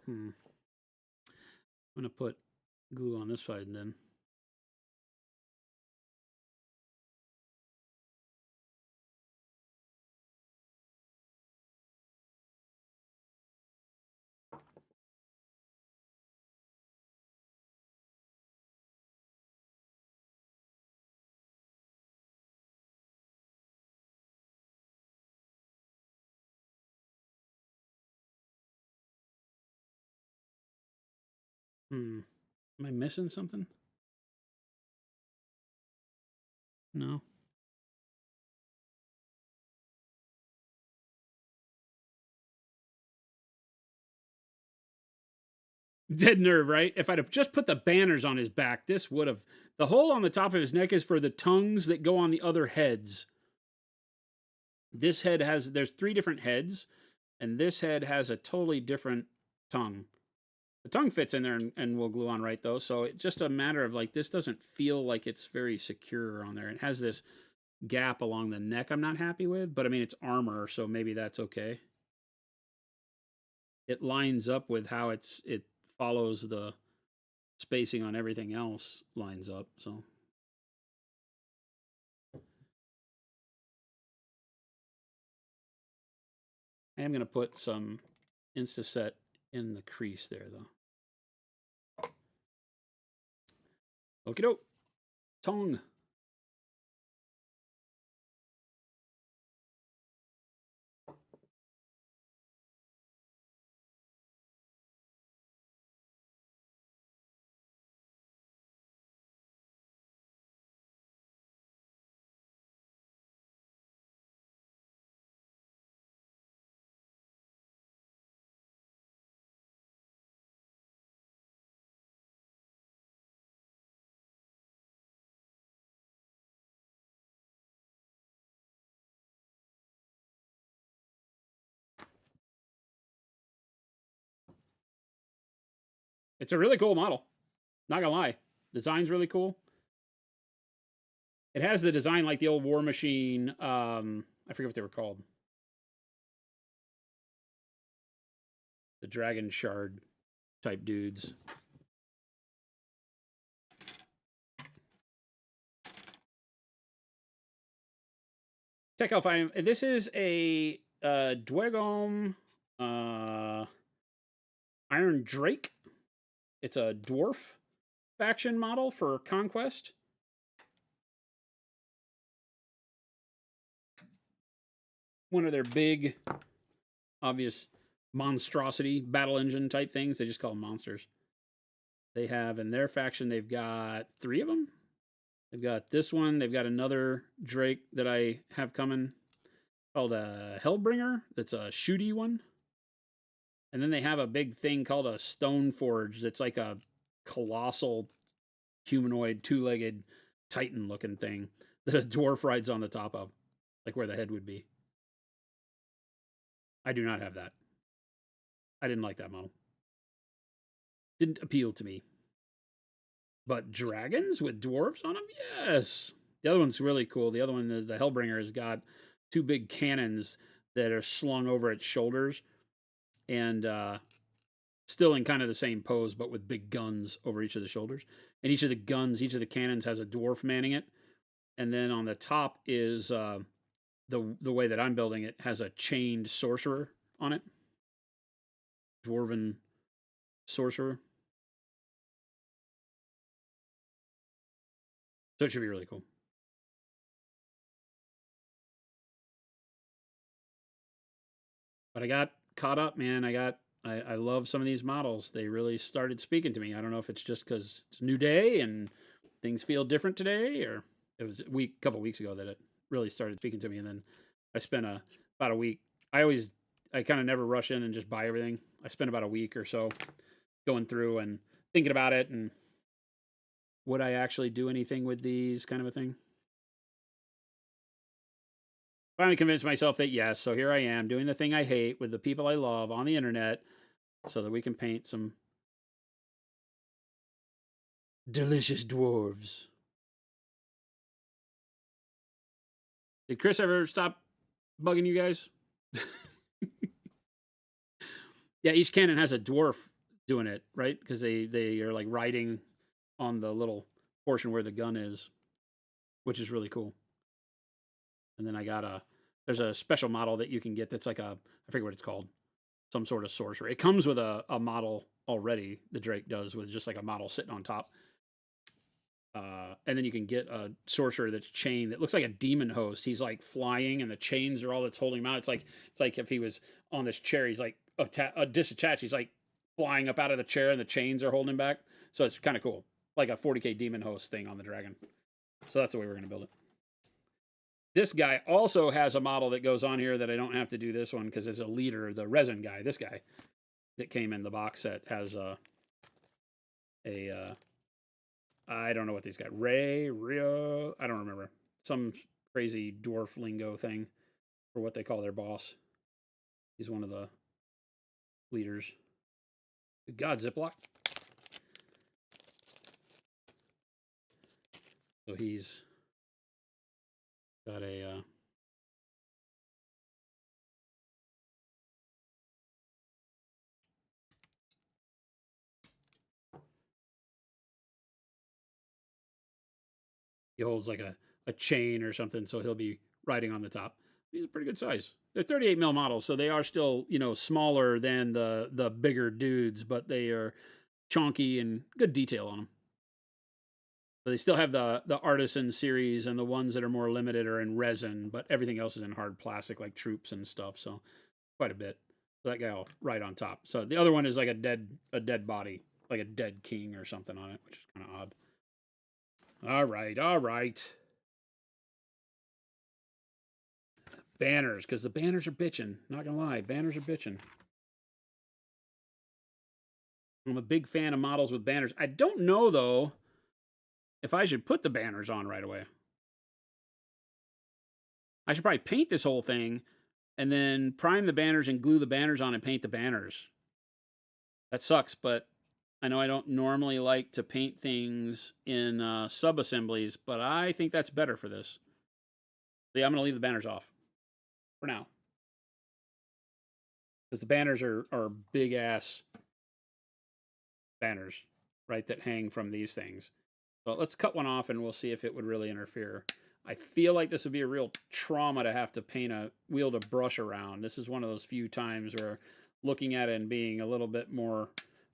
I'm going to put glue on this side then. Am I missing something? No. Dead nerve, right? If I'd have just put the banners on his back, this would have. The hole on the top of his neck is for the tongues that go on the other heads. This head has, there's 3 different heads, and this head has a totally different tongue. The tongue fits in there and will glue on right though, so it's just a matter of like, this doesn't feel like it's very secure on there. It has this gap along the neck I'm not happy with, but I mean, it's armor, so maybe that's okay. It lines up with how it follows the spacing on everything else lines up, so. I am going to put some Instaset in the crease there, though. Okie doke. Tongue. It's a really cool model. Not gonna lie. Design's really cool. It has the design like the old War Machine. I forget what they were called. The Dragon Shard type dudes. Tech Alpha. This is a Dwegom Iron Drake. It's a dwarf faction model for Conquest. One of their big, obvious monstrosity battle engine type things. They just call them monsters. They have in their faction, they've got 3 of them. They've got this one. They've got another Drake that I have coming called a Hellbringer. That's a shooty one. And then they have a big thing called a Stone Forge. That's like a colossal humanoid 2-legged Titan looking thing that a dwarf rides on the top of, like where the head would be. I do not have that. I didn't like that model. Didn't appeal to me. But dragons with dwarves on them? Yes. The other one's really cool. The other one, the Hellbringer, has got 2 big cannons that are slung over its shoulders and still in kind of the same pose, but with big guns over each of the shoulders. And each of the guns, each of the cannons has a dwarf manning it. And then on the top is the way that I'm building it has a chained sorcerer on it. Dwarven sorcerer. So it should be really cool. But I got caught up, man. I love some of these models. They really started speaking to me. I don't know if it's just because it's a new day and things feel different today, or it was a couple weeks ago that it really started speaking to me. And then I spent about a week. I kind of never rush in and just buy everything. I spent about a week or so going through and thinking about it and would I actually do anything with these, kind of a thing. Finally convinced myself that yes, so here I am doing the thing I hate with the people I love on the internet so that we can paint some delicious dwarves. Did Chris ever stop bugging you guys? Yeah, each cannon has a dwarf doing it, right? Because they are like riding on the little portion where the gun is, which is really cool. And then there's a special model that you can get that's like I forget what it's called, some sort of sorcerer. It comes with a model already, the Drake does, with just like a model sitting on top. And then you can get a sorcerer that's chained that looks like a demon host. He's like flying, and the chains are all that's holding him out. It's like if he was on this chair. He's like disattached. He's like flying up out of the chair and the chains are holding him back. So it's kind of cool, like a 40k demon host thing on the dragon. So that's the way we're going to build it. This guy also has a model that goes on here that I don't have to do this one because it's a leader, the resin guy. This guy that came in the box set has I don't know what these got. Rio, I don't remember. Some crazy dwarf lingo thing for what they call their boss. He's one of the leaders. Good God, Ziploc. So he's got a he holds like a chain or something, so he'll be riding on the top. He's a pretty good size. They're 38 mil models, so they are still, you know, smaller than the bigger dudes, but they are chonky and good detail on them. So they still have the artisan series, and the ones that are more limited are in resin, but everything else is in hard plastic, like troops and stuff. So quite a bit. So that guy will ride on top. So the other one is like a dead body, like a dead king or something on it, which is kind of odd. All right, all right. Banners, because the banners are bitching. Not gonna lie, banners are bitching. I'm a big fan of models with banners. I don't know though if I should put the banners on right away. I should probably paint this whole thing and then prime the banners and glue the banners on and paint the banners. That sucks, but I know I don't normally like to paint things in sub-assemblies, but I think that's better for this. So yeah, I'm going to leave the banners off for now. Because the banners are big-ass banners, right, that hang from these things. But let's cut one off and we'll see if it would really interfere. I feel like this would be a real trauma to have to wield a brush around. This is one of those few times where looking at it and being a little bit more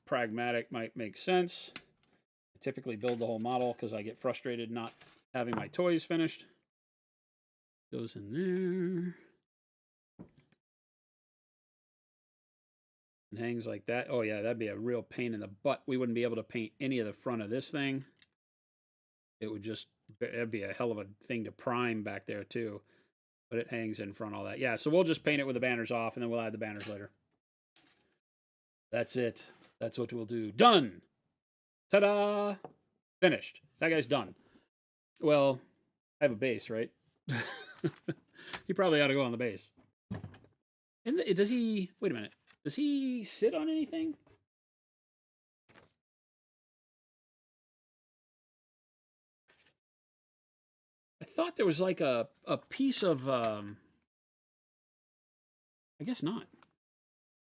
pragmatic might make sense. I typically build the whole model because I get frustrated not having my toys finished. Goes in there. And hangs like that. Oh yeah, that'd be a real pain in the butt. We wouldn't be able to paint any of the front of this thing. It would just, it'd be a hell of a thing to prime back there too. But it hangs in front, all that. Yeah, so we'll just paint it with the banners off, and then we'll add the banners later. That's it. That's what we'll do. Done! Ta-da! Finished. That guy's done. Well, I have a base, right? He probably ought to go on the base. Does he... Wait a minute. Does he sit on anything? I thought there was like a piece of... I guess not.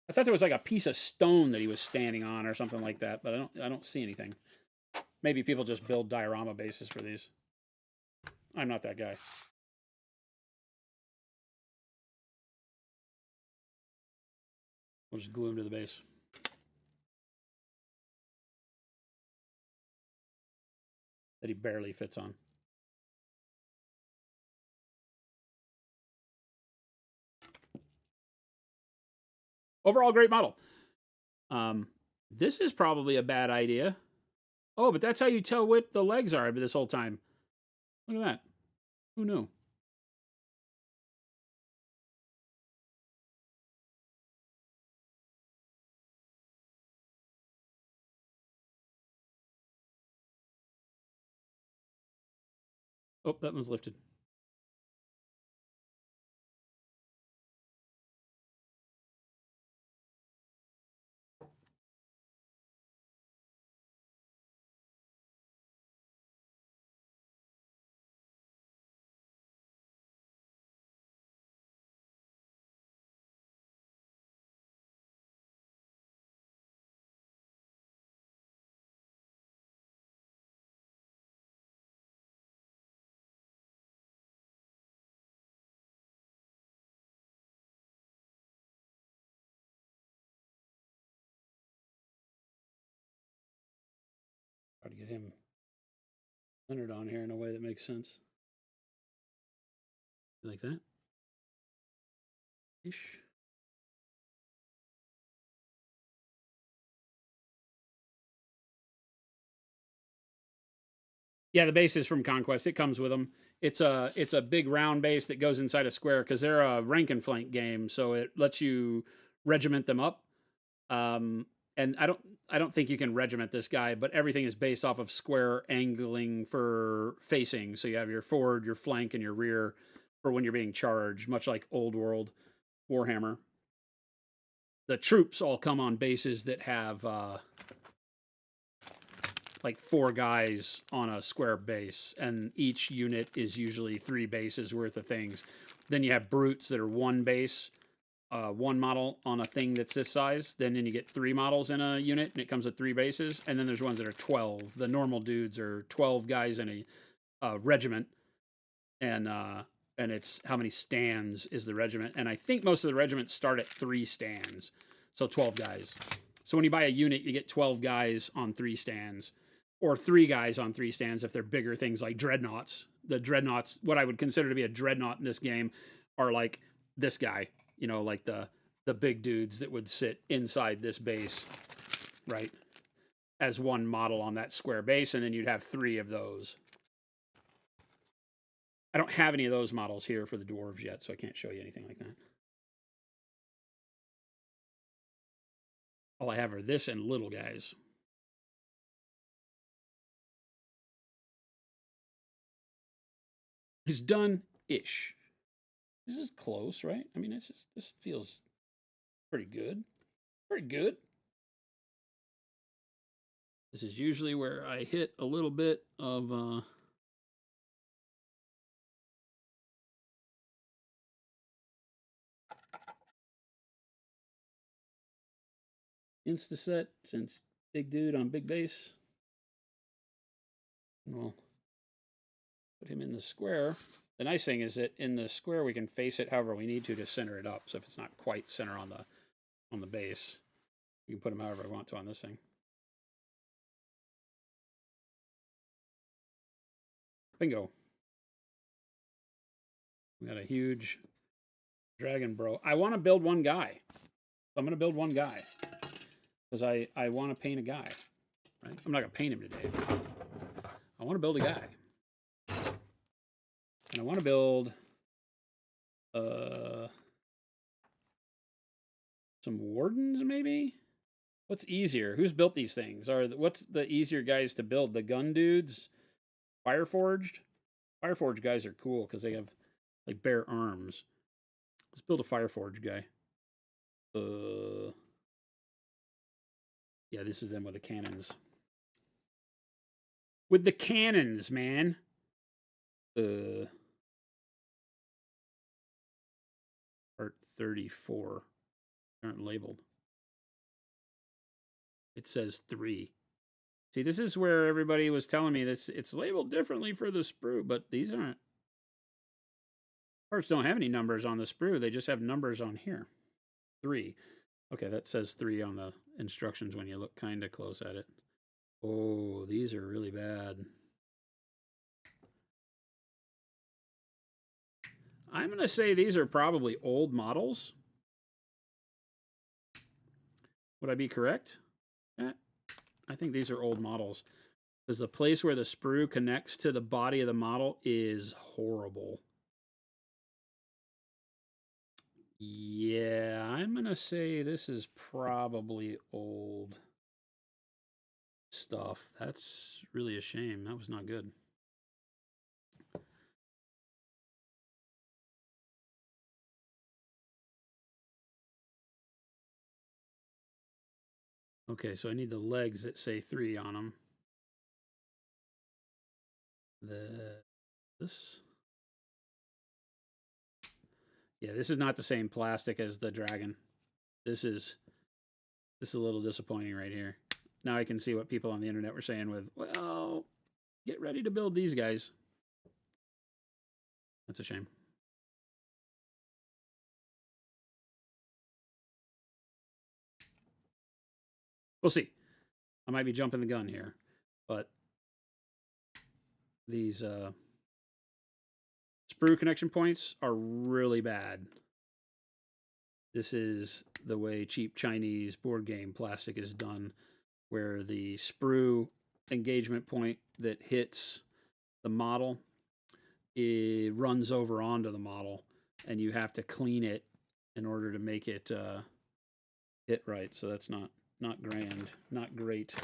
I thought there was like a piece of stone that he was standing on or something like that, but I don't see anything. Maybe people just build diorama bases for these. I'm not that guy. We'll just glue him to the base. That he barely fits on. Overall, great model. This is probably a bad idea. Oh, but that's how you tell what the legs are this whole time. Look at that. Who knew? Oh, that one's lifted. Try to get him centered on here in a way that makes sense. Like that. Ish. Yeah, the base is from Conquest. It comes with them. It's a big round base that goes inside a square because they're a rank and flank game, so it lets you regiment them up. Um, and I don't think you can regiment this guy, but everything is based off of square angling for facing. So you have your forward, your flank, and your rear for when you're being charged, much like Old World Warhammer. The troops all come on bases that have like 4 guys on a square base, and each unit is usually 3 bases worth of things. Then you have brutes that are 1 base, 1 model on a thing that's this size. Then you get 3 models in a unit, and it comes with 3 bases. And then there's ones that are 12. The normal dudes are 12 guys in a regiment, and it's how many stands is the regiment. And I think most of the regiments start at 3 stands, so 12 guys. So when you buy a unit, you get 12 guys on 3 stands, or 3 guys on 3 stands if they're bigger things like dreadnoughts. The dreadnoughts, what I would consider to be a dreadnought in this game, are like this guy, you know, like the big dudes that would sit inside this base, right, as 1 model on that square base, and then you'd have 3 of those. I don't have any of those models here for the dwarves yet, so I can't show you anything like that. All I have are this and little guys. It's done-ish. This is close, right? I mean, this feels pretty good. Pretty good. This is usually where I hit a little bit of insta-set, since big dude on big base. We'll put him in the square. The nice thing is that in the square we can face it however we need to center it up. So if it's not quite center on the base, we can put him however I want to on this thing. Bingo. We got a huge dragon bro. I want to build one guy. I'm going to build one guy because I want to paint a guy. Right? I'm not going to paint him today. I want to build a guy. And I want to build some wardens, maybe? What's easier? Who's built these things? What's the easier guys to build? The gun dudes? Fireforged? Fireforged guys are cool because they have like bare arms. Let's build a Fireforged guy. Yeah, this is them with the cannons. With the cannons, man. Part 34. Aren't labeled. It says 3. See, this is where everybody was telling me this. It's labeled differently for the sprue, but these aren't. Parts don't have any numbers on the sprue. They just have numbers on here. 3. Okay, that says 3 on the instructions when you look kind of close at it. Oh, these are really bad. I'm going to say these are probably old models. Would I be correct? I think these are old models. Because the place where the sprue connects to the body of the model is horrible. Yeah, I'm going to say this is probably old stuff. That's really a shame. That was not good. Okay, so I need the legs that say 3 on them. This. Yeah, this is not the same plastic as the dragon. This is a little disappointing right here. Now I can see what people on the internet were saying with, well, get ready to build these guys. That's a shame. We'll see. I might be jumping the gun here, but these sprue connection points are really bad. This is the way cheap Chinese board game plastic is done, where the sprue engagement point that hits the model, it runs over onto the model, and you have to clean it in order to make it hit right. So that's not grand, not great.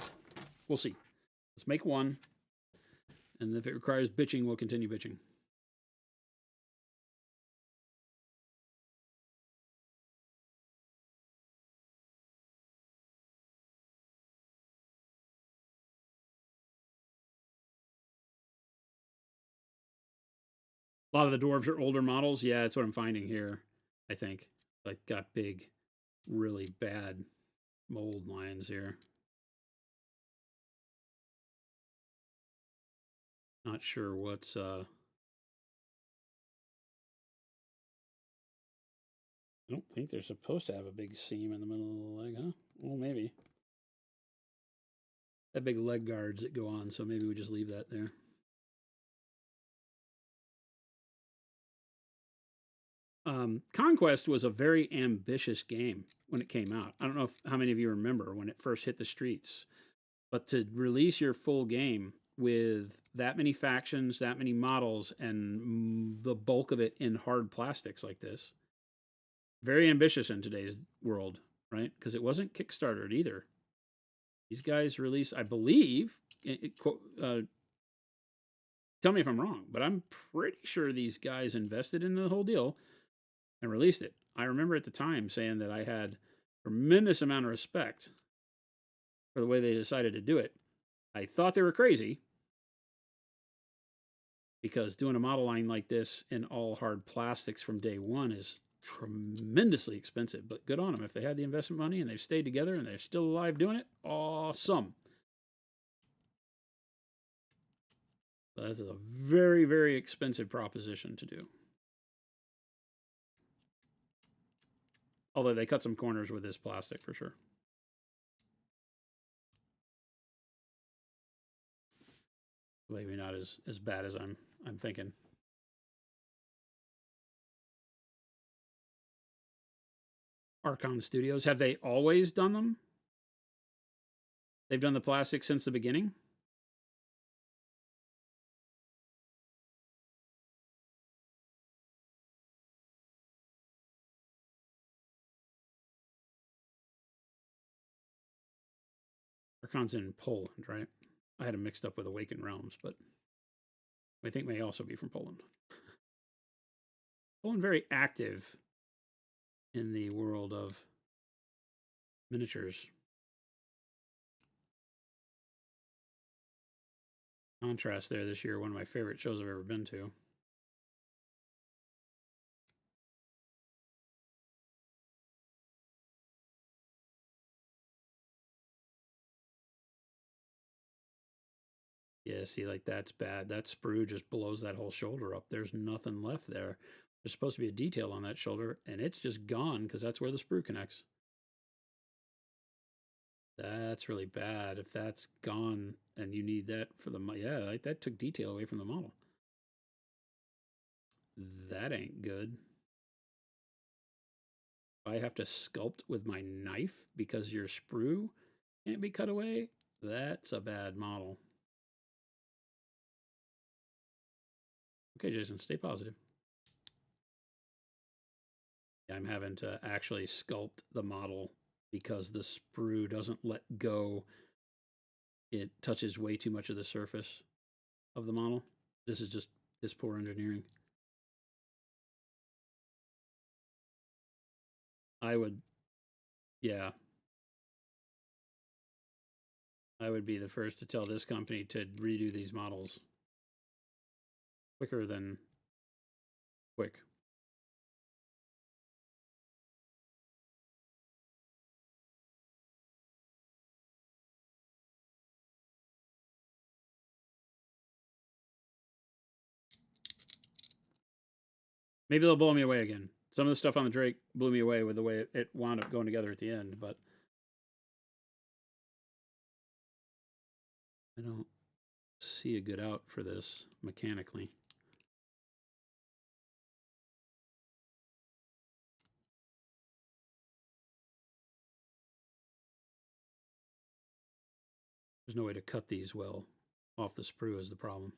We'll see. Let's make one, and if it requires bitching, we'll continue bitching. A lot of the dwarves are older models. Yeah, that's what I'm finding here. I think like got big, really bad mold lines here. Not sure what's I don't think they're supposed to have a big seam in the middle of the leg, huh? Well, maybe. That big leg guards that go on, so maybe we just leave that there. Conquest was a very ambitious game when it came out. I don't know how many of you remember when it first hit the streets, but to release your full game with that many factions, that many models, and the bulk of it in hard plastics like this, very ambitious in today's world, right? Because it wasn't Kickstartered either. These guys released, I believe, tell me if I'm wrong, but I'm pretty sure these guys invested in the whole deal and released it. I remember at the time saying that I had tremendous amount of respect for the way they decided to do it. I thought they were crazy because doing a model line like this in all hard plastics from day one is tremendously expensive, but good on them. If they had the investment money and they've stayed together and they're still alive doing it, awesome. But this is a very, very expensive proposition to do. Although they cut some corners with this plastic for sure. Maybe not as bad as I'm thinking. Archon Studios, have they always done them? They've done the plastic since the beginning? Archon's in Poland, right? I had them mixed up with Awakened Realms, but I think may also be from Poland. Poland very active in the world of miniatures. Contrast there this year, one of my favorite shows I've ever been to. Yeah, see, like that's bad. That sprue just blows that whole shoulder up. There's nothing left there. There's supposed to be a detail on that shoulder, and it's just gone because that's where the sprue connects. That's really bad. If that's gone and you need that for the yeah, like that took detail away from the model. That ain't good. I have to sculpt with my knife because your sprue can't be cut away. That's a bad model. Okay, Jason, stay positive. I'm having to actually sculpt the model because the sprue doesn't let go. It touches way too much of the surface of the model. This is just this poor engineering. I would, yeah, I would be the first to tell this company to redo these models quicker than quick. Maybe they'll blow me away again. Some of the stuff on the Drake blew me away with the way it wound up going together at the end, but I don't see a good out for this mechanically. There's no way to cut these well off the sprue is the problem.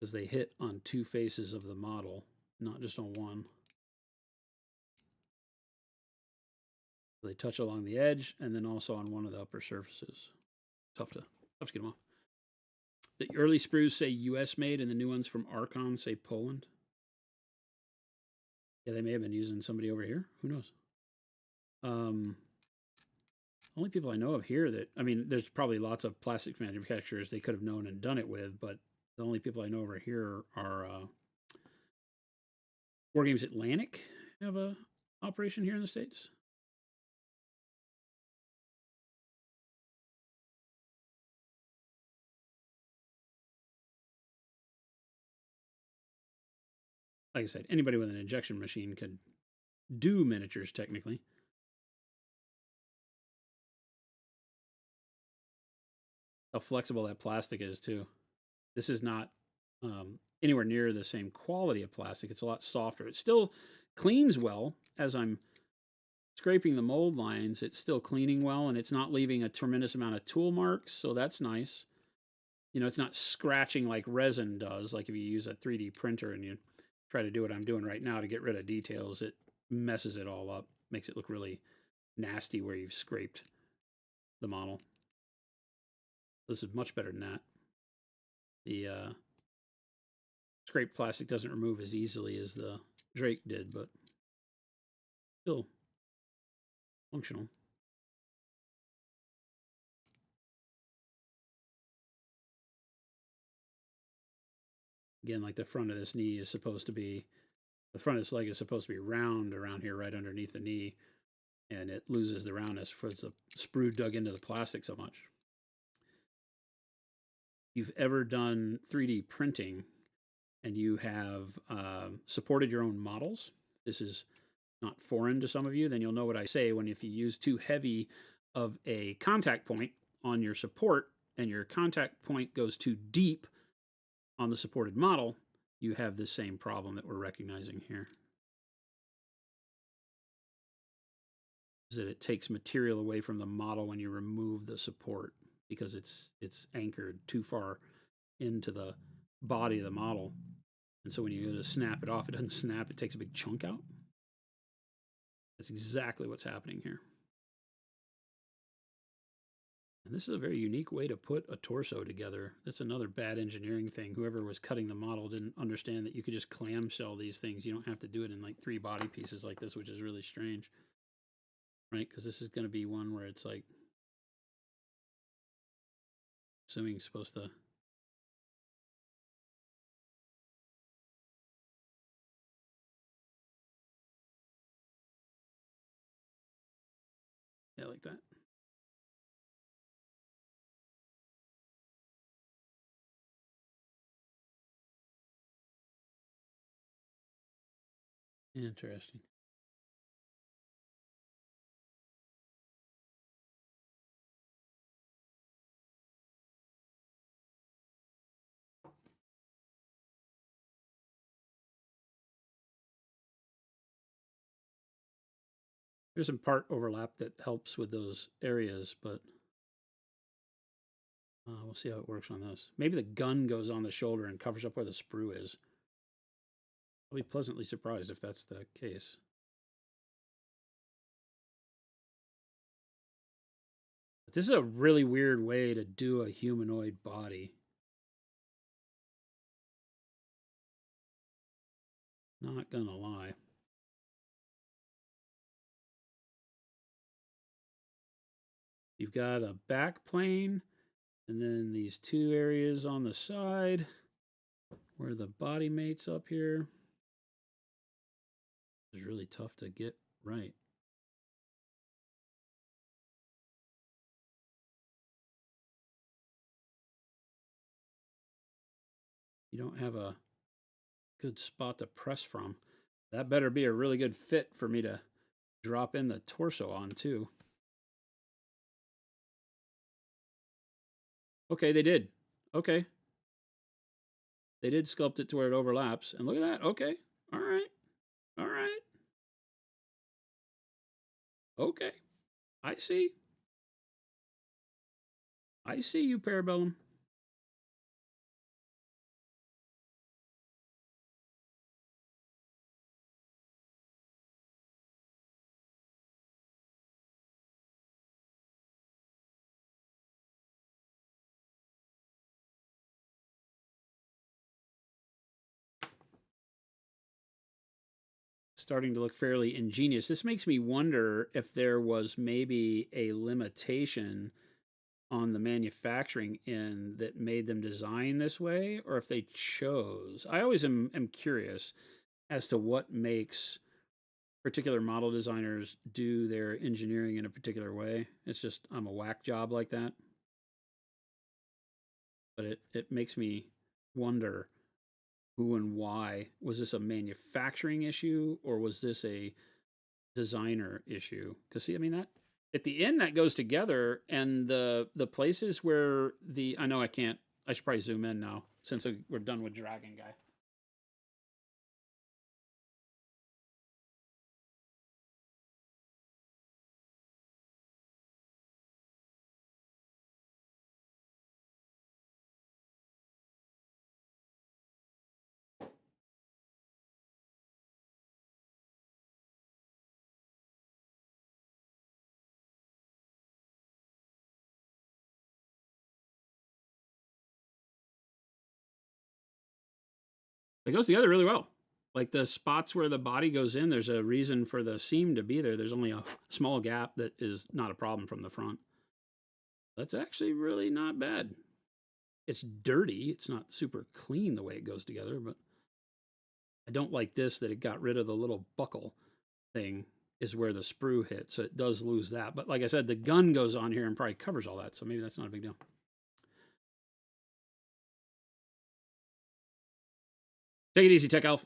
because they hit on two faces of the model, not just on one. They touch along the edge and then also on one of the upper surfaces. Tough to get them off. The early sprues say US made and the new ones from Archon say Poland. Yeah, they may have been using somebody over here. Who knows? Only people I know of here that, I mean, there's probably lots of plastics manufacturers they could have known and done it with, but the only people I know over here are War Games Atlantic have a operation here in the States. Like I said, anybody with an injection machine could do miniatures technically. How flexible that plastic is too. This is not anywhere near the same quality of plastic. It's a lot softer. It still cleans well as I'm scraping the mold lines. It's still cleaning well, and it's not leaving a tremendous amount of tool marks, so that's nice. You know, it's not scratching like resin does, like if you use a 3D printer and you try to do what I'm doing right now to get rid of details, it messes it all up, makes it look really nasty where you've scraped the model. This is much better than that. The scraped plastic doesn't remove as easily as the Drake did, but still functional. Again, like the front of this knee is supposed to be, the front of this leg is supposed to be round around here, right underneath the knee, and it loses the roundness because the sprue dug into the plastic so much. If you've ever done 3D printing and you have supported your own models, this is not foreign to some of you, then you'll know what I say when if you use too heavy of a contact point on your support and your contact point goes too deep on the supported model, you have the same problem that we're recognizing here. Is that it takes material away from the model when you remove the support because it's anchored too far into the body of the model. And so when you go to snap it off, it doesn't snap, it takes a big chunk out. That's exactly what's happening here. And this is a very unique way to put a torso together. That's another bad engineering thing. Whoever was cutting the model didn't understand that you could just clamshell these things. You don't have to do it in like 3 body pieces like this, which is really strange. Right? Because this is going to be one where it's like, assuming it's supposed to. Yeah, like that. Interesting. There's some part overlap that helps with those areas, but we'll see how it works on this. Maybe the gun goes on the shoulder and covers up where the sprue is. I'll be pleasantly surprised if that's the case. But this is a really weird way to do a humanoid body. Not gonna lie. You've got a back plane, and then these 2 areas on the side where the body mates up here. It's really tough to get right. You don't have a good spot to press from. That better be a really good fit for me to drop in the torso on too. Okay, they did. Okay. They did sculpt it to where it overlaps. And look at that. Okay. All right. All right. Okay. I see. I see you, Parabellum. starting to look fairly ingenious. This makes me wonder if there was maybe a limitation on the manufacturing end that made them design this way, or if they chose. I always am curious as to what makes particular model designers do their engineering in a particular way. It's just I'm a whack job like that. But it makes me wonder who and why. Was this a manufacturing issue or was this a designer issue? Because see, I mean that at the end that goes together, and the places where the I know I can't. I should probably zoom in now since we're done with Dragon Guy. It goes together really well. Like the spots where the body goes in, there's a reason for the seam to be there. There's only a small gap that is not a problem from the front. That's actually really not bad. It's dirty. It's not super clean the way it goes together, but I don't like this that it got rid of the little buckle thing is where the sprue hit. So it does lose that. But like I said, the gun goes on here and probably covers all that. So maybe that's not a big deal. Take it easy, Tech Elf.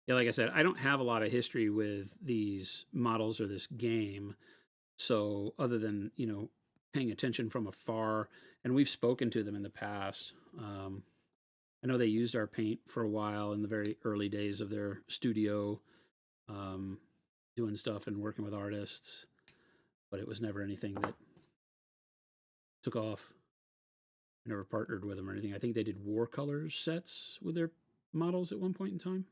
Yeah, like I said, I don't have a lot of history with these models or this game. So other than, paying attention from afar, and we've spoken to them in the past. I know they used our paint for a while in the very early days of their studio, um, doing stuff and working with artists, but it was never anything that took off. I never partnered with them or anything. I think they did War Colors sets with their models at one point in time.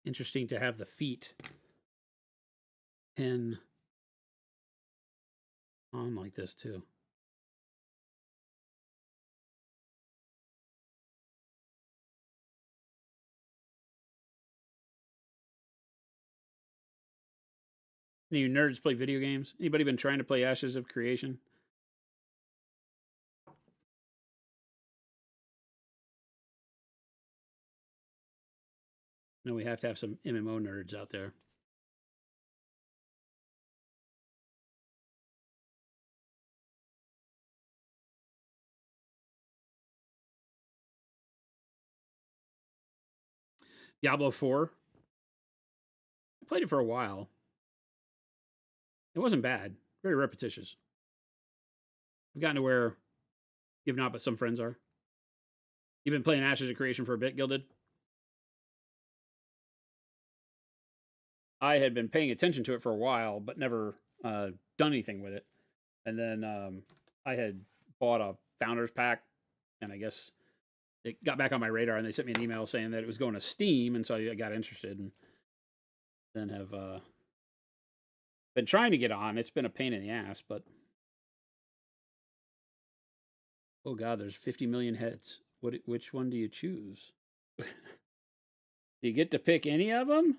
Interesting to have the feet pin on like this too. Any of you nerds play video games? Anybody been trying to play Ashes of Creation? No, we have to have some MMO nerds out there. Diablo 4. I played it for a while. It wasn't bad. Very repetitious. I've gotten to where you've not, but some friends are. You've been playing Ashes of Creation for a bit, Gilded? I had been paying attention to it for a while, but never done anything with it. And then I had bought a founders pack, and I guess it got back on my radar, and they sent me an email saying that it was going to Steam, and so I got interested, and then have been trying to get on. It's been a pain in the ass, but oh god, there's 50 million heads. Which one do you choose? Do you get to pick any of them?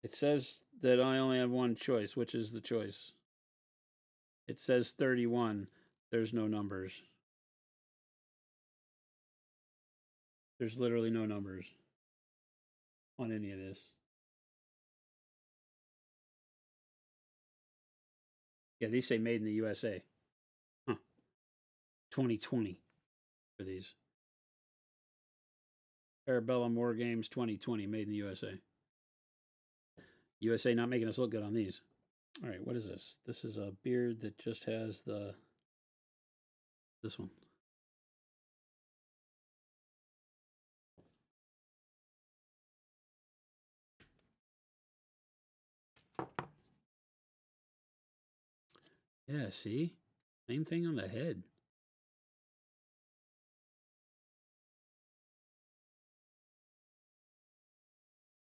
It says that I only have one choice. Which is the choice? It says 31. There's no numbers. There's literally no numbers on any of this. Yeah, these say made in the USA. Huh. 2020 for these. Parabellum War Games 2020, made in the USA. USA not making us look good on these. All right, what is this? This is a beard that just has this one. Yeah, see? Same thing on the head.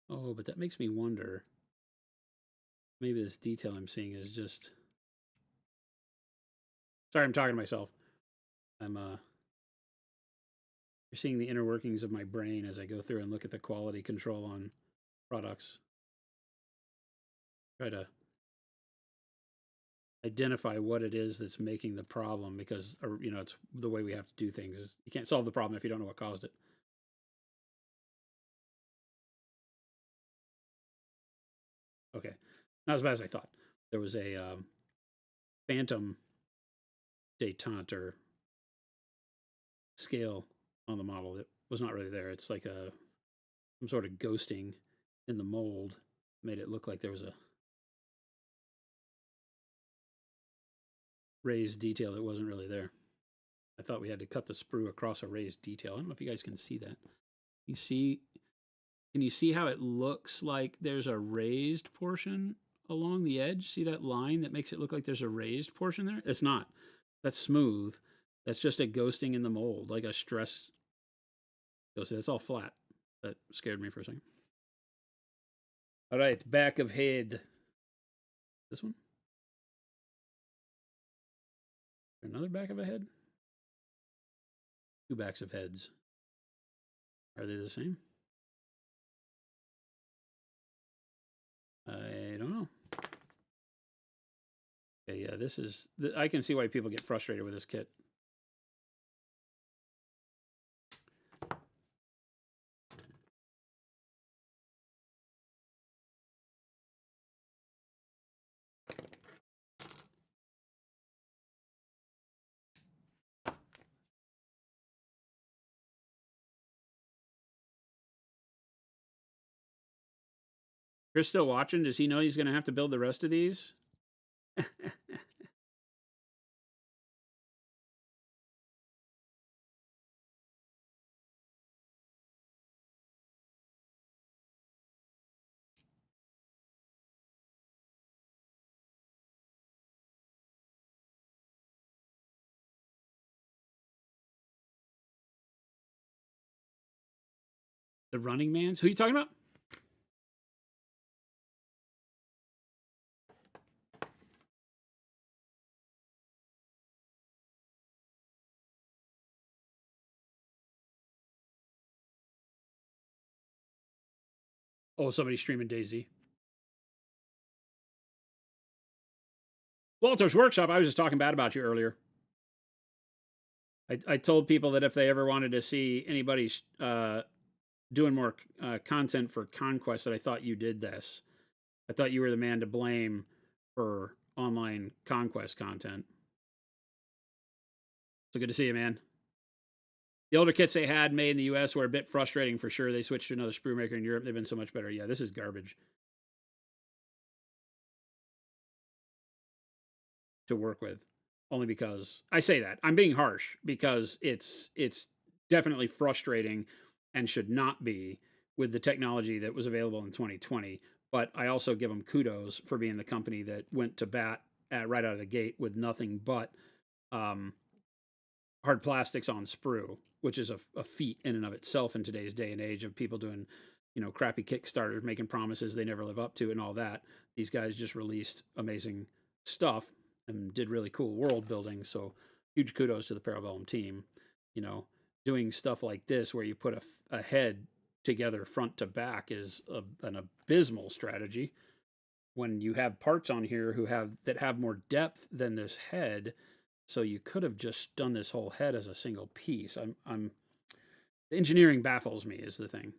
Oh, but that makes me wonder. Maybe this detail I'm seeing is just. Sorry, I'm talking to myself. I'm You're seeing the inner workings of my brain as I go through and look at the quality control on products. Try to identify what it is that's making the problem, because it's the way we have to do things. You can't solve the problem if you don't know what caused it. Okay, not as bad as I thought. There was a phantom detente or scale on the model that was not really there. It's like some sort of ghosting in the mold made it look like there was a raised detail that wasn't really there. I thought we had to cut the sprue across a raised detail. I don't know if you guys can see that. Can you see how it looks like there's a raised portion along the edge? See that line that makes it look like there's a raised portion there? It's not. That's smooth. That's just a ghosting in the mold, like a stress ghosting. That's all flat. That scared me for a second. All right, back of head. This one? Another back of a head? Two backs of heads. Are they the same? I don't know. Okay, yeah, this is. I can see why people get frustrated with this kit. Chris still watching? Does he know he's going to have to build the rest of these? The Running Mans? Who are you talking about? Oh, somebody streaming DayZ. Walter's Workshop. I was just talking bad about you earlier. I told people that if they ever wanted to see anybody doing more content for Conquest, that I thought you did this. I thought you were the man to blame for online Conquest content. So good to see you, man. The older kits they had made in the US were a bit frustrating for sure. They switched to another sprue maker in Europe. They've been so much better. Yeah, this is garbage to work with. Only because I say that. I'm being harsh because it's definitely frustrating and should not be with the technology that was available in 2020. But I also give them kudos for being the company that went to bat right out of the gate with nothing but hard plastics on sprue, which is a feat in and of itself in today's day and age of people doing, crappy Kickstarters, making promises they never live up to, and all that. These guys just released amazing stuff and did really cool world building. So huge kudos to the Parabellum team. Doing stuff like this where you put a head together front to back is an abysmal strategy. When you have parts on here that have more depth than this head, so you could have just done this whole head as a single piece. The engineering baffles me is the thing.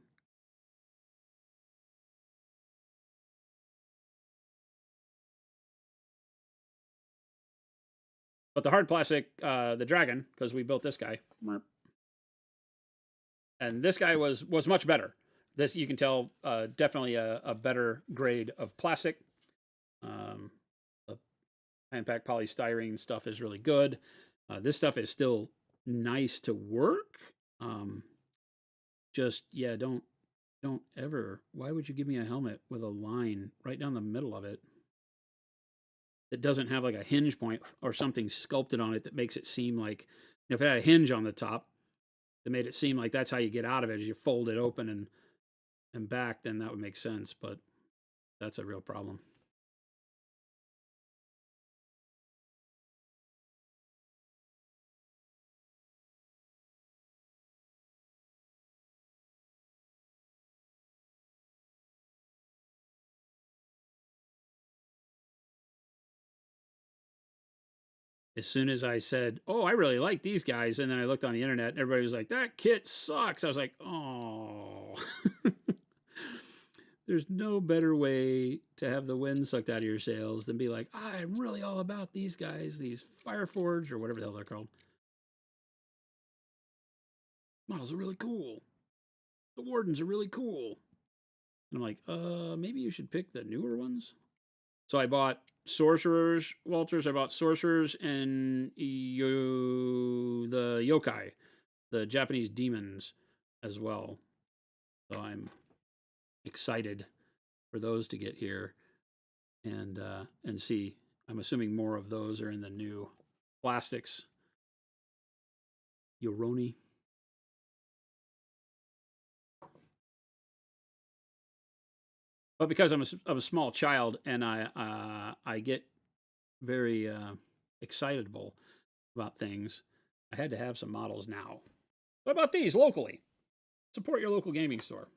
But the hard plastic, the dragon, because we built this guy, and this guy was much better. This you can tell definitely a better grade of plastic. The impact polystyrene stuff is really good. This stuff is still nice to work. Just yeah, don't ever. Why would you give me a helmet with a line right down the middle of it? That doesn't have like a hinge point or something sculpted on it that makes it seem like, if it had a hinge on the top that made it seem like that's how you get out of it, as you fold it open and back, then that would make sense. But that's a real problem. As soon as I said, "Oh, I really like these guys," and then I looked on the internet, and everybody was like, "That kit sucks." I was like, "Oh." There's no better way to have the wind sucked out of your sails than be like, "I'm really all about these guys, these Fireforge or whatever the hell they're called. Models are really cool. The Wardens are really cool." And I'm like, maybe you should pick the newer ones." So I bought sorcerers, Walters. I bought sorcerers and the yokai, the Japanese demons, as well. So I'm excited for those to get here and see. I'm assuming more of those are in the new plastics. Yoroni. But because I'm a small child and I get very excitable about things, I had to have some models now. What about these locally? Support your local gaming store.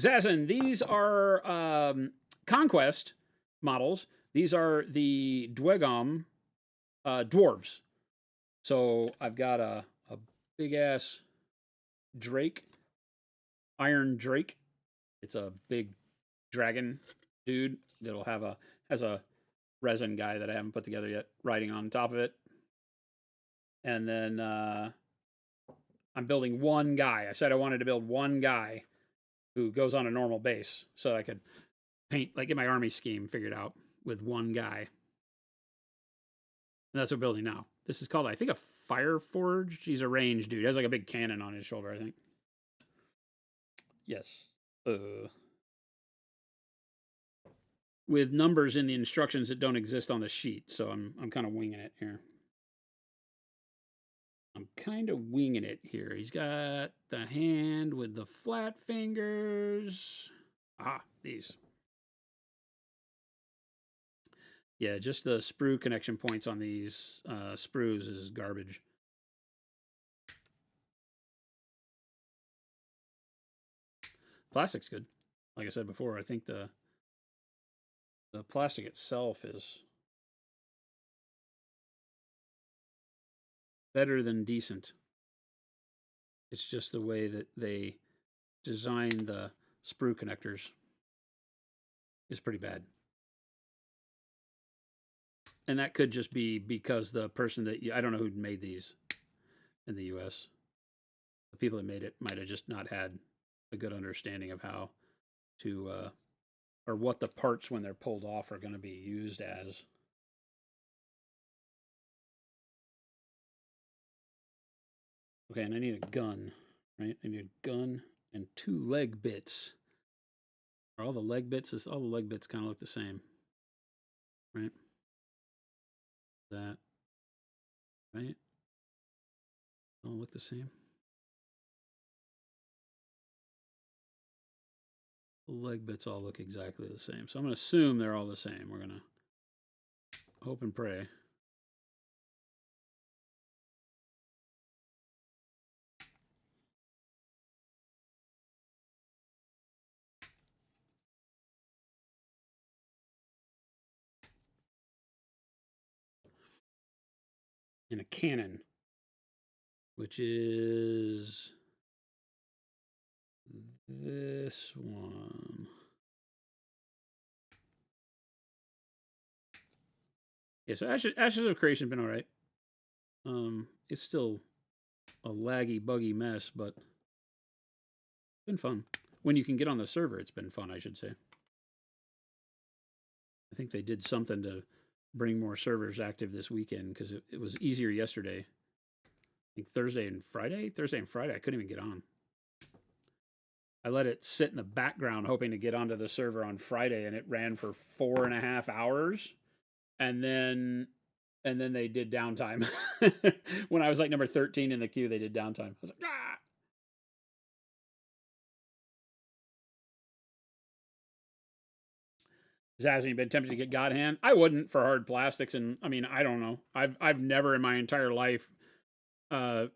Zazin, these are Conquest models. These are the Dwegom dwarves. So I've got a big ass Drake, Iron Drake. It's a big dragon dude that'll has a resin guy that I haven't put together yet riding on top of it. And then I'm building one guy. I said I wanted to build one guy who goes on a normal base so I could paint, like, get my army scheme figured out with one guy. And that's what we're building now. This is called, I think, a Fireforge. He's a range dude. He has like a big cannon on his shoulder, I think. Yes. With numbers in the instructions that don't exist on the sheet, so I'm kind of winging it here. He's got the hand with the flat fingers. These. Yeah, just the sprue connection points on these sprues is garbage. Plastic's good. Like I said before, I think the plastic itself is better than decent. It's just the way that they design the sprue connectors is pretty bad. And that could just be because the person that I don't know who made these in the US. The people that made it might have just not had a good understanding of how to or what the parts when they're pulled off are going to be used as. Okay, and I need a gun, right? I need a gun and 2 leg bits. Are all the leg bits? All the leg bits kind of look the same, right? That, right? All look the same. The leg bits all look exactly the same. So I'm going to assume they're all the same. We're going to hope and pray. And a cannon, which is this one. Yeah, so Ashes of Creation's been all right. It's still a laggy, buggy mess, but it's been fun. When you can get on the server, it's been fun, I should say. I think they did something to bring more servers active this weekend because it was easier yesterday. I think Thursday and Friday, I couldn't even get on. I let it sit in the background hoping to get onto the server on Friday, and it ran for 4.5 hours. And then they did downtime. When I was like number 13 in the queue, they did downtime. I was like, ah! Zaz, you been tempted to get God Hand? I wouldn't for hard plastics, and I mean, I don't know. I've never in my entire life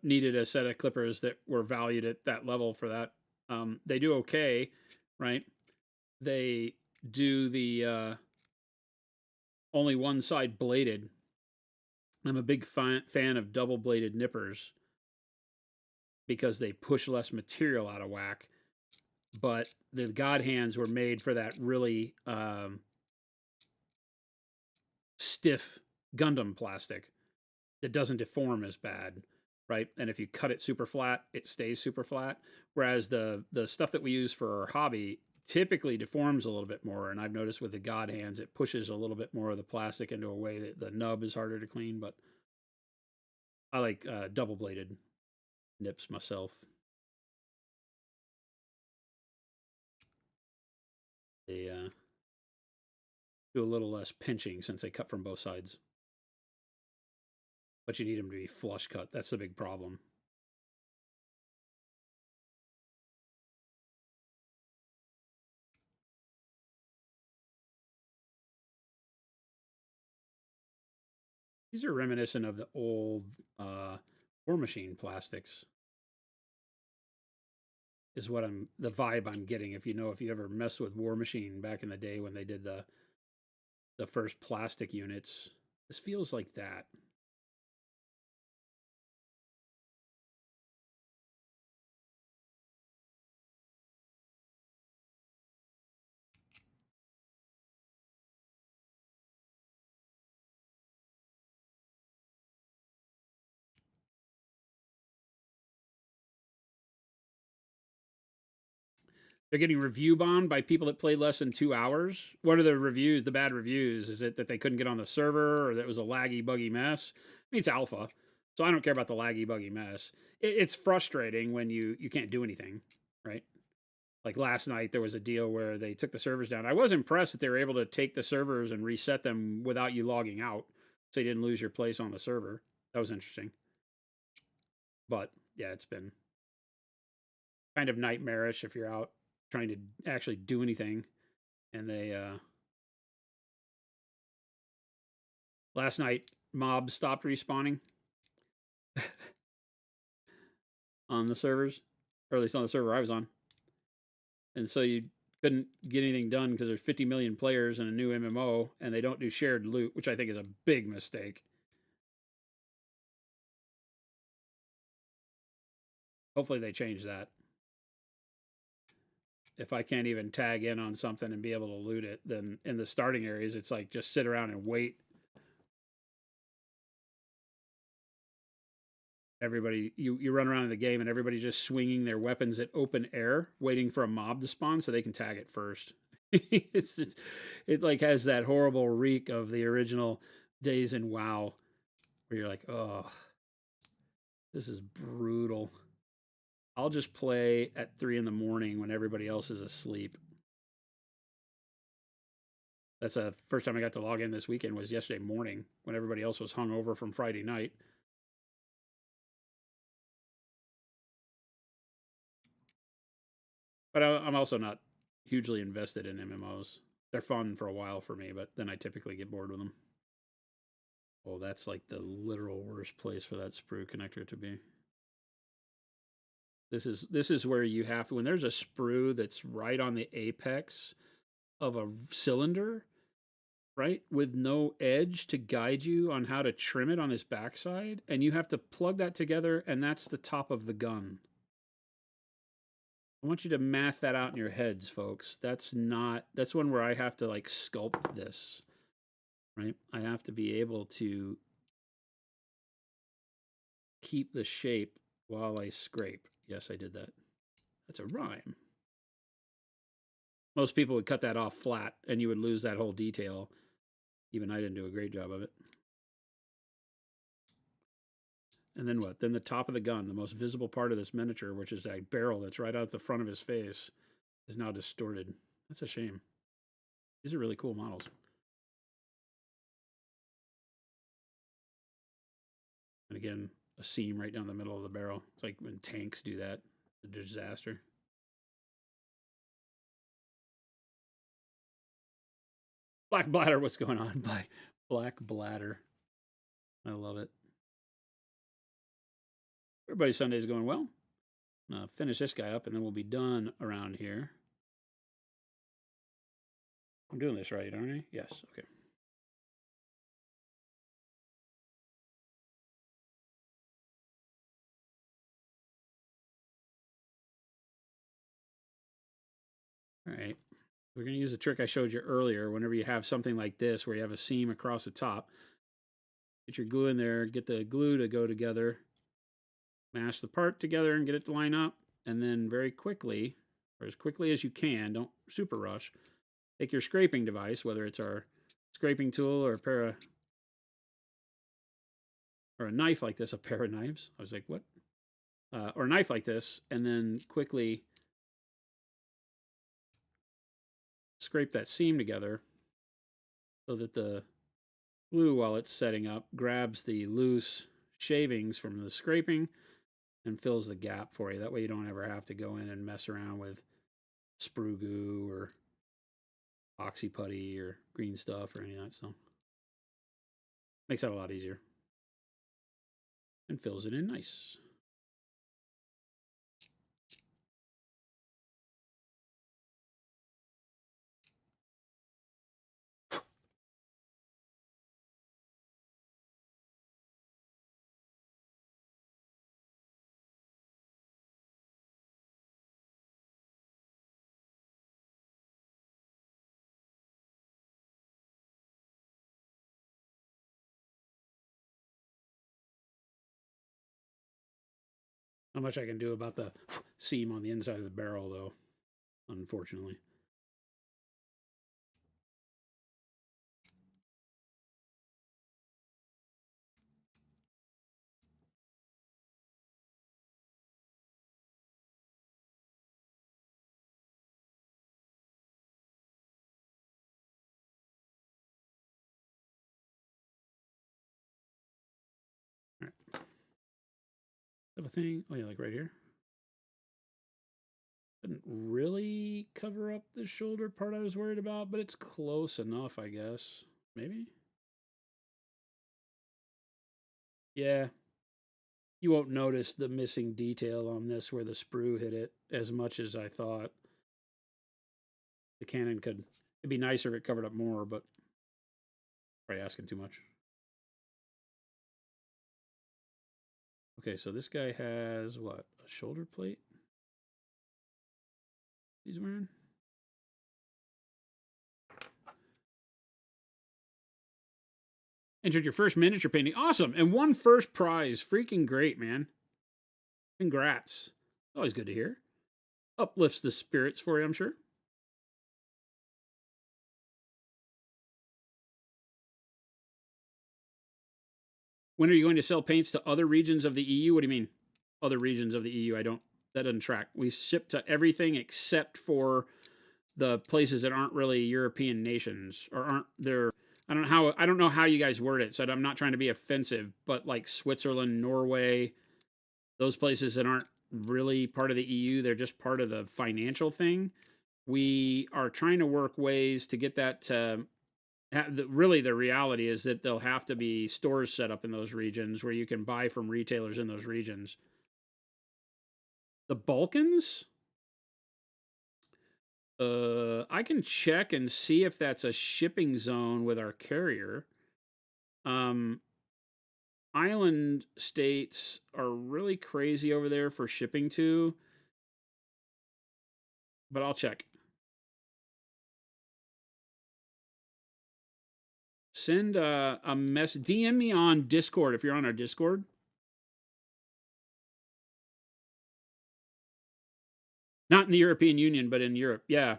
needed a set of clippers that were valued at that level for that. They do okay, right? They do the only one side bladed. I'm a big fan of double bladed nippers because they push less material out of whack. But the God Hands were made for that really stiff Gundam plastic that doesn't deform as bad, right? And if you cut it super flat, it stays super flat. Whereas the stuff that we use for our hobby typically deforms a little bit more. And I've noticed with the God Hands, it pushes a little bit more of the plastic into a way that the nub is harder to clean. But I like double bladed nips myself. They do a little less pinching since they cut from both sides. But you need them to be flush cut. That's the big problem. These are reminiscent of the old War Machine plastics. Is what the vibe I'm getting. If you ever messed with War Machine back in the day when they did the first plastic units, this feels like that. They're getting review bombed by people that played less than 2 hours. What are the reviews? The bad reviews? Is it that they couldn't get on the server, or that it was a laggy, buggy mess? I mean, it's alpha, so I don't care about the laggy, buggy mess. It's frustrating when you can't do anything, right? Like last night, there was a deal where they took the servers down. I was impressed that they were able to take the servers and reset them without you logging out, so you didn't lose your place on the server. That was interesting. But yeah, it's been kind of nightmarish if you're out trying to actually do anything. And they last night mobs stopped respawning on the servers, or at least on the server I was on, and so you couldn't get anything done because there's 50 million players in a new MMO, and they don't do shared loot, which I think is a big mistake. Hopefully they change that. If I can't even tag in on something and be able to loot it, then in the starting areas, it's like just sit around and wait. Everybody, you run around in the game and everybody's just swinging their weapons at open air, waiting for a mob to spawn so they can tag it first. It's just, it like has that horrible reek of the original days in WoW, where you're like, oh, this is brutal. I'll just play at 3 in the morning when everybody else is asleep. That's the first time I got to log in this weekend was yesterday morning when everybody else was hung over from Friday night. But I'm also not hugely invested in MMOs. They're fun for a while for me, but then I typically get bored with them. Oh, that's like the literal worst place for that sprue connector to be. This is where you have to, when there's a sprue that's right on the apex of a cylinder, right, with no edge to guide you on how to trim it on his backside, and you have to plug that together, and that's the top of the gun. I want you to math that out in your heads, folks. That's one where I have to like sculpt this. right? I have to be able to keep the shape while I scrape. Yes, I did that. That's a rhyme. Most people would cut that off flat and you would lose that whole detail. Even I didn't do a great job of it. And then what? Then the top of the gun, the most visible part of this miniature, which is that barrel that's right out the front of his face, is now distorted. That's a shame. These are really cool models. And again, a seam right down the middle of the barrel. It's like when tanks do that. A disaster. Black Bladder, what's going on? Black Bladder. I love it. Everybody's Sunday's going well. Finish this guy up and then we'll be done around here. I'm doing this right, aren't I? Yes, okay. All right. We're going to use the trick I showed you earlier. Whenever you have something like this where you have a seam across the top, get your glue in there, get the glue to go together, mash the part together and get it to line up, and then very quickly, or as quickly as you can, don't super rush, take your scraping device, whether it's our scraping tool or a knife like this, a pair of knives. I was like, what? Or a knife like this, and then quickly scrape that seam together so that the glue, while it's setting up, grabs the loose shavings from the scraping and fills the gap for you. That way you don't ever have to go in and mess around with sprue goo or oxy putty or green stuff or any of that stuff. Makes that a lot easier. And fills it in nice. Not much I can do about the seam on the inside of the barrel, though, unfortunately. All right. Have a thing. Oh, yeah, like right here. Didn't really cover up the shoulder part I was worried about, but it's close enough, I guess. Maybe? Yeah. You won't notice the missing detail on this where the sprue hit it as much as I thought. The cannon could... It'd be nicer if it covered up more, but probably asking too much. Okay, so this guy has what? A shoulder plate? He's wearing? Entered your first miniature painting. Awesome. And won first prize. Freaking great, man. Congrats. Always good to hear. Uplifts the spirits for you, I'm sure. When are you going to sell paints to other regions of the EU? What do you mean? Other regions of the EU? That doesn't track. We ship to everything except for the places that aren't really European nations or aren't there. I don't know how you guys word it, so I'm not trying to be offensive, but like Switzerland, Norway, those places that aren't really part of the EU, they're just part of the financial thing. We are trying to work ways to get that to really the reality is that there'll have to be stores set up in those regions where you can buy from retailers in those regions. The Balkans? I can check and see if that's a shipping zone with our carrier. Island states are really crazy over there for shipping to, but I'll check. Send a message. DM me on Discord if you're on our Discord. Not in the European Union, but in Europe. Yeah,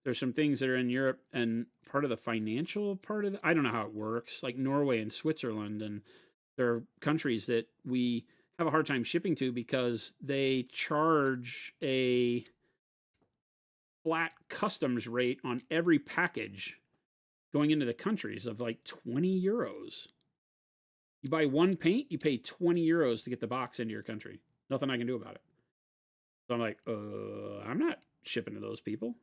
there's some things that are in Europe, and part of the financial part of I don't know how it works, like Norway and Switzerland, and there are countries that we have a hard time shipping to because they charge a flat customs rate on every package going into the countries of like 20 euros. You buy one paint, you pay 20 euros to get the box into your country. Nothing I can do about it. So I'm like, I'm not shipping to those people.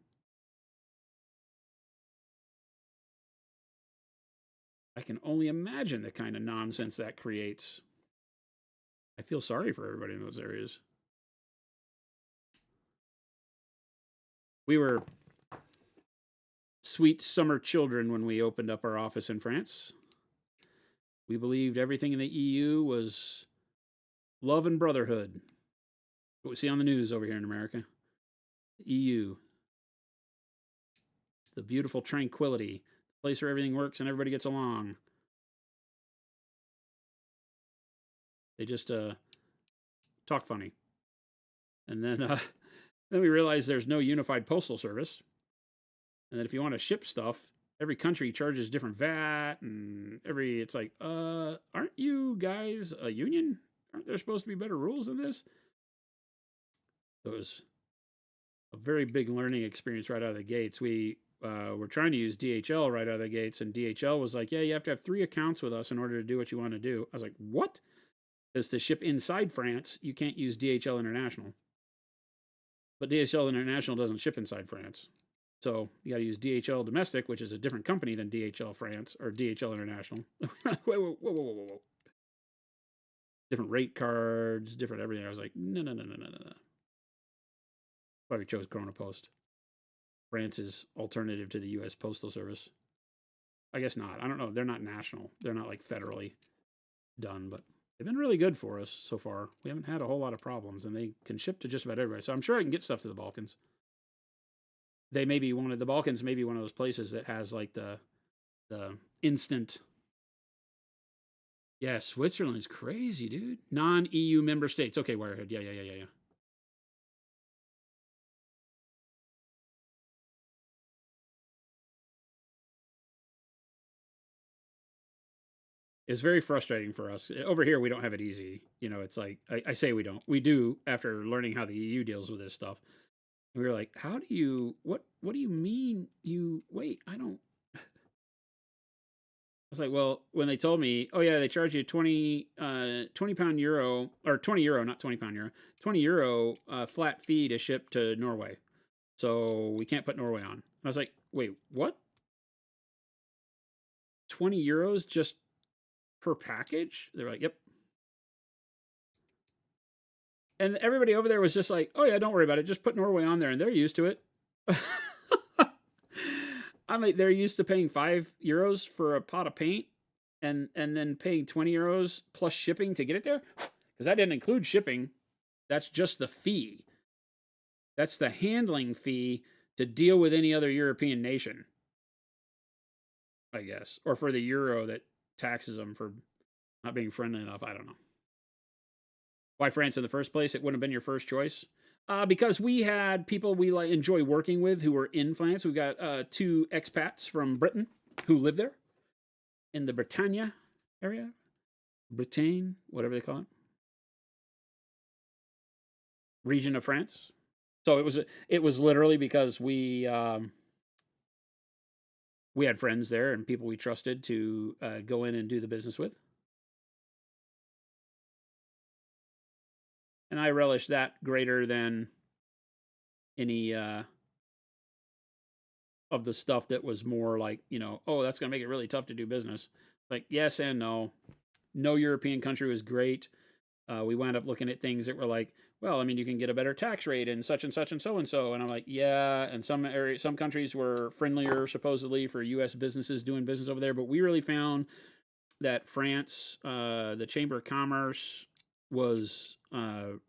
I can only imagine the kind of nonsense that creates. I feel sorry for everybody in those areas. We were sweet summer children when we opened up our office in France. We believed everything in the EU was love and brotherhood. What we see on the news over here in America. The EU. The beautiful tranquility. The place where everything works and everybody gets along. They just talk funny. And then we realized there's no unified postal service. And that if you want to ship stuff, every country charges different VAT, and it's like, aren't you guys a union? Aren't there supposed to be better rules than this? So it was a very big learning experience right out of the gates. We were trying to use DHL right out of the gates, and DHL was like, yeah, you have to have 3 accounts with us in order to do what you want to do. I was like, what? Because to ship inside France, you can't use DHL International. But DHL International doesn't ship inside France. So you got to use DHL Domestic, which is a different company than DHL France or DHL International. Whoa. Different rate cards, different everything. I was like, no. Why we chose Corona Post. France's alternative to the U.S. Postal Service. I guess not. I don't know. They're not national. They're not like federally done, but they've been really good for us so far. We haven't had a whole lot of problems, and they can ship to just about everybody. So I'm sure I can get stuff to the Balkans. They may be the Balkans may be one of those places that has like the instant. Yeah, Switzerland's crazy, dude. Non-EU member states. Okay, Wirehead. Yeah. It's very frustrating for us. Over here, we don't have it easy. You know, it's like, I say we don't. We do after learning how the EU deals with this stuff. And we were like, how do you, what do you mean you, wait, I don't. I was like, well, when they told me, oh yeah, they charge you 20 pound euro, or 20 euro, not 20 pound euro, 20 euro flat fee to ship to Norway. So we can't put Norway on. I was like, wait, what? 20 euros just per package? They're like, yep. And everybody over there was just like, oh yeah, don't worry about it. Just put Norway on there, and they're used to it. I'm like, they're used to paying 5 euros for a pot of paint and then paying 20 euros plus shipping to get it there. Because that didn't include shipping. That's just the fee. That's the handling fee to deal with any other European nation, I guess. Or for the euro that taxes them for not being friendly enough. I don't know. Why France in the first place? It wouldn't have been your first choice. Because we had people we enjoy working with who were in France. We got 2 expats from Britain who live there in the Bretagne area, Bretagne, whatever they call it, region of France. So it was literally because we had friends there and people we trusted to go in and do the business with. And I relish that greater than any of the stuff that was more like, oh, that's going to make it really tough to do business. Like, yes and no. No European country was great. We wound up looking at things that were like, well, I mean, you can get a better tax rate in such and such and so and so. And I'm like, yeah. And some countries were friendlier, supposedly, for U.S. businesses doing business over there. But we really found that France, the Chamber of Commerce, was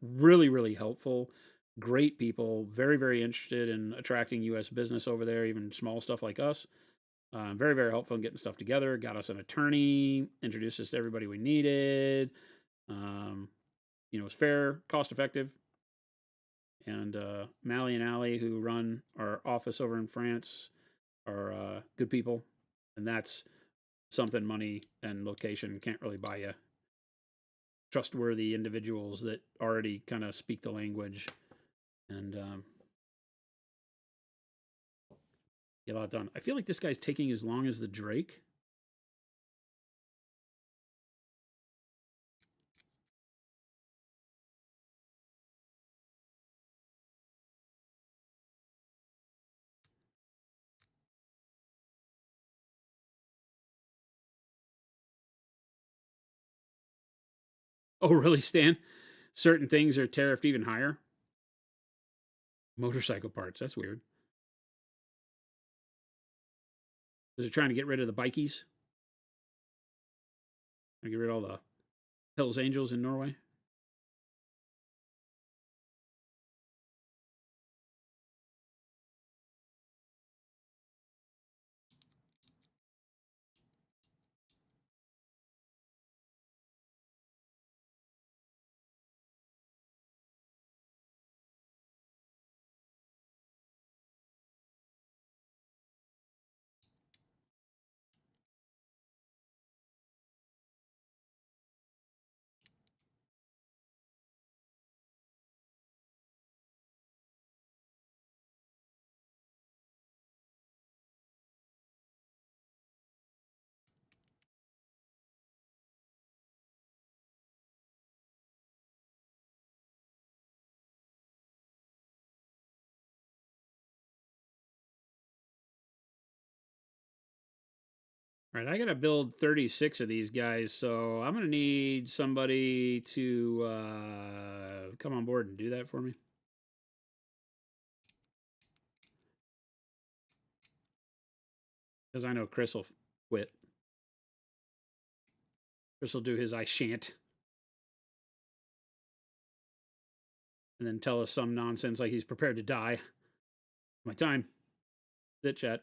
really, really helpful. Great people, very, very interested in attracting U.S. business over there, even small stuff like us. Very, very helpful in getting stuff together. Got us an attorney, introduced us to everybody we needed. It was fair, cost effective. And Mally and Allie, who run our office over in France, are good people. And that's something money and location can't really buy you. Trustworthy individuals that already kind of speak the language and get a lot done. I feel like this guy's taking as long as the Drake. Oh, really, Stan? Certain things are tariffed even higher. Motorcycle parts. That's weird. Is it trying to get rid of the bikies? Get rid of all the Hells Angels in Norway? All right, I got to build 36 of these guys, so I'm going to need somebody to come on board and do that for me. Because I know Chris will quit. Chris will do his I shan't. And then tell us some nonsense like he's prepared to die. My time. Sit, chat.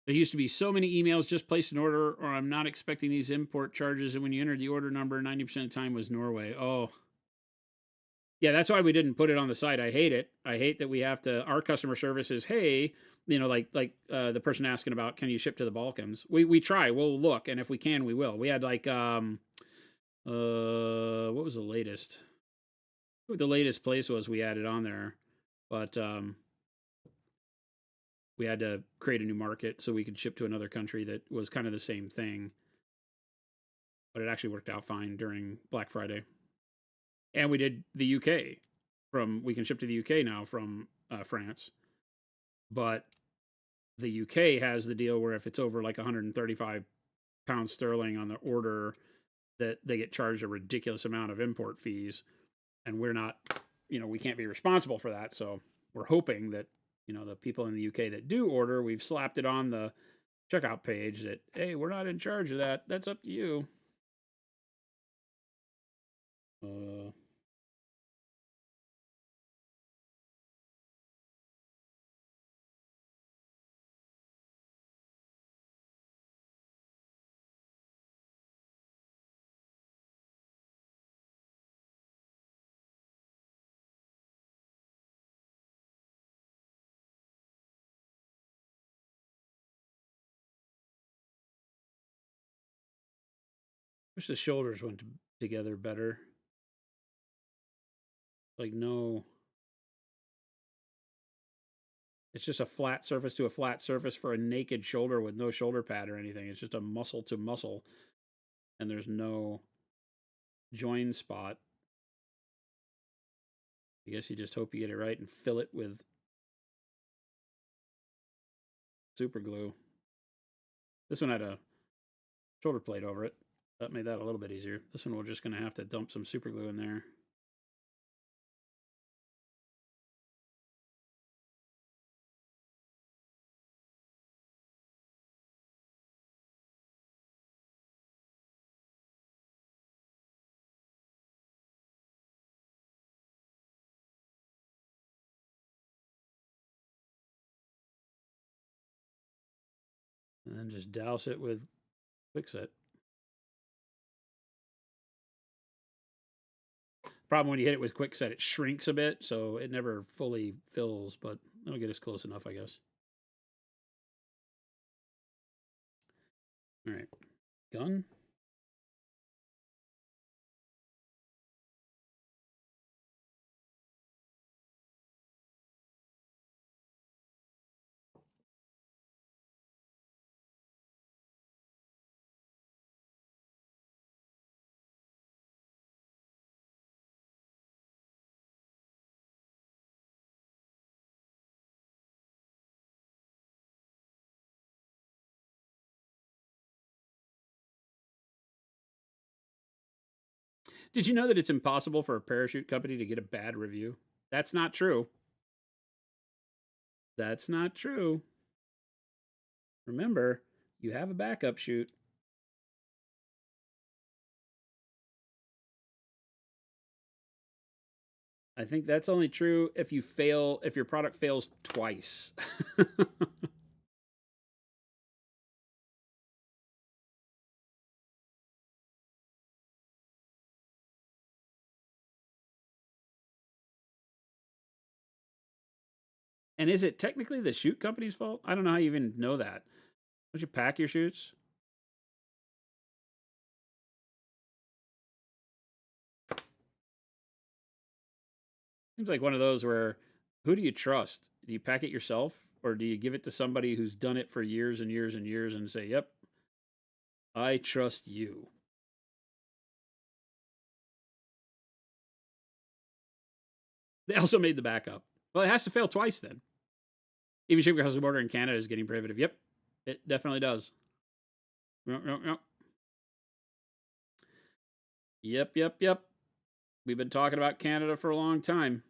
There used to be so many emails, just place an order, or I'm not expecting these import charges. And when you entered the order number, 90% of the time was Norway. Oh, yeah, that's why we didn't put it on the site. I hate it. I hate that we have to. Our customer service is, hey, like the person asking about, can you ship to the Balkans? We try. We'll look, and if we can, we will. We had like what was the latest? What the latest place was we added on there, but we had to create a new market so we could ship to another country that was kind of the same thing. But it actually worked out fine during Black Friday. And we did the UK we can ship to the UK now from France. But the UK has the deal where if it's over like 135 pounds sterling on the order, that they get charged a ridiculous amount of import fees. And we're not, we can't be responsible for that. So we're hoping that, the people in the UK that do order, we've slapped it on the checkout page that, hey, we're not in charge of that. That's up to you. Wish the shoulders went together better. Like, no. It's just a flat surface to a flat surface for a naked shoulder with no shoulder pad or anything. It's just a muscle to muscle, and there's no join spot. I guess you just hope you get it right and fill it with super glue. This one had a shoulder plate over it. That made that a little bit easier. This one we're just going to have to dump some super glue in there. And then just douse it with Quickset. Problem when you hit it with Quickset, it shrinks a bit, so it never fully fills, but it'll get us close enough, I guess. All right, gun. Did you know that it's impossible for a parachute company to get a bad review? That's not true. That's not true. Remember, you have a backup chute. I think that's only true if you fail, if your product fails twice. And is it technically the chute company's fault? I don't know how you even know that. Don't you pack your chutes? Seems like one of those where who do you trust? Do you pack it yourself or do you give it to somebody who's done it for years and years and years and say, "Yep, I trust you." They also made the backup. Well, it has to fail twice then. Even shipping across the border in Canada is getting prohibitive. Yep, it definitely does. Yep, yep, yep. Yep, yep, yep. We've been talking about Canada for a long time.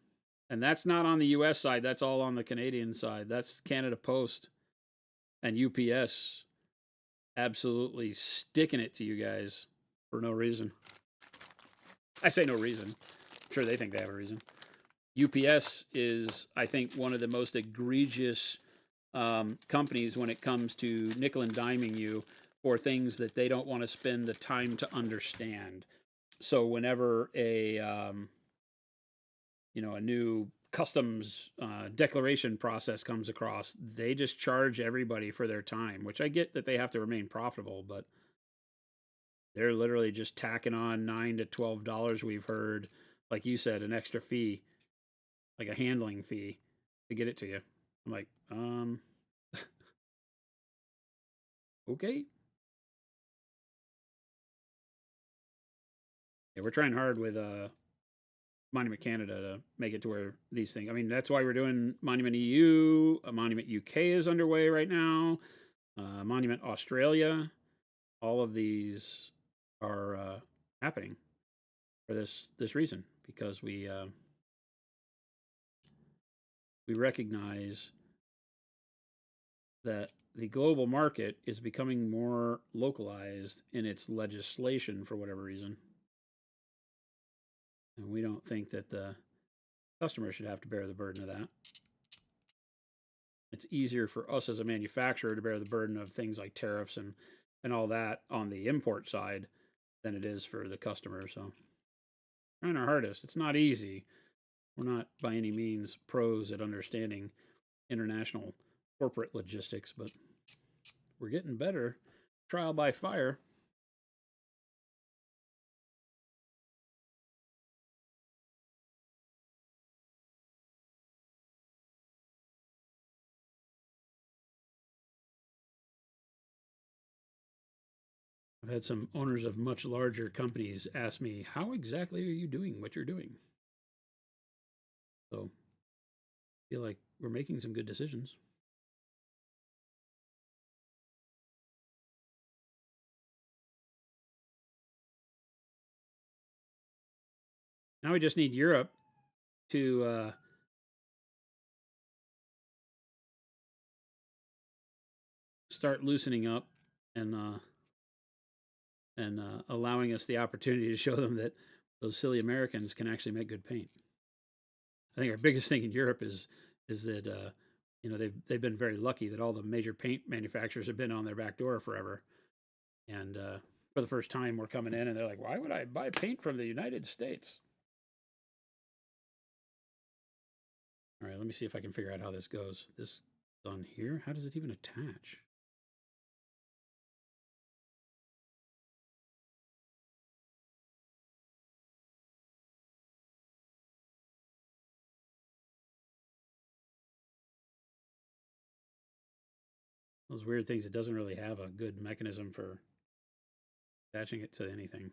And that's not on the US side, that's all on the Canadian side. That's Canada Post and UPS absolutely sticking it to you guys for no reason. I say no reason. I'm sure they think they have a reason. UPS is, I think, one of the most egregious companies when it comes to nickel and diming you for things that they don't want to spend the time to understand. So whenever a new customs declaration process comes across, they just charge everybody for their time, which I get that they have to remain profitable, but they're literally just tacking on $9 to $12. We've heard, like you said, an extra fee, like a handling fee to get it to you. I'm like, okay. Yeah, we're trying hard with Monument Canada to make it to where these things. I mean, that's why we're doing Monument EU. Monument UK is underway right now. Monument Australia. All of these are happening for this reason because we recognize that the global market is becoming more localized in its legislation for whatever reason. And we don't think that the customer should have to bear the burden of that. It's easier for us as a manufacturer to bear the burden of things like tariffs and all that on the import side than it is for the customer. So trying our hardest. It's not easy. We're not by any means pros at understanding international corporate logistics, but we're getting better. Trial by fire. I've had some owners of much larger companies ask me, how exactly are you doing what you're doing? So I feel like we're making some good decisions. Now we just need Europe to start loosening up and allowing us the opportunity to show them that those silly Americans can actually make good paint. I think our biggest thing in Europe is that they've been very lucky that all the major paint manufacturers have been on their back door forever, and for the first time we're coming in and they're like, why would I buy paint from the United States? All right, let me see if I can figure out how this goes. This on here, how does it even attach? Those weird things. It doesn't really have a good mechanism for attaching it to anything.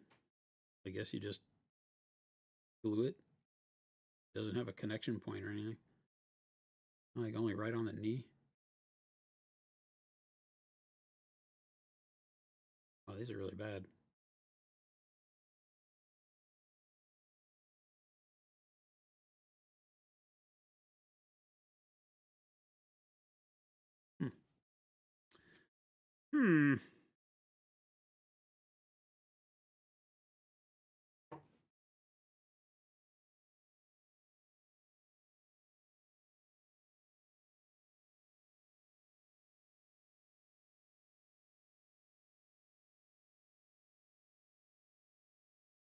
I guess you just glue it. It doesn't have a connection point or anything. Like only right on the knee. Oh, these are really bad. Hmm. Hmm.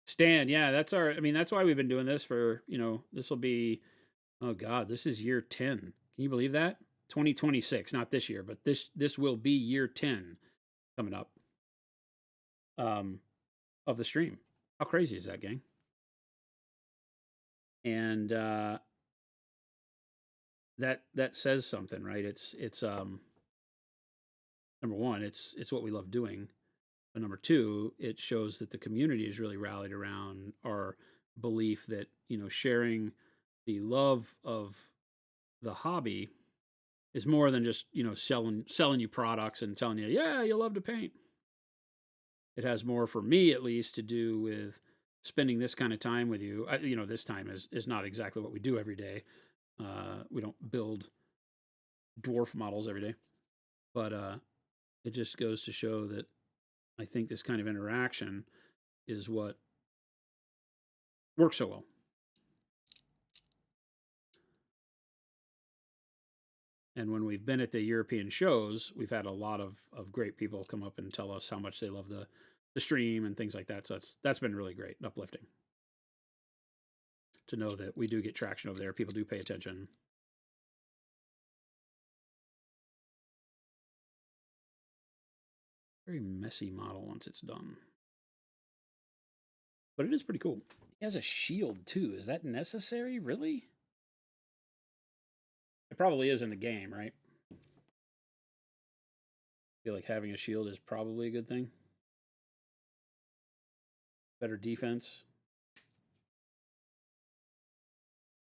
Stan, yeah, that's our. I mean, that's why we've been doing this for. This will be. Oh God, this is year 10. Can you believe that? 2026, not this year, but this will be year 10 coming up. Um, of the stream. How crazy is that, gang? And that says something, right? It's number one, it's what we love doing. But number two, it shows that the community is really rallied around our belief that sharing the love of the hobby is more than just selling you products and telling you, yeah, you love to paint. It has more, for me at least, to do with spending this kind of time with you. This time is not exactly what we do every day. We don't build dwarf models every day, but it just goes to show that I think this kind of interaction is what works so well. And when we've been at the European shows, we've had a lot of great people come up and tell us how much they love the stream and things like that. So that's been really great and uplifting to know that we do get traction over there. People do pay attention. Very messy model once it's done. But it is pretty cool. He has a shield too. Is that necessary? Really? It probably is in the game, right? I feel like having a shield is probably a good thing. Better defense.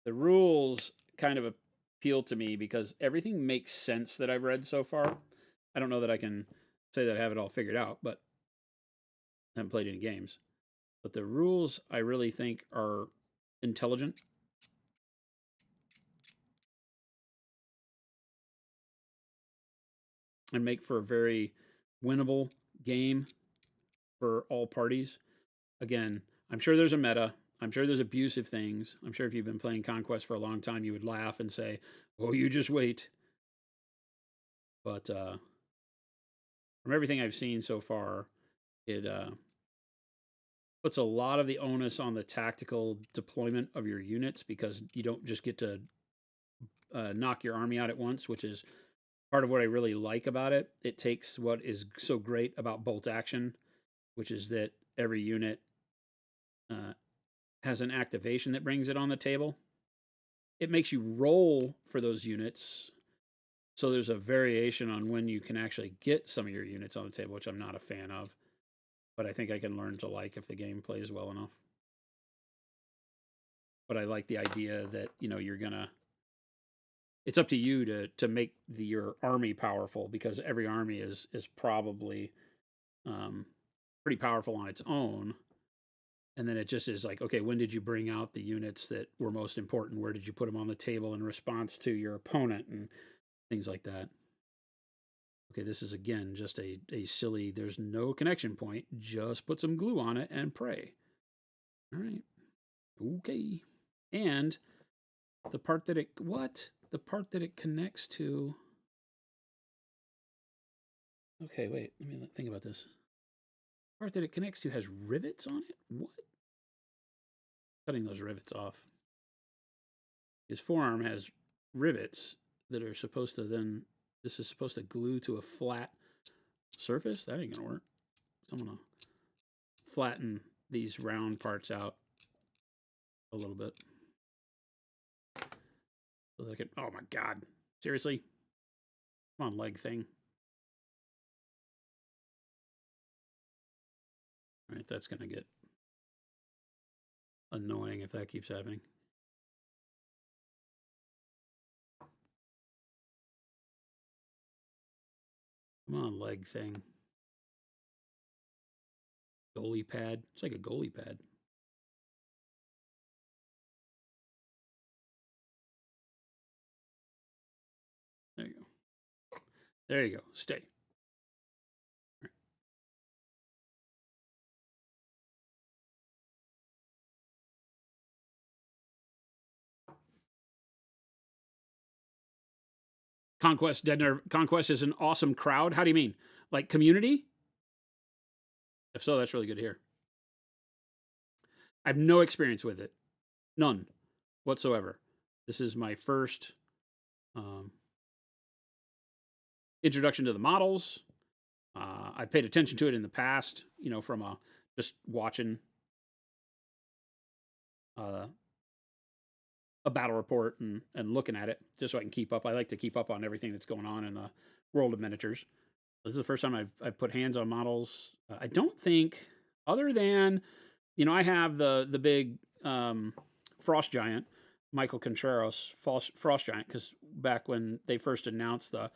The rules kind of appeal to me because everything makes sense that I've read so far. I don't know that I can say that I have it all figured out, but I haven't played any games. But the rules I really think are intelligent and make for a very winnable game for all parties. Again, I'm sure there's a meta. I'm sure there's abusive things. I'm sure if you've been playing Conquest for a long time, you would laugh and say, "Oh, you just wait." But from everything I've seen so far, it puts a lot of the onus on the tactical deployment of your units because you don't just get to knock your army out at once, which is part of what I really like about it. It takes what is so great about bolt action, which is that every unit uh, has an activation that brings it on the table. It makes you roll for those units. So there's a variation on when you can actually get some of your units on the table, which I'm not a fan of. But I think I can learn to like if the game plays well enough. But I like the idea that, you're gonna it's up to you to make your army powerful because every army is probably pretty powerful on its own. And then it just is like, okay, when did you bring out the units that were most important? Where did you put them on the table in response to your opponent and things like that? Okay, this is again just a silly, there's no connection point. Just put some glue on it and pray. All right. Okay. And the part that it, what? The part that it connects to. Okay, wait, let me think about this. The part that it connects to has rivets on it? What? Cutting those rivets off. His forearm has rivets that are supposed to then, this is supposed to glue to a flat surface? That ain't gonna work. So I'm gonna flatten these round parts out a little bit. So that I can, oh my God, seriously? Come on, leg thing. All right, that's gonna get annoying if that keeps happening. Come on, leg thing. Goalie pad. It's like a goalie pad. There you go. There you go. Stay. Right. Conquest, Dead Nerve. Conquest is an awesome crowd. How do you mean? Like community? If so, that's really good to hear. I have no experience with it. None whatsoever. This is my first introduction to the models. I paid attention to it in the past, you know, from just watching a battle report and looking at it just so I can keep up. I like to keep up on everything that's going on in the world of miniatures. This is the first time I've put hands on models. I don't think, other than, you know, I have the big Frost Giant, Michael Contreras Frost Giant, because back when they first announced the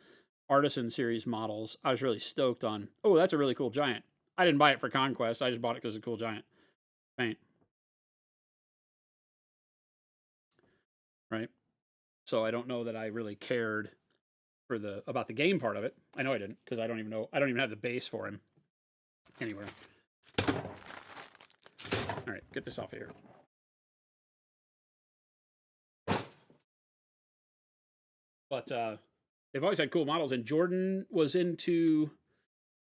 Artisan series models, I was really stoked on, oh, that's a really cool giant. I didn't buy it for Conquest. I just bought it because it's a cool giant paint. Right? So I don't know that I really cared for about the game part of it. I know I didn't, because I don't even have the base for him anywhere. All right, get this off of here. But they've always had cool models, and Jordan was into,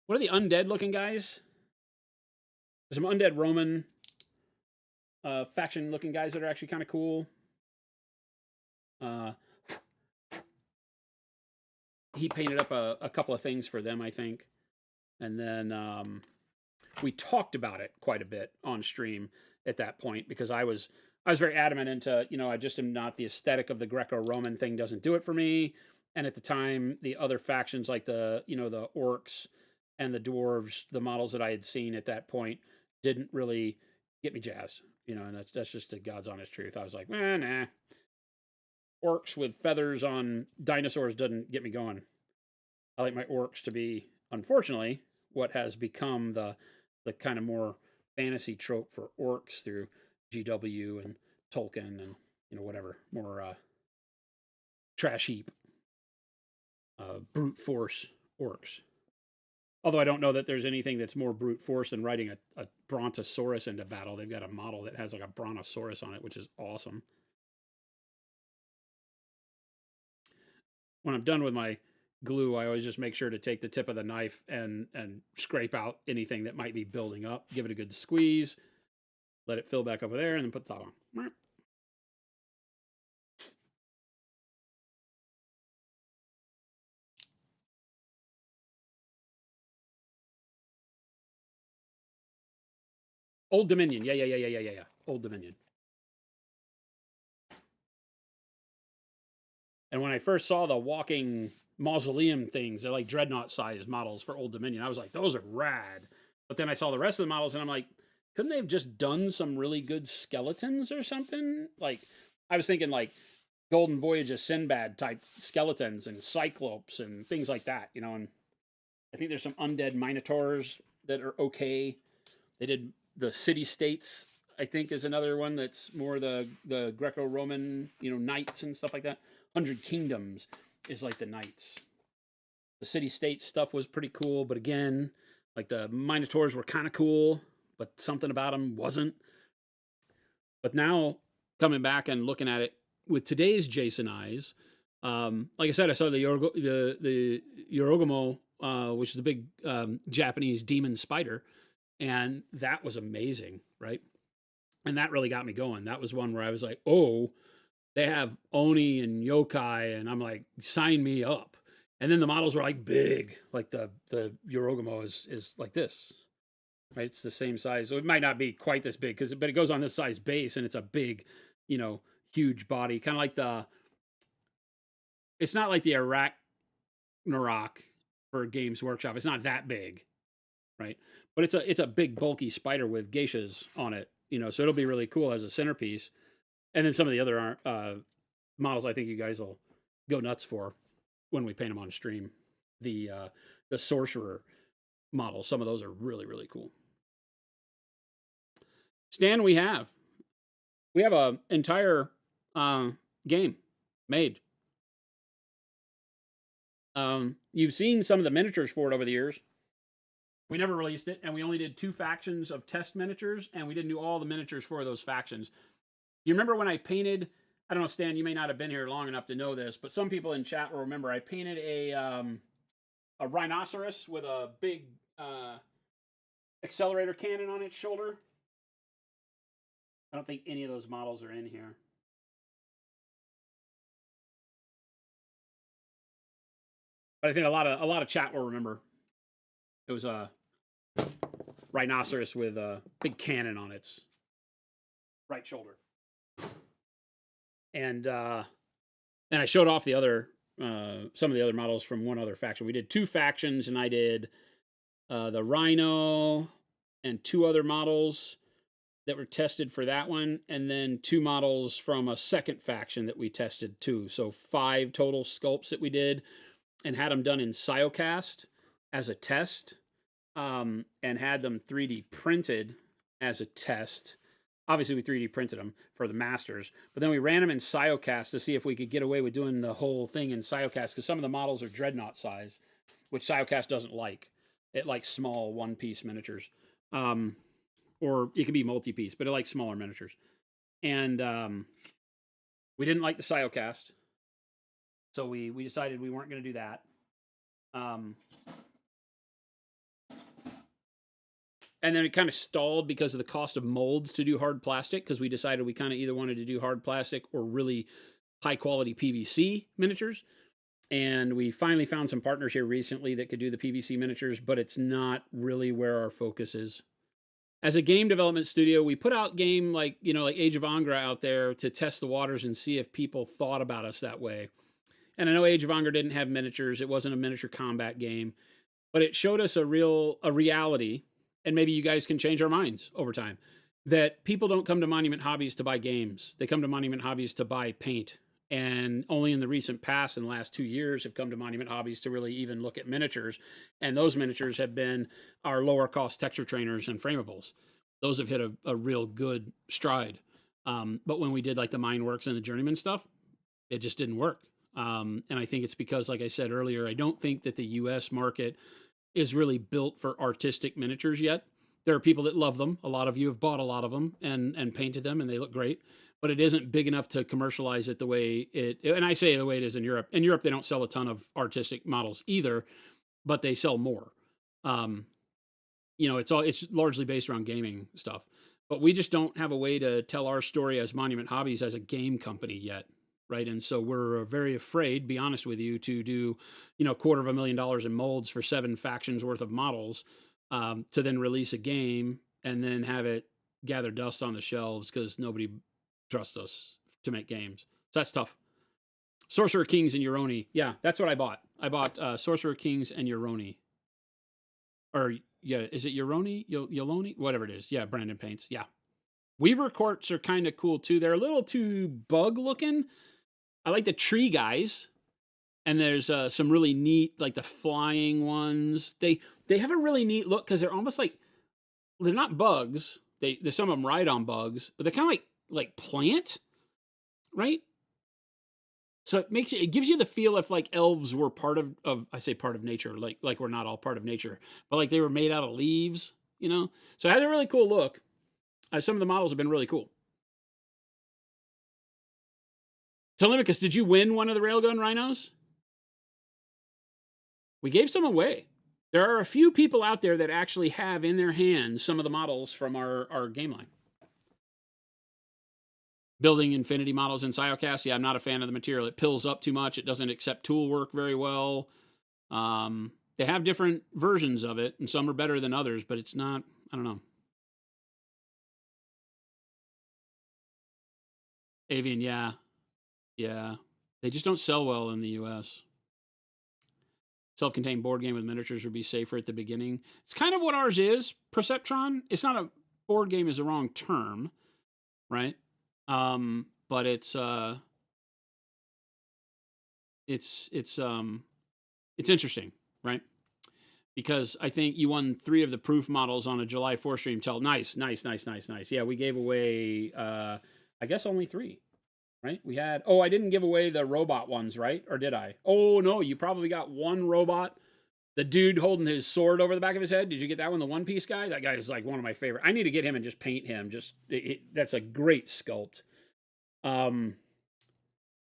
what are the undead looking guys? There's some undead Roman faction looking guys that are actually kind of cool. He painted up a couple of things for them, I think. And then we talked about it quite a bit on stream at that point, because I was very adamant into, you know, I just am not, the aesthetic of the Greco-Roman thing doesn't do it for me. And at the time, the other factions like the, you know, the orcs and the dwarves, the models that I had seen at that point didn't really get me jazzed, you know, and that's just the God's honest truth. I was like, nah. Orcs with feathers on dinosaurs doesn't get me going. I like my orcs to be, unfortunately, what has become the kind of more fantasy trope for orcs through GW and Tolkien and, you know, whatever, more trash heap, brute force orcs. Although I don't know that there's anything that's more brute force than riding a brontosaurus into battle. They've got a model that has like a brontosaurus on it, which is awesome. When I'm done with my glue, I always just make sure to take the tip of the knife and scrape out anything that might be building up. Give it a good squeeze, let it fill back over there, and then put the top on. Old Dominion. Yeah. Old Dominion. And when I first saw the walking mausoleum things, they're like dreadnought sized models for Old Dominion. I was like, those are rad. But then I saw the rest of the models and I'm like, couldn't they have just done some really good skeletons or something? Like, I was thinking like Golden Voyage of Sinbad type skeletons and Cyclopes and things like that, you know. And I think there's some undead Minotaurs that are okay. They did the city states I think, is another one that's more the Greco-Roman, knights and stuff like that. 100 Kingdoms is like the knights. The city-state stuff was pretty cool, but again, like the Minotaurs were kind of cool, but something about them wasn't. But now, coming back and looking at it with today's Jason eyes, like I said, I saw the Yorogamo, which is the big Japanese demon spider, and that was amazing, right? And that really got me going. That was one where I was like, oh, they have Oni and yokai, and I'm like, sign me up. And then the models were like big, like the Yorogamo is like this, right? It's the same size. So it might not be quite this big, but it goes on this size base, and it's a big, huge body, kind of like it's not like the Narok for Games Workshop. It's not that big, right? But it's a big bulky spider with geishas on it, so it'll be really cool as a centerpiece. And then some of the other models I think you guys will go nuts for when we paint them on stream. The sorcerer models, some of those are really, really cool. Stan, we have an entire game made. You've seen some of the miniatures for it over the years. We never released it, and we only did 2 factions of test miniatures, and we didn't do all the miniatures for those factions. You remember when I painted, I don't know, Stan, you may not have been here long enough to know this, but some people in chat will remember I painted a rhinoceros with a big accelerator cannon on its shoulder. I don't think any of those models are in here. But I think a lot of chat will remember. It was a rhinoceros with a big cannon on its right shoulder. And I showed off the other some of the other models from one other faction. We did 2 factions, and I did the Rhino and 2 other models that were tested for that one, and then 2 models from a second faction that we tested too. So 5 total sculpts that we did, and had them done in Siocast as a test, and had them 3D printed as a test. Obviously, we 3D printed them for the masters, but then we ran them in Siocast to see if we could get away with doing the whole thing in Siocast, because some of the models are dreadnought size, which Siocast doesn't like. It likes small one-piece miniatures. Or it can be multi-piece, but it likes smaller miniatures. And we didn't like the Siocast, so we decided we weren't going to do that. And then it kind of stalled because of the cost of molds to do hard plastic, because we decided we kind of either wanted to do hard plastic or really high-quality PVC miniatures. And we finally found some partners here recently that could do the PVC miniatures, but it's not really where our focus is. As a game development studio, we put out game like Age of Angra out there to test the waters and see if people thought about us that way. And I know Age of Angra didn't have miniatures. It wasn't a miniature combat game, but it showed us a reality, and maybe you guys can change our minds over time, that people don't come to Monument Hobbies to buy games. They come to Monument Hobbies to buy paint. And only in the recent past, in the last 2 years, have come to Monument Hobbies to really even look at miniatures. And those miniatures have been our lower cost texture trainers and framables. Those have hit a real good stride. But when we did like the Mineworks and the Journeyman stuff, it just didn't work. And I think it's because, like I said earlier, I don't think that the US market is really built for artistic miniatures yet. There are people that love them. A lot of you have bought a lot of them and painted them, and they look great. But it isn't big enough to commercialize it the way and I say the way it is in Europe. In Europe, they don't sell a ton of artistic models either, but they sell more. It's largely based around gaming stuff. But we just don't have a way to tell our story as Monument Hobbies as a game company yet, right? And so we're very afraid, be honest with you, to do, $250,000 in molds for 7 factions worth of models, to then release a game and then have it gather dust on the shelves because nobody trusts us to make games. So that's tough. Sorcerer Kings and Euroni. Yeah, that's what I bought. I bought Sorcerer Kings and Euroni. Or, yeah, is it Euroni? Yoloni? Whatever it is. Yeah, Brandon paints. Yeah. Weaver Courts are kind of cool, too. They're a little too bug-looking. I like the tree guys. And there's some really neat, like the flying ones. They have a really neat look because they're almost like, they're not bugs, some of them ride on bugs, but they're kind of like plant, right? So it gives you the feel if like elves were part of I say part of nature, like we're not all part of nature, but like they were made out of leaves, you know? So it has a really cool look. Some of the models have been really cool. Telemachus, did you win one of the railgun rhinos? We gave some away. There are a few people out there that actually have in their hands some of the models from our game line. Building Infinity models in Siocast, yeah, I'm not a fan of the material. It pills up too much. It doesn't accept tool work very well. They have different versions of it, and some are better than others, but it's not, I don't know. Avian, yeah. Yeah. They just don't sell well in the US. Self-contained board game with miniatures would be safer at the beginning. It's kind of what ours is, Perceptron. It's not a board game is the wrong term, right? But it's interesting, right? Because I think you won 3 of the proof models on a July 4th stream. Nice. Yeah, we gave away I guess only 3. Right? We had, I didn't give away the robot ones, right? Or did I? Oh, no, you probably got one robot. The dude holding his sword over the back of his head. Did you get that one? The One Piece guy? That guy is like one of my favorite. I need to get him and just paint him. That's a great sculpt. The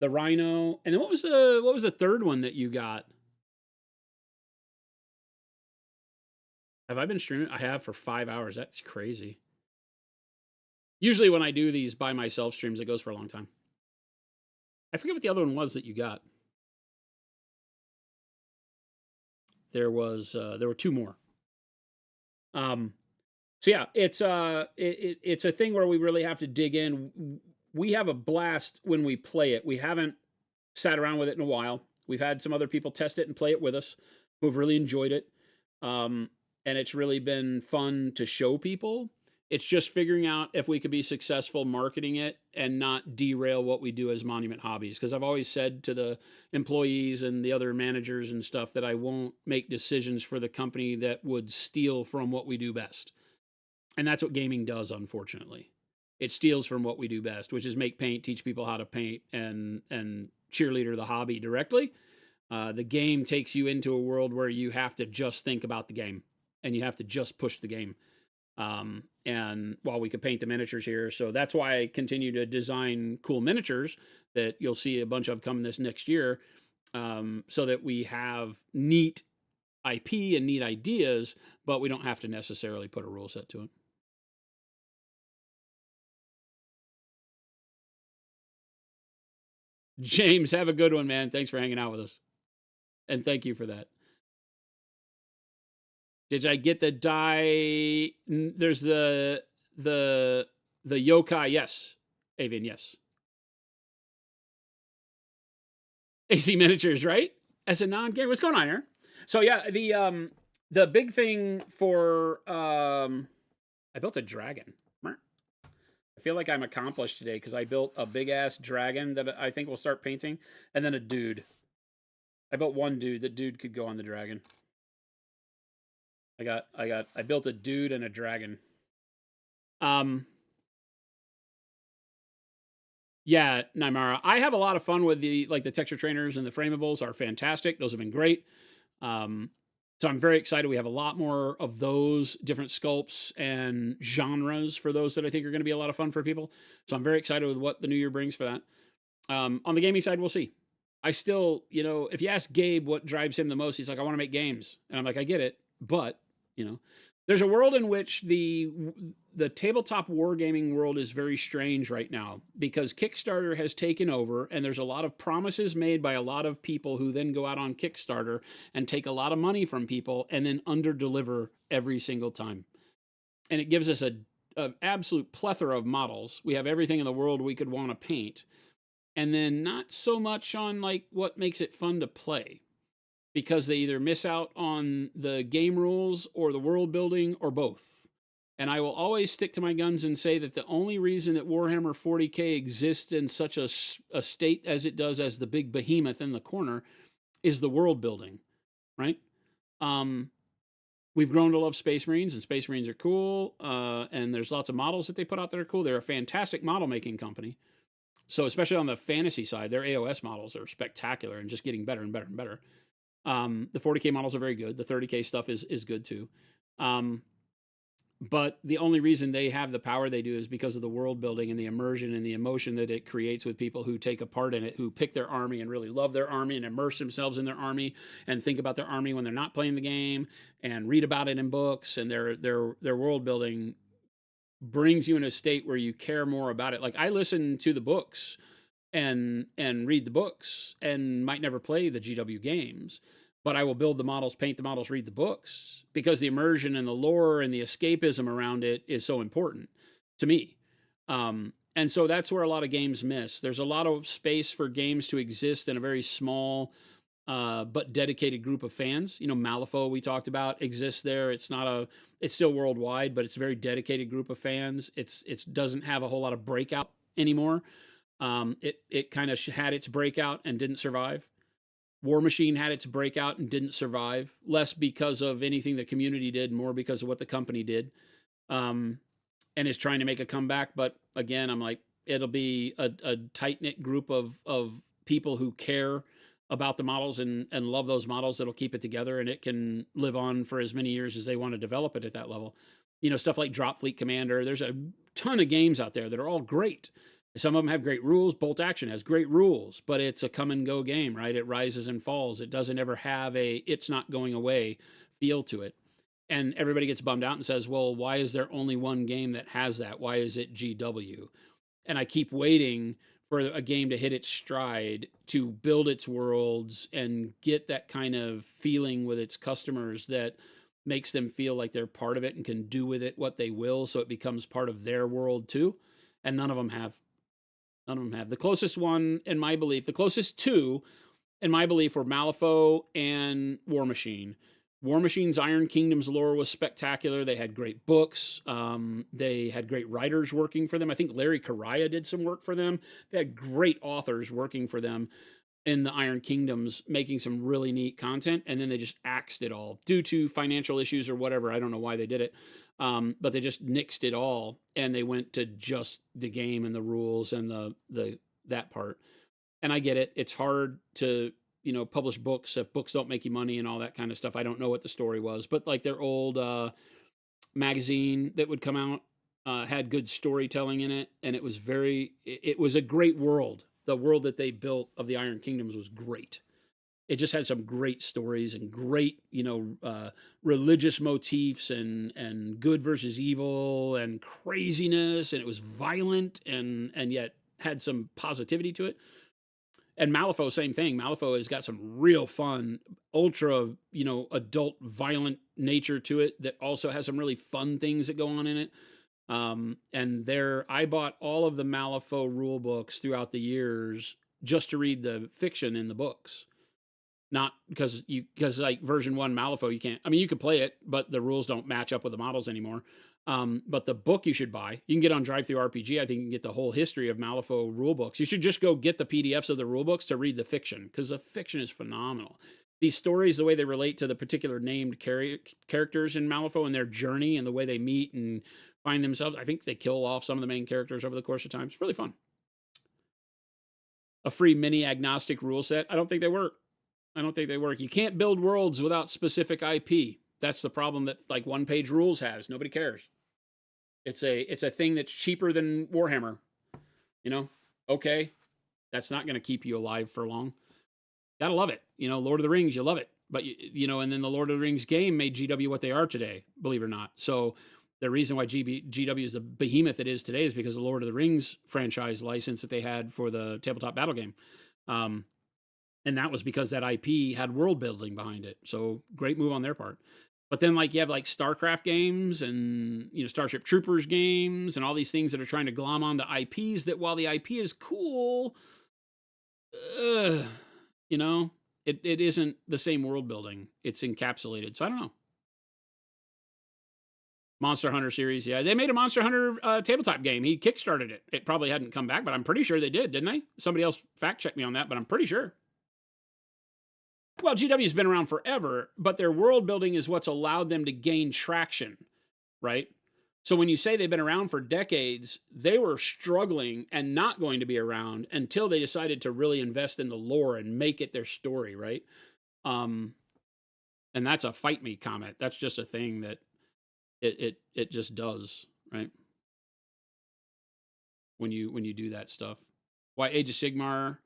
Rhino. And then what was the third one that you got? Have I been streaming? I have for 5 hours. That's crazy. Usually when I do these by myself streams, it goes for a long time. I forget what the other one was that you got. There were 2 more. So yeah, it's a thing where we really have to dig in. We have a blast when we play it. We haven't sat around with it in a while. We've had some other people test it and play it with us who've really enjoyed it. And it's really been fun to show people. It's just figuring out if we could be successful marketing it and not derail what we do as Monument Hobbies. Because I've always said to the employees and the other managers and stuff that I won't make decisions for the company that would steal from what we do best. And that's what gaming does, unfortunately. It steals from what we do best, which is make paint, teach people how to paint, and cheerleader the hobby directly. The game takes you into a world where you have to just think about the game and you have to just push the game. And while we could paint the miniatures here, so that's why I continue to design cool miniatures that you'll see a bunch of coming this next year, so that we have neat IP and neat ideas, but we don't have to necessarily put a rule set to it. James, have a good one, man. Thanks for hanging out with us. And thank you for that. Did I get the die? There's the yokai. Yes. Avian, yes. AC Miniatures, right? As a non-gamer. What's going on here? So yeah, the big thing for I built a dragon. I feel like I'm accomplished today because I built a big ass dragon that I think we'll start painting, and then a dude. I built one dude. The dude could go on the dragon. I built a dude and a dragon. Yeah, Nymara. I have a lot of fun with the texture trainers, and the framables are fantastic. Those have been great. So I'm very excited. We have a lot more of those different sculpts and genres for those that I think are going to be a lot of fun for people. So I'm very excited with what the new year brings for that. On the gaming side, we'll see. I still, if you ask Gabe what drives him the most, he's like, I want to make games. And I'm like, I get it. But, there's a world in which the tabletop wargaming world is very strange right now because Kickstarter has taken over, and there's a lot of promises made by a lot of people who then go out on Kickstarter and take a lot of money from people and then underdeliver every single time. And it gives us an absolute plethora of models. We have everything in the world we could want to paint, and then not so much on what makes it fun to play, because they either miss out on the game rules or the world building or both. And I will always stick to my guns and say that the only reason that Warhammer 40K exists in such a state as it does, as the big behemoth in the corner, is the world building, right? we've grown to love Space Marines, and Space Marines are cool. And there's lots of models that they put out that are cool. They're a fantastic model making company. So especially on the fantasy side, their AOS models are spectacular and just getting better and better and better. The 40K models are very good. The 30K stuff is good too. But the only reason they have the power they do is because of the world building and the immersion and the emotion that it creates with people who take a part in it, who pick their army and really love their army and immerse themselves in their army and think about their army when they're not playing the game and read about it in books. And their world building brings you in a state where you care more about it. Like, I listen to the books and read the books and might never play the GW games, but I will build the models, paint the models, read the books, because the immersion and the lore and the escapism around it is so important to me. And so that's where a lot of games miss. There's a lot of space for games to exist in a very small but dedicated group of fans. You know, Malifaux, we talked about, exists there. It's still worldwide, but it's a very dedicated group of fans. It doesn't have a whole lot of breakout anymore. It kind of had its breakout and didn't survive. War Machine had its breakout and didn't survive, less because of anything the community did, more because of what the company did, and is trying to make a comeback. But again, I'm like, it'll be a tight-knit group of people who care about the models and love those models that'll keep it together, and it can live on for as many years as they want to develop it at that level. You know, stuff like Drop Fleet Commander. There's a ton of games out there that are all great. Some of them have great rules. Bolt Action has great rules, but it's a come and go game, right? It rises and falls. It doesn't ever have it's not going away feel to it. And everybody gets bummed out and says, well, why is there only one game that has that? Why is it GW? And I keep waiting for a game to hit its stride, to build its worlds and get that kind of feeling with its customers that makes them feel like they're part of it and can do with it what they will, so it becomes part of their world too. And none of them have. None of them have. The closest one, in my belief, the closest two, in my belief, were Malifaux and War Machine. War Machine's Iron Kingdom's lore was spectacular. They had great books. They had great writers working for them. I think Larry Correia did some work for them. They had great authors working for them in the Iron Kingdoms, making some really neat content. And then they just axed it all due to financial issues or whatever. I don't know why they did it. But they just nixed it all, and they went to just the game and the rules and that part. And I get it. It's hard to, publish books if books don't make you money and all that kind of stuff. I don't know what the story was, but like their old magazine that would come out had good storytelling in it, and it was a great world. The world that they built of the Iron Kingdoms was great. It just had some great stories and great, religious motifs and good versus evil and craziness. And it was violent and yet had some positivity to it. And Malifaux, same thing. Malifaux has got some real fun, ultra, adult, violent nature to it that also has some really fun things that go on in it. I bought all of the Malifaux rule books throughout the years just to read the fiction in the books. Not because like version 1 Malifaux, you can't, you could play it, but the rules don't match up with the models anymore. But the book you should buy, you can get on Drive-Thru-RPG. I think you can get the whole history of Malifaux rule books. You should just go get the PDFs of the rule books to read the fiction, because the fiction is phenomenal. These stories, the way they relate to the particular named characters in Malifaux and their journey and the way they meet and find themselves. I think they kill off some of the main characters over the course of time. It's really fun. A free mini agnostic rule set. I don't think they work. You can't build worlds without specific IP. That's the problem that like one-page rules has. Nobody cares. It's a thing that's cheaper than Warhammer. Okay, that's not going to keep you alive for long. Gotta love it. Lord of the Rings, you love it. But and then the Lord of the Rings game made GW what they are today, believe it or not. So the reason why GW is the behemoth it is today is because of the Lord of the Rings franchise license that they had for the tabletop battle game. And that was because that IP had world building behind it. So great move on their part. But then like you have like StarCraft games and Starship Troopers games and all these things that are trying to glom onto IPs that, while the IP is cool, it isn't the same world building. It's encapsulated. So I don't know. Monster Hunter series, yeah. They made a Monster Hunter tabletop game. He kickstarted it. It probably hadn't come back, but I'm pretty sure they did, didn't they? Somebody else fact check me on that, but I'm pretty sure. Well, GW's been around forever, but their world building is what's allowed them to gain traction, right? So when you say they've been around for decades, they were struggling and not going to be around until they decided to really invest in the lore and make it their story, right? Um, and that's a fight me comment. That's just a thing that it just does, right? When you do that stuff. Why Age of Sigmar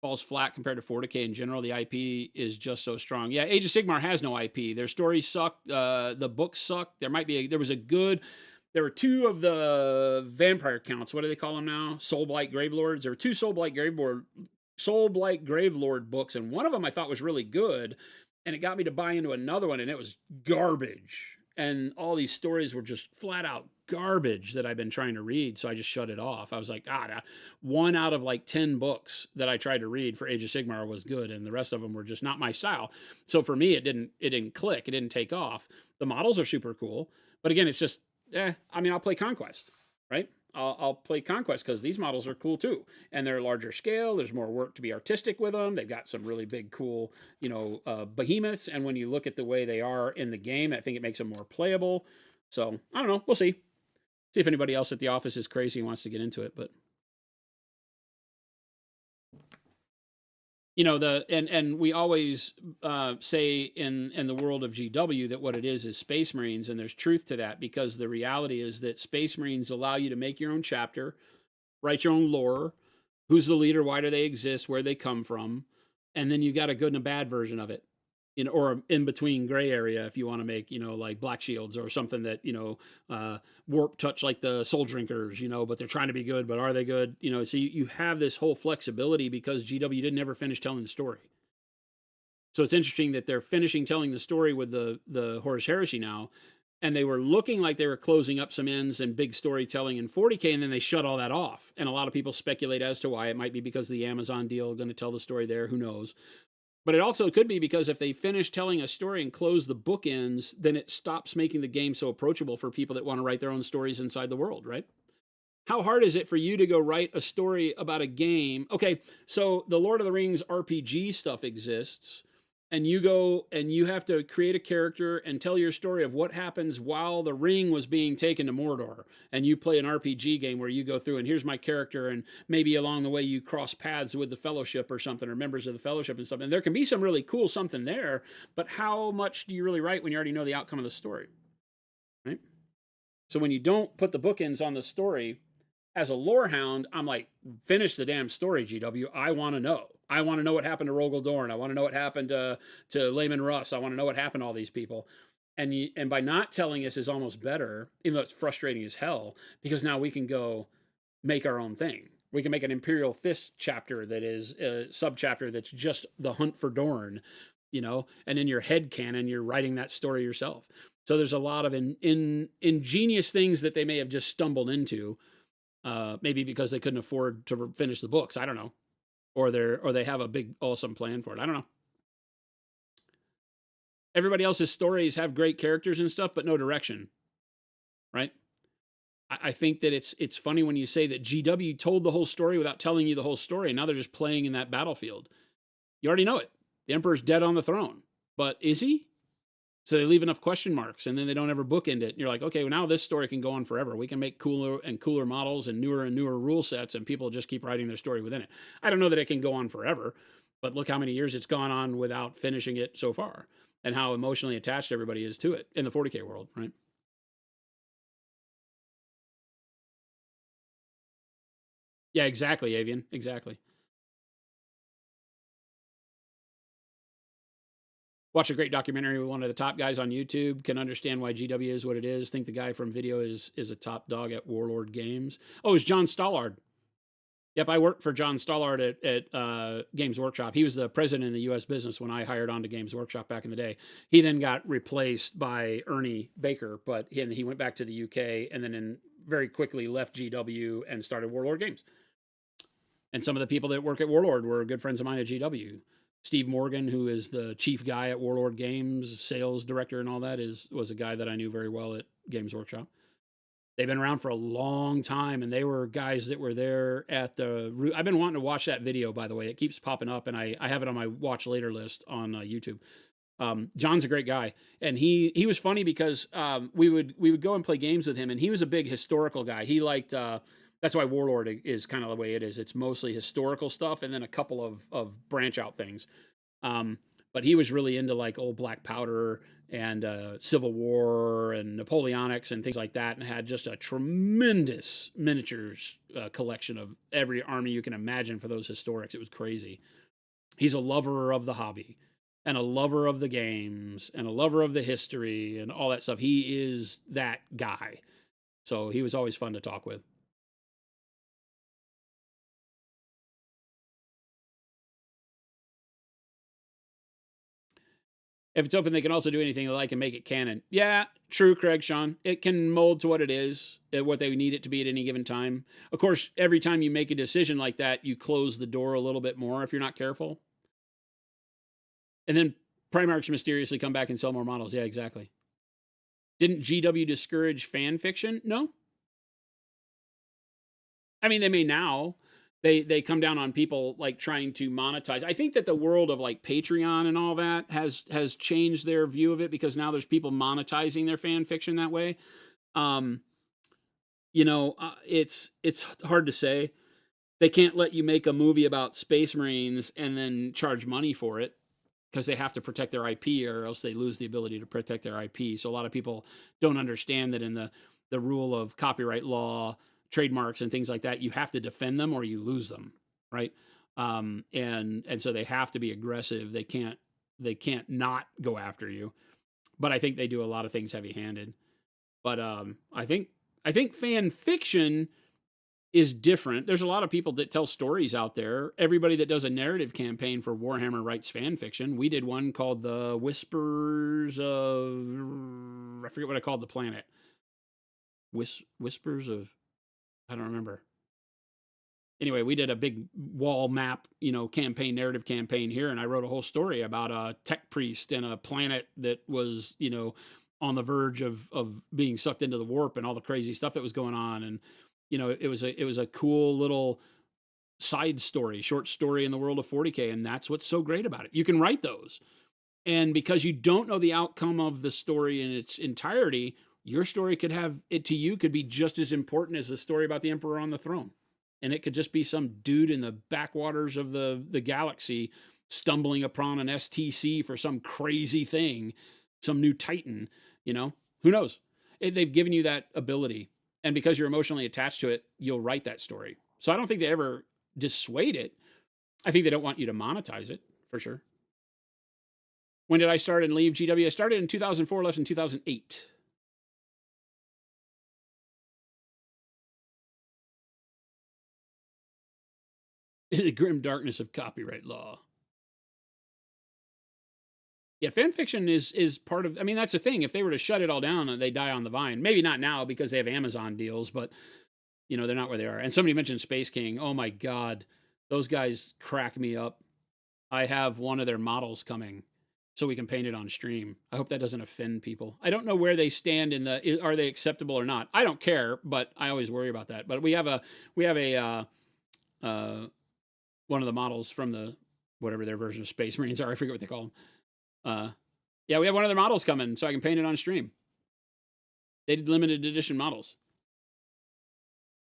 falls flat compared to 40K in general. The IP is just so strong. Yeah, Age of Sigmar has no IP. Their stories suck. The books suck. There were two of the vampire counts. What do they call them now? Soulblight Gravelords. There were two Soulblight Gravelord books, and one of them I thought was really good, and it got me to buy into another one, and it was garbage. And all these stories were just flat out garbage that I've been trying to read, so I just shut it off. I was like, one out of like 10 books that I tried to read for Age of Sigmar was good, and the rest of them were just not my style. So for me, it didn't click. It didn't take off. The models are super cool, but again, it's just, I'll play Conquest, right? I'll play Conquest because these models are cool too, and they're larger scale. There's more work to be artistic with them. They've got some really big, cool, behemoths. And when you look at the way they are in the game, I think it makes them more playable. So I don't know. We'll see. See if anybody else at the office is crazy and wants to get into it. But and we always say in the world of GW that what it is Space Marines, and there's truth to that, because the reality is that Space Marines allow you to make your own chapter, write your own lore, who's the leader, why do they exist, where they come from, and then you got a good and a bad version of it, or in between gray area if you want to make, like Black Shields or something that, warp touch like the Soul Drinkers, but they're trying to be good, but are they good? So you have this whole flexibility because GW didn't ever finish telling the story. So it's interesting that they're finishing telling the story with the Horus Heresy now, and they were looking like they were closing up some ends and big storytelling in 40K, and then they shut all that off. And a lot of people speculate as to why. It might be because of the Amazon deal, going to tell the story there, who knows. But it also could be because if they finish telling a story and close the bookends, then it stops making the game so approachable for people that want to write their own stories inside the world, right? How hard is it for you to go write a story about a game? Okay, so the Lord of the Rings RPG stuff exists, and you go and you have to create a character and tell your story of what happens while the ring was being taken to Mordor. And you play an RPG game where you go through and here's my character, and maybe along the way you cross paths with the Fellowship or something, or members of the Fellowship and something. And there can be some really cool something there, but how much do you really write when you already know the outcome of the story, right? So when you don't put the bookends on the story, as a lore hound, I'm like, finish the damn story, GW. I want to know. I want to know what happened to Rogel Dorn. I want to know what happened to Layman Russ. I want to know what happened to all these people. And by not telling us is almost better, even though it's frustrating as hell, because now we can go make our own thing. We can make an Imperial Fist chapter that is a subchapter that's just the hunt for Dorn, and in your head canon, you're writing that story yourself. So there's a lot of ingenious things that they may have just stumbled into, maybe because they couldn't afford to finish the books. I don't know. Or they have a big, awesome plan for it. I don't know. Everybody else's stories have great characters and stuff, but no direction, right? I think that it's funny when you say that GW told the whole story without telling you the whole story, and now they're just playing in that battlefield. You already know it. The Emperor's dead on the throne. But is he? So they leave enough question marks, and then they don't ever bookend it. And you're like, okay, well, now this story can go on forever. We can make cooler and cooler models and newer rule sets, and people just keep writing their story within it. I don't know that it can go on forever, but look how many years it's gone on without finishing it so far, and how emotionally attached everybody is to it in the 40K world, right? Yeah, exactly, Avian. Exactly. Watch a great documentary with one of the top guys on YouTube. Can understand why GW is what it is. Think the guy from video is a top dog at Warlord Games. Oh, it's John Stallard. Yep, I worked for John Stallard at Games Workshop. He was the president of the U.S. business when I hired on to Games Workshop back in the day. He then got replaced by Ernie Baker, but he went back to the UK and then very quickly left GW and started Warlord Games. And some of the people that work at Warlord were good friends of mine at GW. Steve Morgan, who is the chief guy at Warlord Games, sales director and all that, was a guy that I knew very well at Games Workshop. They've been around for a long time, and they were guys that were there at the root. I've been wanting to watch that video, by the way. It keeps popping up, and I have it on my watch later list on YouTube. John's a great guy, and he was funny because we would go and play games with him, and he was a big historical guy. He liked that's why Warlord is kind of the way it is. It's mostly historical stuff, and then a couple of branch out things. But he was really into like old black powder and Civil War and Napoleonics and things like that, and had just a tremendous miniatures collection of every army you can imagine for those historics. It was crazy. He's a lover of the hobby and a lover of the games and a lover of the history and all that stuff. He is that guy. So he was always fun to talk with. If it's open, they can also do anything they like and make it canon. Yeah, true, Craig, Sean. It can mold to what it is, what they need it to be at any given time. Of course, every time you make a decision like that, you close the door a little bit more if you're not careful. And then Primarchs mysteriously come back and sell more models. Yeah, exactly. Didn't GW discourage fan fiction? No. I mean, they may now. They come down on people like trying to monetize. I think that the world of like Patreon and all that has changed their view of it, because now there's people monetizing their fan fiction that way. It's hard to say. They can't let you make a movie about Space Marines and then charge money for it, because they have to protect their IP, or else they lose the ability to protect their IP. So a lot of people don't understand that in the rule of copyright law, trademarks and things like that, you have to defend them or you lose them, right? And so they have to be aggressive. They can't not go after you. But I think they do a lot of things heavy-handed. But I think fan fiction is different. There's a lot of people that tell stories out there. Everybody that does a narrative campaign for Warhammer writes fan fiction. We did one called the Whispers of, I forget what I called the planet. Whispers of, I don't remember. Anyway, we did a big wall map, campaign, narrative campaign here, and I wrote a whole story about a tech priest and a planet that was, on the verge of being sucked into the warp and all the crazy stuff that was going on. And it was a cool little side story, short story in the world of 40K, and that's what's so great about it. You can write those, and because you don't know the outcome of the story in its entirety, your story could be just as important as the story about the Emperor on the throne. And it could just be some dude in the backwaters of the galaxy stumbling upon an STC for some crazy thing, some new Titan, who knows? They've given you that ability. And because you're emotionally attached to it, you'll write that story. So I don't think they ever dissuade it. I think they don't want you to monetize it, for sure. When did I start and leave GW? I started in 2004, left in 2008. The grim darkness of copyright law. Yeah, fan fiction is part of. I mean, that's the thing. If they were to shut it all down, they die on the vine. Maybe not now because they have Amazon deals, but they're not where they are. And somebody mentioned Space King. Oh my God, those guys crack me up. I have one of their models coming, so we can paint it on stream. I hope that doesn't offend people. I don't know where they stand are they acceptable or not. I don't care, but I always worry about that. But we have a one of the models from the whatever their version of Space Marines are. I forget what they call them. Yeah, we have one of their models coming, so I can paint it on stream. They did limited edition models.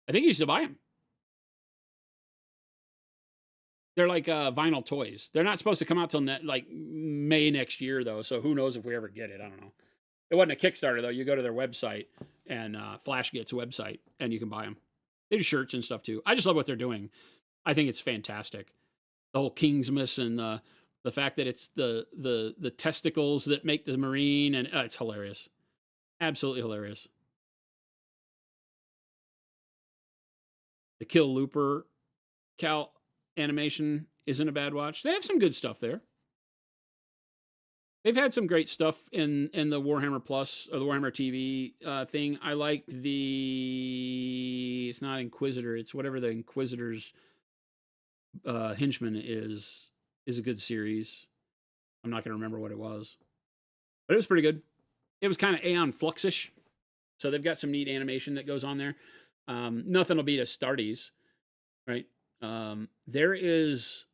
I think you should buy them. They're like vinyl toys. They're not supposed to come out till like May next year, though. So who knows if we ever get it? I don't know. It wasn't a Kickstarter, though. You go to their website, and FlashGit's website, and you can buy them. They do shirts and stuff too. I just love what they're doing. I think it's fantastic. The whole Kingsmas and the fact that it's the testicles that make the Marine, and it's hilarious. Absolutely hilarious. The Kill Looper Cal animation isn't a bad watch. They have some good stuff there. They've had some great stuff in the Warhammer Plus or the Warhammer TV thing. I like it's not Inquisitor. It's whatever the Inquisitor's henchman is a good series. I'm not going to remember what it was, but it was pretty good. It was kind of Aeon Fluxish, So they've got some neat animation that goes on there. Nothing will beat a Starties, right? There is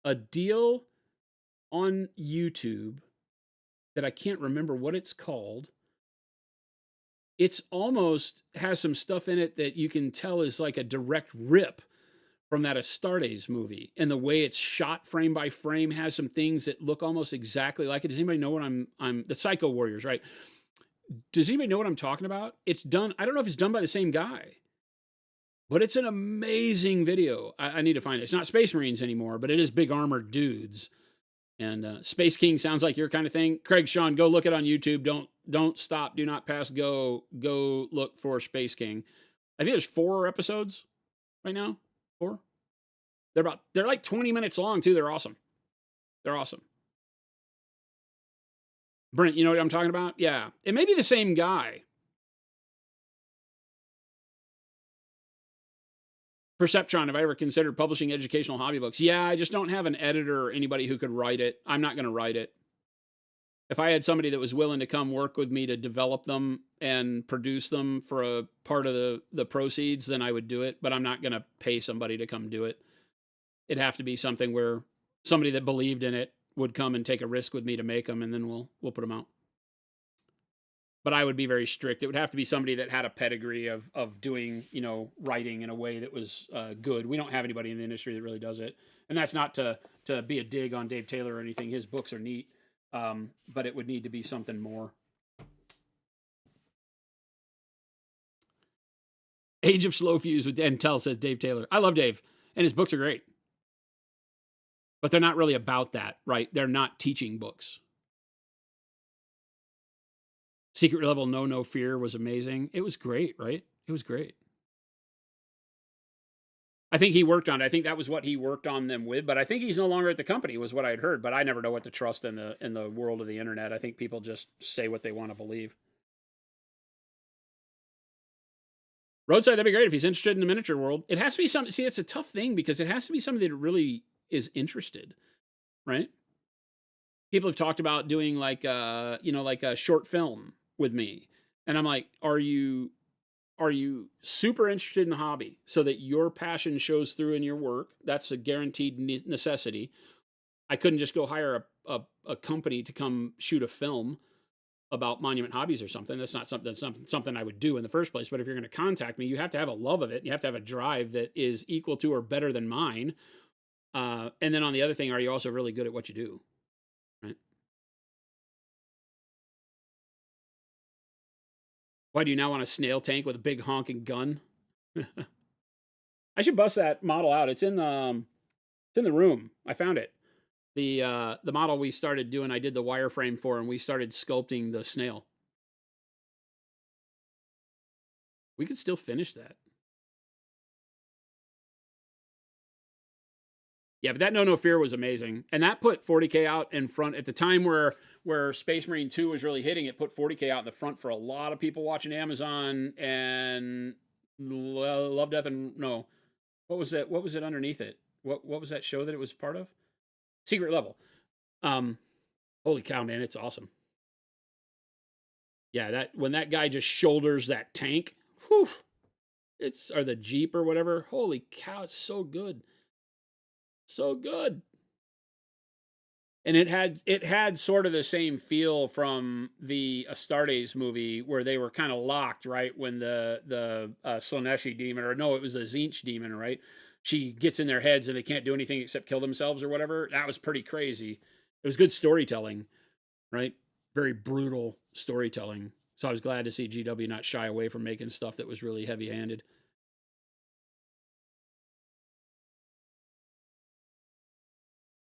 a deal on YouTube that I can't remember what it's called. It's almost has some stuff in it that you can tell is like a direct rip from that Astartes movie, and the way it's shot frame by frame has some things that look almost exactly like it. Does anybody know what I'm the Psycho Warriors, right? Does anybody know what I'm talking about? It's done. I don't know if it's done by the same guy, but it's an amazing video. I need to find it. It's not Space Marines anymore, but it is big armored dudes. And Space King sounds like your kind of thing. Craig, Sean, go look it on YouTube. Don't stop. Do not pass go. Go look for Space King. I think there's 4 episodes right now. 4. They're like 20 minutes long too. They're awesome. They're awesome. Brent, you know what I'm talking about? Yeah. It may be the same guy. Perceptron, have I ever considered publishing educational hobby books? Yeah, I just don't have an editor or anybody who could write it. I'm not going to write it. If I had somebody that was willing to come work with me to develop them and produce them for a part of the proceeds, then I would do it. But I'm not going to pay somebody to come do it. It'd have to be something where somebody that believed in it would come and take a risk with me to make them, and then we'll put them out. But I would be very strict. It would have to be somebody that had a pedigree of doing, writing in a way that was good. We don't have anybody in the industry that really does it, and that's not to be a dig on Dave Taylor or anything. His books are neat, but it would need to be something more. Age of Slow Fuse with Dan Tell, says Dave Taylor. I love Dave, and his books are great, but they're not really about that, right? They're not teaching books. Secret Level No Fear was amazing. It was great, right? It was great. I think he worked on it. I think that was what he worked on them with, but I think he's no longer at the company, was what I'd heard. But I never know what to trust in the world of the internet. I think people just say what they want to believe. Roadside, that'd be great if he's interested in the miniature world. It has to be something. See, it's a tough thing because it has to be somebody that really is interested, right? People have talked about doing like a short film with me, and I'm like, are you super interested in the hobby so that your passion shows through in your work? That's a guaranteed necessity. I couldn't just go hire a company to come shoot a film about Monument Hobbies or something. That's not something I would do in the first place. But if you're going to contact me, you have to have a love of it. You have to have a drive that is equal to or better than mine. And then on the other thing, are you also really good at what you do? Right? Why do you now want a snail tank with a big honking gun? I should bust that model out. It's in the room. I found it. The model we started doing, I did the wireframe for, and we started sculpting the snail. We could still finish that. Yeah, but that No Fear was amazing, and that put 40K out in front at the time where Space Marine 2 was really hitting. It put 40K out in the front for a lot of people watching Amazon and Love, Death, and no, what was it? What was it underneath it? What was that show that it was part of? Secret Level. Holy cow, man, it's awesome. Yeah, that when that guy just shoulders that tank, whew, or the Jeep or whatever. Holy cow, it's so good. So good. And it had sort of the same feel from the Astartes movie where they were kind of locked, right? When the Slaneshi demon, or no, it was the Zinch demon, right? She gets in their heads and they can't do anything except kill themselves or whatever. That was pretty crazy. It was good storytelling, right? Very brutal storytelling. So I was glad to see GW not shy away from making stuff that was really heavy-handed.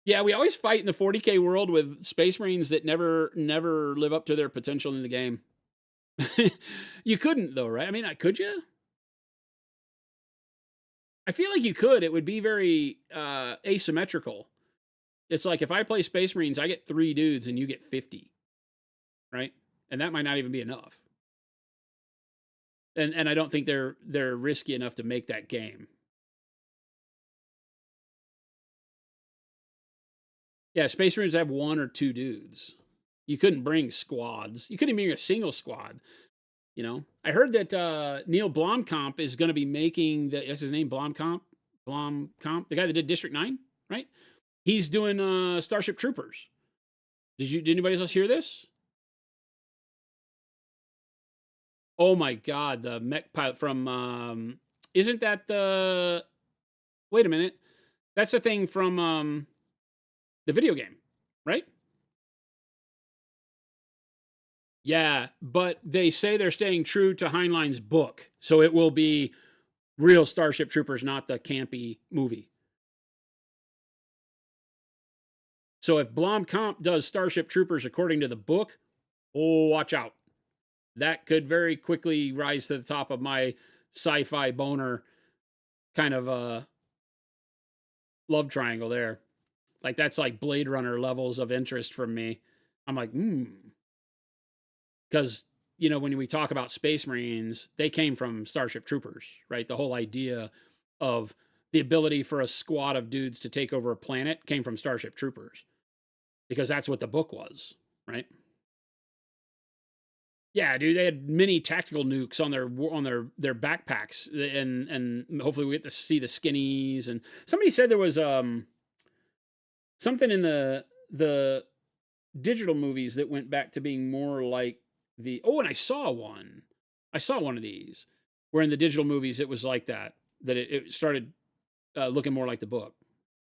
Yeah, we always fight in the 40K world with Space Marines that never live up to their potential in the game. You couldn't though, right? I mean, could you? I feel like you could. It would be very asymmetrical. It's like if I play Space Marines, I get 3 dudes and you get 50, right? And that might not even be enough. And I don't think they're risky enough to make that game. Yeah, Space Marines have 1 or 2 dudes. You couldn't bring squads. You couldn't bring a single squad. You know, I heard that Neil Blomkamp is going to be making that's his name, Blomkamp, the guy that did District 9, right? He's doing Starship Troopers. Did anybody else hear this? Oh my God, the mech pilot from isn't that the wait a minute. That's the thing from the video game, right? Yeah, but they say they're staying true to Heinlein's book. So it will be real Starship Troopers, not the campy movie. So if Blomkamp does Starship Troopers according to the book, oh, watch out. That could very quickly rise to the top of my sci-fi boner kind of love triangle there. Like that's like Blade Runner levels of interest from me. I'm like, because you know when we talk about Space Marines, they came from Starship Troopers, right? The whole idea of the ability for a squad of dudes to take over a planet came from Starship Troopers because that's what the book was, right? Yeah, dude, they had mini tactical nukes on their backpacks, and hopefully we get to see the skinnies. And somebody said there was something in the digital movies that went back to being more like the and I saw one of these where in the digital movies it was like that it started looking more like the book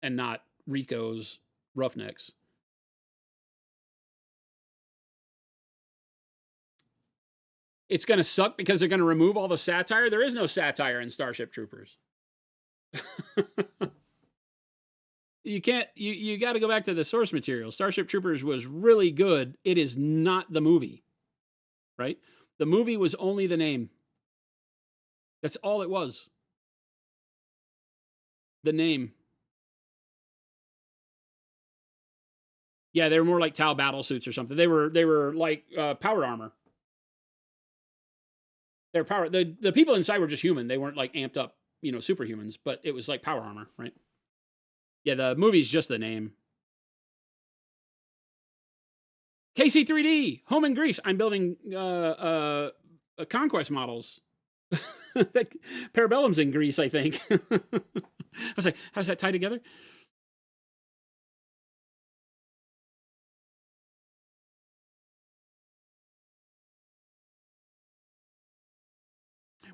and not Rico's Roughnecks. It's going to suck because they're going to remove all the satire. There is no satire in Starship Troopers. You can't you got to go back to the source material. Starship Troopers was really good. It is not the movie, right? The movie was only the name. That's all it was. The name. Yeah, they were more like Tau battle suits or something. They were like powered armor. They're power. The people inside were just human. They weren't like amped up, superhumans. But it was like power armor, right? Yeah, the movie's just the name. KC3D, home in Greece. I'm building Conquest models. Parabellum's in Greece, I think. I was like, how does that tie together?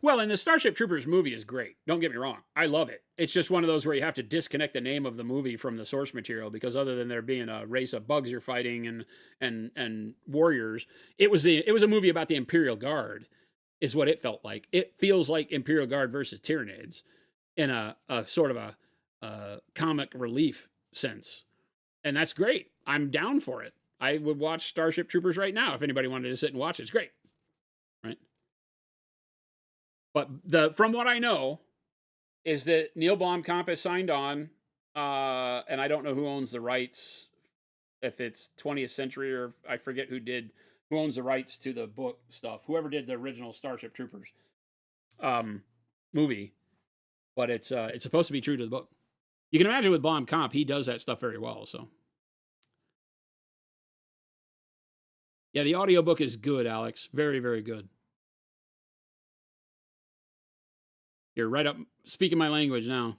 Well, and the Starship Troopers movie is great. Don't get me wrong. I love it. It's just one of those where you have to disconnect the name of the movie from the source material because other than there being a race of bugs you're fighting and warriors, it was a movie about the Imperial Guard, is what it felt like. It feels like Imperial Guard versus Tyranids in a sort of a comic relief sense. And that's great. I'm down for it. I would watch Starship Troopers right now if anybody wanted to sit and watch it. It's great. Right? But from what I know is that Neil Blomkamp has signed on, and I don't know who owns the rights, if it's 20th Century or I forget who owns the rights to the book stuff. Whoever did the original Starship Troopers movie, but it's supposed to be true to the book. You can imagine with Blomkamp, he does that stuff very well. So yeah, the audiobook is good, Alex. Very, very good. You're right up speaking my language now.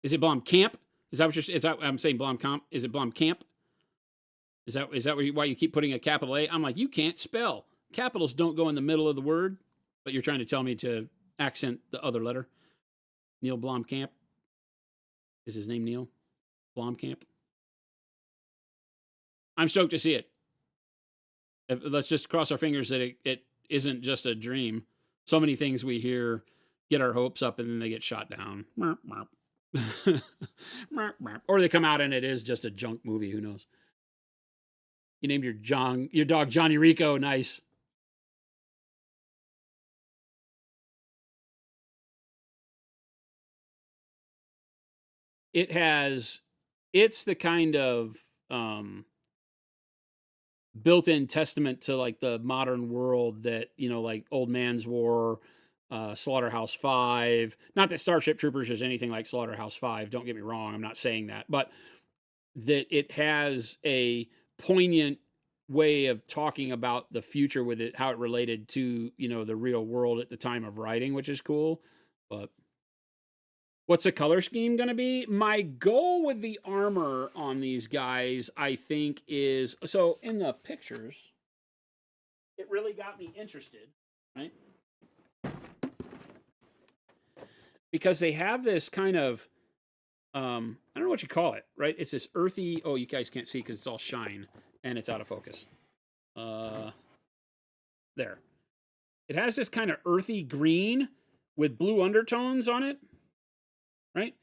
Is it Blomkamp? Is that what you're? Is that I'm saying Blomkamp? Is it Blomkamp? Is that why you keep putting a capital A? I'm like, you can't spell. Capitals don't go in the middle of the word, but you're trying to tell me to accent the other letter. Neil Blomkamp. Is his name Neil Blomkamp? I'm stoked to see it. Let's just cross our fingers that it isn't just a dream. So many things we hear get our hopes up and then they get shot down. Or they come out and it is just a junk movie. Who knows? You named your dog Johnny Rico. Nice. It's the kind of built-in testament to like the modern world that like Old Man's War, Slaughterhouse 5. Not that Starship Troopers is anything like Slaughterhouse 5, don't get me wrong, I'm not saying that, but that it has a poignant way of talking about the future with it, how it related to, you know, the real world at the time of writing, which is cool. But what's the color scheme going to be? My goal with the armor on these guys, I think, is so in the pictures, it really got me interested, right? Because they have this kind of, I don't know what you call it, right? It's this earthy, oh, you guys can't see because it's all shine and it's out of focus. There. It has this kind of earthy green with blue undertones on it, right?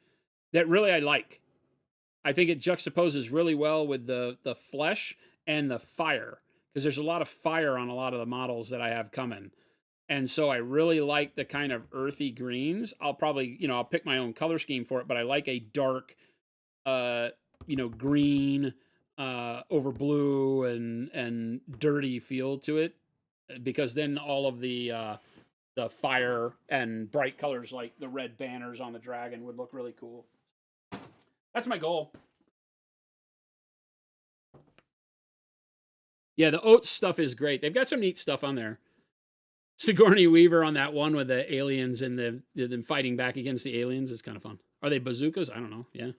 That really I like. I think it juxtaposes really well with the flesh and the fire, because there's a lot of fire on a lot of the models that I have coming. And so I really like the kind of earthy greens. I'll probably, you know, I'll pick my own color scheme for it, but I like a dark, uh, you know, green over blue and dirty feel to it, because then all of the fire and bright colors like the red banners on the dragon would look really cool. That's my goal. Yeah, the oats stuff is great. They've got some neat stuff on there. Sigourney Weaver on that one with the aliens and them fighting back against the aliens is kind of fun. Are they bazookas? I don't know. Yeah.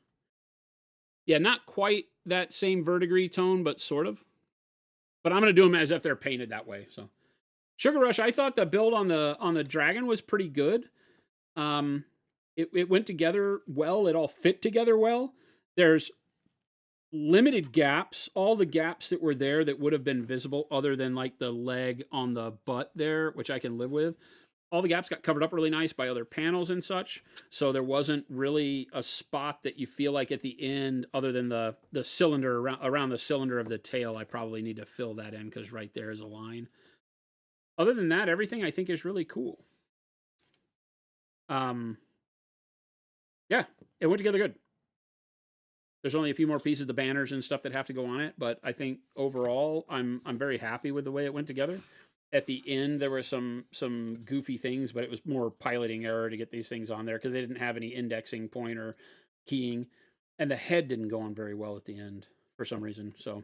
Yeah, not quite that same verdigris tone, but sort of. But I'm going to do them as if they're painted that way. So, Sugar Rush, I thought the build on the dragon was pretty good. It went together well. It all fit together well. There's limited gaps. All the gaps that were there that would have been visible, other than like the leg on the butt there, which I can live with. All the gaps got covered up really nice by other panels and such. So there wasn't really a spot that you feel like at the end, other than the cylinder around the cylinder of the tail. I probably need to fill that in because right there is a line. Other than that, everything I think is really cool. Yeah, it went together good. There's only a few more pieces, the banners and stuff that have to go on it, but I think overall I'm very happy with the way it went together. At the end there were some goofy things, but it was more piloting error to get these things on there because they didn't have any indexing point or keying, and the head didn't go on very well at the end for some reason. So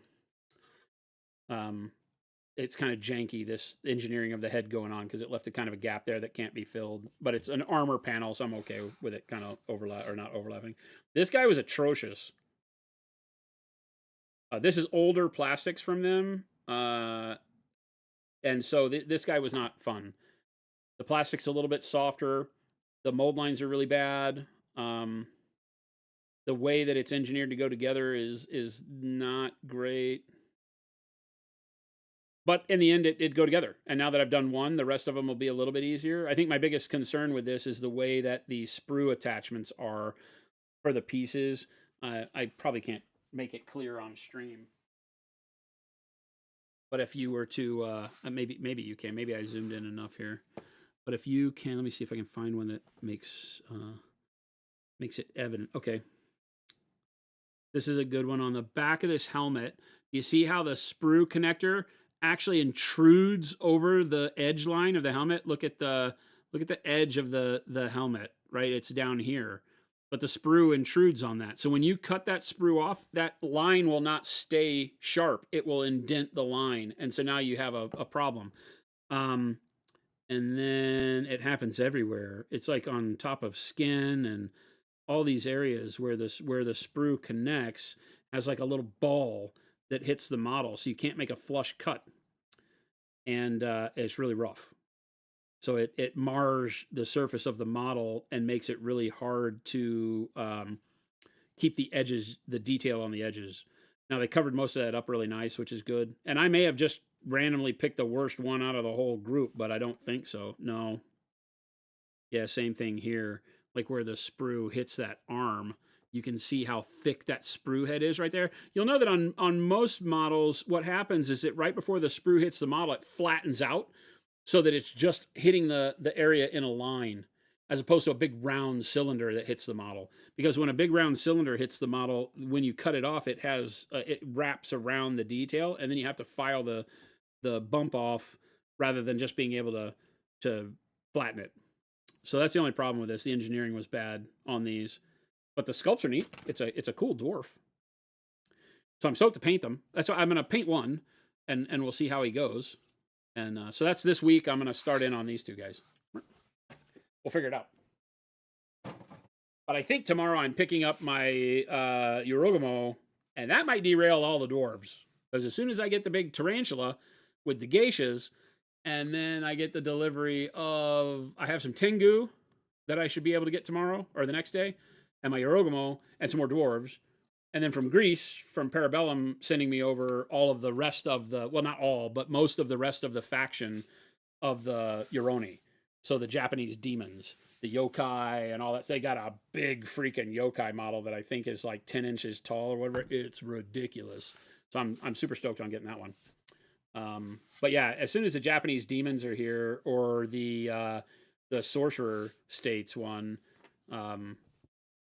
it's kind of janky, this engineering of the head going on, because it left a kind of a gap there that can't be filled. But it's an armor panel, so I'm okay with it kind of overlap or not overlapping. This guy was atrocious. This is older plastics from them, and so this guy was not fun. The plastic's a little bit softer. The mold lines are really bad. The way that it's engineered to go together is not great. But in the end, it'd go together. And now that I've done one, the rest of them will be a little bit easier. I think my biggest concern with this is the way that the sprue attachments are for the pieces. I probably can't make it clear on stream. But if you were to, maybe you can. Maybe I zoomed in enough here. But if you can, let me see if I can find one that makes it evident. Okay. This is a good one. On the back of this helmet, you see how the sprue connector actually intrudes over the edge line of the helmet. Look at the edge of the helmet, right? It's down here. But the sprue intrudes on that. So when you cut that sprue off, that line will not stay sharp. It will indent the line. And so now you have a problem. And then it happens everywhere. It's like on top of skin and all these areas where the sprue connects has like a little ball that hits the model, so you can't make a flush cut, and it's really rough. So it mars the surface of the model and makes it really hard to keep the edges, the detail on the edges. Now they covered most of that up really nice, which is good. And I may have just randomly picked the worst one out of the whole group, but I don't think so. No. Yeah, same thing here. Like where the sprue hits that arm, you can see how thick that sprue head is right there. You'll know that on most models, what happens is that right before the sprue hits the model, it flattens out so that it's just hitting the area in a line, as opposed to a big round cylinder that hits the model. Because when a big round cylinder hits the model, when you cut it off, it has it wraps around the detail, and then you have to file the bump off rather than just being able to flatten it. So that's the only problem with this. The engineering was bad on these, but the sculpts are neat. It's a cool dwarf. So I'm stoked to paint them. That's why I'm going to paint one, and we'll see how he goes. And so that's this week. I'm going to start in on these two guys. We'll figure it out. But I think tomorrow I'm picking up my Yorogamo, and that might derail all the dwarves. Because as soon as I get the big tarantula with the geishas, and then I get the delivery of, I have some Tengu that I should be able to get tomorrow or the next day, and my Yorogamo, and some more dwarves. And then from Greece, from Parabellum, sending me over all of the rest of the, well, not all, but most of the rest of the faction of the Yoroni. So the Japanese demons, the yokai, and all that. So they got a big freaking yokai model that I think is like 10 inches tall or whatever. It's ridiculous. So I'm super stoked on getting that one. But yeah, as soon as the Japanese demons are here, or the sorcerer states one,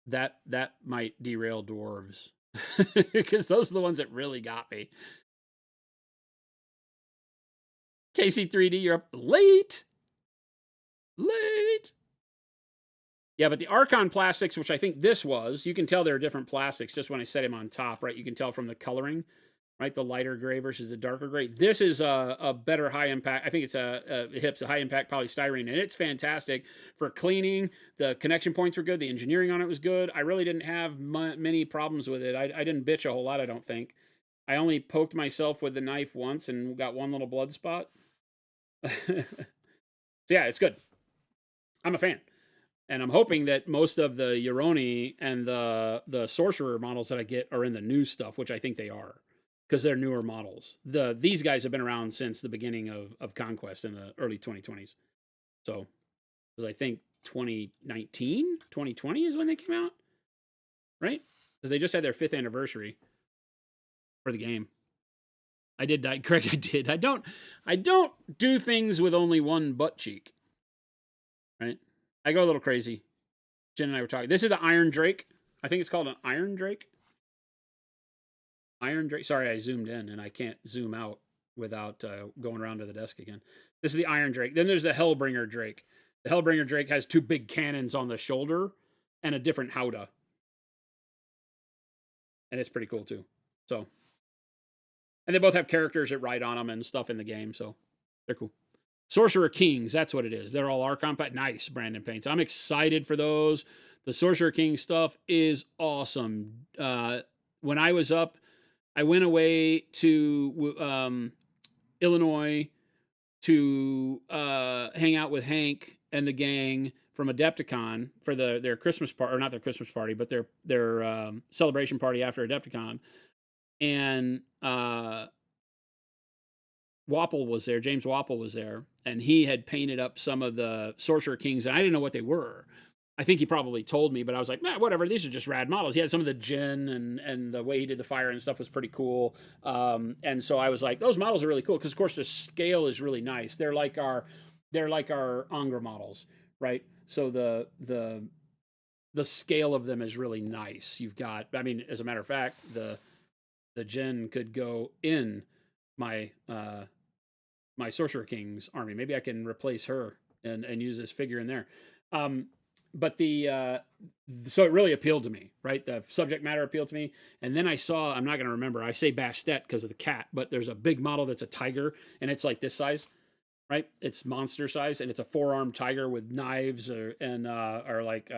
that might derail dwarves because those are the ones that really got me. KC3D, you're up late. Yeah, but the Archon plastics, which I think this was, you can tell there are different plastics just when I set him on top, right? You can tell from the coloring, right? The lighter gray versus the darker gray. This is a better high impact. I think it's a HIPS, a high impact polystyrene, and it's fantastic for cleaning. The connection points were good. The engineering on it was good. I really didn't have many problems with it. I didn't bitch a whole lot, I don't think. I only poked myself with the knife once and got one little blood spot. So yeah, it's good. I'm a fan. And I'm hoping that most of the Yoroni and the Sorcerer models that I get are in the new stuff, which I think they are, because they're newer models. These guys have been around since the beginning of Conquest in the early 2020s. So, because I think 2019, 2020 is when they came out, right? Because they just had their 5th anniversary for the game. I did die, Craig. I did. I don't do things with only one butt cheek, right? I go a little crazy. Jen and I were talking. This is the Iron Drake. I think it's called an Iron Drake. Iron Drake. Sorry, I zoomed in and I can't zoom out without going around to the desk again. This is the Iron Drake. Then there's the Hellbringer Drake. The Hellbringer Drake has 2 big cannons on the shoulder and a different howdah. And it's pretty cool too. So, and they both have characters that ride on them and stuff in the game. So they're cool. Sorcerer Kings, that's what it is. They're all Archon. Nice, Brandon Paints. I'm excited for those. The Sorcerer King stuff is awesome. When I was up, I went away to Illinois to hang out with Hank and the gang from Adepticon for their Christmas party, or not their Christmas party, but their celebration party after Adepticon. And Wapple was there. James Wapple was there, and he had painted up some of the Sorcerer Kings, and I didn't know what they were. I think he probably told me, but I was like, whatever. These are just rad models. He had some of the gin, and the way he did the fire and stuff was pretty cool. And so I was like, those models are really cool because, of course, the scale is really nice. They're like our Angra models, right? So the scale of them is really nice. You've got, I mean, as a matter of fact, the gin could go in my my Sorcerer King's army. Maybe I can replace her and use this figure in there. But so it really appealed to me, right? The subject matter appealed to me. And then I saw, I'm not going to remember, I say Bastet because of the cat, but there's a big model that's a tiger, and it's like this size, right? It's monster size, and it's a 4-armed tiger with knives or like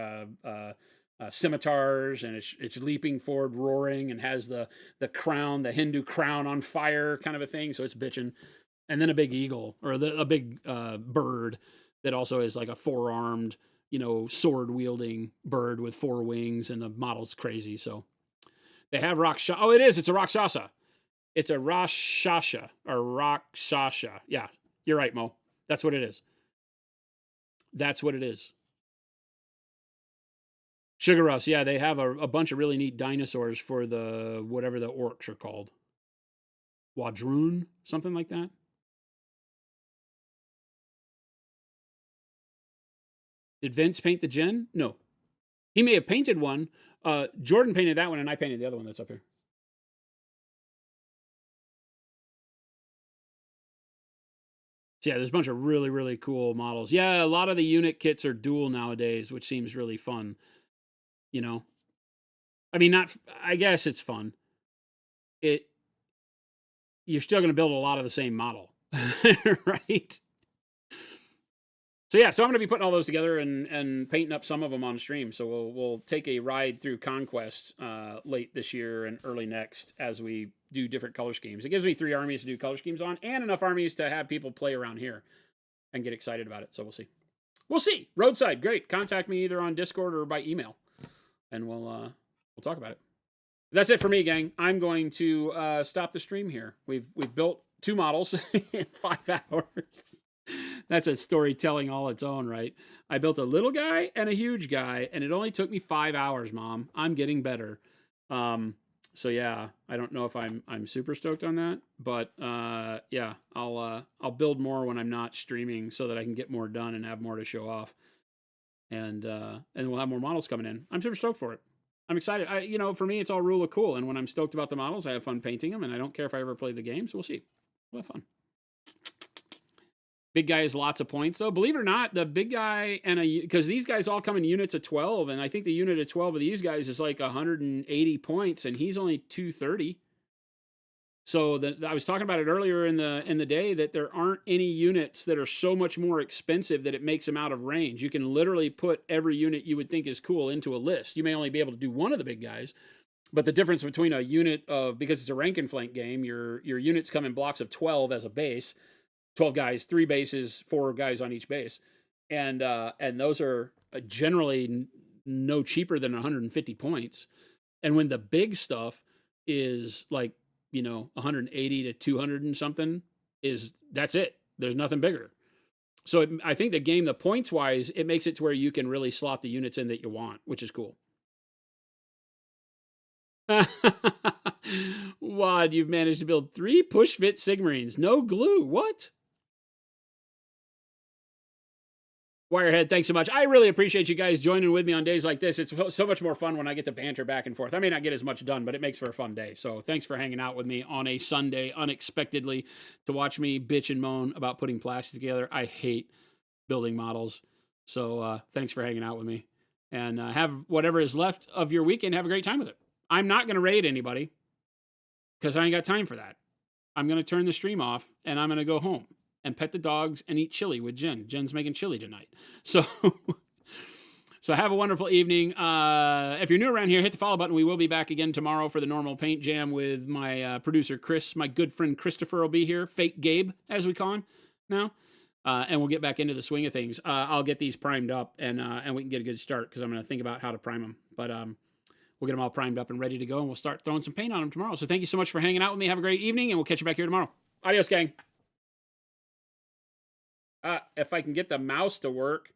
scimitars, and it's leaping forward, roaring, and has the crown, the Hindu crown on fire kind of a thing. So it's bitching. And then a big eagle, or a big bird that also is like a 4-armed, sword wielding bird with 4 wings, and the model's crazy. So they have Rakshasa. Oh, it's a Rakshasa. It's a Rakshasa or Rakshasa. Yeah, you're right, Mo. That's what it is. That's what it is. Sugar Russ, yeah, they have a bunch of really neat dinosaurs for the whatever the orcs are called. Wadroon, something like that. Did Vince paint the Jin? No. He may have painted one. Jordan painted that one, and I painted the other one that's up here. So yeah, there's a bunch of really, really cool models. Yeah, a lot of the unit kits are dual nowadays, which seems really fun. I mean, I guess it's fun. you're still going to build a lot of the same model, right? So yeah, so I'm going to be putting all those together and painting up some of them on stream. So we'll take a ride through Conquest late this year and early next as we do different color schemes. It gives me 3 armies to do color schemes on, and enough armies to have people play around here and get excited about it. So we'll see. We'll see. Roadside, great. Contact me either on Discord or by email, and we'll talk about it. That's it for me, gang. I'm going to stop the stream here. We've built 2 models in 5 hours. That's a storytelling all its own, right? I built a little guy and a huge guy, and it only took me 5 hours, Mom. I'm getting better. So yeah, I don't know if I'm super stoked on that, but yeah, I'll build more when I'm not streaming so that I can get more done and have more to show off. And we'll have more models coming in. I'm super stoked for it. I'm excited. For me, it's all rule of cool. And when I'm stoked about the models, I have fun painting them, and I don't care if I ever play the game. So we'll see. We'll have fun. Big guy has lots of points, though. Believe it or not, the big guy because these guys all come in units of 12, and I think the unit of 12 of these guys is like 180 points, and he's only 230. So I was talking about it earlier in the day that there aren't any units that are so much more expensive that it makes them out of range. You can literally put every unit you would think is cool into a list. You may only be able to do one of the big guys, but the difference between a unit because it's a rank and flank game, your units come in blocks of 12 as a base. 12 guys, 3 bases, 4 guys on each base. And those are generally no cheaper than 150 points. And when the big stuff is like, 180 to 200 and something, that's it. There's nothing bigger. So I think the game, the points wise, it makes it to where you can really slot the units in that you want, which is cool. Wad, you've managed to build 3 push fit Sigmarines. No glue. What? Wirehead, thanks so much. I really appreciate you guys joining with me on days like this. It's so much more fun when I get to banter back and forth. I may not get as much done, but it makes for a fun day. So thanks for hanging out with me on a Sunday, unexpectedly, to watch me bitch and moan about putting plastic together. I hate building models. So thanks for hanging out with me. And have whatever is left of your weekend. Have a great time with it. I'm not going to raid anybody because I ain't got time for that. I'm going to turn the stream off, and I'm going to go home and pet the dogs and eat chili with Jen. Jen's making chili tonight. So have a wonderful evening. If you're new around here, hit the follow button. We will be back again tomorrow for the normal paint jam with my producer, Chris. My good friend Christopher will be here. Fake Gabe, as we call him now. And we'll get back into the swing of things. I'll get these primed up, and we can get a good start because I'm going to think about how to prime them. But we'll get them all primed up and ready to go, and we'll start throwing some paint on them tomorrow. So thank you so much for hanging out with me. Have a great evening, and we'll catch you back here tomorrow. Adios, gang. If I can get the mouse to work.